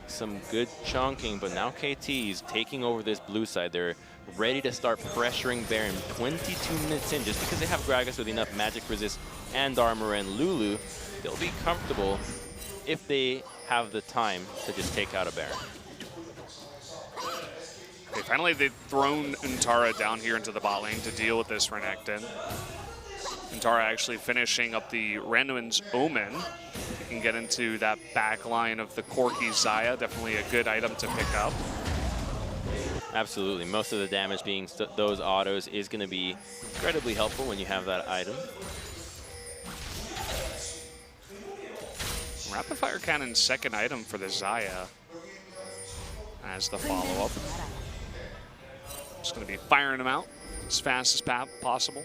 C: Some good chunking, but now KT is taking over this blue side. They're ready to start pressuring Baron 22 minutes in. Just because they have Gragas with enough magic resist and armor and Lulu, they'll be comfortable if they have the time to just take out a Baron.
B: Okay, finally they've thrown Untara down here into the bot lane to deal with this Renekton. Untara actually finishing up the Randuin's Omen. You can get into that back line of the Corki Xayah. Definitely a good item to pick up.
C: Absolutely. Most of the damage being those autos is going to be incredibly helpful when you have that item.
B: Rapid Fire Cannon's second item for the Xayah as the follow-up. Just going to be firing them out as fast as possible.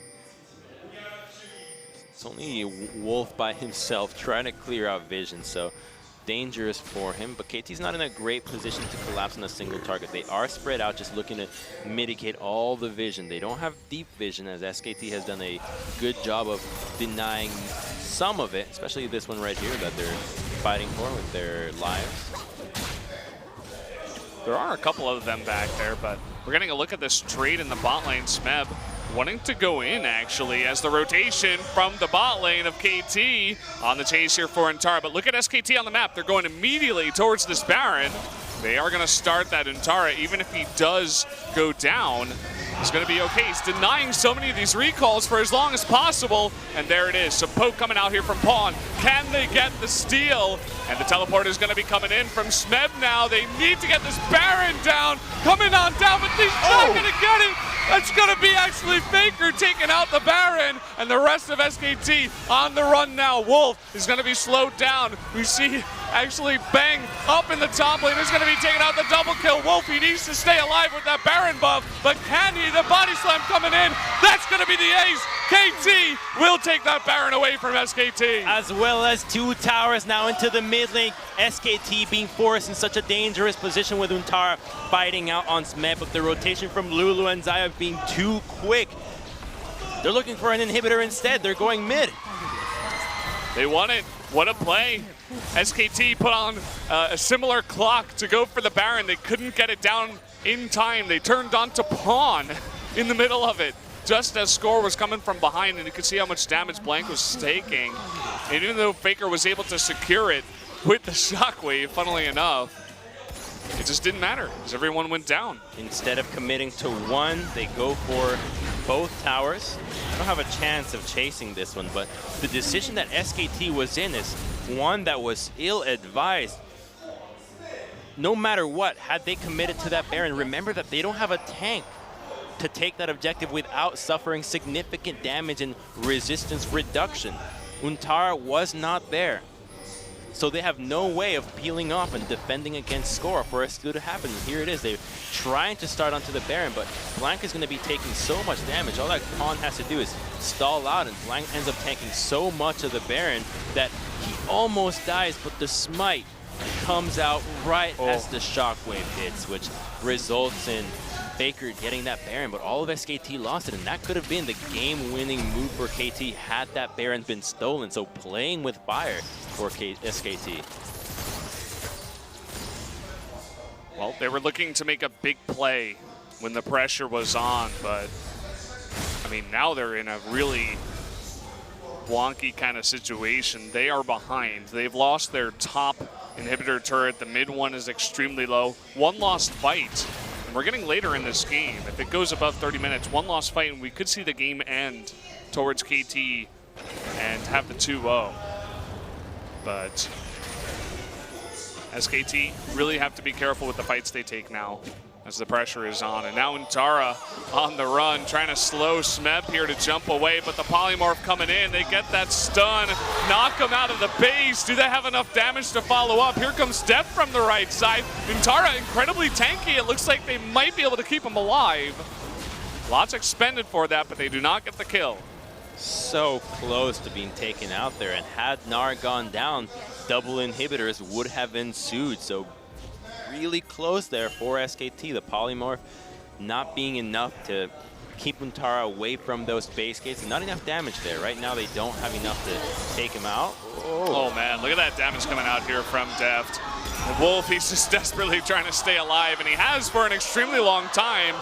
C: It's only Wolf by himself trying to clear out vision, so dangerous for him. But KT's not in a great position to collapse on a single target. They are spread out, just looking to mitigate all the vision. They don't have deep vision, as SKT has done a good job of denying some of it, especially this one right here that they're fighting for with their lives.
B: There are a couple of them back there, but we're getting a look at this trade in the bot lane. Smeb wanting to go in, actually, as the rotation from the bot lane of KT on the chase here for Untara. But look at SKT on the map. They're going immediately towards this Baron. They are going to start that Untara. Even if he does go down, it's going to be okay. He's denying so many of these recalls for as long as possible. And there it is. So poke coming out here from Pawn. Can they get the steal? And the teleport is going to be coming in from Smeb now. They need to get this Baron down. Coming on down, but he's not going to get it. That's going to be actually Faker taking out the Baron, and the rest of SKT on the run now. Wolf is going to be slowed down. We see actually Bang up in the top lane. Is going to be taking out the double kill. Wolf, he needs to stay alive with that Baron buff, but can he? The body slam coming in. That's going to be the ace. KT will take that Baron away from SKT.
C: As well as two towers now into the mid lane. SKT being forced in such a dangerous position with Untara fighting out on Smeb, but the rotation from Lulu and Xayah being too quick. They're looking for an inhibitor instead. They're going mid.
B: They want it. What a play. SKT put on a similar clock to go for the Baron. They couldn't get it down in time. They turned on to Pawn in the middle of it, just as Score was coming from behind, and you could see how much damage Blank was taking. And even though Faker was able to secure it with the shockwave, funnily enough, it just didn't matter because everyone went down.
C: Instead of committing to one, they go for both towers. I don't have a chance of chasing this one, but the decision that SKT was in is one that was ill-advised. No matter what, had they committed to that Baron, remember that they don't have a tank to take that objective without suffering significant damage and resistance reduction. Untara was not there. So they have no way of peeling off and defending against score for SKT to happen. And here it is. They're trying to start onto the Baron, but Blank is going to be taking so much damage. All that Pawn has to do is stall out, and Blank ends up tanking so much of the Baron that he almost dies, but the smite comes out right as the shockwave hits, which results in Faker getting that Baron, but all of SKT lost it, and that could have been the game-winning move for KT had that Baron been stolen. So playing with fire for SKT.
B: Well, they were looking to make a big play when the pressure was on, but I mean, now they're in a really wonky kind of situation. They are behind. They've lost their top inhibitor turret. The mid one is extremely low. One lost fight. And we're getting later in this game. If it goes above 30 minutes, one lost fight, and we could see the game end towards KT and have the 2-0. But SKT really have to be careful with the fights they take now as the pressure is on. And now Untara on the run, trying to slow Smeb here to jump away, but the polymorph coming in, they get that stun, knock him out of the base. Do they have enough damage to follow up? Here comes Def from the right side. Untara incredibly tanky. It looks like they might be able to keep him alive. Lots expended for that, but they do not get the kill.
C: So close to being taken out there, and had Gnar gone down, double inhibitors would have ensued. So really close there for SKT. The polymorph not being enough to keep Untara away from those base gates. Not enough damage there. Right now they don't have enough to take him out.
B: Oh man, look at that damage coming out here from Deft. The Wolf, he's just desperately trying to stay alive, and he has for an extremely long time.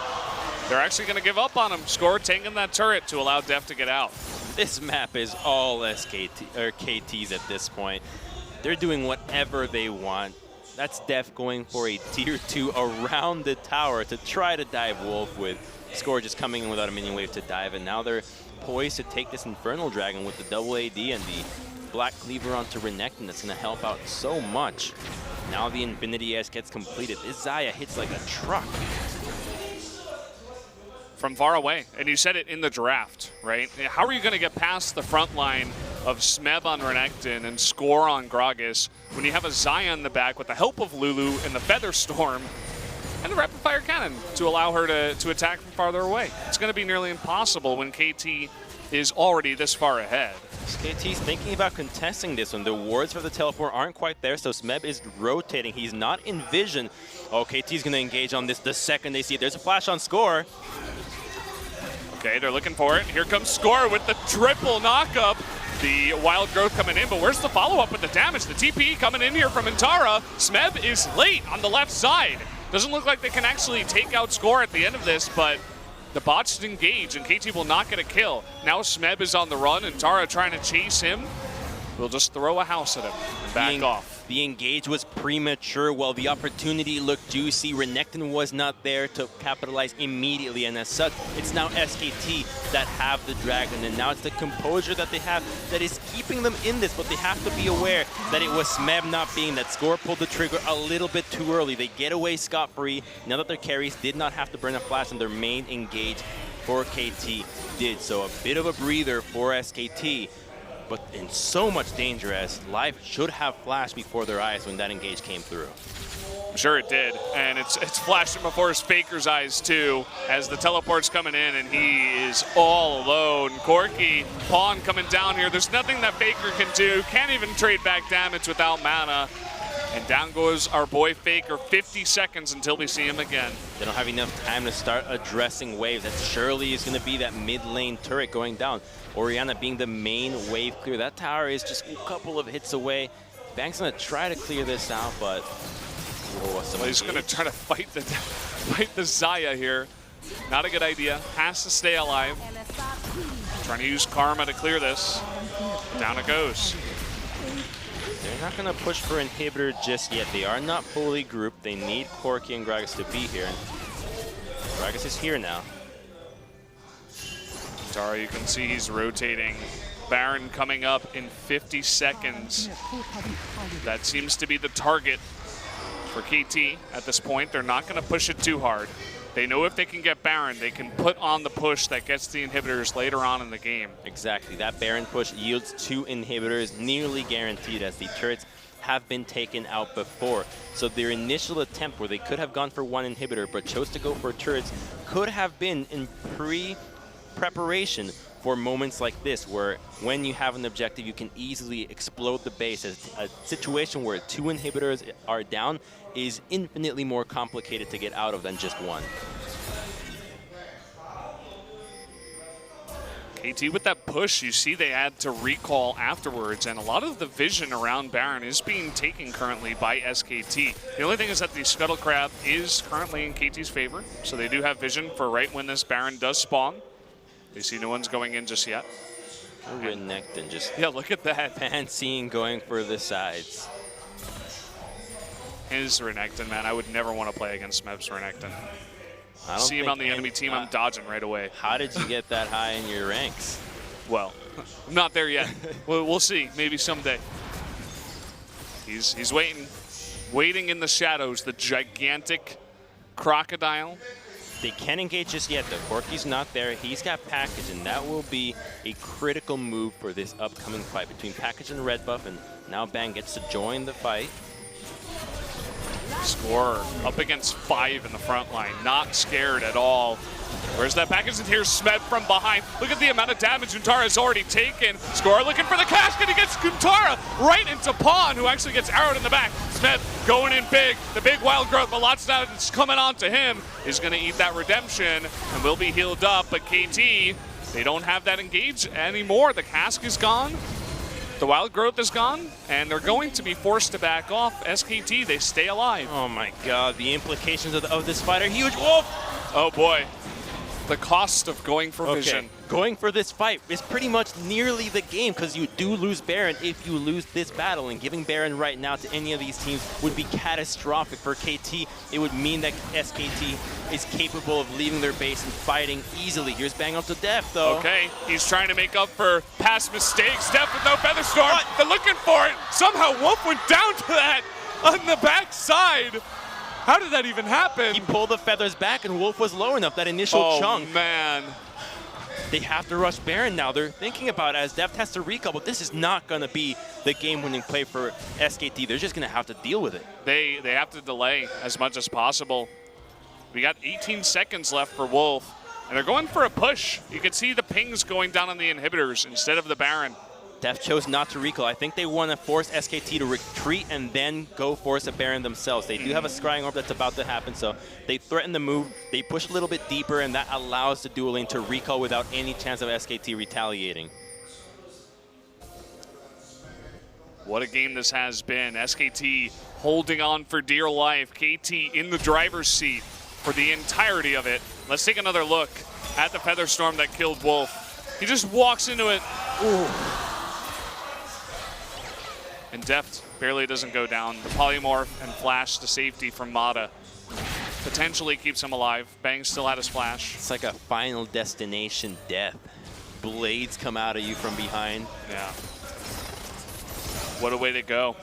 B: They're actually going to give up on him. Score taking that turret to allow Deft to get out.
C: This map is all SKT or KTs at this point. They're doing whatever they want. That's Def going for a tier 2 around the tower to try to dive Wolf, with Score just coming in without a minion wave to dive. And now they're poised to take this Infernal Dragon with the double AD and the Black Cleaver onto Renekton. That's going to help out so much. Now the Infinity S gets completed. This Xayah hits like a truck.
B: From far away, and you said it in the draft, right? How are you going to get past the front line of Smeb on Renekton and Score on Gragas when you have a Xayah in the back with the help of Lulu and the Feather Storm and the Rapid Fire Cannon to allow her to attack from farther away? It's going to be nearly impossible when KT is already this far ahead.
C: SKT's thinking about contesting this one. The wards for the teleport aren't quite there, so Smeb is rotating. He's not in vision. Oh, KT's going to engage on this the second they see it. There's a flash on Score.
B: Okay, they're looking for it. Here comes Score with the triple knockup. The Wild Growth coming in, but where's the follow-up with the damage? The TP coming in here from Untara. Smeb is late on the left side. Doesn't look like they can actually take out Score at the end of this, but the botched engage, and KT will not get a kill. Now Smeb is on the run, and Untara trying to chase him. We'll just throw a house at him and back off.
C: The engage was premature. While the opportunity looked juicy, Renekton was not there to capitalize immediately, and as such, it's now SKT that have the Dragon, and now it's the composure that they have that is keeping them in this, but they have to be aware that it was Smeb not being that. Score pulled the trigger a little bit too early. They get away scot-free now that their carries did not have to burn a flash, and their main engage for KT did. So a bit of a breather for SKT, but in so much danger, as life should have flashed before their eyes when that engage came through.
B: I'm sure it did, and it's flashing before his Faker's eyes too, as the teleport's coming in and he is all alone. Corki, Pawn coming down here. There's nothing that Faker can do. Can't even trade back damage without mana. And down goes our boy Faker. 50 seconds until we see him again.
C: They don't have enough time to start addressing waves. That surely is going to be that mid lane turret going down. Orianna being the main wave clear. That tower is just a couple of hits away. Bank's going to try to clear this out, but
B: well, he's going to try to fight the Xayah here. Not a good idea. Has to stay alive. Trying to use Karma to clear this. Down it goes.
C: They're not going to push for inhibitor just yet. They are not fully grouped. They need Corki and Gragas to be here. Gragas is here now.
B: Tara, you can see he's rotating. Baron coming up in 50 seconds. That seems to be the target for KT at this point. They're not going to push it too hard. They know if they can get Baron, they can put on the push that gets the inhibitors later on in the game.
C: Exactly. That Baron push yields 2 inhibitors, nearly guaranteed, as the turrets have been taken out before. So their initial attempt where they could have gone for 1 inhibitor but chose to go for turrets could have been in pre-preparation for moments like this, where when you have an objective, you can easily explode the base. A situation where 2 inhibitors are down is infinitely more complicated to get out of than just 1.
B: KT with that push, you see they had to recall afterwards, and a lot of the vision around Baron is being taken currently by SKT. The only thing is that the Scuttle Crab is currently in KT's favor, so they do have vision for right when this Baron does spawn. They see no one's going in just yet.
C: Renekton just
B: look at that.
C: fancying going for the sides.
B: His Renekton, man, I would never want to play against Smeb's Renekton.
C: I don't
B: See him on the enemy team, I'm dodging right away.
C: How did you get that high in your ranks?
B: Well, I'm not there yet. We'll see, maybe someday. He's waiting in the shadows, the gigantic crocodile.
C: They can't engage just yet, though. Corky's not there. He's got Package, and that will be a critical move for this upcoming fight between Package and Red Buff, and now Bang gets to join the fight.
B: Scorer up against 5 in the front line, not scared at all. Where's that Package? And here's Smeb from behind. Look at the amount of damage Guntara has already taken. Scorer looking for the casket. He gets Guntara right into Pawn, who actually gets arrowed in the back. Smeb going in big. The big wild growth, but lots of that is coming on to him. He's going to eat that redemption and will be healed up. But KT, they don't have that engage anymore. The cask is gone. The wild growth is gone, and they're going to be forced to back off. SKT, they stay alive.
C: Oh my god, the implications of this fight are huge. Wolf!
B: Oh boy. The cost of going for vision.
C: Going for this fight is pretty much nearly the game, because you do lose Baron if you lose this battle, and giving Baron right now to any of these teams would be catastrophic. For KT, it would mean that SKT is capable of leaving their base and fighting easily. Here's Bang up to Def, though.
B: Okay, he's trying to make up for past mistakes. Def with no Featherstorm. What? They're looking for it. Somehow Wolf went down to that on the backside. How did that even happen?
C: He pulled the feathers back, and Wolf was low enough, that initial chunk.
B: Oh, man.
C: They have to rush Baron now. They're thinking about it as Deft has to recall, but this is not going to be the game-winning play for SKT. They're just going to have to deal with it.
B: They have to delay as much as possible. We got 18 seconds left for Wolf, and they're going for a push. You can see the pings going down on the inhibitors instead of the Baron.
C: Def chose not to recall. I think they want to force SKT to retreat and then go force a Baron themselves. They do have a Scrying Orb that's about to happen, so they threaten the move. They push a little bit deeper, and that allows the dual lane to recall without any chance of SKT retaliating.
B: What a game this has been. SKT holding on for dear life. KT in the driver's seat for the entirety of it. Let's take another look at the Featherstorm that killed Wolf. He just walks into it. Ooh. And Deft barely doesn't go down. The polymorph and flash to safety from Mata potentially keeps him alive. Bang still had his flash.
C: It's like a final destination death. Blades come out of you from behind.
B: Yeah. What a way to go.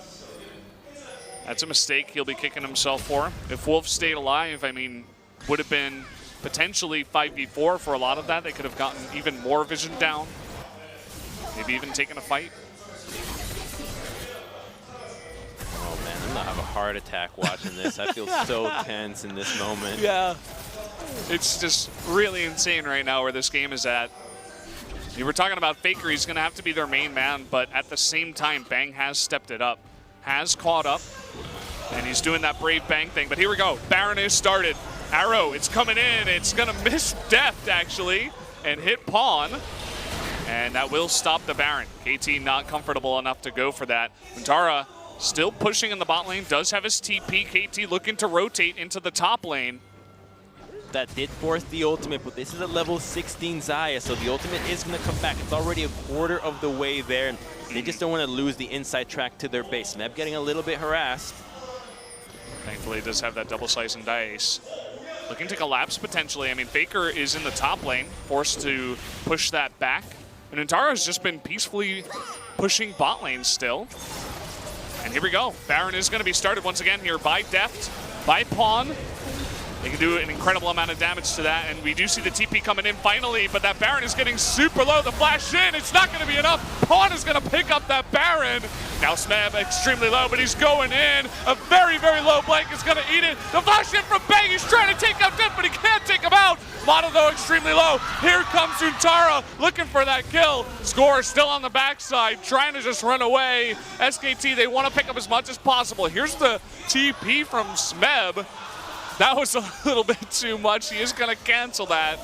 B: That's a mistake he'll be kicking himself for. If Wolf stayed alive, I mean, would have been potentially 5v4 for a lot of that. They could have gotten even more vision down. Maybe even taken a fight.
C: Oh man, I'm gonna have a heart attack watching this. I feel so tense in this moment.
B: Yeah. It's just really insane right now where this game is at. You were talking about Faker, he's gonna have to be their main man, but at the same time, Bang has stepped it up, has caught up, and he's doing that brave Bang thing. But here we go, Baron is started. Arrow, it's coming in, it's gonna miss Deft actually, and hit Pawn. And that will stop the Baron. KT not comfortable enough to go for that. Guntara still pushing in the bot lane, does have his TP. KT looking to rotate into the top lane.
C: That did force the ultimate, but this is a level 16 Xayah, so the ultimate is going to come back. It's already a quarter of the way there, and they just don't want to lose the inside track to their base. Meb getting a little bit harassed.
B: Thankfully, he does have that double slice and dice. Looking to collapse potentially. I mean, Faker is in the top lane, forced to push that back. And Untara has just been peacefully pushing bot lane still. And here we go. Baron is going to be started once again here by Deft, by Pawn. They can do an incredible amount of damage to that, and we do see the TP coming in finally, but that Baron is getting super low. The flash in, it's not going to be enough. Pawn is going to pick up that Baron. Now Smeb extremely low, but he's going in. A very, very low blank is going to eat it. The flash in from Bang, he's trying to take out Def, but he can't take him out. Mata though extremely low. Here comes Untara looking for that kill. Score still on the backside, trying to just run away. SKT, they want to pick up as much as possible. Here's the TP from Smeb. That was a little bit too much. He is going to cancel that.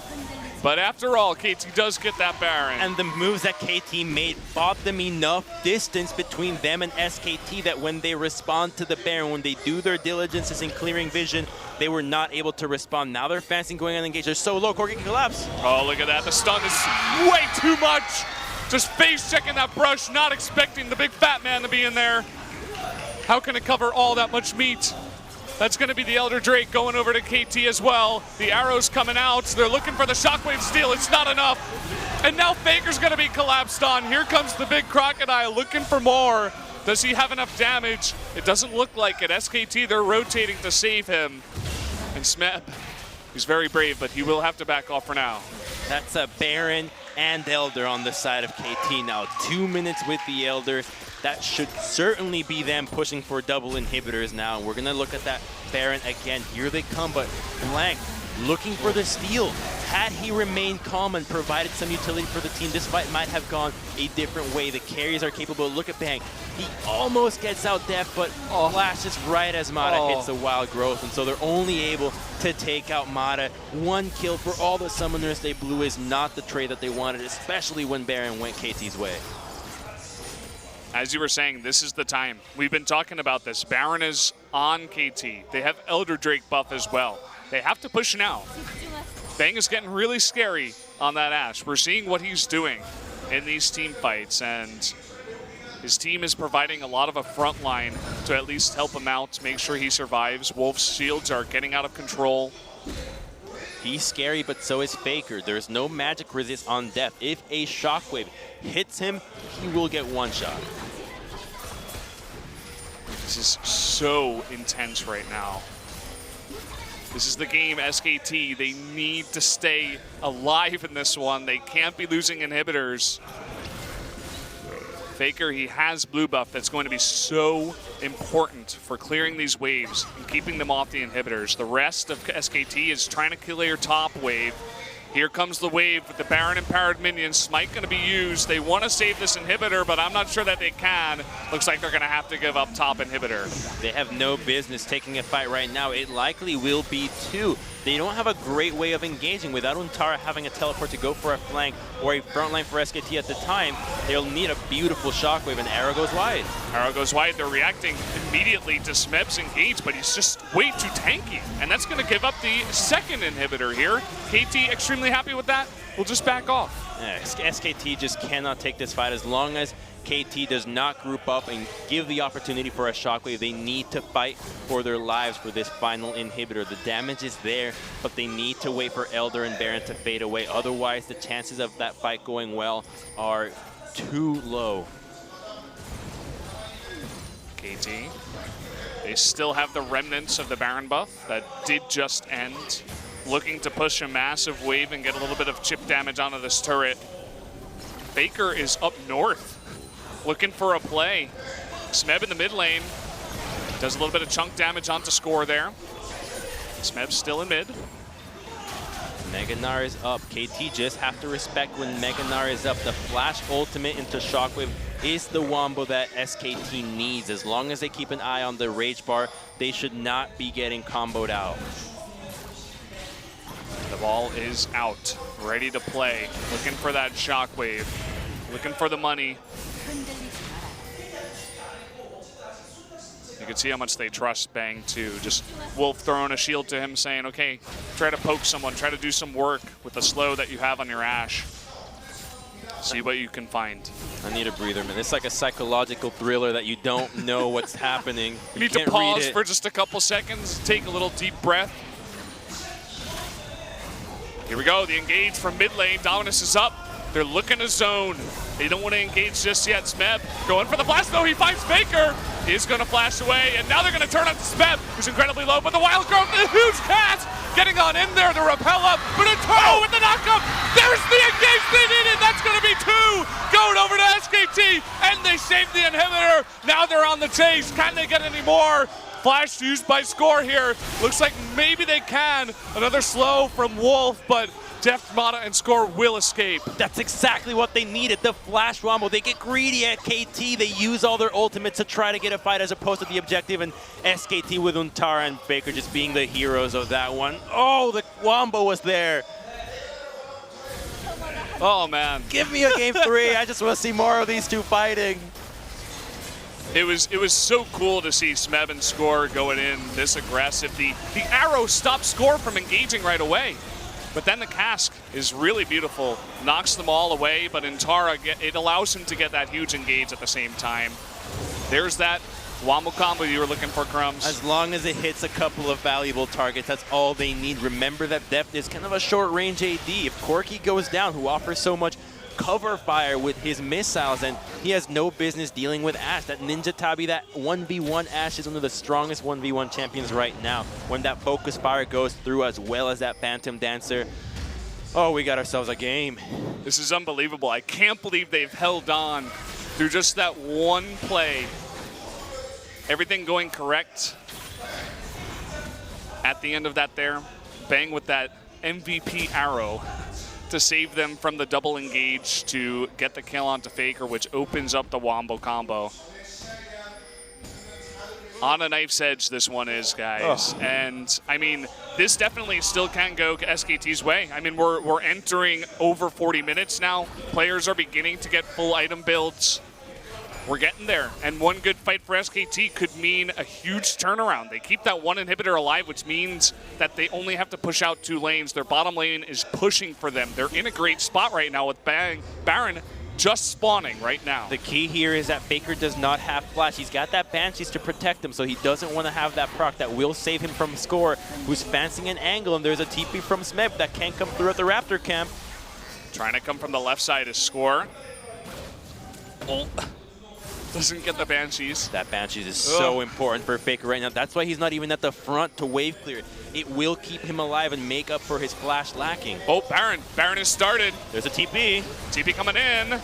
B: But after all, KT does get that Baron.
C: And the moves that KT made bought them enough distance between them and SKT that when they respond to the Baron, when they do their diligences in clearing vision, they were not able to respond. Now they're fancying going on engage. They're so low, Corki can collapse.
B: Oh, look at that. The stun is way too much. Just face checking that brush, not expecting the big fat man to be in there. How can it cover all that much meat? That's going to be the Elder Drake going over to KT as well. The arrows coming out. They're looking for the shockwave steal. It's not enough. And now Faker's going to be collapsed on. Here comes the big crocodile looking for more. Does he have enough damage? It doesn't look like it. SKT, they're rotating to save him. And Smeb, he's very brave, but he will have to back off for now.
C: That's a Baron and Elder on the side of KT now. 2 minutes with the Elder. That should certainly be them pushing for double inhibitors now. We're going to look at that Baron again. Here they come, but Blank looking for the steal. Had he remained calm and provided some utility for the team, this fight might have gone a different way. The carries are capable. Look at Bang. He almost gets out Def, but flashes right as Mata hits the wild growth. And so they're only able to take out Mata. 1 kill for all the summoners they blew is not the trade that they wanted, especially when Baron went KT's way.
B: As you were saying, this is the time. We've been talking about this. Baron is on KT. They have Elder Drake buff as well. They have to push now. Bang is getting really scary on that Ashe. We're seeing what he's doing in these team fights, and his team is providing a lot of a front line to at least help him out, make sure he survives. Wolf's shields are getting out of control.
C: He's scary, but so is Faker. There's no magic resist on Def. If a shockwave hits him, he will get one shot.
B: This is so intense right now. This is the game, SKT. They need to stay alive in this one. They can't be losing inhibitors. Faker, he has blue buff that's going to be so important for clearing these waves and keeping them off the inhibitors. The rest of SKT is trying to clear top wave. Here comes the wave with the Baron empowered minions. Smite going to be used. They want to save this inhibitor, but I'm not sure that they can. Looks like they're going to have to give up top inhibitor.
C: They have no business taking a fight right now. It likely will be 2. They don't have a great way of engaging. Without Untara having a teleport to go for a flank or a front line for SKT at the time, they'll need a beautiful shockwave, and arrow goes wide.
B: Arrow goes wide. They're reacting immediately to Smeb's engage, but he's just way too tanky. And that's going to give up the second inhibitor here. KT extremely happy with that. We'll just back off.
C: Yeah, SKT just cannot take this fight. As long as KT does not group up and give the opportunity for a shockwave, they need to fight for their lives for this final inhibitor. The damage is there, but they need to wait for Elder and Baron to fade away. Otherwise, the chances of that fight going well are too low.
B: KT, they still have the remnants of the Baron buff that did just end. Looking to push a massive wave and get a little bit of chip damage onto this turret. Faker is up north, looking for a play. Smeb in the mid lane does a little bit of chunk damage onto score there. Smeb's still in mid.
C: Mega Gnar is up. KT just have to respect when Mega Gnar is up. The flash ultimate into shockwave is the wombo that SKT needs. As long as they keep an eye on the rage bar, they should not be getting comboed out.
B: The ball is out, ready to play. Looking for that shockwave, looking for the money. You can see how much they trust Bang too. Just Wolf throwing a shield to him saying, okay, try to poke someone, try to do some work with the slow that you have on your Ashe. See what you can find.
C: I need a breather, man. It's like a psychological thriller that you don't know what's happening.
B: You need to pause for just a couple seconds, take a little deep breath. Here we go, the engage from mid lane. Dominus is up. They're looking to zone. They don't want to engage just yet. Smeb going for the flash, though. He finds Faker. He's going to flash away, and now they're going to turn on to Smeb, who's incredibly low. But the Wild Growth, the huge cast, getting on in there to repel up. But Eternal with the knockup. There's the engage they needed. That's going to be 2 going over to SKT, and they saved the inhibitor. Now they're on the chase. Can they get any more? Flash used by Score here. Looks like maybe they can. Another slow from Wolf, but Deft, Mata, and Score will escape.
C: That's exactly what they needed, the flash wombo. They get greedy at KT. They use all their ultimates to try to get a fight as opposed to the objective, and SKT with Untara and Faker just being the heroes of that one. Oh, the wombo was there.
B: Oh, man.
C: Give me a game 3. I just want to see more of these two fighting.
B: It was so cool to see Smeb and Score going in this aggressive. The arrow stopped Score from engaging right away. But then the cask is really beautiful, knocks them all away, but in Tara, it allows him to get that huge engage at the same time. There's that wombo combo you were looking for, Crumbs.
C: As long as it hits a couple of valuable targets, that's all they need. Remember that Deft is kind of a short-range AD. If Corki goes down, who offers so much cover fire with his missiles, and he has no business dealing with Ashe. That Ninja Tabi, that 1v1 Ashe is one of the strongest 1v1 champions right now. When that focus fire goes through as well as that Phantom Dancer, oh, we got ourselves a game.
B: This is unbelievable. I can't believe they've held on through just that one play. Everything going correct at the end of that there. Bang with that MVP arrow to save them from the double engage to get the kill onto Faker, which opens up the wombo combo. On a knife's edge, this one is, guys. Oh. And, I mean, this definitely still can go SKT's way. I mean, we're entering over 40 minutes now. Players are beginning to get full item builds. We're getting there, and one good fight for SKT could mean a huge turnaround. They keep that one inhibitor alive, which means that they only have to push out 2 lanes. Their bottom lane is pushing for them. They're in a great spot right now with Baron just spawning right now.
C: The key here is that Faker does not have flash. He's got that Banshees to protect him, so he doesn't want to have that proc that will save him from Score, who's fancying an angle, and there's a TP from Smeb that can't come through at the Raptor camp.
B: Trying to come from the left side is Score. Oh. Doesn't get the Banshees.
C: That Banshees is so important for Faker right now. That's why he's not even at the front to wave clear. It will keep him alive and make up for his flash lacking.
B: Oh, Baron. Baron has started.
C: There's a TP.
B: TP coming in.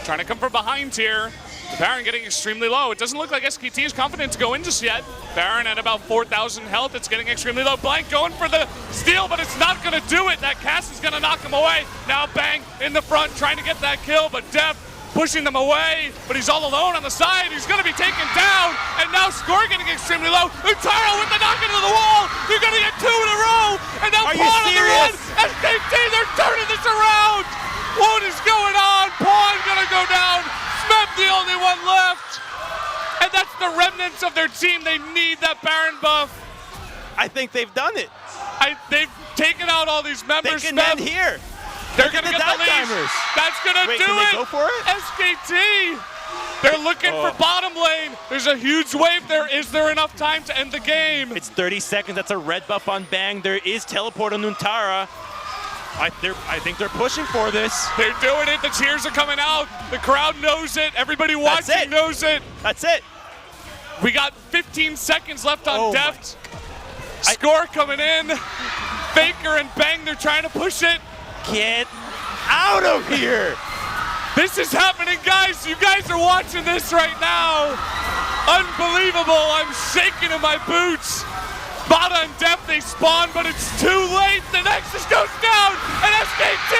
B: Trying to come from behind here. The Baron getting extremely low. It doesn't look like SKT is confident to go in just yet. Baron at about 4,000 health. It's getting extremely low. Blank going for the steal, but it's not going to do it. That cast is going to knock him away. Now Bang in the front trying to get that kill, but Def pushing them away, but he's all alone on the side. He's going to be taken down, and now Score getting extremely low. Untara with the knock into the wall. You're going to get 2 in a row, and now
C: Are
B: Pawn
C: you
B: on the
C: serious?
B: run. SKT, they're turning this around. What is going on? Pawn going to go down. Smeb the only one left, and that's the remnants of their team. They need that Baron buff.
C: I think they've done it.
B: They've taken out all these members.
C: They can end here.
B: They're going to get the lead. That's going to do
C: can
B: it.
C: They go for it?
B: SKT. They're looking for bottom lane. There's a huge wave there. Is there enough time to end the game?
C: It's 30 seconds. That's a red buff on Bang. There is teleport on Untara. I think they're pushing for this.
B: They're doing it. The cheers are coming out. The crowd knows it. Everybody watching knows it.
C: That's it.
B: We got 15 seconds left on Deft. Score coming in. Faker and Bang, they're trying to push it.
C: Get out of here!
B: This is happening, guys. You guys are watching this right now. Unbelievable. I'm shaking in my boots. Mata and Def, they spawn, but it's too late. The Nexus goes down, and SKT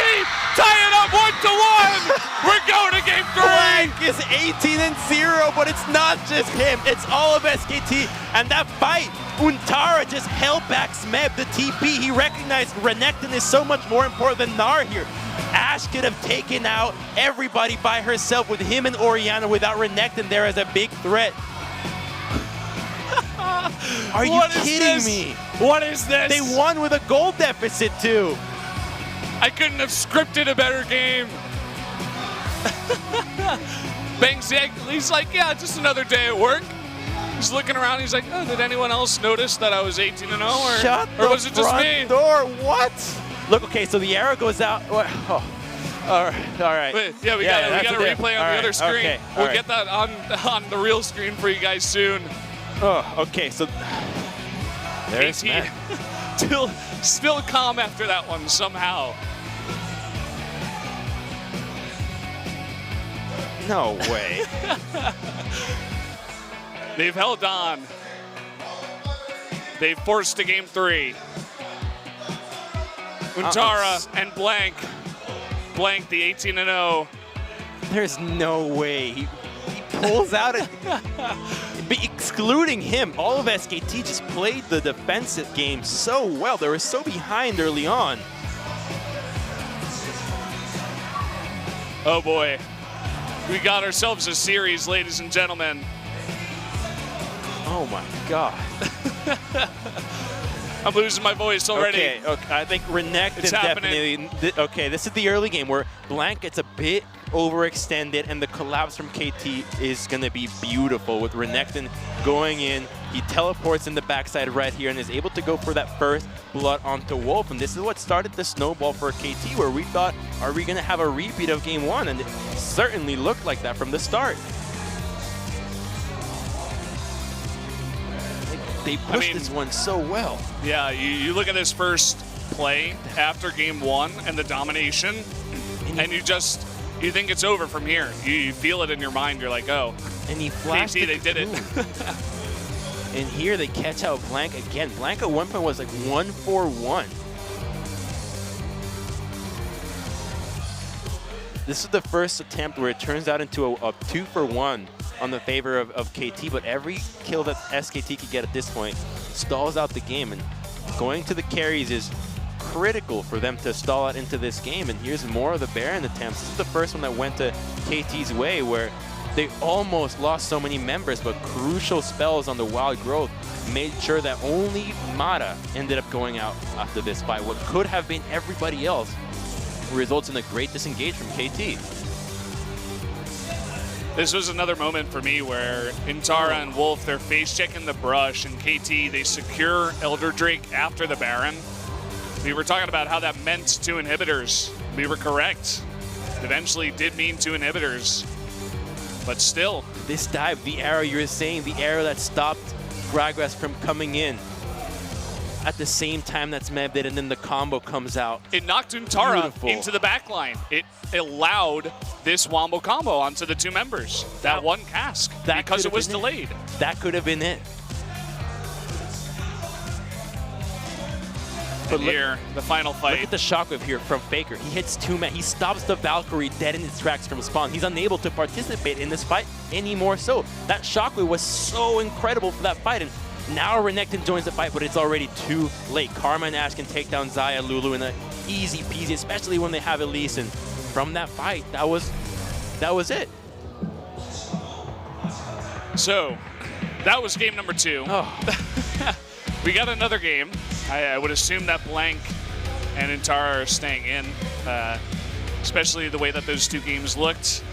B: tie it up 1-1. We're going to game 3.
C: Blank is 18-0, but it's not just him. It's all of SKT. And that fight, Untara just held back Smeb, the TP. He recognized Renekton is so much more important than Gnar here. Ashe could have taken out everybody by herself with him and Orianna without Renekton there as a big threat. Are you kidding me?
B: What is this?
C: They won with a goal deficit too.
B: I couldn't have scripted a better game. Bang's he's like, yeah, just another day at work. He's looking around. He's like, oh, did anyone else notice that I was 18-0, or was it just me?
C: Door. What? Look, okay, so the arrow goes out. Oh, all right.
B: Wait, yeah, we got a replay on the other screen.
C: Okay,
B: we'll get that on the real screen for you guys soon.
C: Oh, okay, so there's
B: KT still calm after that one somehow.
C: No way.
B: They've held on. They've forced a game 3. Untara and Blank the 18-0.
C: There's no way. He pulls out it. Excluding him, all of SKT just played the defensive game so well. They were so behind early on.
B: Oh boy. We got ourselves a series, ladies and gentlemen.
C: Oh my God.
B: I'm losing my voice already.
C: Okay. I think Renekton
B: It's happening.
C: definitely. Okay, this is the early game where Blank gets a bit overextended, and the collapse from KT is going to be beautiful with Renekton going in. He teleports in the backside right here and is able to go for that first blood onto Wolf. And this is what started the snowball for KT, where we thought, are we going to have a repeat of game 1? And it certainly looked like that from the start. They pushed this one so well.
B: Yeah, you look at this first play after game 1 and the domination, and you think it's over from here. You feel it in your mind. You're like, oh,
C: and he flashed
B: KT, they did it.
C: And here they catch out Blank again. Blank at one point was like 1-for-1. This is the first attempt where it turns out into a 2-for-1 on the favor of KT, but every kill that SKT could get at this point stalls out the game, and going to the carries is critical for them to stall out into this game. And here's more of the Baron attempts. This is the first one that went to KT's way, where they almost lost so many members, but crucial spells on the Wild Growth made sure that only Mata ended up going out after this fight. What could have been everybody else results in a great disengage from KT.
B: This was another moment for me where Intara and Wolf, they're face checking the brush, and KT, they secure Elder Drake after the Baron. We were talking about how that meant 2 inhibitors. We were correct. It eventually did mean 2 inhibitors. But still.
C: This dive, the arrow you were saying, the arrow that stopped Gragas from coming in at the same time that's Mebdit, and then the combo comes out.
B: It knocked Untara
C: Beautiful.
B: into the backline. It allowed this wombo combo onto the 2 members. That one cask, because it was delayed.
C: That could have been it.
B: But here, the final fight.
C: Look at the shockwave here from Faker. He hits 2 men. He stops the Valkyrie dead in its tracks from spawn. He's unable to participate in this fight anymore. So that shockwave was so incredible for that fight. And now Renekton joins the fight, but it's already too late. Karma and Ash can take down Xayah, Lulu in an easy peasy, especially when they have Elise. And from that fight, that was it.
B: So that was game number 2.
C: Oh.
B: We got another game. I would assume that Blank and Intara are staying in, especially the way that those 2 games looked.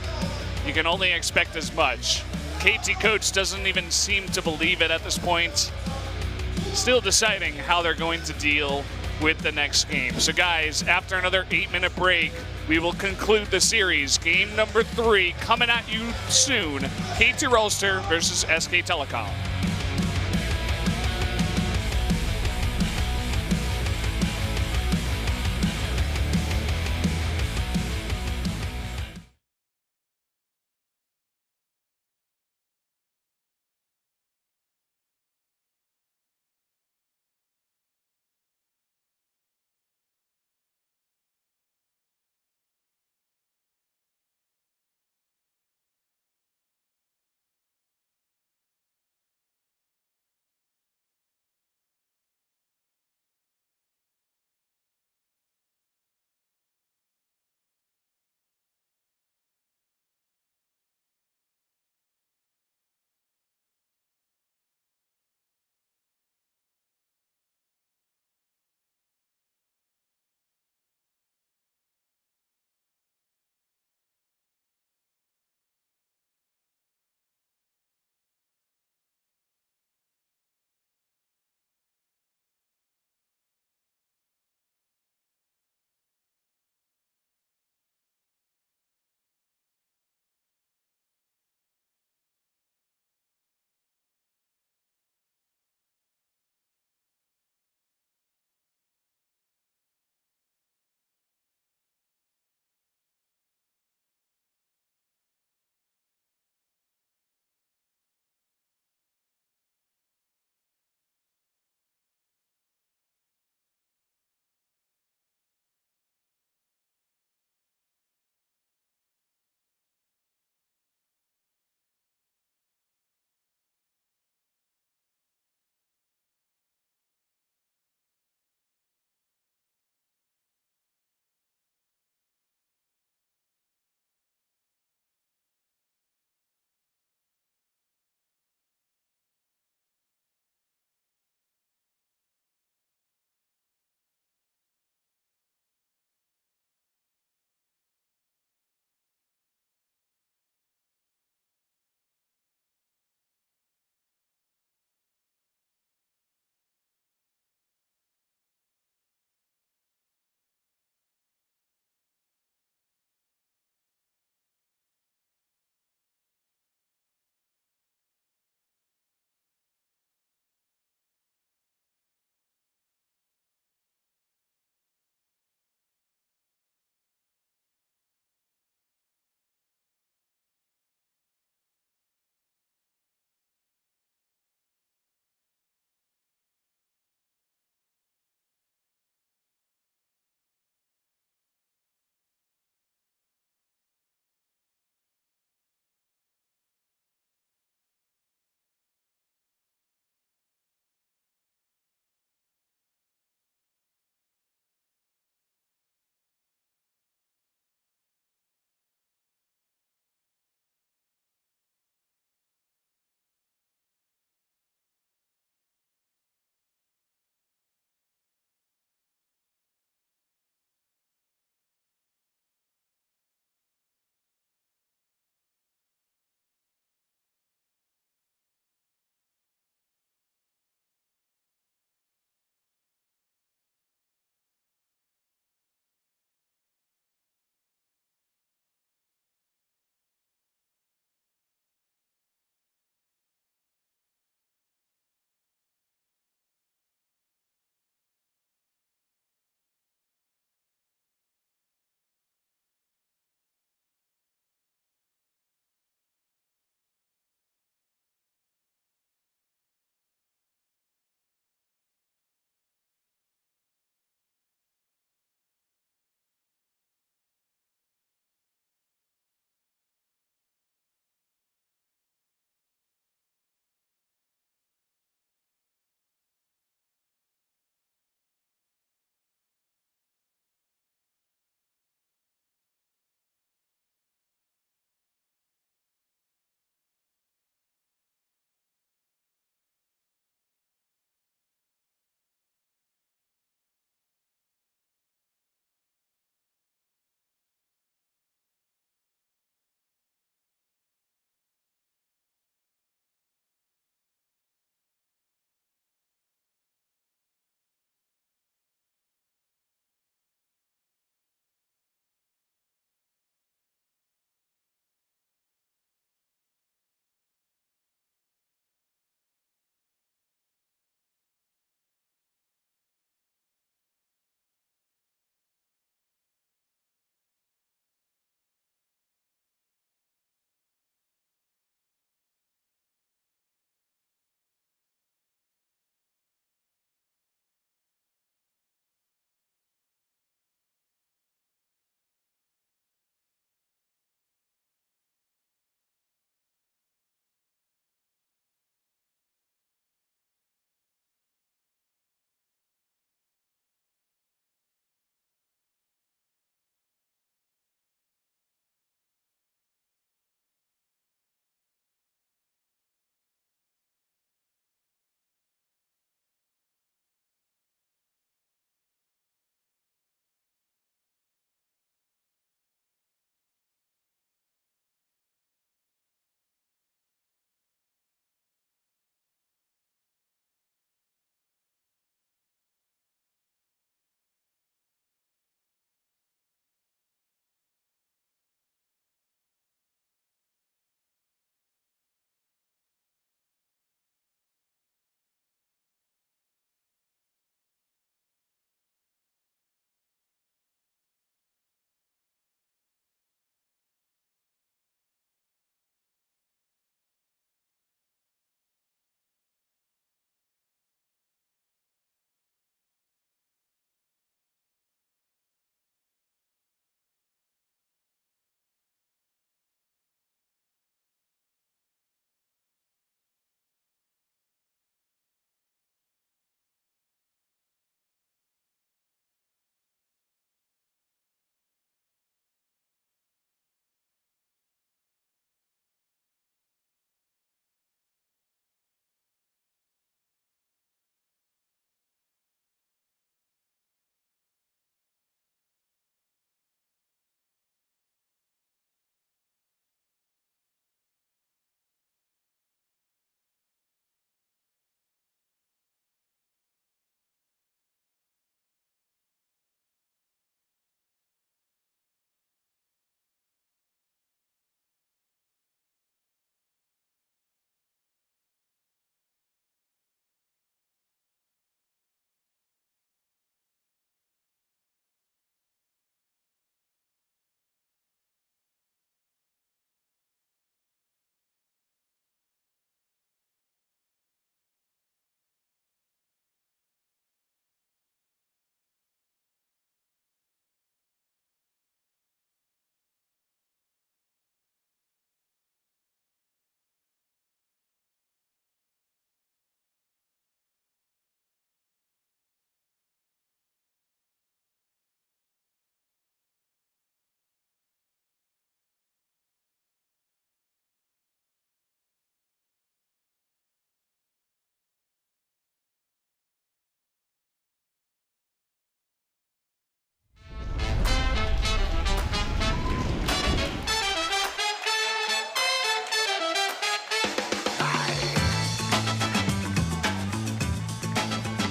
B: You can only expect as much. KT coach doesn't even seem to believe it at this point. Still deciding how they're going to deal with the next game. So guys, after another 8-minute break, we will conclude the series. Game number 3 coming at you soon. KT Rolster versus SK Telecom.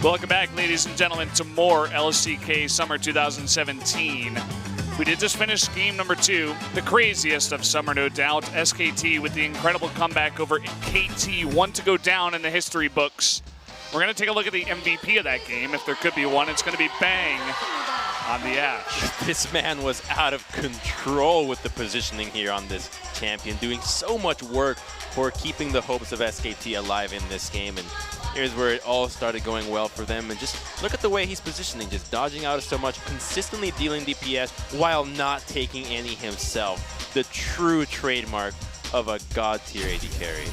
B: Welcome back, ladies and gentlemen, to more LCK Summer 2017. We did just finish game number 2, the craziest of summer, no doubt. SKT with the incredible comeback over KT, one to go down in the history books. We're going to take a look at the MVP of that game. If there could be one, it's going to be Bang on the Ash.
C: This man was out of control with the positioning here on this champion, doing so much work for keeping the hopes of SKT alive in this game. And here's where it all started going well for them. And just look at the way he's positioning, just dodging out so much, consistently dealing DPS while not taking any himself. The true trademark of a god tier AD carry.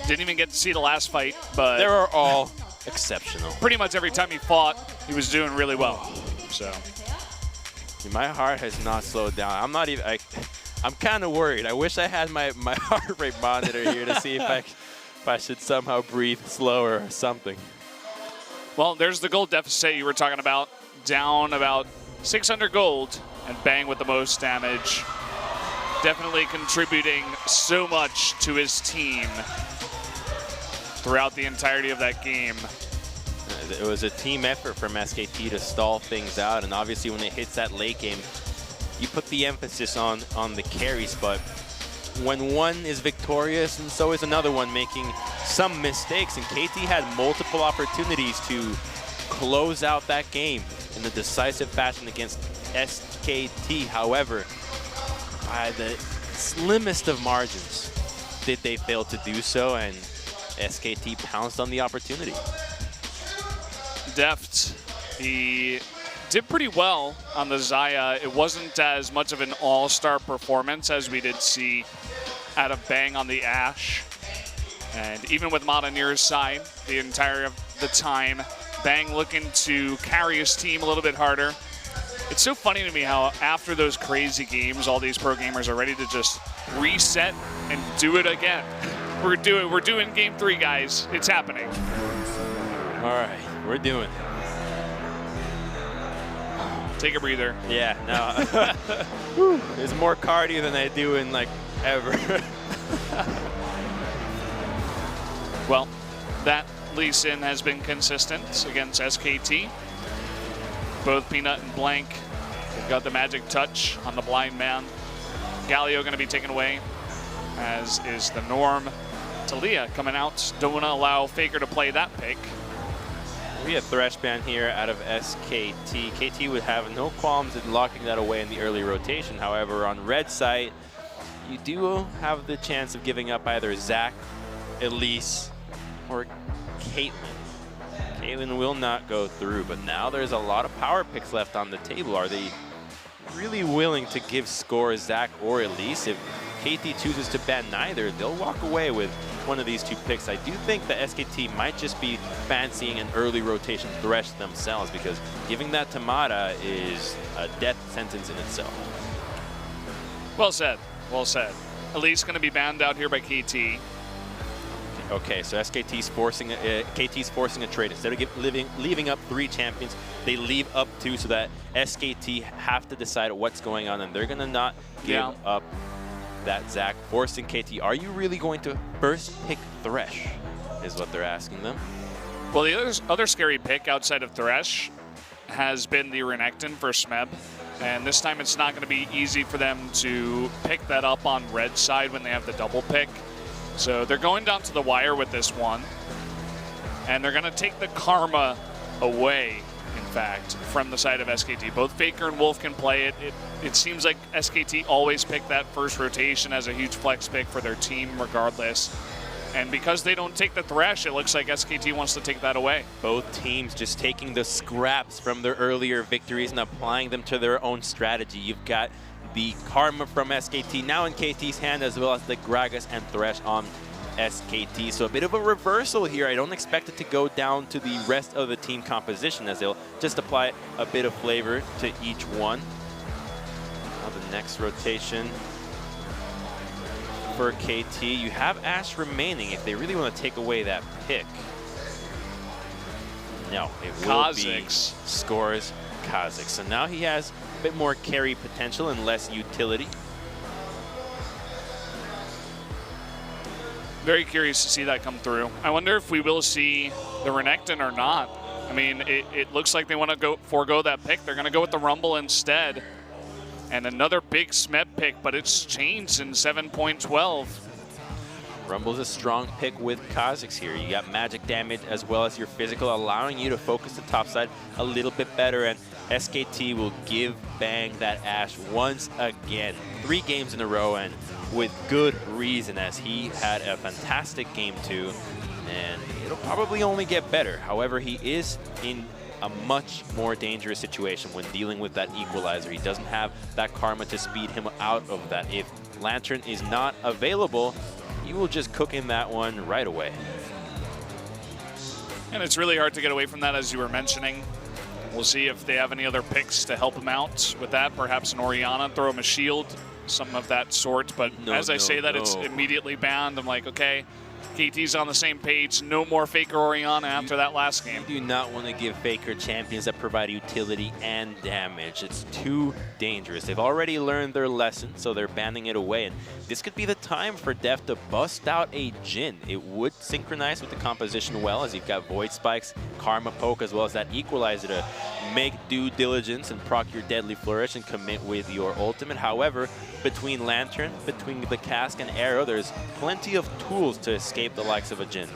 B: Didn't even get to see the last fight, but
C: they were all exceptional.
B: Pretty much every time he fought, he was doing really well. So
C: my heart has not slowed down. I'm not even. I'm kind of worried. I wish I had my heart rate monitor here to see if I should somehow breathe slower or something.
B: Well, there's the gold deficit you were talking about. Down about 600 gold, and Bang with the most damage. Definitely contributing so much to his team throughout the entirety of that game.
C: It was a team effort from SKT to stall things out, and obviously when it hits that late game, you put the emphasis on the carries, but when one is victorious and so is another one making some mistakes, and KT had multiple opportunities to close out that game in a decisive fashion against SKT. However, by the slimmest of margins did they fail to do so, and SKT pounced on the opportunity.
B: Deft, he did pretty well on the Xayah. It wasn't as much of an all-star performance as we did see out of Bang on the Ashe. And even with Mata near his side the entire of the time, Bang looking to carry his team a little bit harder. It's so funny to me how after those crazy games, all these pro gamers are ready to just reset and do it again. We're doing game 3, guys. It's happening.
C: All right, we're doing it.
B: Take a breather.
C: Yeah, no. There's more cardio than I do in like ever.
B: Well, that Lee Sin has been consistent against SKT. Both Peanut and Blank have got the magic touch on the blind man. Galio going to be taken away, as is the norm. Talia coming out. Don't want to allow Faker to play that pick.
C: We have Thresh ban here out of SKT. KT would have no qualms in locking that away in the early rotation. However, on red side, you do have the chance of giving up either Zac, Elise, or Caitlyn. Caitlyn will not go through, but now there's a lot of power picks left on the table. Are they really willing to give score Zac or Elise? If KT chooses to ban neither, they'll walk away with one of these two picks. I do think the SKT might just be fancying an early rotation Thresh themselves, because giving that to Mata is a death sentence in itself.
B: Well said. Well said. Elise going to be banned out here by KT.
C: Okay, so KT's forcing a trade. Instead of leaving up 3 champions, they leave up 2, so that SKT have to decide what's going on, and they're going to not give up that Zac, forcing KT. Are you really going to first pick Thresh, is what they're asking them.
B: Well, the other scary pick outside of Thresh has been the Renekton for Smeb, and this time it's not going to be easy for them to pick that up on red side when they have the double pick. So they're going down to the wire with this one, and they're going to take the karma away, in fact, from the side of SKT. Both Faker and Wolf can play it. It seems like SKT always pick that first rotation as a huge flex pick for their team regardless. And because they don't take the Thresh, it looks like SKT wants to take that away.
C: Both teams just taking the scraps from their earlier victories and applying them to their own strategy. You've got the Karma from SKT now in KT's hand, as well as the Gragas and Thresh on SKT. So a bit of a reversal here. I don't expect it to go down to the rest of the team composition, as they'll just apply a bit of flavor to each one. Now the next rotation for KT, you have Ashe remaining if they really want to take away that pick. No, it will be Scores Kha'Zix. So now he has a bit more carry potential and less utility.
B: Very curious to see that come through. I wonder if we will see the Renekton or not. I mean, it looks like they want to forego that pick. They're going to go with the Rumble instead. And another big SMEB pick, but it's changed in 7.12.
C: Rumble's a strong pick with Kha'Zix here. You got magic damage as well as your physical, allowing you to focus the top side a little bit better. And SKT will give Bang that Ashe once again. 3 games in a row, and with good reason, as he had a fantastic game 2. And it'll probably only get better. However, he is in a much more dangerous situation when dealing with that equalizer. He doesn't have that karma to speed him out of that. If Lantern is not available, you will just cook in that one right away.
B: And it's really hard to get away from that, as you were mentioning. We'll see if they have any other picks to help him out with that. Perhaps an Orianna, throw him a shield, some of that sort. But as I say that, it's immediately banned. I'm like, okay, KT's on the same page. No more Faker Orianna after that last game.
C: You do not want to give Faker champions that provide utility and damage. It's too dangerous. They've already learned their lesson, so they're banning it away. And this could be the time for Deft to bust out a Jhin. It would synchronize with the composition well, as you've got Void Spikes, Karma Poke, as well as that Equalizer to make due diligence and proc your Deadly Flourish and commit with your ultimate. However, between Lantern, between the Cask and Arrow, there's plenty of tools to escape the likes of a Jhin.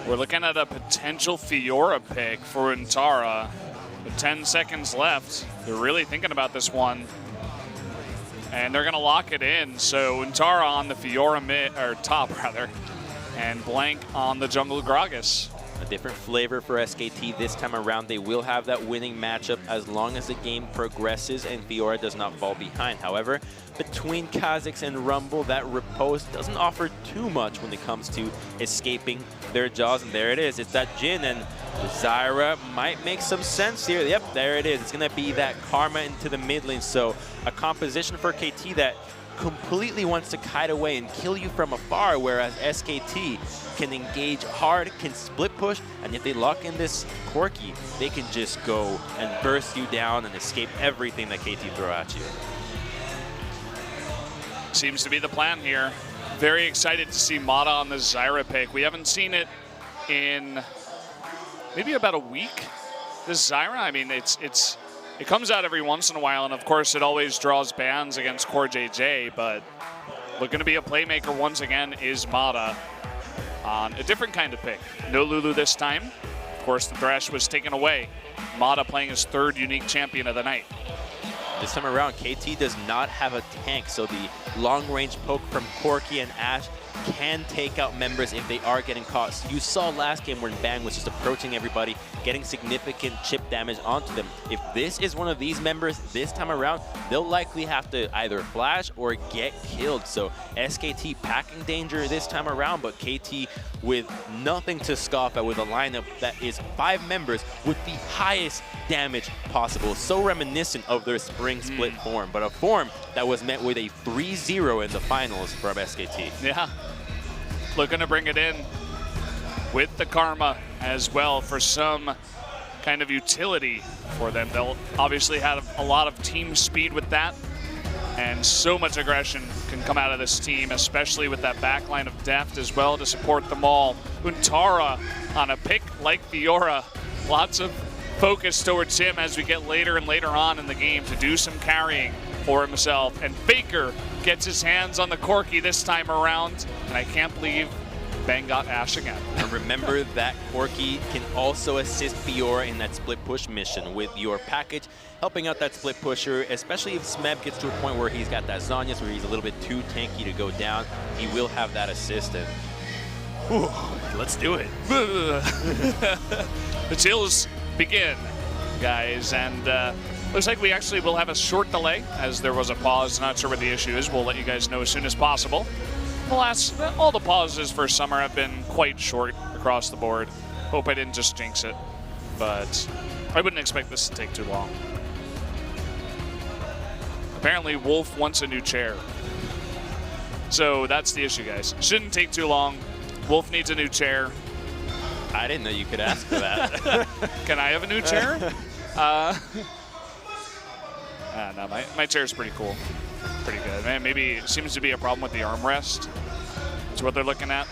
B: We're looking at a potential Fiora pick for Untara. With 10 seconds left, they're really thinking about this one. And they're going to lock it in. So Untara on the Fiora top, and Blank on the jungle Gragas.
C: A different flavor for SKT this time around. They will have that winning matchup as long as the game progresses and Fiora does not fall behind. However, between Kha'Zix and Rumble, that repose doesn't offer too much when it comes to escaping their jaws. And there it is. It's that Jhin, and Zyra might make some sense here. Yep, there it is. It's going to be that Karma into the mid lane. So a composition for KT that completely wants to kite away and kill you from afar, whereas SKT can engage hard, can split push, and if they lock in this Corki, they can just go and burst you down and escape everything that KT throw at you.
B: Seems to be the plan here. Very excited to see Mata on the Zyra pick. We haven't seen it in maybe about a week. This Zyra, I mean, it comes out every once in a while, and of course it always draws bans against Core JJ, but looking to be a playmaker once again is Mata on a different kind of pick. No Lulu this time. Of course, the Thresh was taken away. Mata playing his 3rd unique champion of the night.
C: This time around, KT does not have a tank, so the long-range poke from Corki and Ashe can take out members if they are getting caught. So you saw last game when Bang was just approaching everybody, getting significant chip damage onto them. If this is one of these members this time around, they'll likely have to either flash or get killed. So SKT packing danger this time around, but KT with nothing to scoff at, with a lineup that is 5 members with the highest damage possible. So reminiscent of their spring split form, but a form that was met with a 3-0 in the finals from SKT.
B: Yeah. Looking to bring it in with the Karma as well for some kind of utility for them. They'll obviously have a lot of team speed with that, and so much aggression can come out of this team, especially with that backline of Deft as well to support them all. Untara on a pick like Fiora, lots of focus towards him as we get later and later on in the game to do some carrying for himself. And Faker gets his hands on the Corki this time around, and I can't believe Bang got Ashe again.
C: And remember that Corki can also assist Fiora in that split push mission with your package, helping out that split pusher, especially if SMEB gets to a point where he's got that Zhonya's where he's a little bit too tanky to go down. He will have that assistant.
B: Ooh, let's do it. The chills begin, guys, and looks like we actually will have a short delay as there was a pause. Not sure what the issue is. We'll let you guys know as soon as possible. Alas, all the pauses for summer have been quite short across the board. Hope I didn't just jinx it, but I wouldn't expect this to take too long. Apparently, Wolf wants a new chair. So that's the issue, guys. Shouldn't take too long. Wolf needs a new chair.
C: I didn't know you could ask for that.
B: Can I have a new chair? No, my chair's pretty cool. Pretty good. Man, maybe it seems to be a problem with the armrest. That's what they're looking at.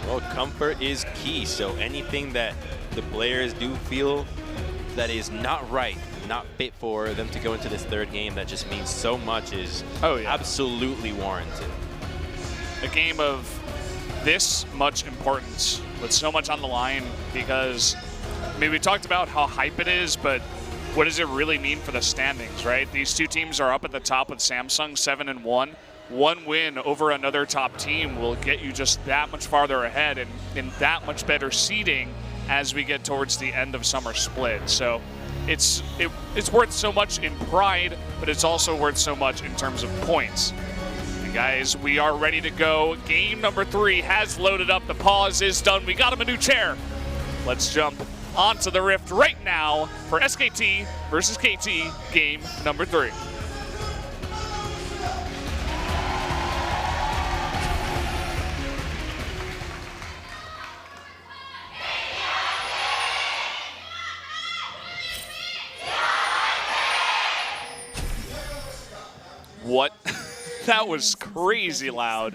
C: Well, comfort is key. So anything that the players do feel that is not right, not fit for them to go into this third game, that just means so much, is absolutely warranted.
B: A game of this much importance with so much on the line, because I mean, we talked about how hype it is, but what does it really mean for the standings, right? These two teams are up at the top with Samsung 7-1. One win over another top team will get you just that much farther ahead and in that much better seeding as we get towards the end of summer split. So it's worth so much in pride, but it's also worth so much in terms of points. And guys, we are ready to go. Game number 3 has loaded up. The pause is done. We got him a new chair. Let's jump onto the Rift right now for SKT versus KT, game number 3. What? That was crazy loud.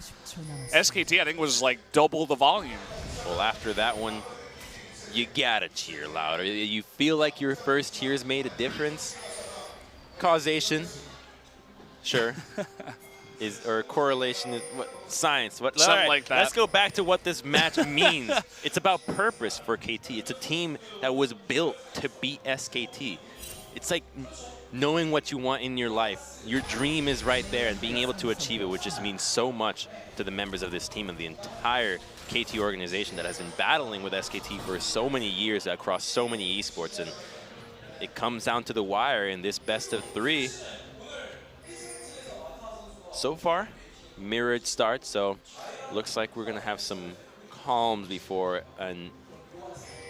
B: SKT, I think, was like double the volume.
C: Well, after that one, you gotta cheer louder. You feel like your first cheers made a difference. Causation, sure. Or correlation, what, science. Something
B: right, like that.
C: Let's go back to what this match means. It's about purpose for KT. It's a team that was built to beat SKT. It's like knowing what you want in your life. Your dream is right there, and being able to achieve it, which just means so much to the members of this team and the entire KT organization that has been battling with SKT for so many years across so many esports. And it comes down to the wire in this best of 3. So far, mirrored start, so looks like we're gonna have some calms before an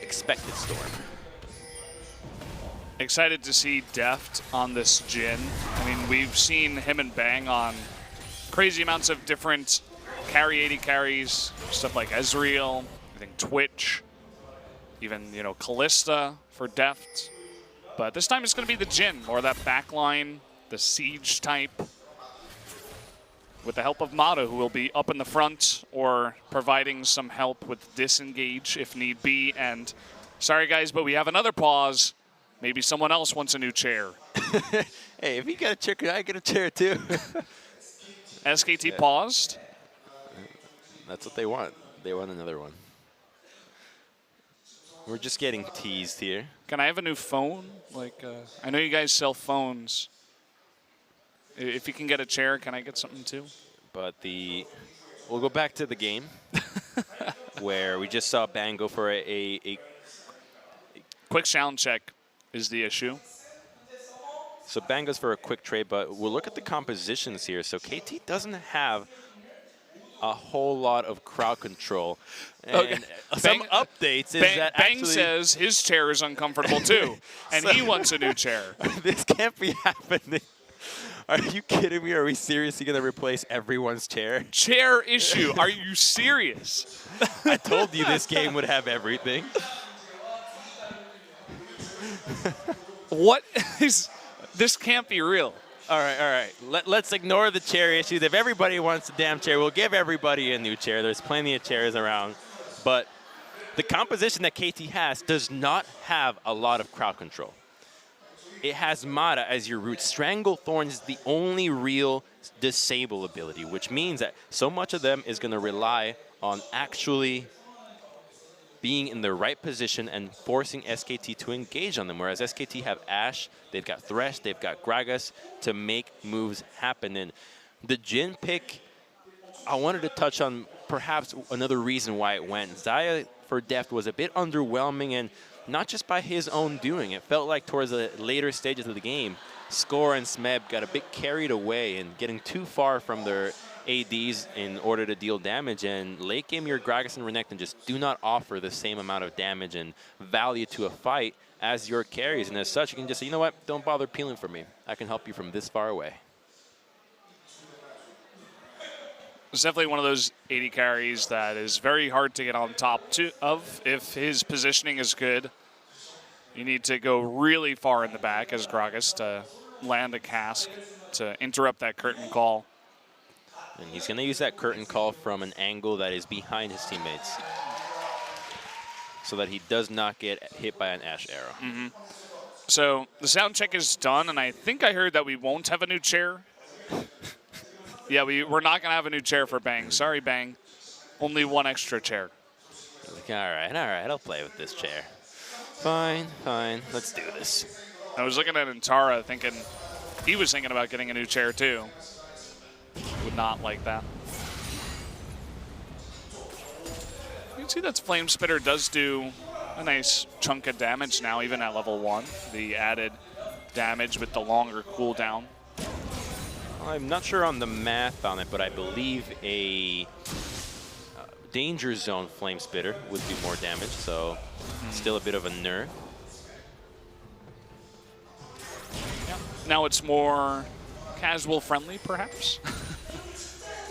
C: expected storm.
B: Excited to see Deft on this Jhin. I mean, we've seen him and Bang on crazy amounts of different carry 80 carries, stuff like Ezreal, I think Twitch, even, you know, Callista for Deft. But this time it's going to be the Jhin, or that backline, the siege type, with the help of Mata, who will be up in the front or providing some help with disengage if need be. And sorry guys, but we have another pause. Maybe someone else wants a new chair.
C: Hey, if you got a chair, could I get a chair too?
B: SKT paused.
C: That's what they want. They want another one. We're just getting teased here.
B: Can I have a new phone? Like, I know you guys sell phones. If you can get a chair, can I get something too?
C: But we'll go back to the game where we just saw Bang go for a
B: quick sound check is the issue.
C: So Bang goes for a quick trade, but we'll look at the compositions here. So KT doesn't have a whole lot of crowd control. And
B: okay.
C: Some updates is that
B: Bang
C: actually
B: says his chair is uncomfortable too, and he wants a new chair.
C: This can't be happening. Are you kidding me? Are we seriously going to replace everyone's chair?
B: Chair issue. Are you serious?
C: I told you this game would have everything.
B: What is... This can't be real.
C: All right. Let's ignore the chair issues. If everybody wants a damn chair, we'll give everybody a new chair. There's plenty of chairs around. But the composition that KT has does not have a lot of crowd control. It has Mata as your root. Stranglethorn is the only real disable ability, which means that so much of them is going to rely on actually being in the right position and forcing SKT to engage on them. Whereas SKT have Ashe, they've got Thresh, they've got Gragas to make moves happen. And the Jhin pick, I wanted to touch on perhaps another reason why it went. Xayah for Deft was a bit underwhelming, and not just by his own doing. It felt like towards the later stages of the game, Score and Smeb got a bit carried away and getting too far from their ADs in order to deal damage. And late game, your Gragas and Renekton just do not offer the same amount of damage and value to a fight as your carries. And as such, you can just say, you know what, don't bother peeling for me. I can help you from this far away.
B: It's definitely one of those 80 carries that is very hard to get on top of if his positioning is good. You need to go really far in the back as Gragas to land a cask to interrupt that curtain call.
C: And he's going to use that curtain call from an angle that is behind his teammates so that he does not get hit by an Ash arrow.
B: So the sound check is done, and I think I heard that we won't have a new chair. Yeah, we're not going to have a new chair for Bang. Sorry, Bang. Only one extra chair.
C: Like, all right, I'll play with this chair. Fine, let's do this.
B: I was looking at Antara thinking he was thinking about getting a new chair too. Would not like that. You can see that Flame Spitter does do a nice chunk of damage now, even at level 1. The added damage with the longer cooldown.
C: I'm not sure on the math on it, but I believe a Danger Zone Flame Spitter would do more damage, so still a bit of a nerf.
B: Yeah. Now it's more casual friendly, perhaps.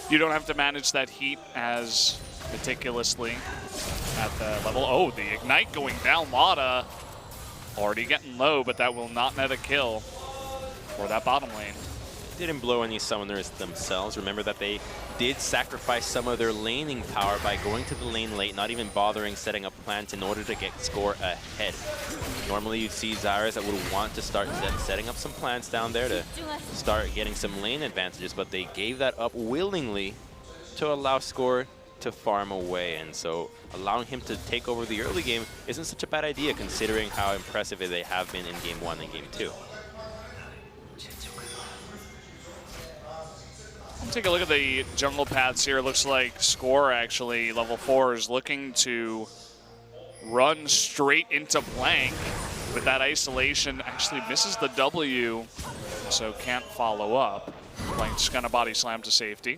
B: You don't have to manage that heat as meticulously at the level. Oh, the Ignite going down. Lada already getting low, but that will not net a kill for that bottom lane.
C: Didn't blow any summoners themselves. Remember that they did sacrifice some of their laning power by going to the lane late, not even bothering setting up plants in order to get score ahead. Normally you'd see Zyras that would want to start setting up some plants down there to start getting some lane advantages, but they gave that up willingly to allow score to farm away, and so allowing him to take over the early game isn't such a bad idea considering how impressive they have been in Game 1 and Game 2.
B: Take a look at the jungle paths here. Looks like Score actually, level 4, is looking to run straight into Blank with that isolation. Actually misses the W, so can't follow up. Blank's gonna body slam to safety.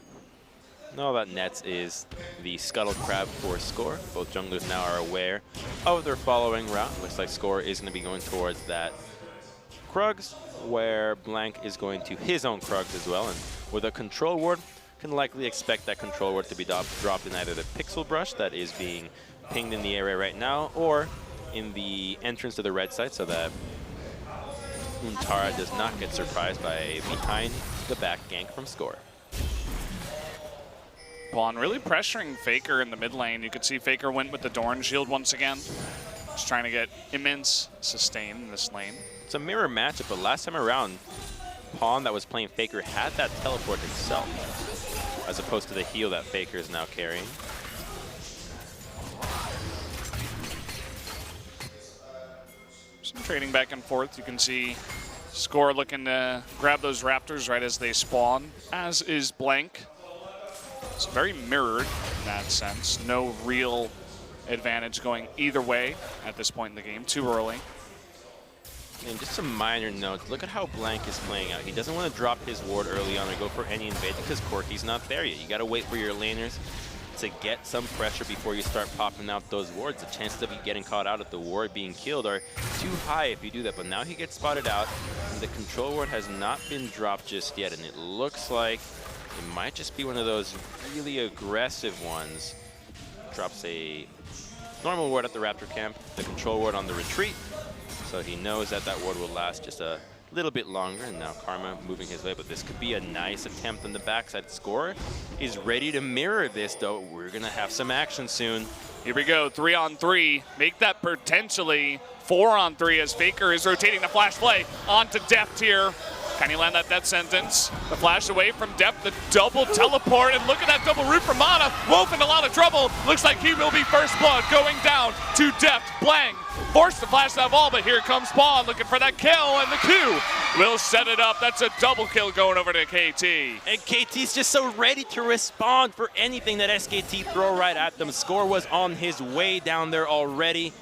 C: All that nets is the Scuttle Crab for Score. Both junglers now are aware of their following route. Looks like Score is going to be going towards that Krugs, where Blank is going to his own Krugs as well. And with a control ward, can likely expect that control ward to be dropped in either the Pixel Brush that is being pinged in the area right now, or in the entrance to the red side, so that Untara does not get surprised by a behind the back gank from Score.
B: Bon really pressuring Faker in the mid lane. You could see Faker went with the Dorn shield once again. Just trying to get immense sustain in this lane.
C: It's a mirror matchup, but last time around, Pawn that was playing Faker had that teleport himself, as opposed to the heal that Faker is now carrying.
B: Some trading back and forth. You can see Score looking to grab those Raptors right as they spawn, as is Blank. It's very mirrored in that sense. No real advantage going either way at this point in the game. Too early.
C: And just some minor notes. Look at how Blank is playing out. He doesn't want to drop his ward early on or go for any invade because Corki's not there yet. You got to wait for your laners to get some pressure before you start popping out those wards. The chances of you getting caught out at the ward being killed are too high if you do that. But now he gets spotted out, and the control ward has not been dropped just yet. And it looks like it might just be one of those really aggressive ones. Drops a normal ward at the Raptor camp, the control ward on the retreat. So he knows that that ward will last just a little bit longer, and now Karma moving his way, but this could be a nice attempt on the backside. Score is ready to mirror this, though. We're going to have some action soon.
B: Here we go, 3-on-3. Make that potentially 4-on-3 as Faker is rotating the flash play onto Deft here. Can he land that death sentence? The flash away from Deft, the double teleport, and look at that double root from Mana. Wolf in a lot of trouble. Looks like he will be first blood going down to Deft. Blank forced to flash that ball, but here comes Spawn looking for that kill, and the Q will set it up. That's a double kill going over to KT.
C: And KT's just so ready to respond for anything that SKT throw right at them. Score was on his way down there already.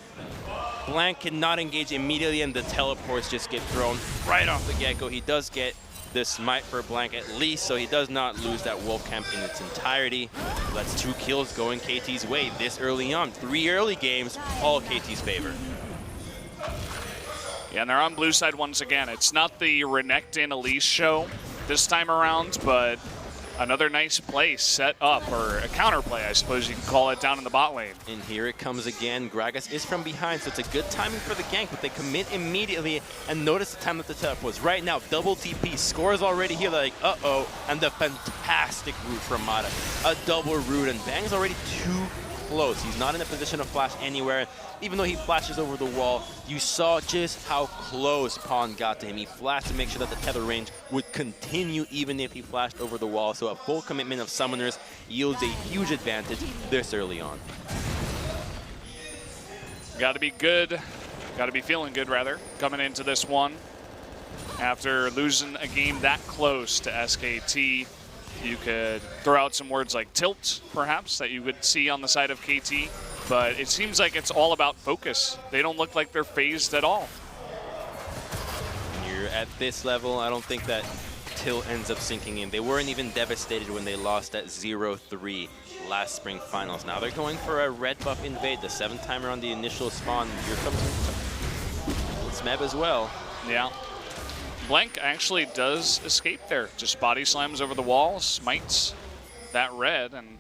C: Blank cannot engage immediately, and the teleports just get thrown right off the get-go. He does get the smite for Blank at least, so he does not lose that wolf camp in its entirety. That's 2 kills going KT's way this early on. 3 early games, all KT's favor.
B: Yeah, and they're on blue side once again. It's not the Renekton Elise show this time around, but Another nice play set up, or a counter play, I suppose you can call it, down in the bot lane.
C: And here it comes again. Gragas is from behind, so it's a good timing for the gank, but they commit immediately, and notice the time that the tap was. Right now, double TP, Score is already here, like, uh-oh, and the fantastic root from Mata. A double root, and Bang's already too close. He's not in a position to flash anywhere. Even though he flashes over the wall, you saw just how close Pawn got to him. He flashed to make sure that the tether range would continue even if he flashed over the wall. So a full commitment of summoners yields a huge advantage this early on.
B: Got to be good. Got to be feeling good, rather, coming into this one. After losing a game that close to SKT, you could throw out some words like tilt, perhaps, that you would see on the side of KT. But it seems like it's all about focus. They don't look like they're phased at all.
C: When you're at this level, I don't think that tilt ends up sinking in. They weren't even devastated when they lost at 0-3 last spring finals. Now they're going for a red buff invade, the 7th timer on the initial spawn. Here comes Smeb as well.
B: Yeah. Blank actually does escape there. Just body slams over the wall, smites that red, and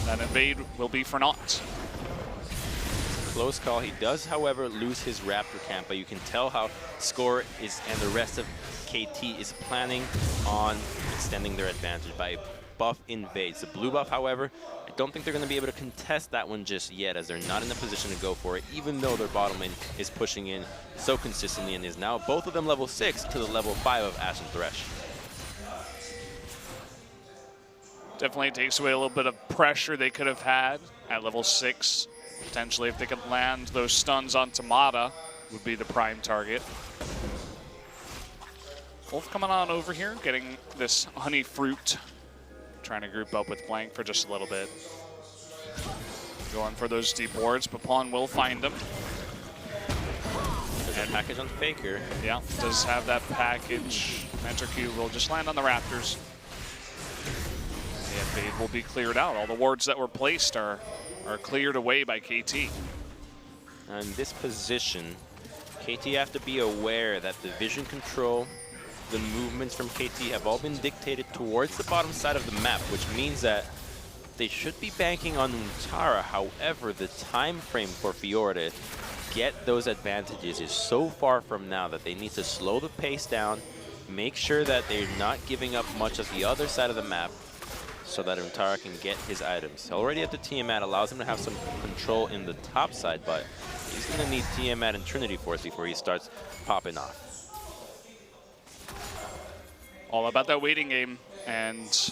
B: that invade will be for naught.
C: Close call. He does, however, lose his Raptor camp, but you can tell how Score is and the rest of KT is planning on extending their advantage by buff invades. The blue buff, however, I don't think they're going to be able to contest that one just yet, as they're not in a position to go for it, even though their bottom lane is pushing in so consistently and is now both of them level 6 to the level 5 of Ashen Thresh.
B: Definitely takes away a little bit of pressure they could have had at level 6. Potentially, if they could land those stuns onto Mata, would be the prime target. Wolf coming on over here, getting this honey fruit. Trying to group up with Blank for just a little bit. Going for those deep wards, but Pawn will find them.
C: There's a package on Faker.
B: Yeah, does have that package. Mentor Q will just land on the Raptors. The invade will be cleared out. All the wards that were placed are cleared away by KT.
C: In this position, KT have to be aware that the vision control, the movements from KT have all been dictated towards the bottom side of the map, which means that they should be banking on Untara. However, the time frame for Fiora to get those advantages is so far from now that they need to slow the pace down, make sure that they're not giving up much of the other side of the map, so that Untara can get his items. Already at the Tiamat allows him to have some control in the top side, but he's going to need Tiamat and Trinity Force before he starts popping off.
B: All about that waiting game, and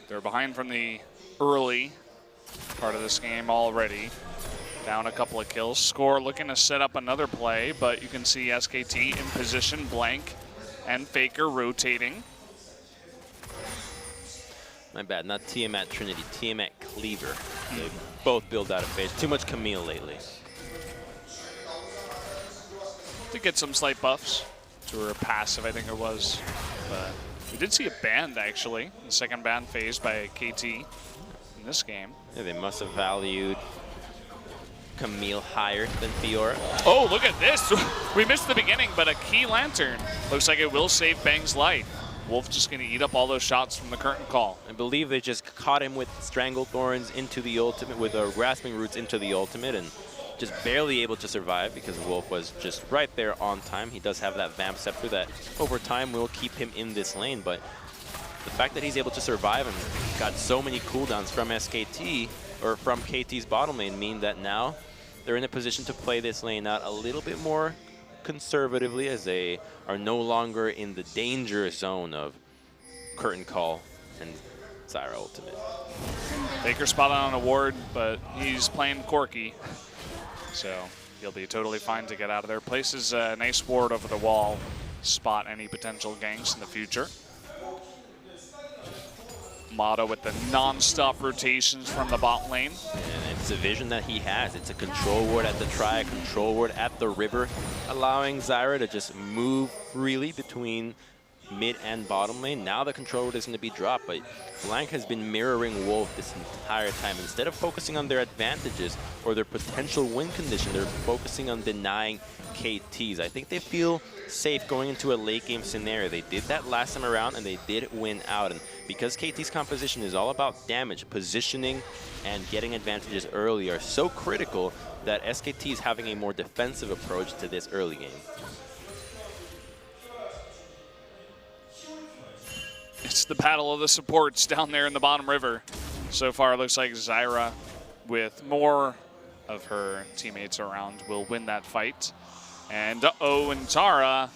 B: they're behind from the early part of this game already. Down a couple of kills. Score looking to set up another play, but you can see SKT in position, Blank and Faker rotating.
C: My bad, not Tiamat Trinity, Tiamat Cleaver. They both build out of phase. Too much Camille lately.
B: To get some slight buffs to her passive, I think it was. But we did see a band, actually, the second band phase by KT in this game.
C: Yeah, they must have valued Camille higher than Fiora.
B: Oh, look at this. We missed the beginning, but a key lantern. Looks like it will save Bang's life. Wolf just going to eat up all those shots from the curtain call.
C: I believe they just caught him with Stranglethorns into the ultimate, with Grasping Roots into the ultimate, and just barely able to survive because Wolf was just right there on time. He does have that Vamp Scepter that over time will keep him in this lane, but the fact that he's able to survive and got so many cooldowns from SKT, or from KT's bottom lane, mean that now they're in a position to play this lane out a little bit more conservatively, as they are no longer in the danger zone of curtain call and Zyra ultimate.
B: Baker spotted on a ward, but he's playing Corky, so he'll be totally fine to get out of there. Places a nice ward over the wall, spot any potential ganks in the future. Mata with the non-stop rotations from the bot lane.
C: And it's a vision that he has. It's a control ward at the Tri, a control ward at the river, allowing Zyra to just move freely between mid and bottom lane. Now the control is going to be dropped, but Blank has been mirroring Wolf this entire time. Instead of focusing on their advantages or their potential win condition, they're focusing on denying KTs. I think they feel safe going into a late game scenario. They did that last time around and they did win out. And because KT's composition is all about damage, positioning, and getting advantages early are so critical that SKT is having a more defensive approach to this early game.
B: It's the battle of the supports down there in the bottom river. So far, it looks like Zyra, with more of her teammates around, will win that fight. And and Tara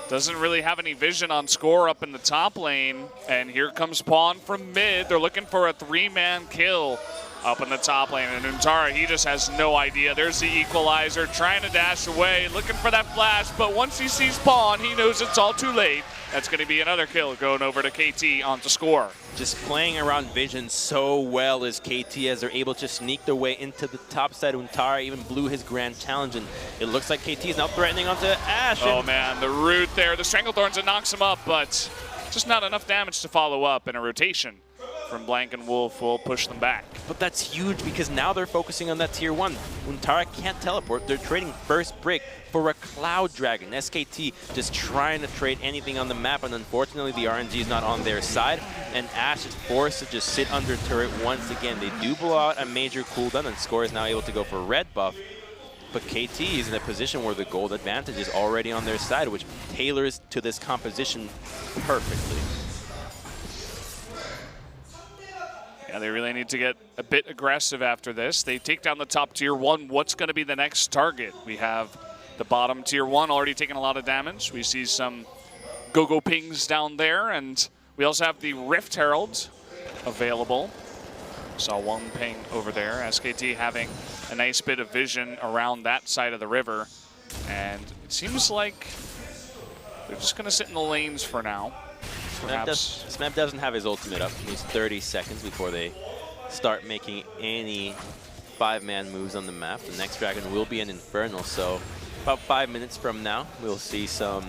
B: doesn't really have any vision on score up in the top lane. And here comes Pawn from mid. They're looking for a 3-man kill up in the top lane. And Untara, he just has no idea. There's the equalizer, trying to dash away, looking for that flash. But once he sees Pawn, he knows it's all too late. That's going to be another kill going over to KT on to score.
C: Just playing around vision so well is KT as they're able to sneak their way into the top side. Untara even blew his grand challenge, and it looks like KT is now threatening onto Ashe.
B: Oh man, the root there, the Stranglethorns, it knocks him up, but just not enough damage to follow up, and a rotation from Blank and Wolf will push them back.
C: But that's huge because now they're focusing on that tier 1. Untara can't teleport. They're trading first brick for a Cloud Dragon. SKT just trying to trade anything on the map, and unfortunately the RNG is not on their side, and Ashe is forced to just sit under turret once again. They do blow out a major cooldown, and Score is now able to go for red buff. But KT is in a position where the gold advantage is already on their side, which tailors to this composition perfectly.
B: Yeah, they really need to get a bit aggressive after this. They take down the top tier 1. What's going to be the next target? We have the bottom tier 1 already taking a lot of damage. We see some go-go pings down there, and we also have the Rift Herald available. Saw one ping over there. SKT having a nice bit of vision around that side of the river, and it seems like they're just going to sit in the lanes for now.
C: Smeb doesn't have his ultimate up. He needs 30 seconds before they start making any 5-man moves on the map. The next dragon will be an Infernal, so about 5 minutes from now, we'll see some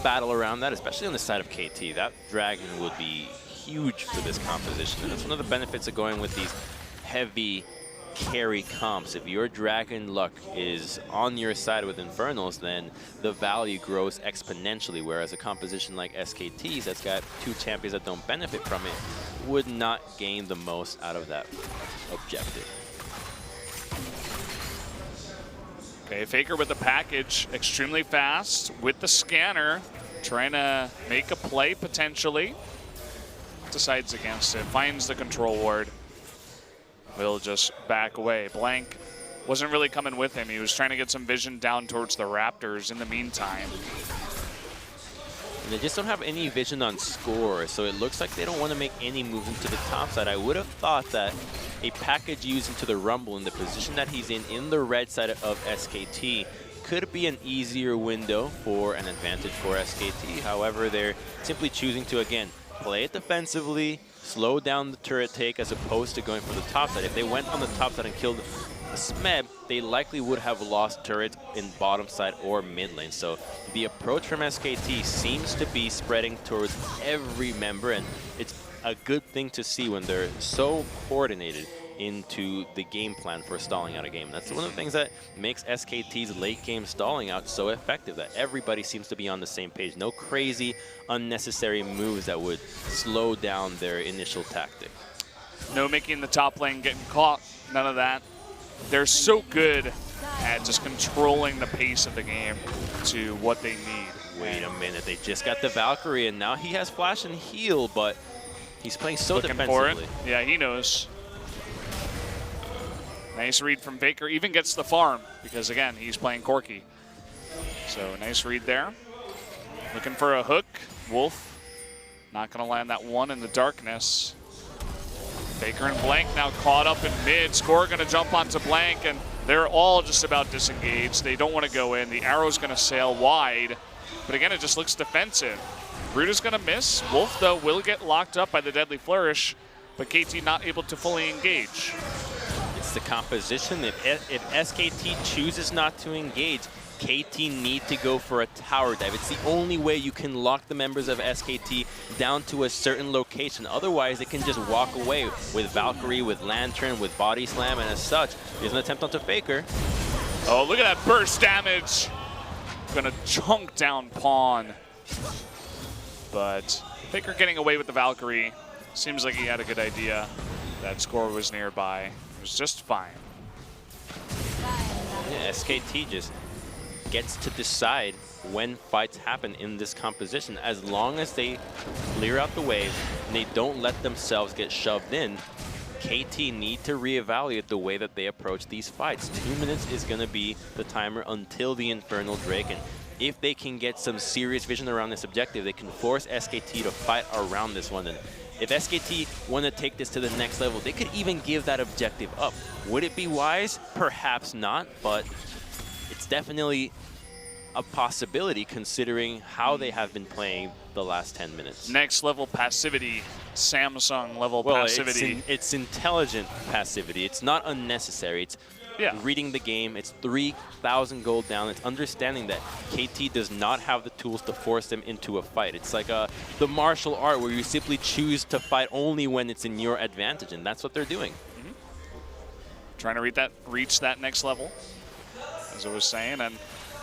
C: battle around that, especially on the side of KT. That dragon would be huge for this composition, and that's one of the benefits of going with these heavy carry comps. If your dragon luck is on your side with Infernals, then the value grows exponentially, whereas a composition like SKT's that's got 2 champions that don't benefit from it would not gain the most out of that objective.
B: Okay, Faker with the package, extremely fast with the scanner, trying to make a play potentially. Decides against it, finds the control ward. Will just back away. Blank wasn't really coming with him. He was trying to get some vision down towards the Raptors in the meantime.
C: And they just don't have any vision on Score, so it looks like they don't want to make any movement to the top side. I would have thought that a package used into the Rumble in the position that he's in the red side of SKT, could be an easier window for an advantage for SKT. However, they're simply choosing to, again, play it defensively, slow down the turret take as opposed to going for the top side. If they went on the top side and killed the Smeb, they likely would have lost turret in bottom side or mid lane. So the approach from SKT seems to be spreading towards every member, and it's a good thing to see when they're so coordinated into the game plan for stalling out a game. That's one of the things that makes SKT's late game stalling out so effective, that everybody seems to be on the same page. No crazy, unnecessary moves that would slow down their initial tactic.
B: No making the top lane getting caught, none of that. They're so good at just controlling the pace of the game to what they need.
C: Wait a minute, they just got the Valkyrie and now he has flash and heal, but he's playing so defensively.
B: For it. Yeah, he knows. Nice read from Faker, even gets the farm because again, he's playing Corki. So nice read there. Looking for a hook. Wolf not gonna land that one in the darkness. Faker and Blank now caught up in mid. Score gonna jump onto Blank and they're all just about disengaged. They don't want to go in. The arrow's gonna sail wide, but again, it just looks defensive. Root is gonna miss. Wolf though will get locked up by the Deadly Flourish, but KT not able to fully engage.
C: The composition, if SKT chooses not to engage, KT need to go for a tower dive. It's the only way you can lock the members of SKT down to a certain location. Otherwise, they can just walk away with Valkyrie, with Lantern, with Body Slam, and as such, there's an attempt onto Faker.
B: Oh, look at that burst damage. Gonna chunk down Pawn. But Faker getting away with the Valkyrie. Seems like he had a good idea. That score was nearby. It was just fine.
C: Yeah, SKT just gets to decide when fights happen in this composition. As long as they clear out the wave and they don't let themselves get shoved in, KT need to reevaluate the way that they approach these fights. 2 minutes is going to be the timer until the Infernal Drake, and if they can get some serious vision around this objective, they can force SKT to fight around this one. And if SKT want to take this to the next level, they could even give that objective up. Would it be wise? Perhaps not, but it's definitely a possibility considering how they have been playing the last 10 minutes.
B: Next level passivity, Samsung level passivity.
C: It's intelligent passivity. It's not unnecessary. It's reading the game. It's 3,000 gold down. It's understanding that KT does not have the tools to force them into a fight. It's like the martial art where you simply choose to fight only when it's in your advantage, and that's what they're doing.
B: Trying to reach that next level, as I was saying, and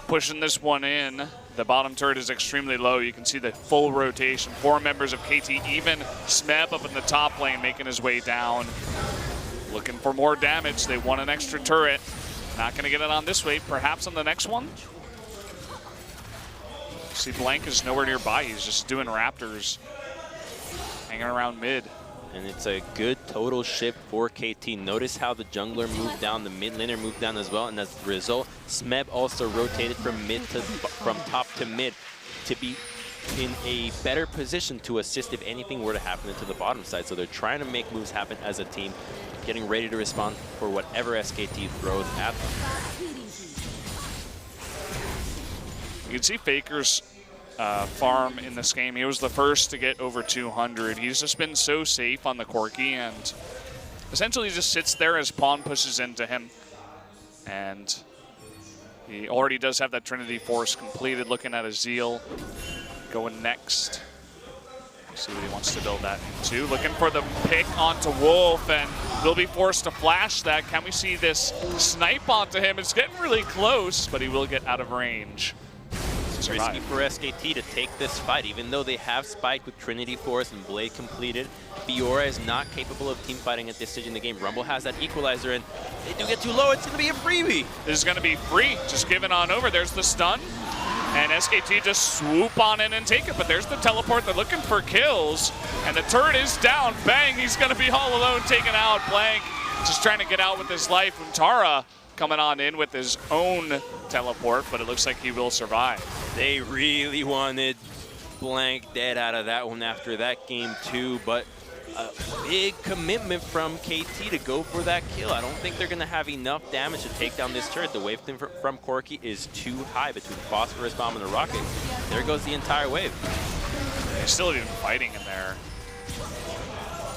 B: pushing this one in. The bottom turret is extremely low. You can see the full rotation. 4 members of KT, even Smeb up in the top lane, making his way down. Looking for more damage. They want an extra turret. Not going to get it on this wave. Perhaps on the next one. See, Blank is nowhere nearby. He's just doing Raptors, hanging around mid.
C: And it's a good total shift for KT. Notice how the jungler moved down, the mid laner moved down as well, and as a result, Smeb also rotated from top to mid to be in a better position to assist if anything were to happen into the bottom side. So they're trying to make moves happen as a team, getting ready to respond for whatever SKT throws at them.
B: You can see Faker's farm in this game. He was the first to get over 200. He's just been so safe on the Corki and essentially just sits there as Pawn pushes into him. And he already does have that Trinity Force completed. Looking at Azeel going next. See what he wants to build that into. Looking for the pick onto Wolf, and will be forced to flash that. Can we see this snipe onto him? It's getting really close, but he will get out of range.
C: It's risky for SKT to take this fight, even though they have spiked with Trinity Force and Blade completed. Fiora is not capable of team fighting at this stage in the game. Rumble has that equalizer, and they do get too low. It's going to be a freebie.
B: This is going to be free. Just giving on over. There's the stun. And SKT just swoop on in and take it. But there's the teleport. They're looking for kills. And the turret is down. Bang. He's going to be all alone, taken out. Blank just trying to get out with his life. Untara coming on in with his own teleport, but it looks like he will survive.
C: They really wanted Blank dead out of that one after that game too, but a big commitment from KT to go for that kill. I don't think they're going to have enough damage to take down this turret. The wave from Corki is too high between Phosphorus Bomb and the Rocket. There goes the entire wave.
B: They're still even fighting in there,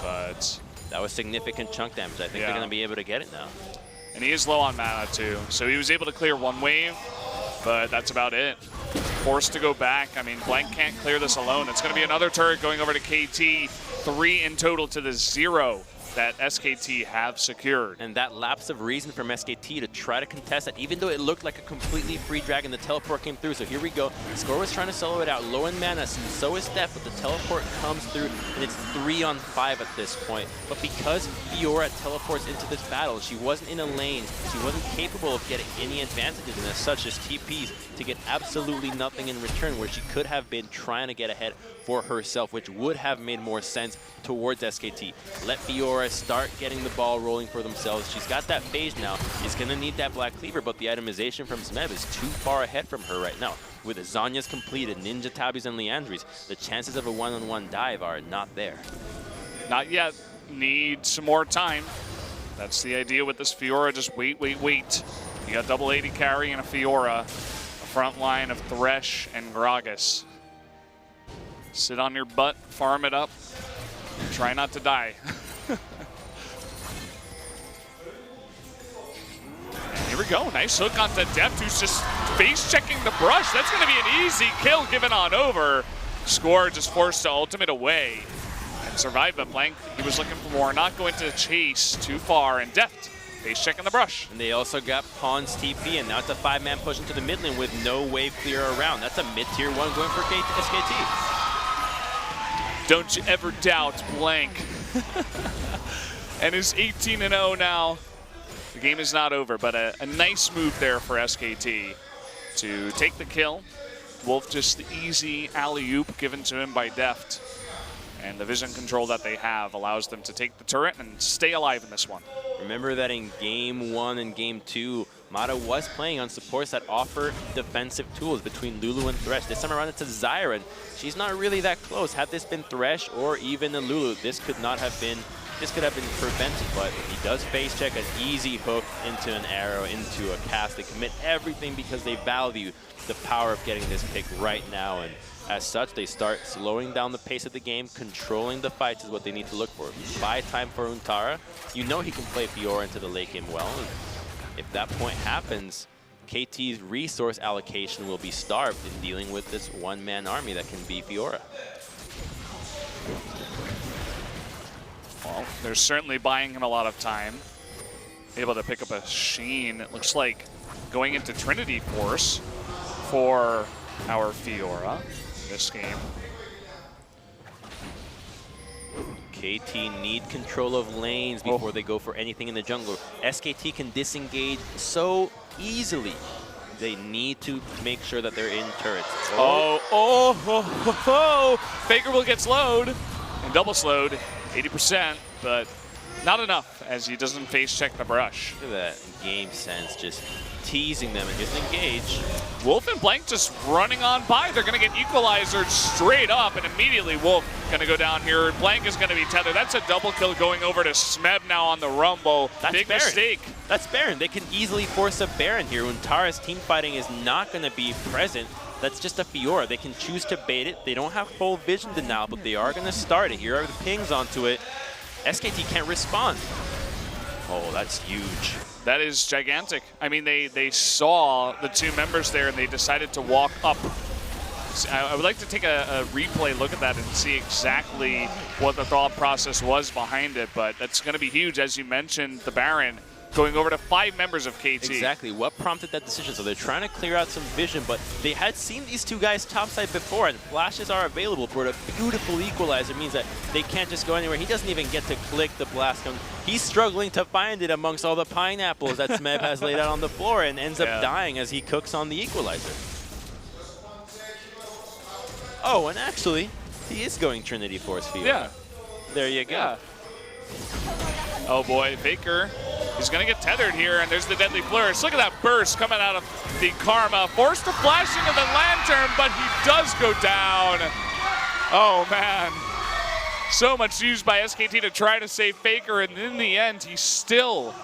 B: but
C: that was significant chunk damage. I think they're going to be able to get it now.
B: And he is low on mana too, so he was able to clear one wave, but that's about it. Forced to go back. I mean, Blank can't clear this alone. It's going to be another turret going over to KT. 3 in total to the 0 that SKT have secured.
C: And that lapse of reason from SKT to try to contest that, even though it looked like a completely free dragon, the teleport came through. So here we go. Score was trying to solo it out, low in mana, and so is Steph, but the teleport comes through, and it's 3 on 5 at this point. But because Fiora teleports into this battle, she wasn't in a lane, she wasn't capable of getting any advantages, and as such, just TPs to get absolutely nothing in return, where she could have been trying to get ahead for herself, which would have made more sense towards SKT. Let Fiora start getting the ball rolling for themselves. She's got that phase now. She's going to need that Black Cleaver, but the itemization from Smeb is too far ahead from her right now. With Zanya's completed, Ninja Tabis and Leandries, the chances of a one-on-one dive are not there.
B: Not yet. Need some more time. That's the idea with this Fiora. Just wait, wait, wait. You got double 80 carry and a Fiora. A front line of Thresh and Gragas. Sit on your butt, farm it up, and try not to die. And here we go, nice hook onto Deft, who's just face checking the brush. That's going to be an easy kill given on over. Score just forced to ultimate away and survive, but Blank, he was looking for more, not going to chase too far, and Deft face checking the brush.
C: And they also got Pawn's TP, and now it's a 5-man push into the mid lane with no wave clear around. That's a mid-tier 1 going for SKT.
B: Don't you ever doubt Blank. And is 18-0 now. The game is not over, but a nice move there for SKT to take the kill. Wolf just the easy alley-oop given to him by Deft. And the vision control that they have allows them to take the turret and stay alive in this one.
C: Remember that in Game 1 and Game 2, Mata was playing on supports that offer defensive tools between Lulu and Thresh. This time around it's a Zyra, and she's not really that close. Had this been Thresh or even a Lulu, this could have been prevented, but he does face check an easy hook into an arrow, into a cast. They commit everything because they value the power of getting this pick right now, and as such, they start slowing down the pace of the game. Controlling the fights is what they need to look for. Buy time for Untara. You know he can play Fiora into the late game well. And if that point happens, KT's resource allocation will be starved in dealing with this one-man army that can be Fiora.
B: Well, they're certainly buying him a lot of time. Able to pick up a Sheen. It looks like going into Trinity Force for our Fiora this game.
C: KT need control of lanes before they go for anything in the jungle. SKT can disengage so easily. They need to make sure that they're in turrets.
B: Faker will get slowed and double slowed, 80%, but not enough as he doesn't face check the brush.
C: Look at that game sense, just teasing them and just engage.
B: Wolf and Blank just running on by. They're going to get equalizer straight up, and immediately Wolf going to go down here. Blank is going to be tethered. That's a double kill going over to Smeb now on the Rumble.
C: That's
B: Big
C: Baron.
B: mistake.
C: That's Baron. They can easily force a Baron here. Untara's team fighting is not going to be present. That's just a Fiora. They can choose to bait it. They don't have full vision denial, but they are going to start it. Here are the pings onto it. SKT can't respond. Oh, that's huge.
B: That is gigantic. I mean, they saw the two members there and they decided to walk up. I would like to take a replay look at that and see exactly what the thought process was behind it, but that's going to be huge. As you mentioned, the Baron going over to 5 members of KT.
C: Exactly. What prompted that decision? So they're trying to clear out some vision, but they had seen these two guys topside before, and flashes are available for a beautiful equalizer. It means that they can't just go anywhere. He doesn't even get to click the blast cone. He's struggling to find it amongst all the pineapples that Smeb has laid out on the floor, and ends up dying as he cooks on the equalizer. Oh, and actually, he is going Trinity Force Fiora.
B: Yeah.
C: There you go.
B: Yeah. Oh boy, Faker. He's going to get tethered here, and there's the deadly flourish. Look at that burst coming out of the Karma. Forced to flash into the Lantern, but he does go down. Oh, man. So much used by SKT to try to save Faker, and in the end, he still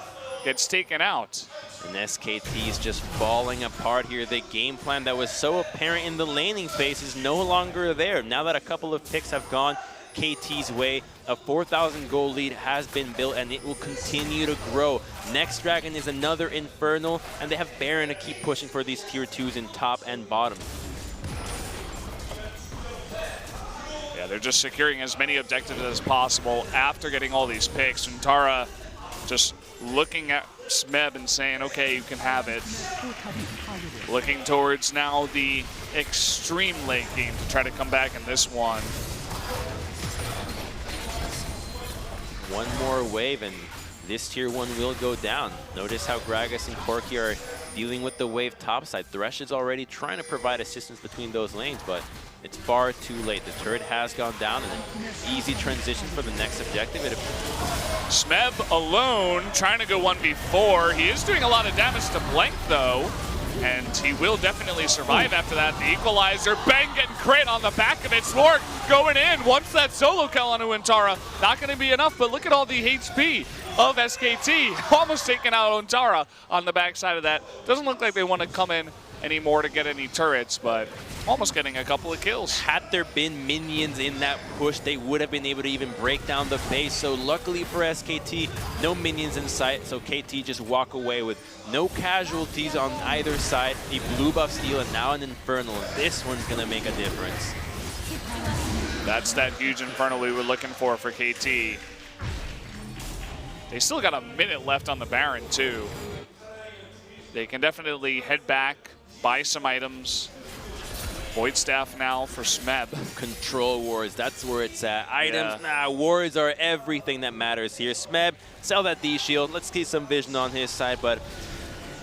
B: gets taken out.
C: And SKT is just falling apart here. The game plan that was so apparent in the laning phase is no longer there. Now that a couple of picks have gone KT's way, a 4,000 gold lead has been built, and it will continue to grow. Next Dragon is another Infernal, and they have Baron to keep pushing for these tier 2s in top and bottom.
B: Yeah, they're just securing as many objectives as possible after getting all these picks. Untara just looking at Smeb and saying, okay, you can have it. Looking towards now the extreme late game to try to come back in this one.
C: One more wave, and this tier 1 will go down. Notice how Gragas and Corki are dealing with the wave topside. Thresh is already trying to provide assistance between those lanes, but it's far too late. The turret has gone down, and an easy transition for the next objective.
B: Smeb alone, trying to go 1v4. He is doing a lot of damage to Blank, though, and he will definitely survive after that. The equalizer, bang, getting crit on the back of it. Slork going in, once that solo kill on Untara. Not going to be enough, but look at all the HP of SKT. Almost taking out Untara on the backside of that. Doesn't look like they want to come in anymore to get any turrets, but almost getting a couple of kills.
C: Had there been minions in that push, they would have been able to even break down the base. So luckily for SKT, no minions in sight, so KT just walk away with no casualties on either side. A blue buff steal and now an Infernal. This one's gonna make a difference.
B: That's that huge Infernal we were looking for KT. They still got a minute left on the Baron too. They can definitely head back, buy some items. Void Staff now for Smeb.
C: Control wards, that's where it's at. Items, nah, wards are everything that matters here. Smeb, sell that D shield. Let's see some vision on his side, but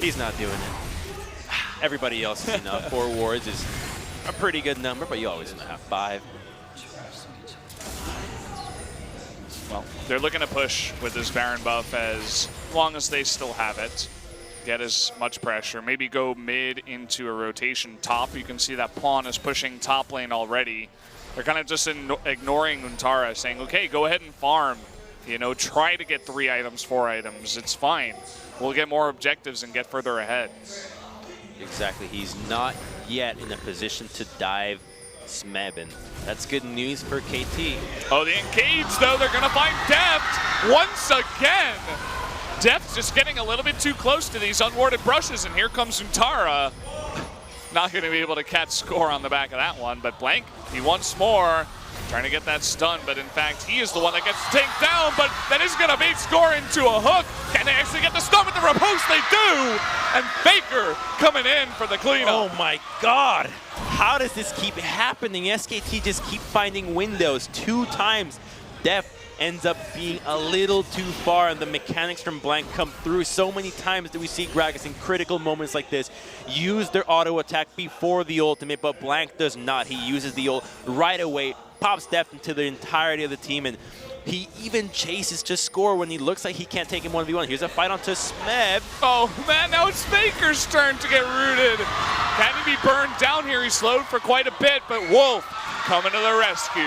C: he's not doing it. Everybody else is enough. 4 wards is a pretty good number, but you always want to have 5.
B: Well, they're looking to push with this Baron buff as long as they still have it. Get as much pressure. Maybe go mid into a rotation top. You can see that Pawn is pushing top lane already. They're kind of just ignoring Untara, saying, okay, go ahead and farm. You know, try to get 3 items, 4 items. It's fine. We'll get more objectives and get further ahead.
C: Exactly. He's not yet in a position to dive Smeb, and that's good news for KT.
B: Oh, the engage, though. They're going to find Deft once again. Deft's just getting a little bit too close to these unwarded brushes, and here comes Untara. Not going to be able to catch score on the back of that one, but Blank, he once more trying to get that stun, but in fact, he is the one that gets tanked down, but that is going to bait score into a hook. Can they actually get the stun with the riposte? They do! And Faker coming in for the cleanup.
C: Oh my God! How does this keep happening? SKT just keep finding windows 2 times. Deft ends up being a little too far, and the mechanics from Blank come through. So many times do we see Gragas in critical moments like this use their auto attack before the ultimate, but Blank does not. He uses the ult right away, pops Deft into the entirety of the team, and he even chases to score when he looks like he can't take him 1v1. Here's a fight onto Smeb.
B: Oh man, now it's Faker's turn to get rooted. Can he be burned down here? He slowed for quite a bit, but Wolf coming to the rescue.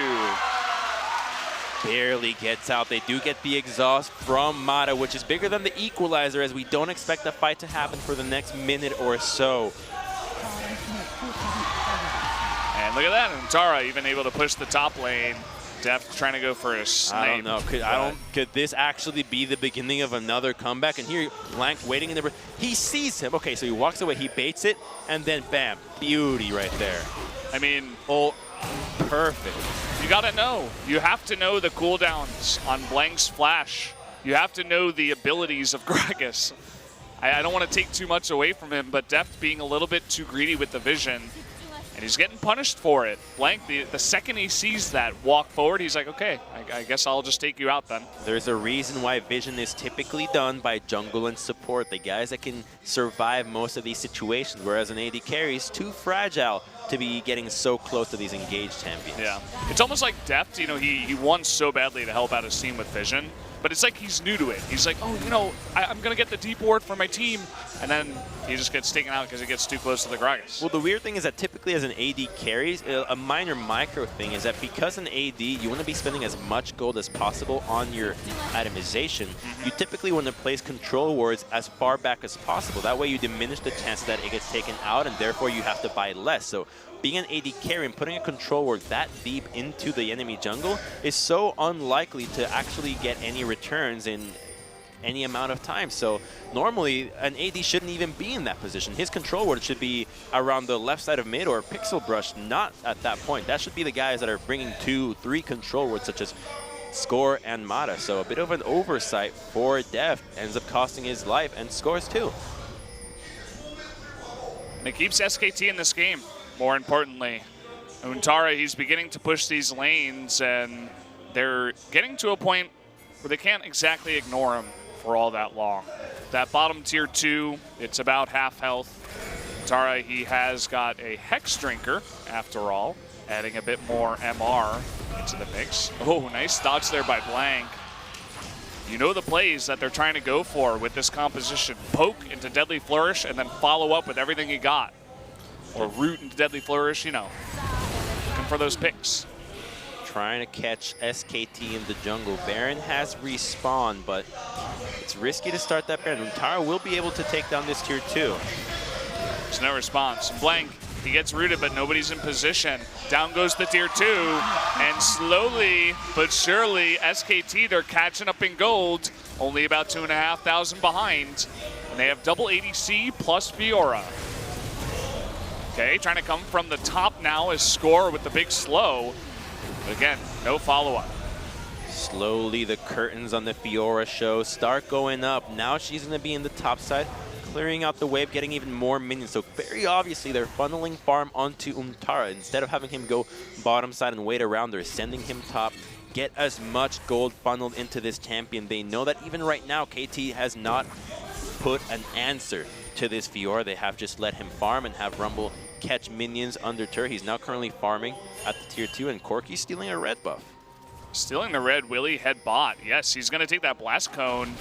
C: Barely gets out. They do get the exhaust from Mata, which is bigger than the equalizer, as we don't expect the fight to happen for the next minute or so.
B: And look at that, Untara even able to push the top lane. Deft trying to go for a snipe.
C: I don't know. Could this actually be the beginning of another comeback? And here, Blank waiting in the... He sees him. Okay, so he walks away, he baits it, and then bam, beauty right there.
B: I mean,
C: oh, perfect.
B: You gotta know. You have to know the cooldowns on Blank's flash. You have to know the abilities of Gragas. I don't want to take too much away from him, but Deft being a little bit too greedy with the vision, and he's getting punished for it. Blank, the second he sees that walk forward, he's like, okay, I guess I'll just take you out then.
C: There's a reason why vision is typically done by jungle and support, the guys that can survive most of these situations, whereas an AD carry is too fragile to be getting so close to these engaged champions.
B: Yeah, it's almost like Deft, you know, he wants so badly to help out his team with vision, but it's like he's new to it. He's like, oh, you know, I'm going to get the deep ward for my team, and then he just gets taken out because he gets too close to the Gragas.
C: Well, the weird thing is that typically as an AD carries, a minor micro thing is that because an AD, you want to be spending as much gold as possible on your itemization. You typically want to place control wards as far back as possible. That way you diminish the chance that it gets taken out, and therefore you have to buy less. So being an AD carry and putting a control ward that deep into the enemy jungle is so unlikely to actually get any returns in any amount of time. So normally an AD shouldn't even be in that position. His control ward should be around the left side of mid or pixel brush, not at that point. That should be the guys that are bringing 2, 3 control wards, such as Score and Mata. So a bit of an oversight for Deft, ends up costing his life, and scores too.
B: And it keeps SKT in this game, more importantly. Untara, he's beginning to push these lanes, and they're getting to a point where they can't exactly ignore him for all that long. That bottom tier 2, it's about half health. Untara, he has got a Hex Drinker, after all, adding a bit more MR into the mix. Oh, nice dodge there by Blank. You know the plays that they're trying to go for with this composition. Poke into Deadly Flourish and then follow up with everything you got. Or root into Deadly Flourish, you know. Looking for those picks.
C: Trying to catch SKT in the jungle. Baron has respawned, but it's risky to start that Baron. Untara will be able to take down this tier 2.
B: There's no response. Blank, he gets rooted, but nobody's in position. Down goes the tier 2, and slowly but surely, SKT, they're catching up in gold. Only about 2,500 behind. And they have double ADC plus Fiora. Okay, trying to come from the top now is Score with the big slow. But again, no follow-up.
C: Slowly, the curtains on the Fiora show start going up. Now she's going to be in the top side, clearing out the wave, getting even more minions. So very obviously, they're funneling farm onto Untara. Instead of having him go bottom side and wait around, they're sending him top. Get as much gold funneled into this champion. They know that even right now, KT has not put an answer to this Fiora. They have just let him farm and have Rumble catch minions under turret. He's now currently farming at the tier 2, and Corki's stealing a red buff.
B: Stealing the red, Willie head bot. Yes, he's going to take that blast cone.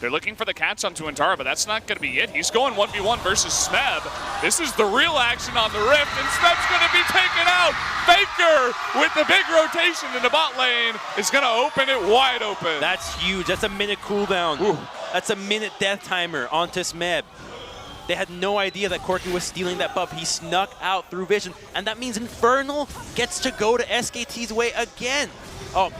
B: They're looking for the catch onto Antara, but that's not going to be it. He's going 1v1 versus Smeb. This is the real action on the Rift, and Smeb's going to be taken out. Faker with the big rotation in the bot lane is going to open it wide open.
C: That's huge. That's a minute cooldown. Ooh. That's a minute death timer onto Smeb. They had no idea that Corki was stealing that buff. He snuck out through vision, and that means Infernal gets to go to SKT's way again. Oh,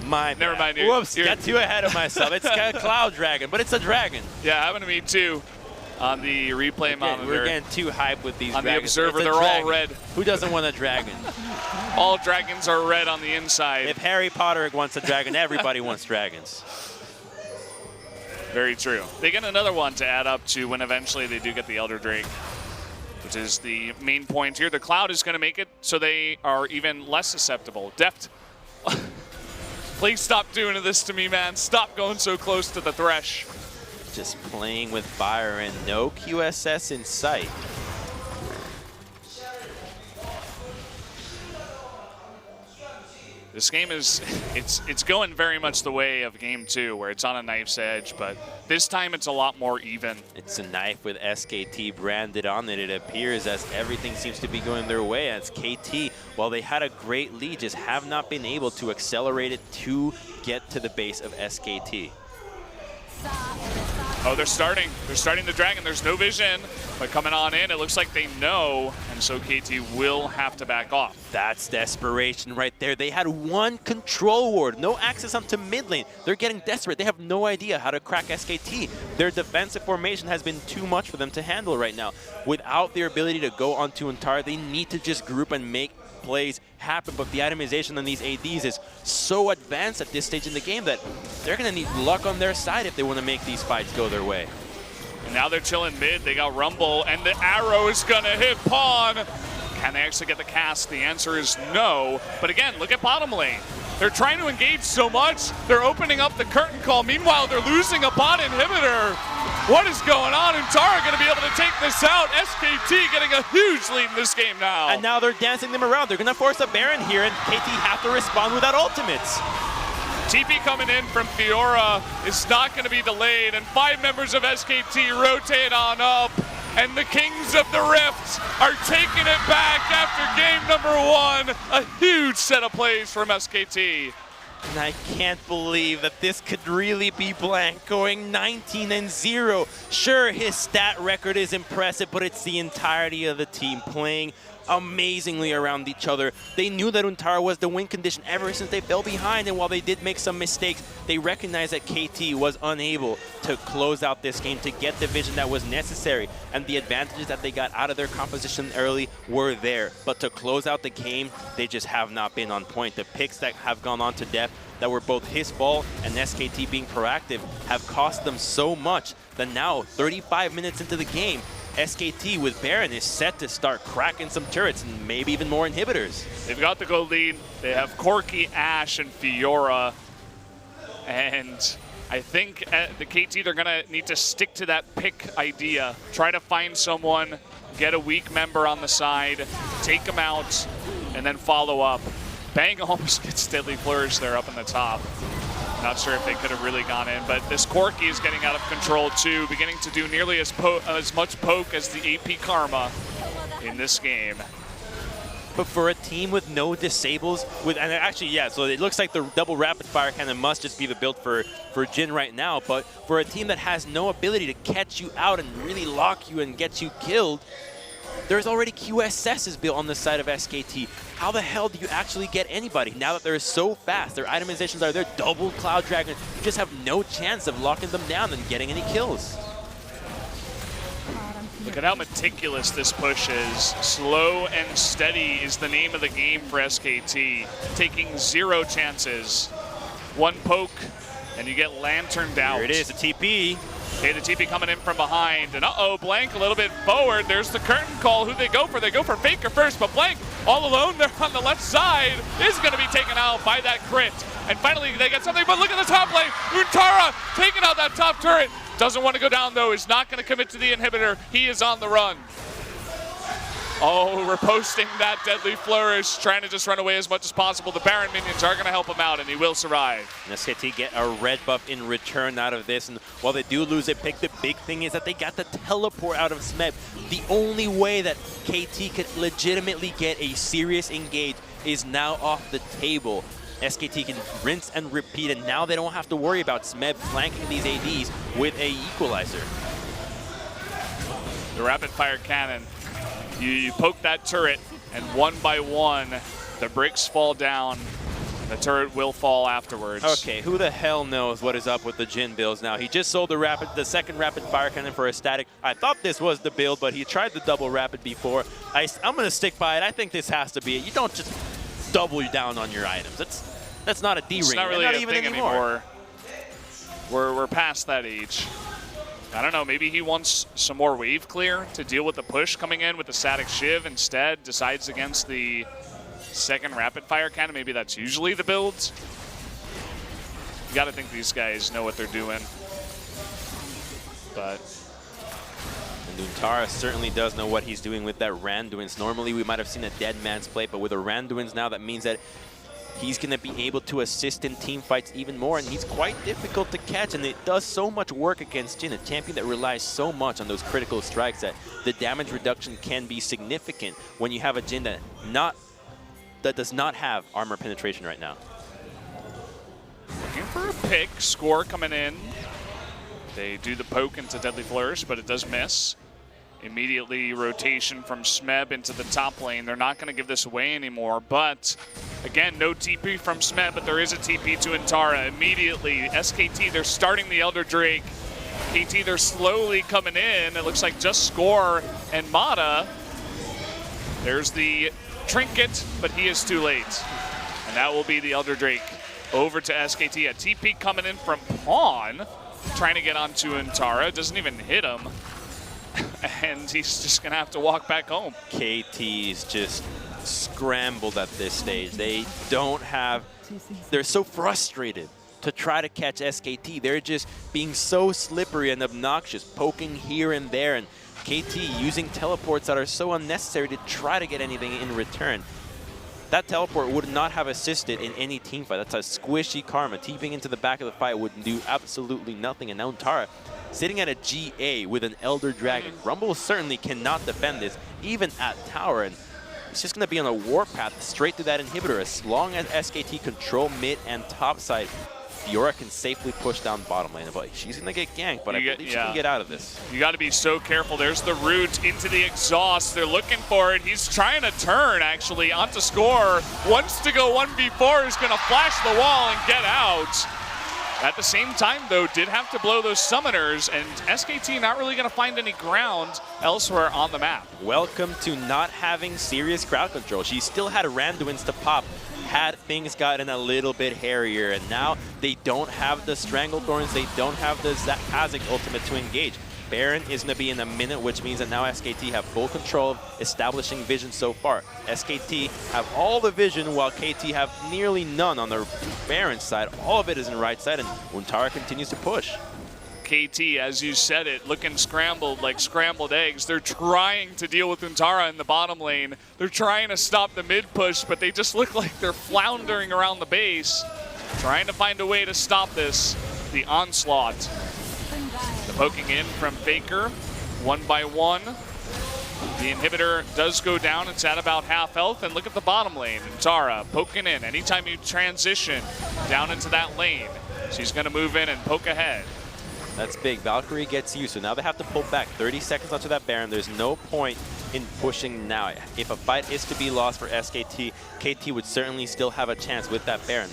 C: my bad.
B: Never mind.
C: Whoops, got too ahead of myself. It's a Cloud Dragon, but it's a dragon.
B: Yeah, happened to me too on the replay monitor.
C: We're getting too hyped with these
B: on
C: dragons.
B: The Observer, they're all red.
C: Who doesn't want a dragon?
B: All dragons are red on the inside.
C: If Harry Potter wants a dragon, everybody wants dragons.
B: Very true. They get another one to add up to when eventually they do get the Elder Drake, which is the main point here. The Cloud is going to make it so they are even less susceptible. Deft, please stop doing this to me, man. Stop going so close to the Thresh.
C: Just playing with fire and no QSS in sight.
B: This game is, it's going very much the way of game 2, where it's on a knife's edge, but this time it's a lot more even.
C: It's a knife with SKT branded on it, it appears, as everything seems to be going their way. As KT, while they had a great lead, just have not been able to accelerate it to get to the base of SKT.
B: Oh, they're starting the dragon. There's no vision, but coming on in, it looks like they know, and so KT will have to back off.
C: That's desperation right there. They had one control ward, no access onto mid lane. They're getting desperate. They have no idea how to crack SKT. Their defensive formation has been too much for them to handle right now. Without their ability to go onto Antara, they need to just group and make plays happen, but the itemization on these ADs is so advanced at this stage in the game that they're going to need luck on their side if they want to make these fights go their way.
B: And now they're chilling mid. They got Rumble, and the arrow is going to hit Pawn. Can they actually get the cast? The answer is no. But again, look at bottom lane. They're trying to engage so much, they're opening up the curtain call. Meanwhile, they're losing a bot inhibitor. What is going on? Untara going to be able to take this out. SKT getting a huge lead in this game now.
C: And now they're dancing them around. They're going to force a Baron here, and KT have to respond without ultimates.
B: TP coming in from Fiora is not going to be delayed, and 5 members of SKT rotate on up. And the Kings of the Rift are taking it back after game number 1. A huge set of plays from SKT.
C: And I can't believe that this could really be Blank going 19-0. Sure, his stat record is impressive, but it's the entirety of the team playing amazingly around each other. They knew that Untara was the win condition ever since they fell behind, and while they did make some mistakes, they recognized that KT was unable to close out this game to get the vision that was necessary, and the advantages that they got out of their composition early were there. But to close out the game, they just have not been on point. The picks that have gone on to depth that were both his fault and SKT being proactive have cost them so much that now, 35 minutes into the game, SKT with Baron is set to start cracking some turrets and maybe even more inhibitors.
B: They've got the gold lead. They have Corki, Ashe, and Fiora. And I think at the KT, they're going to need to stick to that pick idea. Try to find someone, get a weak member on the side, take them out, and then follow up. Bang almost gets Deadly Flourish there up in the top. Not sure if they could have really gone in, but this Corki is getting out of control too, beginning to do nearly as much poke as the AP Karma in this game.
C: But for a team with no disables, and actually, yeah, so it looks like the double rapid fire cannon must just be the build for Jin right now. But for a team that has no ability to catch you out and really lock you and get you killed, there's already QSSs built on the side of SKT. How the hell do you actually get anybody now that they're so fast? Their itemizations are there, double Cloud Dragon. You just have no chance of locking them down and getting any kills.
B: Look at how meticulous this push is. Slow and steady is the name of the game for SKT. Taking 0 chances. 1 poke, and you get lanterned out.
C: Here it is, the TP.
B: Okay, the TP coming in from behind, and uh-oh, Blank a little bit forward. There's the curtain call. Who they go for? They go for Faker first, but Blank all alone there on the left side is going to be taken out by that crit. And finally, they get something, but look at the top lane. Untara taking out that top turret. Doesn't want to go down, though. Is not going to commit to the inhibitor. He is on the run. Oh, riposting that deadly flourish, trying to just run away as much as possible. The Baron minions are going to help him out, and he will survive.
C: And SKT get a red buff in return out of this, and while they do lose a pick, the big thing is that they got the teleport out of Smeb. The only way that KT could legitimately get a serious engage is now off the table. SKT can rinse and repeat, and now they don't have to worry about Smeb flanking these ADs with a equalizer.
B: The rapid fire cannon. You poke that turret, and 1 by 1, the bricks fall down. The turret will fall afterwards.
C: Okay, who the hell knows what is up with the Jin builds now? He just sold the second rapid fire cannon for a static. I thought this was the build, but he tried the double rapid before. I'm going to stick by it. I think this has to be it. You don't just double down on your items. That's not a D-ring.
B: It's not really
C: not
B: a
C: even
B: thing
C: anymore.
B: We're past that age. I don't know, maybe he wants some more wave clear to deal with the push coming in with the static shiv. Instead, decides against the second rapid fire cannon. Maybe that's usually the build. You gotta think these guys know what they're doing. But
C: And Untara certainly does know what he's doing with that Randuin's. Normally we might have seen a dead man's play, but with a Randuin's now, that means that he's going to be able to assist in team fights even more, and he's quite difficult to catch, and it does so much work against Jin, a champion that relies so much on those critical strikes that the damage reduction can be significant when you have a Jin that does not have armor penetration right now.
B: looking for a pick, score coming in. They do the poke into Deadly Flourish, but it does miss. Immediately rotation from Smeb into the top lane. They're not going to give this away anymore, but again, no TP from Smeb, but there is a TP to Untara. Immediately, SKT, they're starting the Elder Drake. KT, they're slowly coming in. It looks like just Score and Mata. There's the Trinket, but he is too late. And that will be the Elder Drake over to SKT. A TP coming in from Pawn, trying to get onto Untara. Doesn't even hit him. And he's just going to have to walk back home.
C: KT's just scrambled at this stage. They don't have... They're so frustrated to try to catch SKT. They're just being so slippery and obnoxious, poking here and there, and KT using teleports that are so unnecessary to try to get anything in return. That teleport would not have assisted in any team fight. That's a squishy Karma. TPing into the back of the fight would do absolutely nothing. And now Untara sitting at a GA with an Elder Dragon. Rumble certainly cannot defend this, even at tower. And it's just going to be on a warpath straight to that inhibitor. As long as SKT control mid and top side, Fiora can safely push down bottom lane. But she's going to get ganked, but I believe she can get out of this.
B: You got to be so careful. There's the root into the exhaust. They're looking for it. He's trying to turn, actually, onto Score. Wants to go 1v4. He's going to flash the wall and get out. At the same time, though, did have to blow those summoners, and SKT not really going to find any ground elsewhere on the map.
C: Welcome to not having serious crowd control. She still had Randuin's to pop had things gotten a little bit hairier, and now they don't have the Stranglethorns, they don't have the Kazik ultimate to engage. Baron is going to be in a minute, which means that now SKT have full control of establishing vision so far. SKT have all the vision, while KT have nearly none on the Baron side. All of it is in the right side, and Untara continues to push.
B: KT, as you said it, looking scrambled like scrambled eggs. They're trying to deal with Untara in the bottom lane. They're trying to stop the mid push, but they just look like they're floundering around the base, trying to find a way to stop this. The onslaught. The poking in from Faker, 1 by 1. The inhibitor does go down. It's at about half health. And look at the bottom lane. Tara poking in. Anytime you transition down into that lane, she's going to move in and poke ahead.
C: That's big. Valkyrie gets you, so now they have to pull back 30 seconds onto that Baron. There's no point in pushing now. If a fight is to be lost for SKT, KT would certainly still have a chance with that Baron.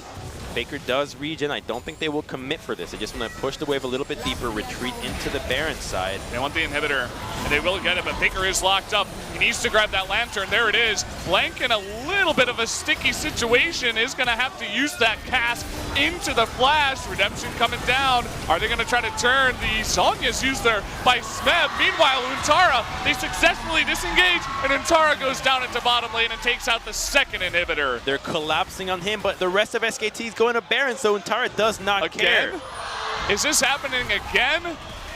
C: Faker does regen. I don't think they will commit for this. They just want to push the wave a little bit deeper, retreat into the Baron side.
B: They want the inhibitor, and they will get it, but Faker is locked up. He needs to grab that lantern. There it is. Blank in a little bit of a sticky situation is going to have to use that cast into the flash. Redemption coming down. Are they going to try to turn? The Sonya's used there by Smeb. Meanwhile, Untara, they successfully disengage, and Untara goes down into bottom lane and takes out the second inhibitor.
C: They're collapsing on him, but the rest of SKT is going to Baron, so Untara does not care.
B: Is this happening again?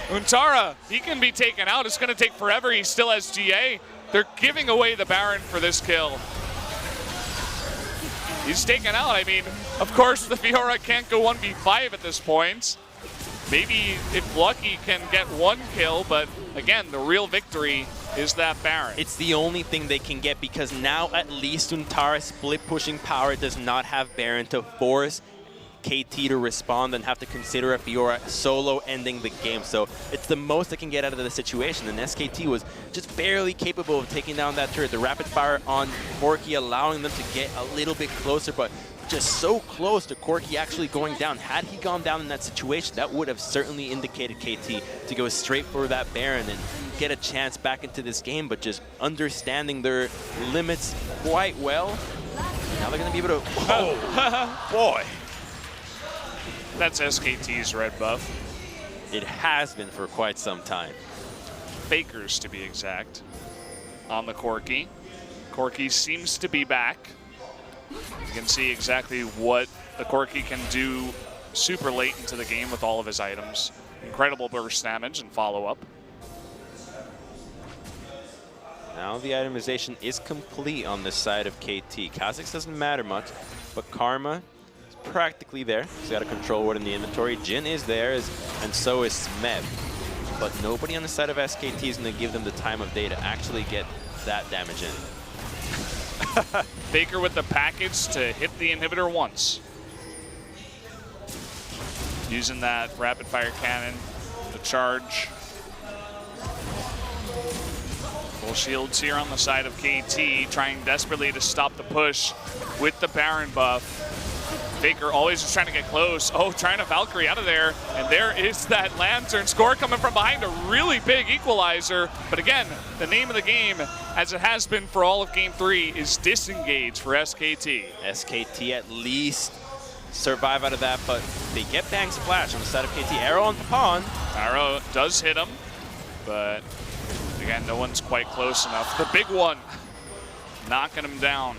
B: Untara, he can be taken out. It's going to take forever. He still has GA. They're giving away the Baron for this kill. He's taken out. I mean, of course, the Fiora can't go 1v5 at this point. Maybe if lucky can get one kill, but again, the real victory is that Baron.
C: It's the only thing they can get because now at least Untara's split pushing power does not have Baron to force KT to respond and have to consider a Fiora solo ending the game. So it's the most they can get out of the situation, and SKT was just barely capable of taking down that turret. The rapid fire on Corki allowing them to get a little bit closer, but just so close to Corki actually going down. Had he gone down in that situation, that would have certainly indicated KT to go straight for that Baron and get a chance back into this game, but just understanding their limits quite well. Now they're going to be able to... Oh, boy.
B: That's SKT's red buff.
C: It has been for quite some time.
B: Faker's, to be exact, on the Corki. Corki seems to be back. You can see exactly what the Corki can do super late into the game with all of his items. Incredible burst damage and follow-up.
C: Now the itemization is complete on this side of KT. Kha'Zix doesn't matter much, but Karma is practically there. He's got a control ward in the inventory. Jhin is there, and so is Smeb. But nobody on the side of SKT is going to give them the time of day to actually get that damage in.
B: Faker with the package to hit the inhibitor once. Using that rapid fire cannon to charge. Full shields here on the side of KT, trying desperately to stop the push with the Baron buff. Faker always just trying to get close. Oh, trying to Valkyrie out of there. And there is that Lantern score coming from behind, a really big equalizer. But again, the name of the game, as it has been for all of Game 3, is disengage for SKT.
C: SKT at least survive out of that, but they get Bang Splash on the side of KT. Arrow on Pawn.
B: Arrow does hit him, but again, no one's quite close enough. The big one, knocking him down.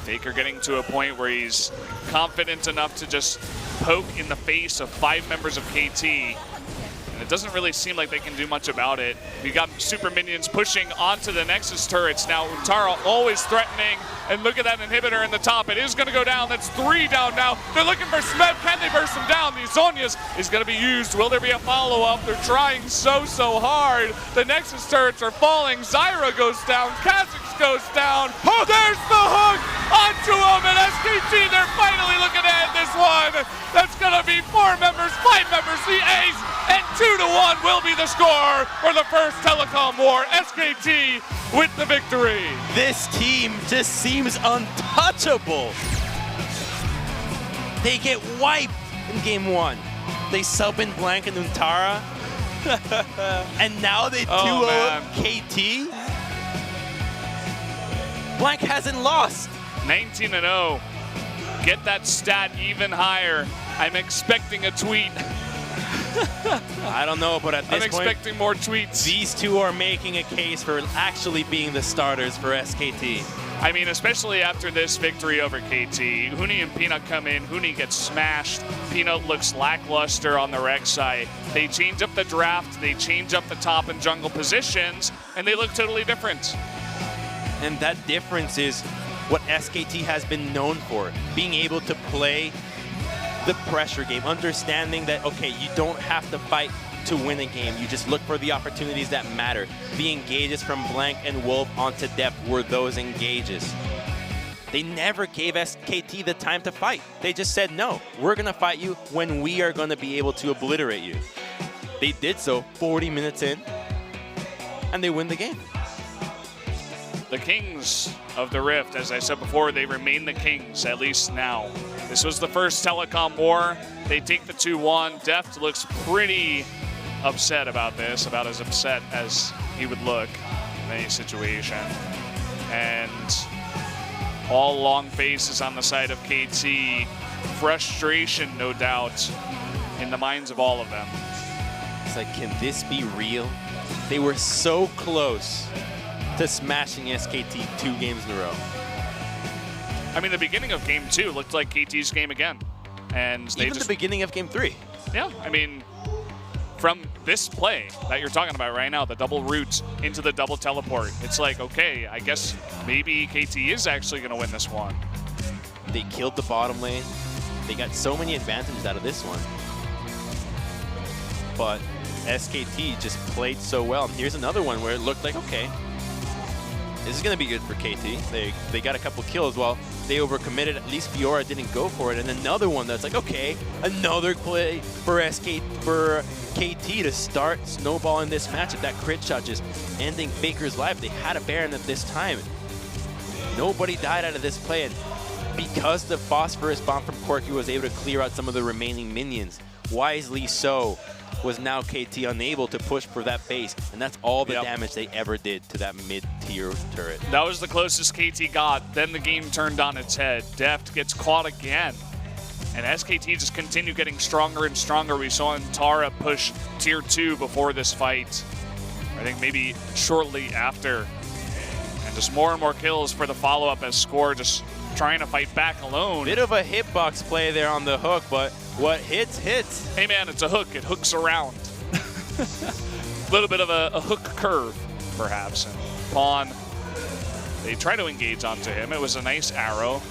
B: Faker getting to a point where he's confident enough to just poke in the face of 5 members of KT. And it doesn't really seem like they can do much about it. We got super minions pushing onto the Nexus turrets. Now Untara always threatening. And look at that inhibitor in the top. It is going to go down. That's 3 down now. They're looking for Smeb. Can they burst him down? The Zonia's is going to be used. Will there be a follow-up? They're trying so hard. The Nexus turrets are falling. Zyra goes down. Kha'Zix goes down. Oh, there's the hook onto him. And SKT, they're finally looking to end this one. That's going to be 4 members, 5 members, the ace, and 2-1 will be the score for the first telecom war. SKT with the victory.
C: This team just seems untouchable. They get wiped in game 1. They sub in Blank and Untara. And now they 2-0 KT. Blank hasn't lost.
B: 19-0. Get that stat even higher. I'm expecting a tweet.
C: I don't know, but at this
B: I'm
C: point,
B: expecting more tweets.
C: these two are making a case for actually being the starters for SKT.
B: I mean, especially after this victory over KT. Huni and Peanut come in. Huni gets smashed. Peanut looks lackluster on the ROX side. They change up the draft. They change up the top and jungle positions, and they look totally different.
C: And that difference is what SKT has been known for, being able to play the pressure game, understanding that, okay, you don't have to fight to win a game. You just look for the opportunities that matter. The engages from Blank and Wolf onto Depth were those engages. They never gave SKT the time to fight. They just said, no, we're going to fight you when we are going to be able to obliterate you. They did so 40 minutes in, and they win the game.
B: The Kings of the Rift, as I said before, they remain the Kings, at least now. This was the first telecom war. They take the 2-1. Deft looks pretty upset about this, about as upset as he would look in any situation. And all long faces on the side of KT. Frustration, no doubt, in the minds of all of them.
C: It's like, can this be real? They were so close to smashing SKT 2 games in a row.
B: I mean, the beginning of Game 2 looked like KT's game again. And they
C: Even the beginning of Game 3.
B: Yeah, I mean, from this play that you're talking about right now, the double route into the double teleport, it's like, okay, I guess maybe KT is actually going to win this one.
C: They killed the bottom lane. They got so many advantages out of this one. But SKT just played so well. And here's another one where it looked like, okay, this is going to be good for KT. They got a couple kills while they overcommitted. At least Fiora didn't go for it. And another one that's like, okay, another play for KT to start snowballing this matchup. That crit shot just ending Faker's life. They had a Baron at this time. Nobody died out of this play. And because the Phosphorus bomb from Corki was able to clear out some of the remaining minions, wisely so, was now KT unable to push for that base, and that's all the damage they ever did to that mid-tier turret.
B: That was the closest KT got. Then the game turned on its head. Deft gets caught again, and SKT just continued getting stronger and stronger. We saw Tara push tier 2 before this fight. I think maybe shortly after. And just more and more kills for the follow-up as Score just trying to fight back alone.
C: Bit of a hitbox play there on the hook, but what hits, hits.
B: Hey man, it's a hook. It hooks around. A little bit of a hook curve, perhaps. And Pawn, they try to engage onto him. It was a nice arrow.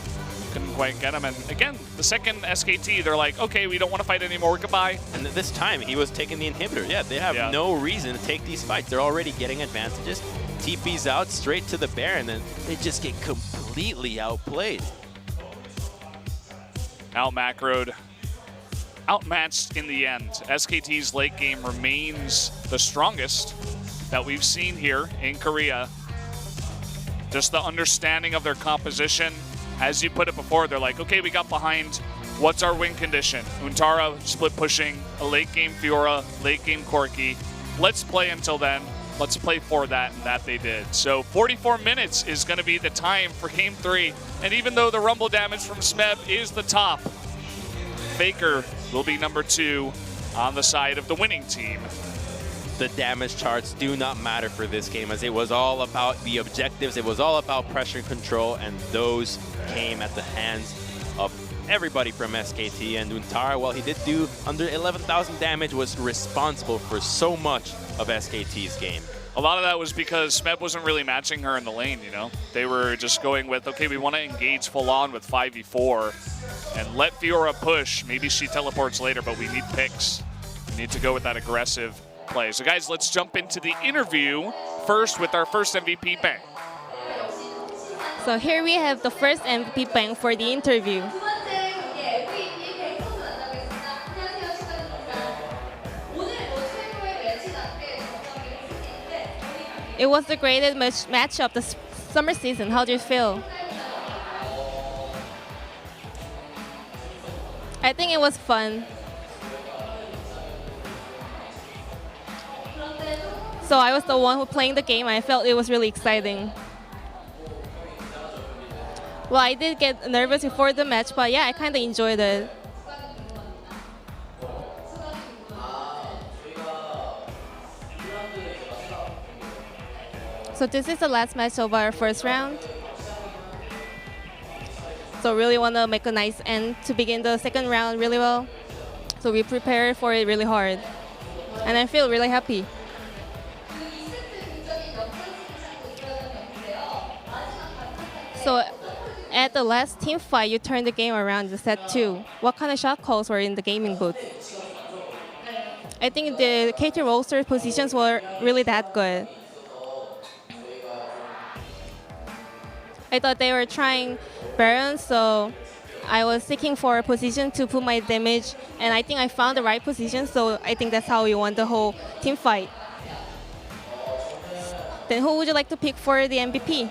B: Couldn't quite get him. And again, the second SKT, they're like, okay, we don't want to fight anymore. Goodbye.
C: And this time, he was taking the inhibitor. Yeah, they have no reason to take these fights. They're already getting advantages. TP's out straight to the Baron, and they just get completely outplayed.
B: Out-macroed. Outmatched in the end. SKT's late game remains the strongest that we've seen here in Korea. Just the understanding of their composition. As you put it before, they're like, okay, we got behind. What's our win condition? Untara split pushing, a late game Fiora, late game Corki. Let's play until then. Let's play for that, and that they did. So 44 minutes is going to be the time for Game 3. And even though the rumble damage from Smeb is the top, Faker will be number 2 on the side of the winning team.
C: The damage charts do not matter for this game, as it was all about the objectives. It was all about pressure control, and those came at the hands of everybody from SKT. And Untara, while he did do under 11,000 damage, was responsible for so much of SKT's game.
B: A lot of that was because Smeb wasn't really matching her in the lane, you know? They were just going with, okay, we want to engage full on with 5v4 and let Fiora push. Maybe she teleports later, but we need picks. We need to go with that aggressive play. So guys, let's jump into the interview first with our first MVP Bang.
D: So here we have the first MVP Bang for the interview. It was the greatest match of the summer season. How do you feel? I think it was fun. So I was the one who playing the game. I felt it was really exciting. Well, I did get nervous before the match, but yeah, I kind of enjoyed it. So this is the last match of our first round. So really want to make a nice end to begin the second round really well. So we prepared for it really hard. And I feel really happy. So at the last team fight, you turned the game around in set 2. What kind of shot calls were in the gaming booth? I think the KT Rolster positions were really that good. I thought they were trying Baron, so I was seeking for a position to put my damage, and I think I found the right position, so I think that's how we won the whole team fight. Then who would you like to pick for the MVP?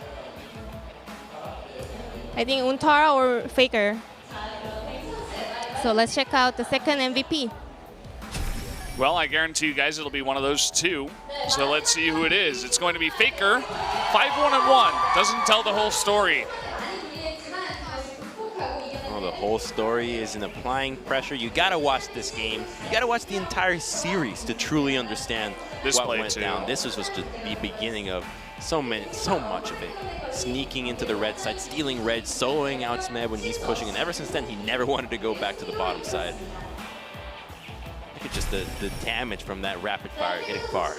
D: I think Untara or Faker. So let's check out the second MVP.
B: Well, I guarantee you guys it'll be one of those two. So let's see who it is. It's going to be Faker, 5-1-1. Doesn't tell the whole story.
C: Well, the whole story is in applying pressure. You gotta watch this game. You gotta watch the entire series to truly understand what went down. This was just the beginning of so much of it. Sneaking into the red side, stealing red, soloing out Smeb when he's pushing, and ever since then he never wanted to go back to the bottom side. Look at just the damage from that rapid fire hitting far.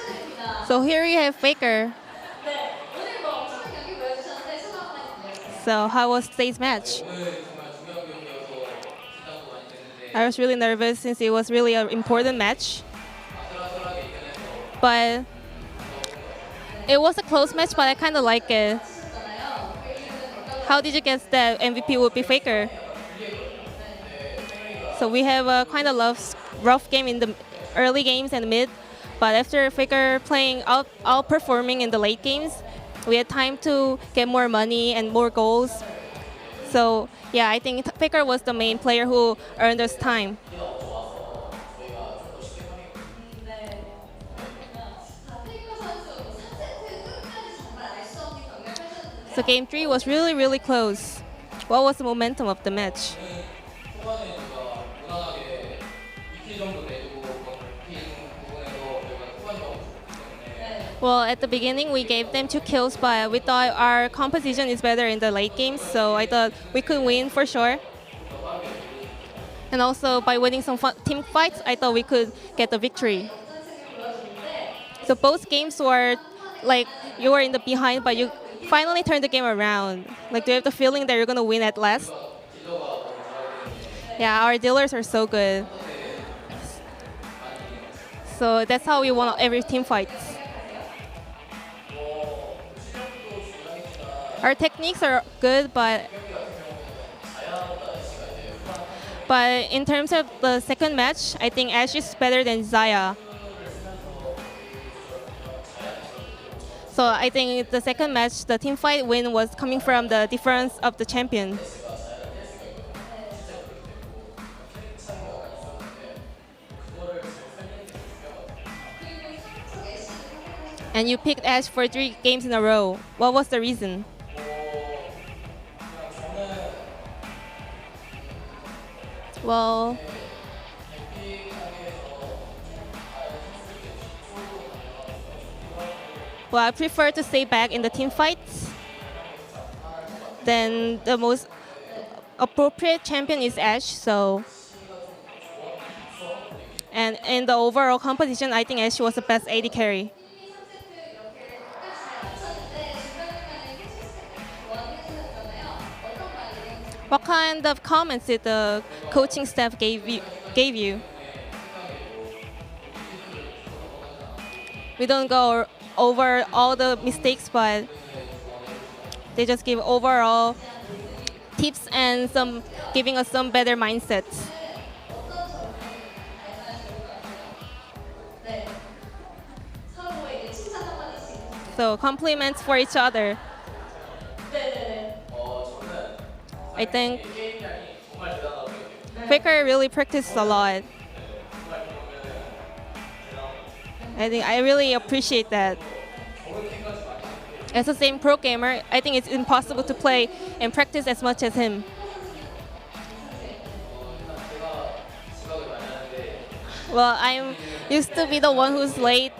D: So here you have Faker. So how was today's match? I was really nervous since it was really an important match. But it was a close match, but I kind of like it. How did you guess that MVP would be Faker? So we have a kind of rough game in the early games and mid, but after Faker playing outperforming in the late games, we had time to get more money and more goals. So yeah, I think Faker was the main player who earned us time. So game 3 was really, really close. What was the momentum of the match? Well, at the beginning, we gave them 2 kills, but we thought our composition is better in the late games, so I thought we could win for sure. And also, by winning some team fights, I thought we could get the victory. So both games were like you were in the behind, but you finally turned the game around. Like, do you have the feeling that you're going to win at last? Yeah, our dealers are so good. So that's how we won every team fight. Our techniques are good, but in terms of the second match, I think Ash is better than Zaya. So I think the second match, the team fight win was coming from the difference of the champion. And you picked Ash for 3 games in a row. What was the reason? Well, I prefer to stay back in the team fights. Then the most appropriate champion is Ash, so. And in the overall competition, I think Ash was the best AD carry. What kind of comments did the coaching staff gave you? We don't go over all the mistakes, but they just give overall tips and giving us some better mindsets. So compliments for each other. I think Faker really practiced a lot. I really appreciate that. As the same pro gamer, I think it's impossible to play and practice as much as him. Well, I'm used to be the one who's late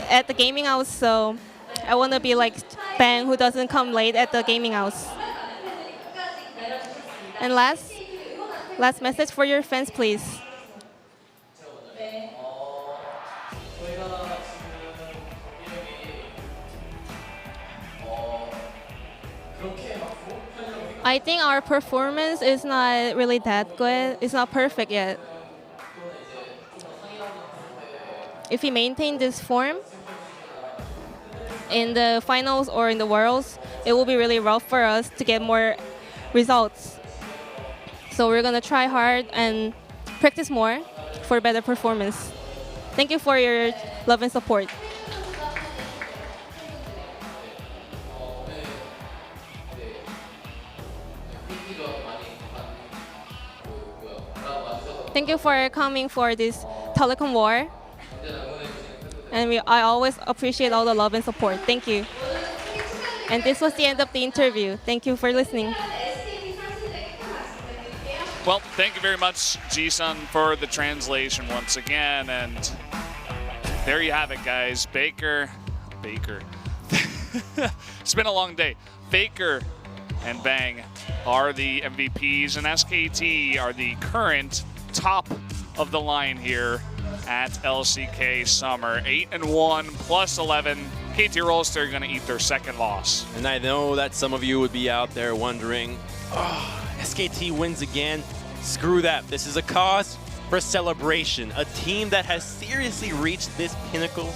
D: at the gaming house, so I want to be like Bang, who doesn't come late at the gaming house. And last message for your fans, please. I think our performance is not really that good. It's not perfect yet. if we maintain this form in the finals or in the Worlds, it will be really rough for us to get more results. So we're going to try hard and practice more for better performance. Thank you for your love and support. Thank you for coming for this telecom war. And I always appreciate all the love and support. Thank you. And this was the end of the interview. Thank you for listening.
B: Well, thank you very much, Ji-sun, for the translation once again. And there you have it, guys. Baker. It's been a long day. Baker and Bang are the MVPs, and SKT are the current top of the line here at LCK Summer. 8-1 plus 11. KT Rolster are going to eat their second loss.
C: And I know that some of you would be out there wondering, oh, SKT wins again. Screw that. This is a cause for celebration. A team that has seriously reached this pinnacle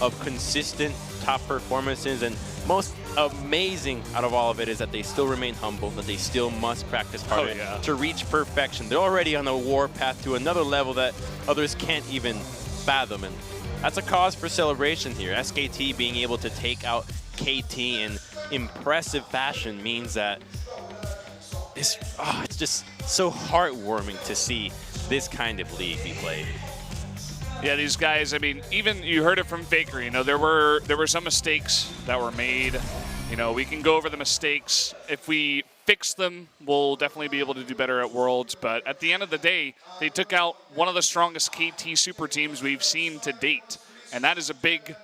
C: of consistent top performances, and most amazing out of all of it is that they still remain humble, that they still must practice harder to reach perfection. They're already on a war path to another level that others can't even fathom, and that's a cause for celebration here. SKT being able to take out KT in impressive fashion means that it's just so heartwarming to see this kind of league be played.
B: Yeah, these guys, I mean, even you heard it from Faker, you know, there were some mistakes that were made. You know, we can go over the mistakes. If we fix them, we'll definitely be able to do better at Worlds. But at the end of the day, they took out one of the strongest KT super teams we've seen to date. And that is a big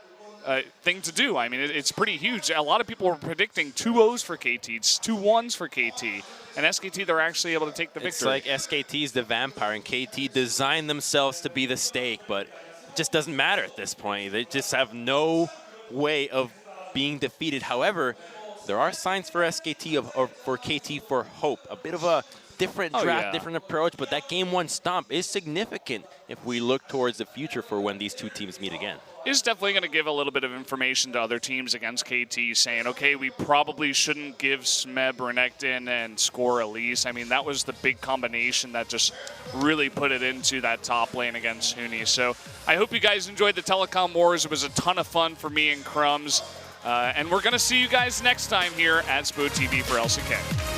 B: thing to do. I mean, it's pretty huge. A lot of people were predicting 2-0s for KT, it's 2-1s for KT. And SKT, they're actually able to take the victory.
C: It's like SKT's the vampire, and KT designed themselves to be the stake, but it just doesn't matter at this point. They just have no way of being defeated. However, there are signs for SKT or for KT for hope. A bit of a different draft, different approach, but that game one stomp is significant if we look towards the future for when these two teams meet again.
B: Is definitely going to give a little bit of information to other teams against KT, saying, okay, we probably shouldn't give Smeb Renekton and score Elise. I mean, that was the big combination that just really put it into that top lane against Huni. So I hope you guys enjoyed the Telecom Wars. It was a ton of fun for me and Crumbs. And we're going to see you guys next time here at SPO TV for LCK.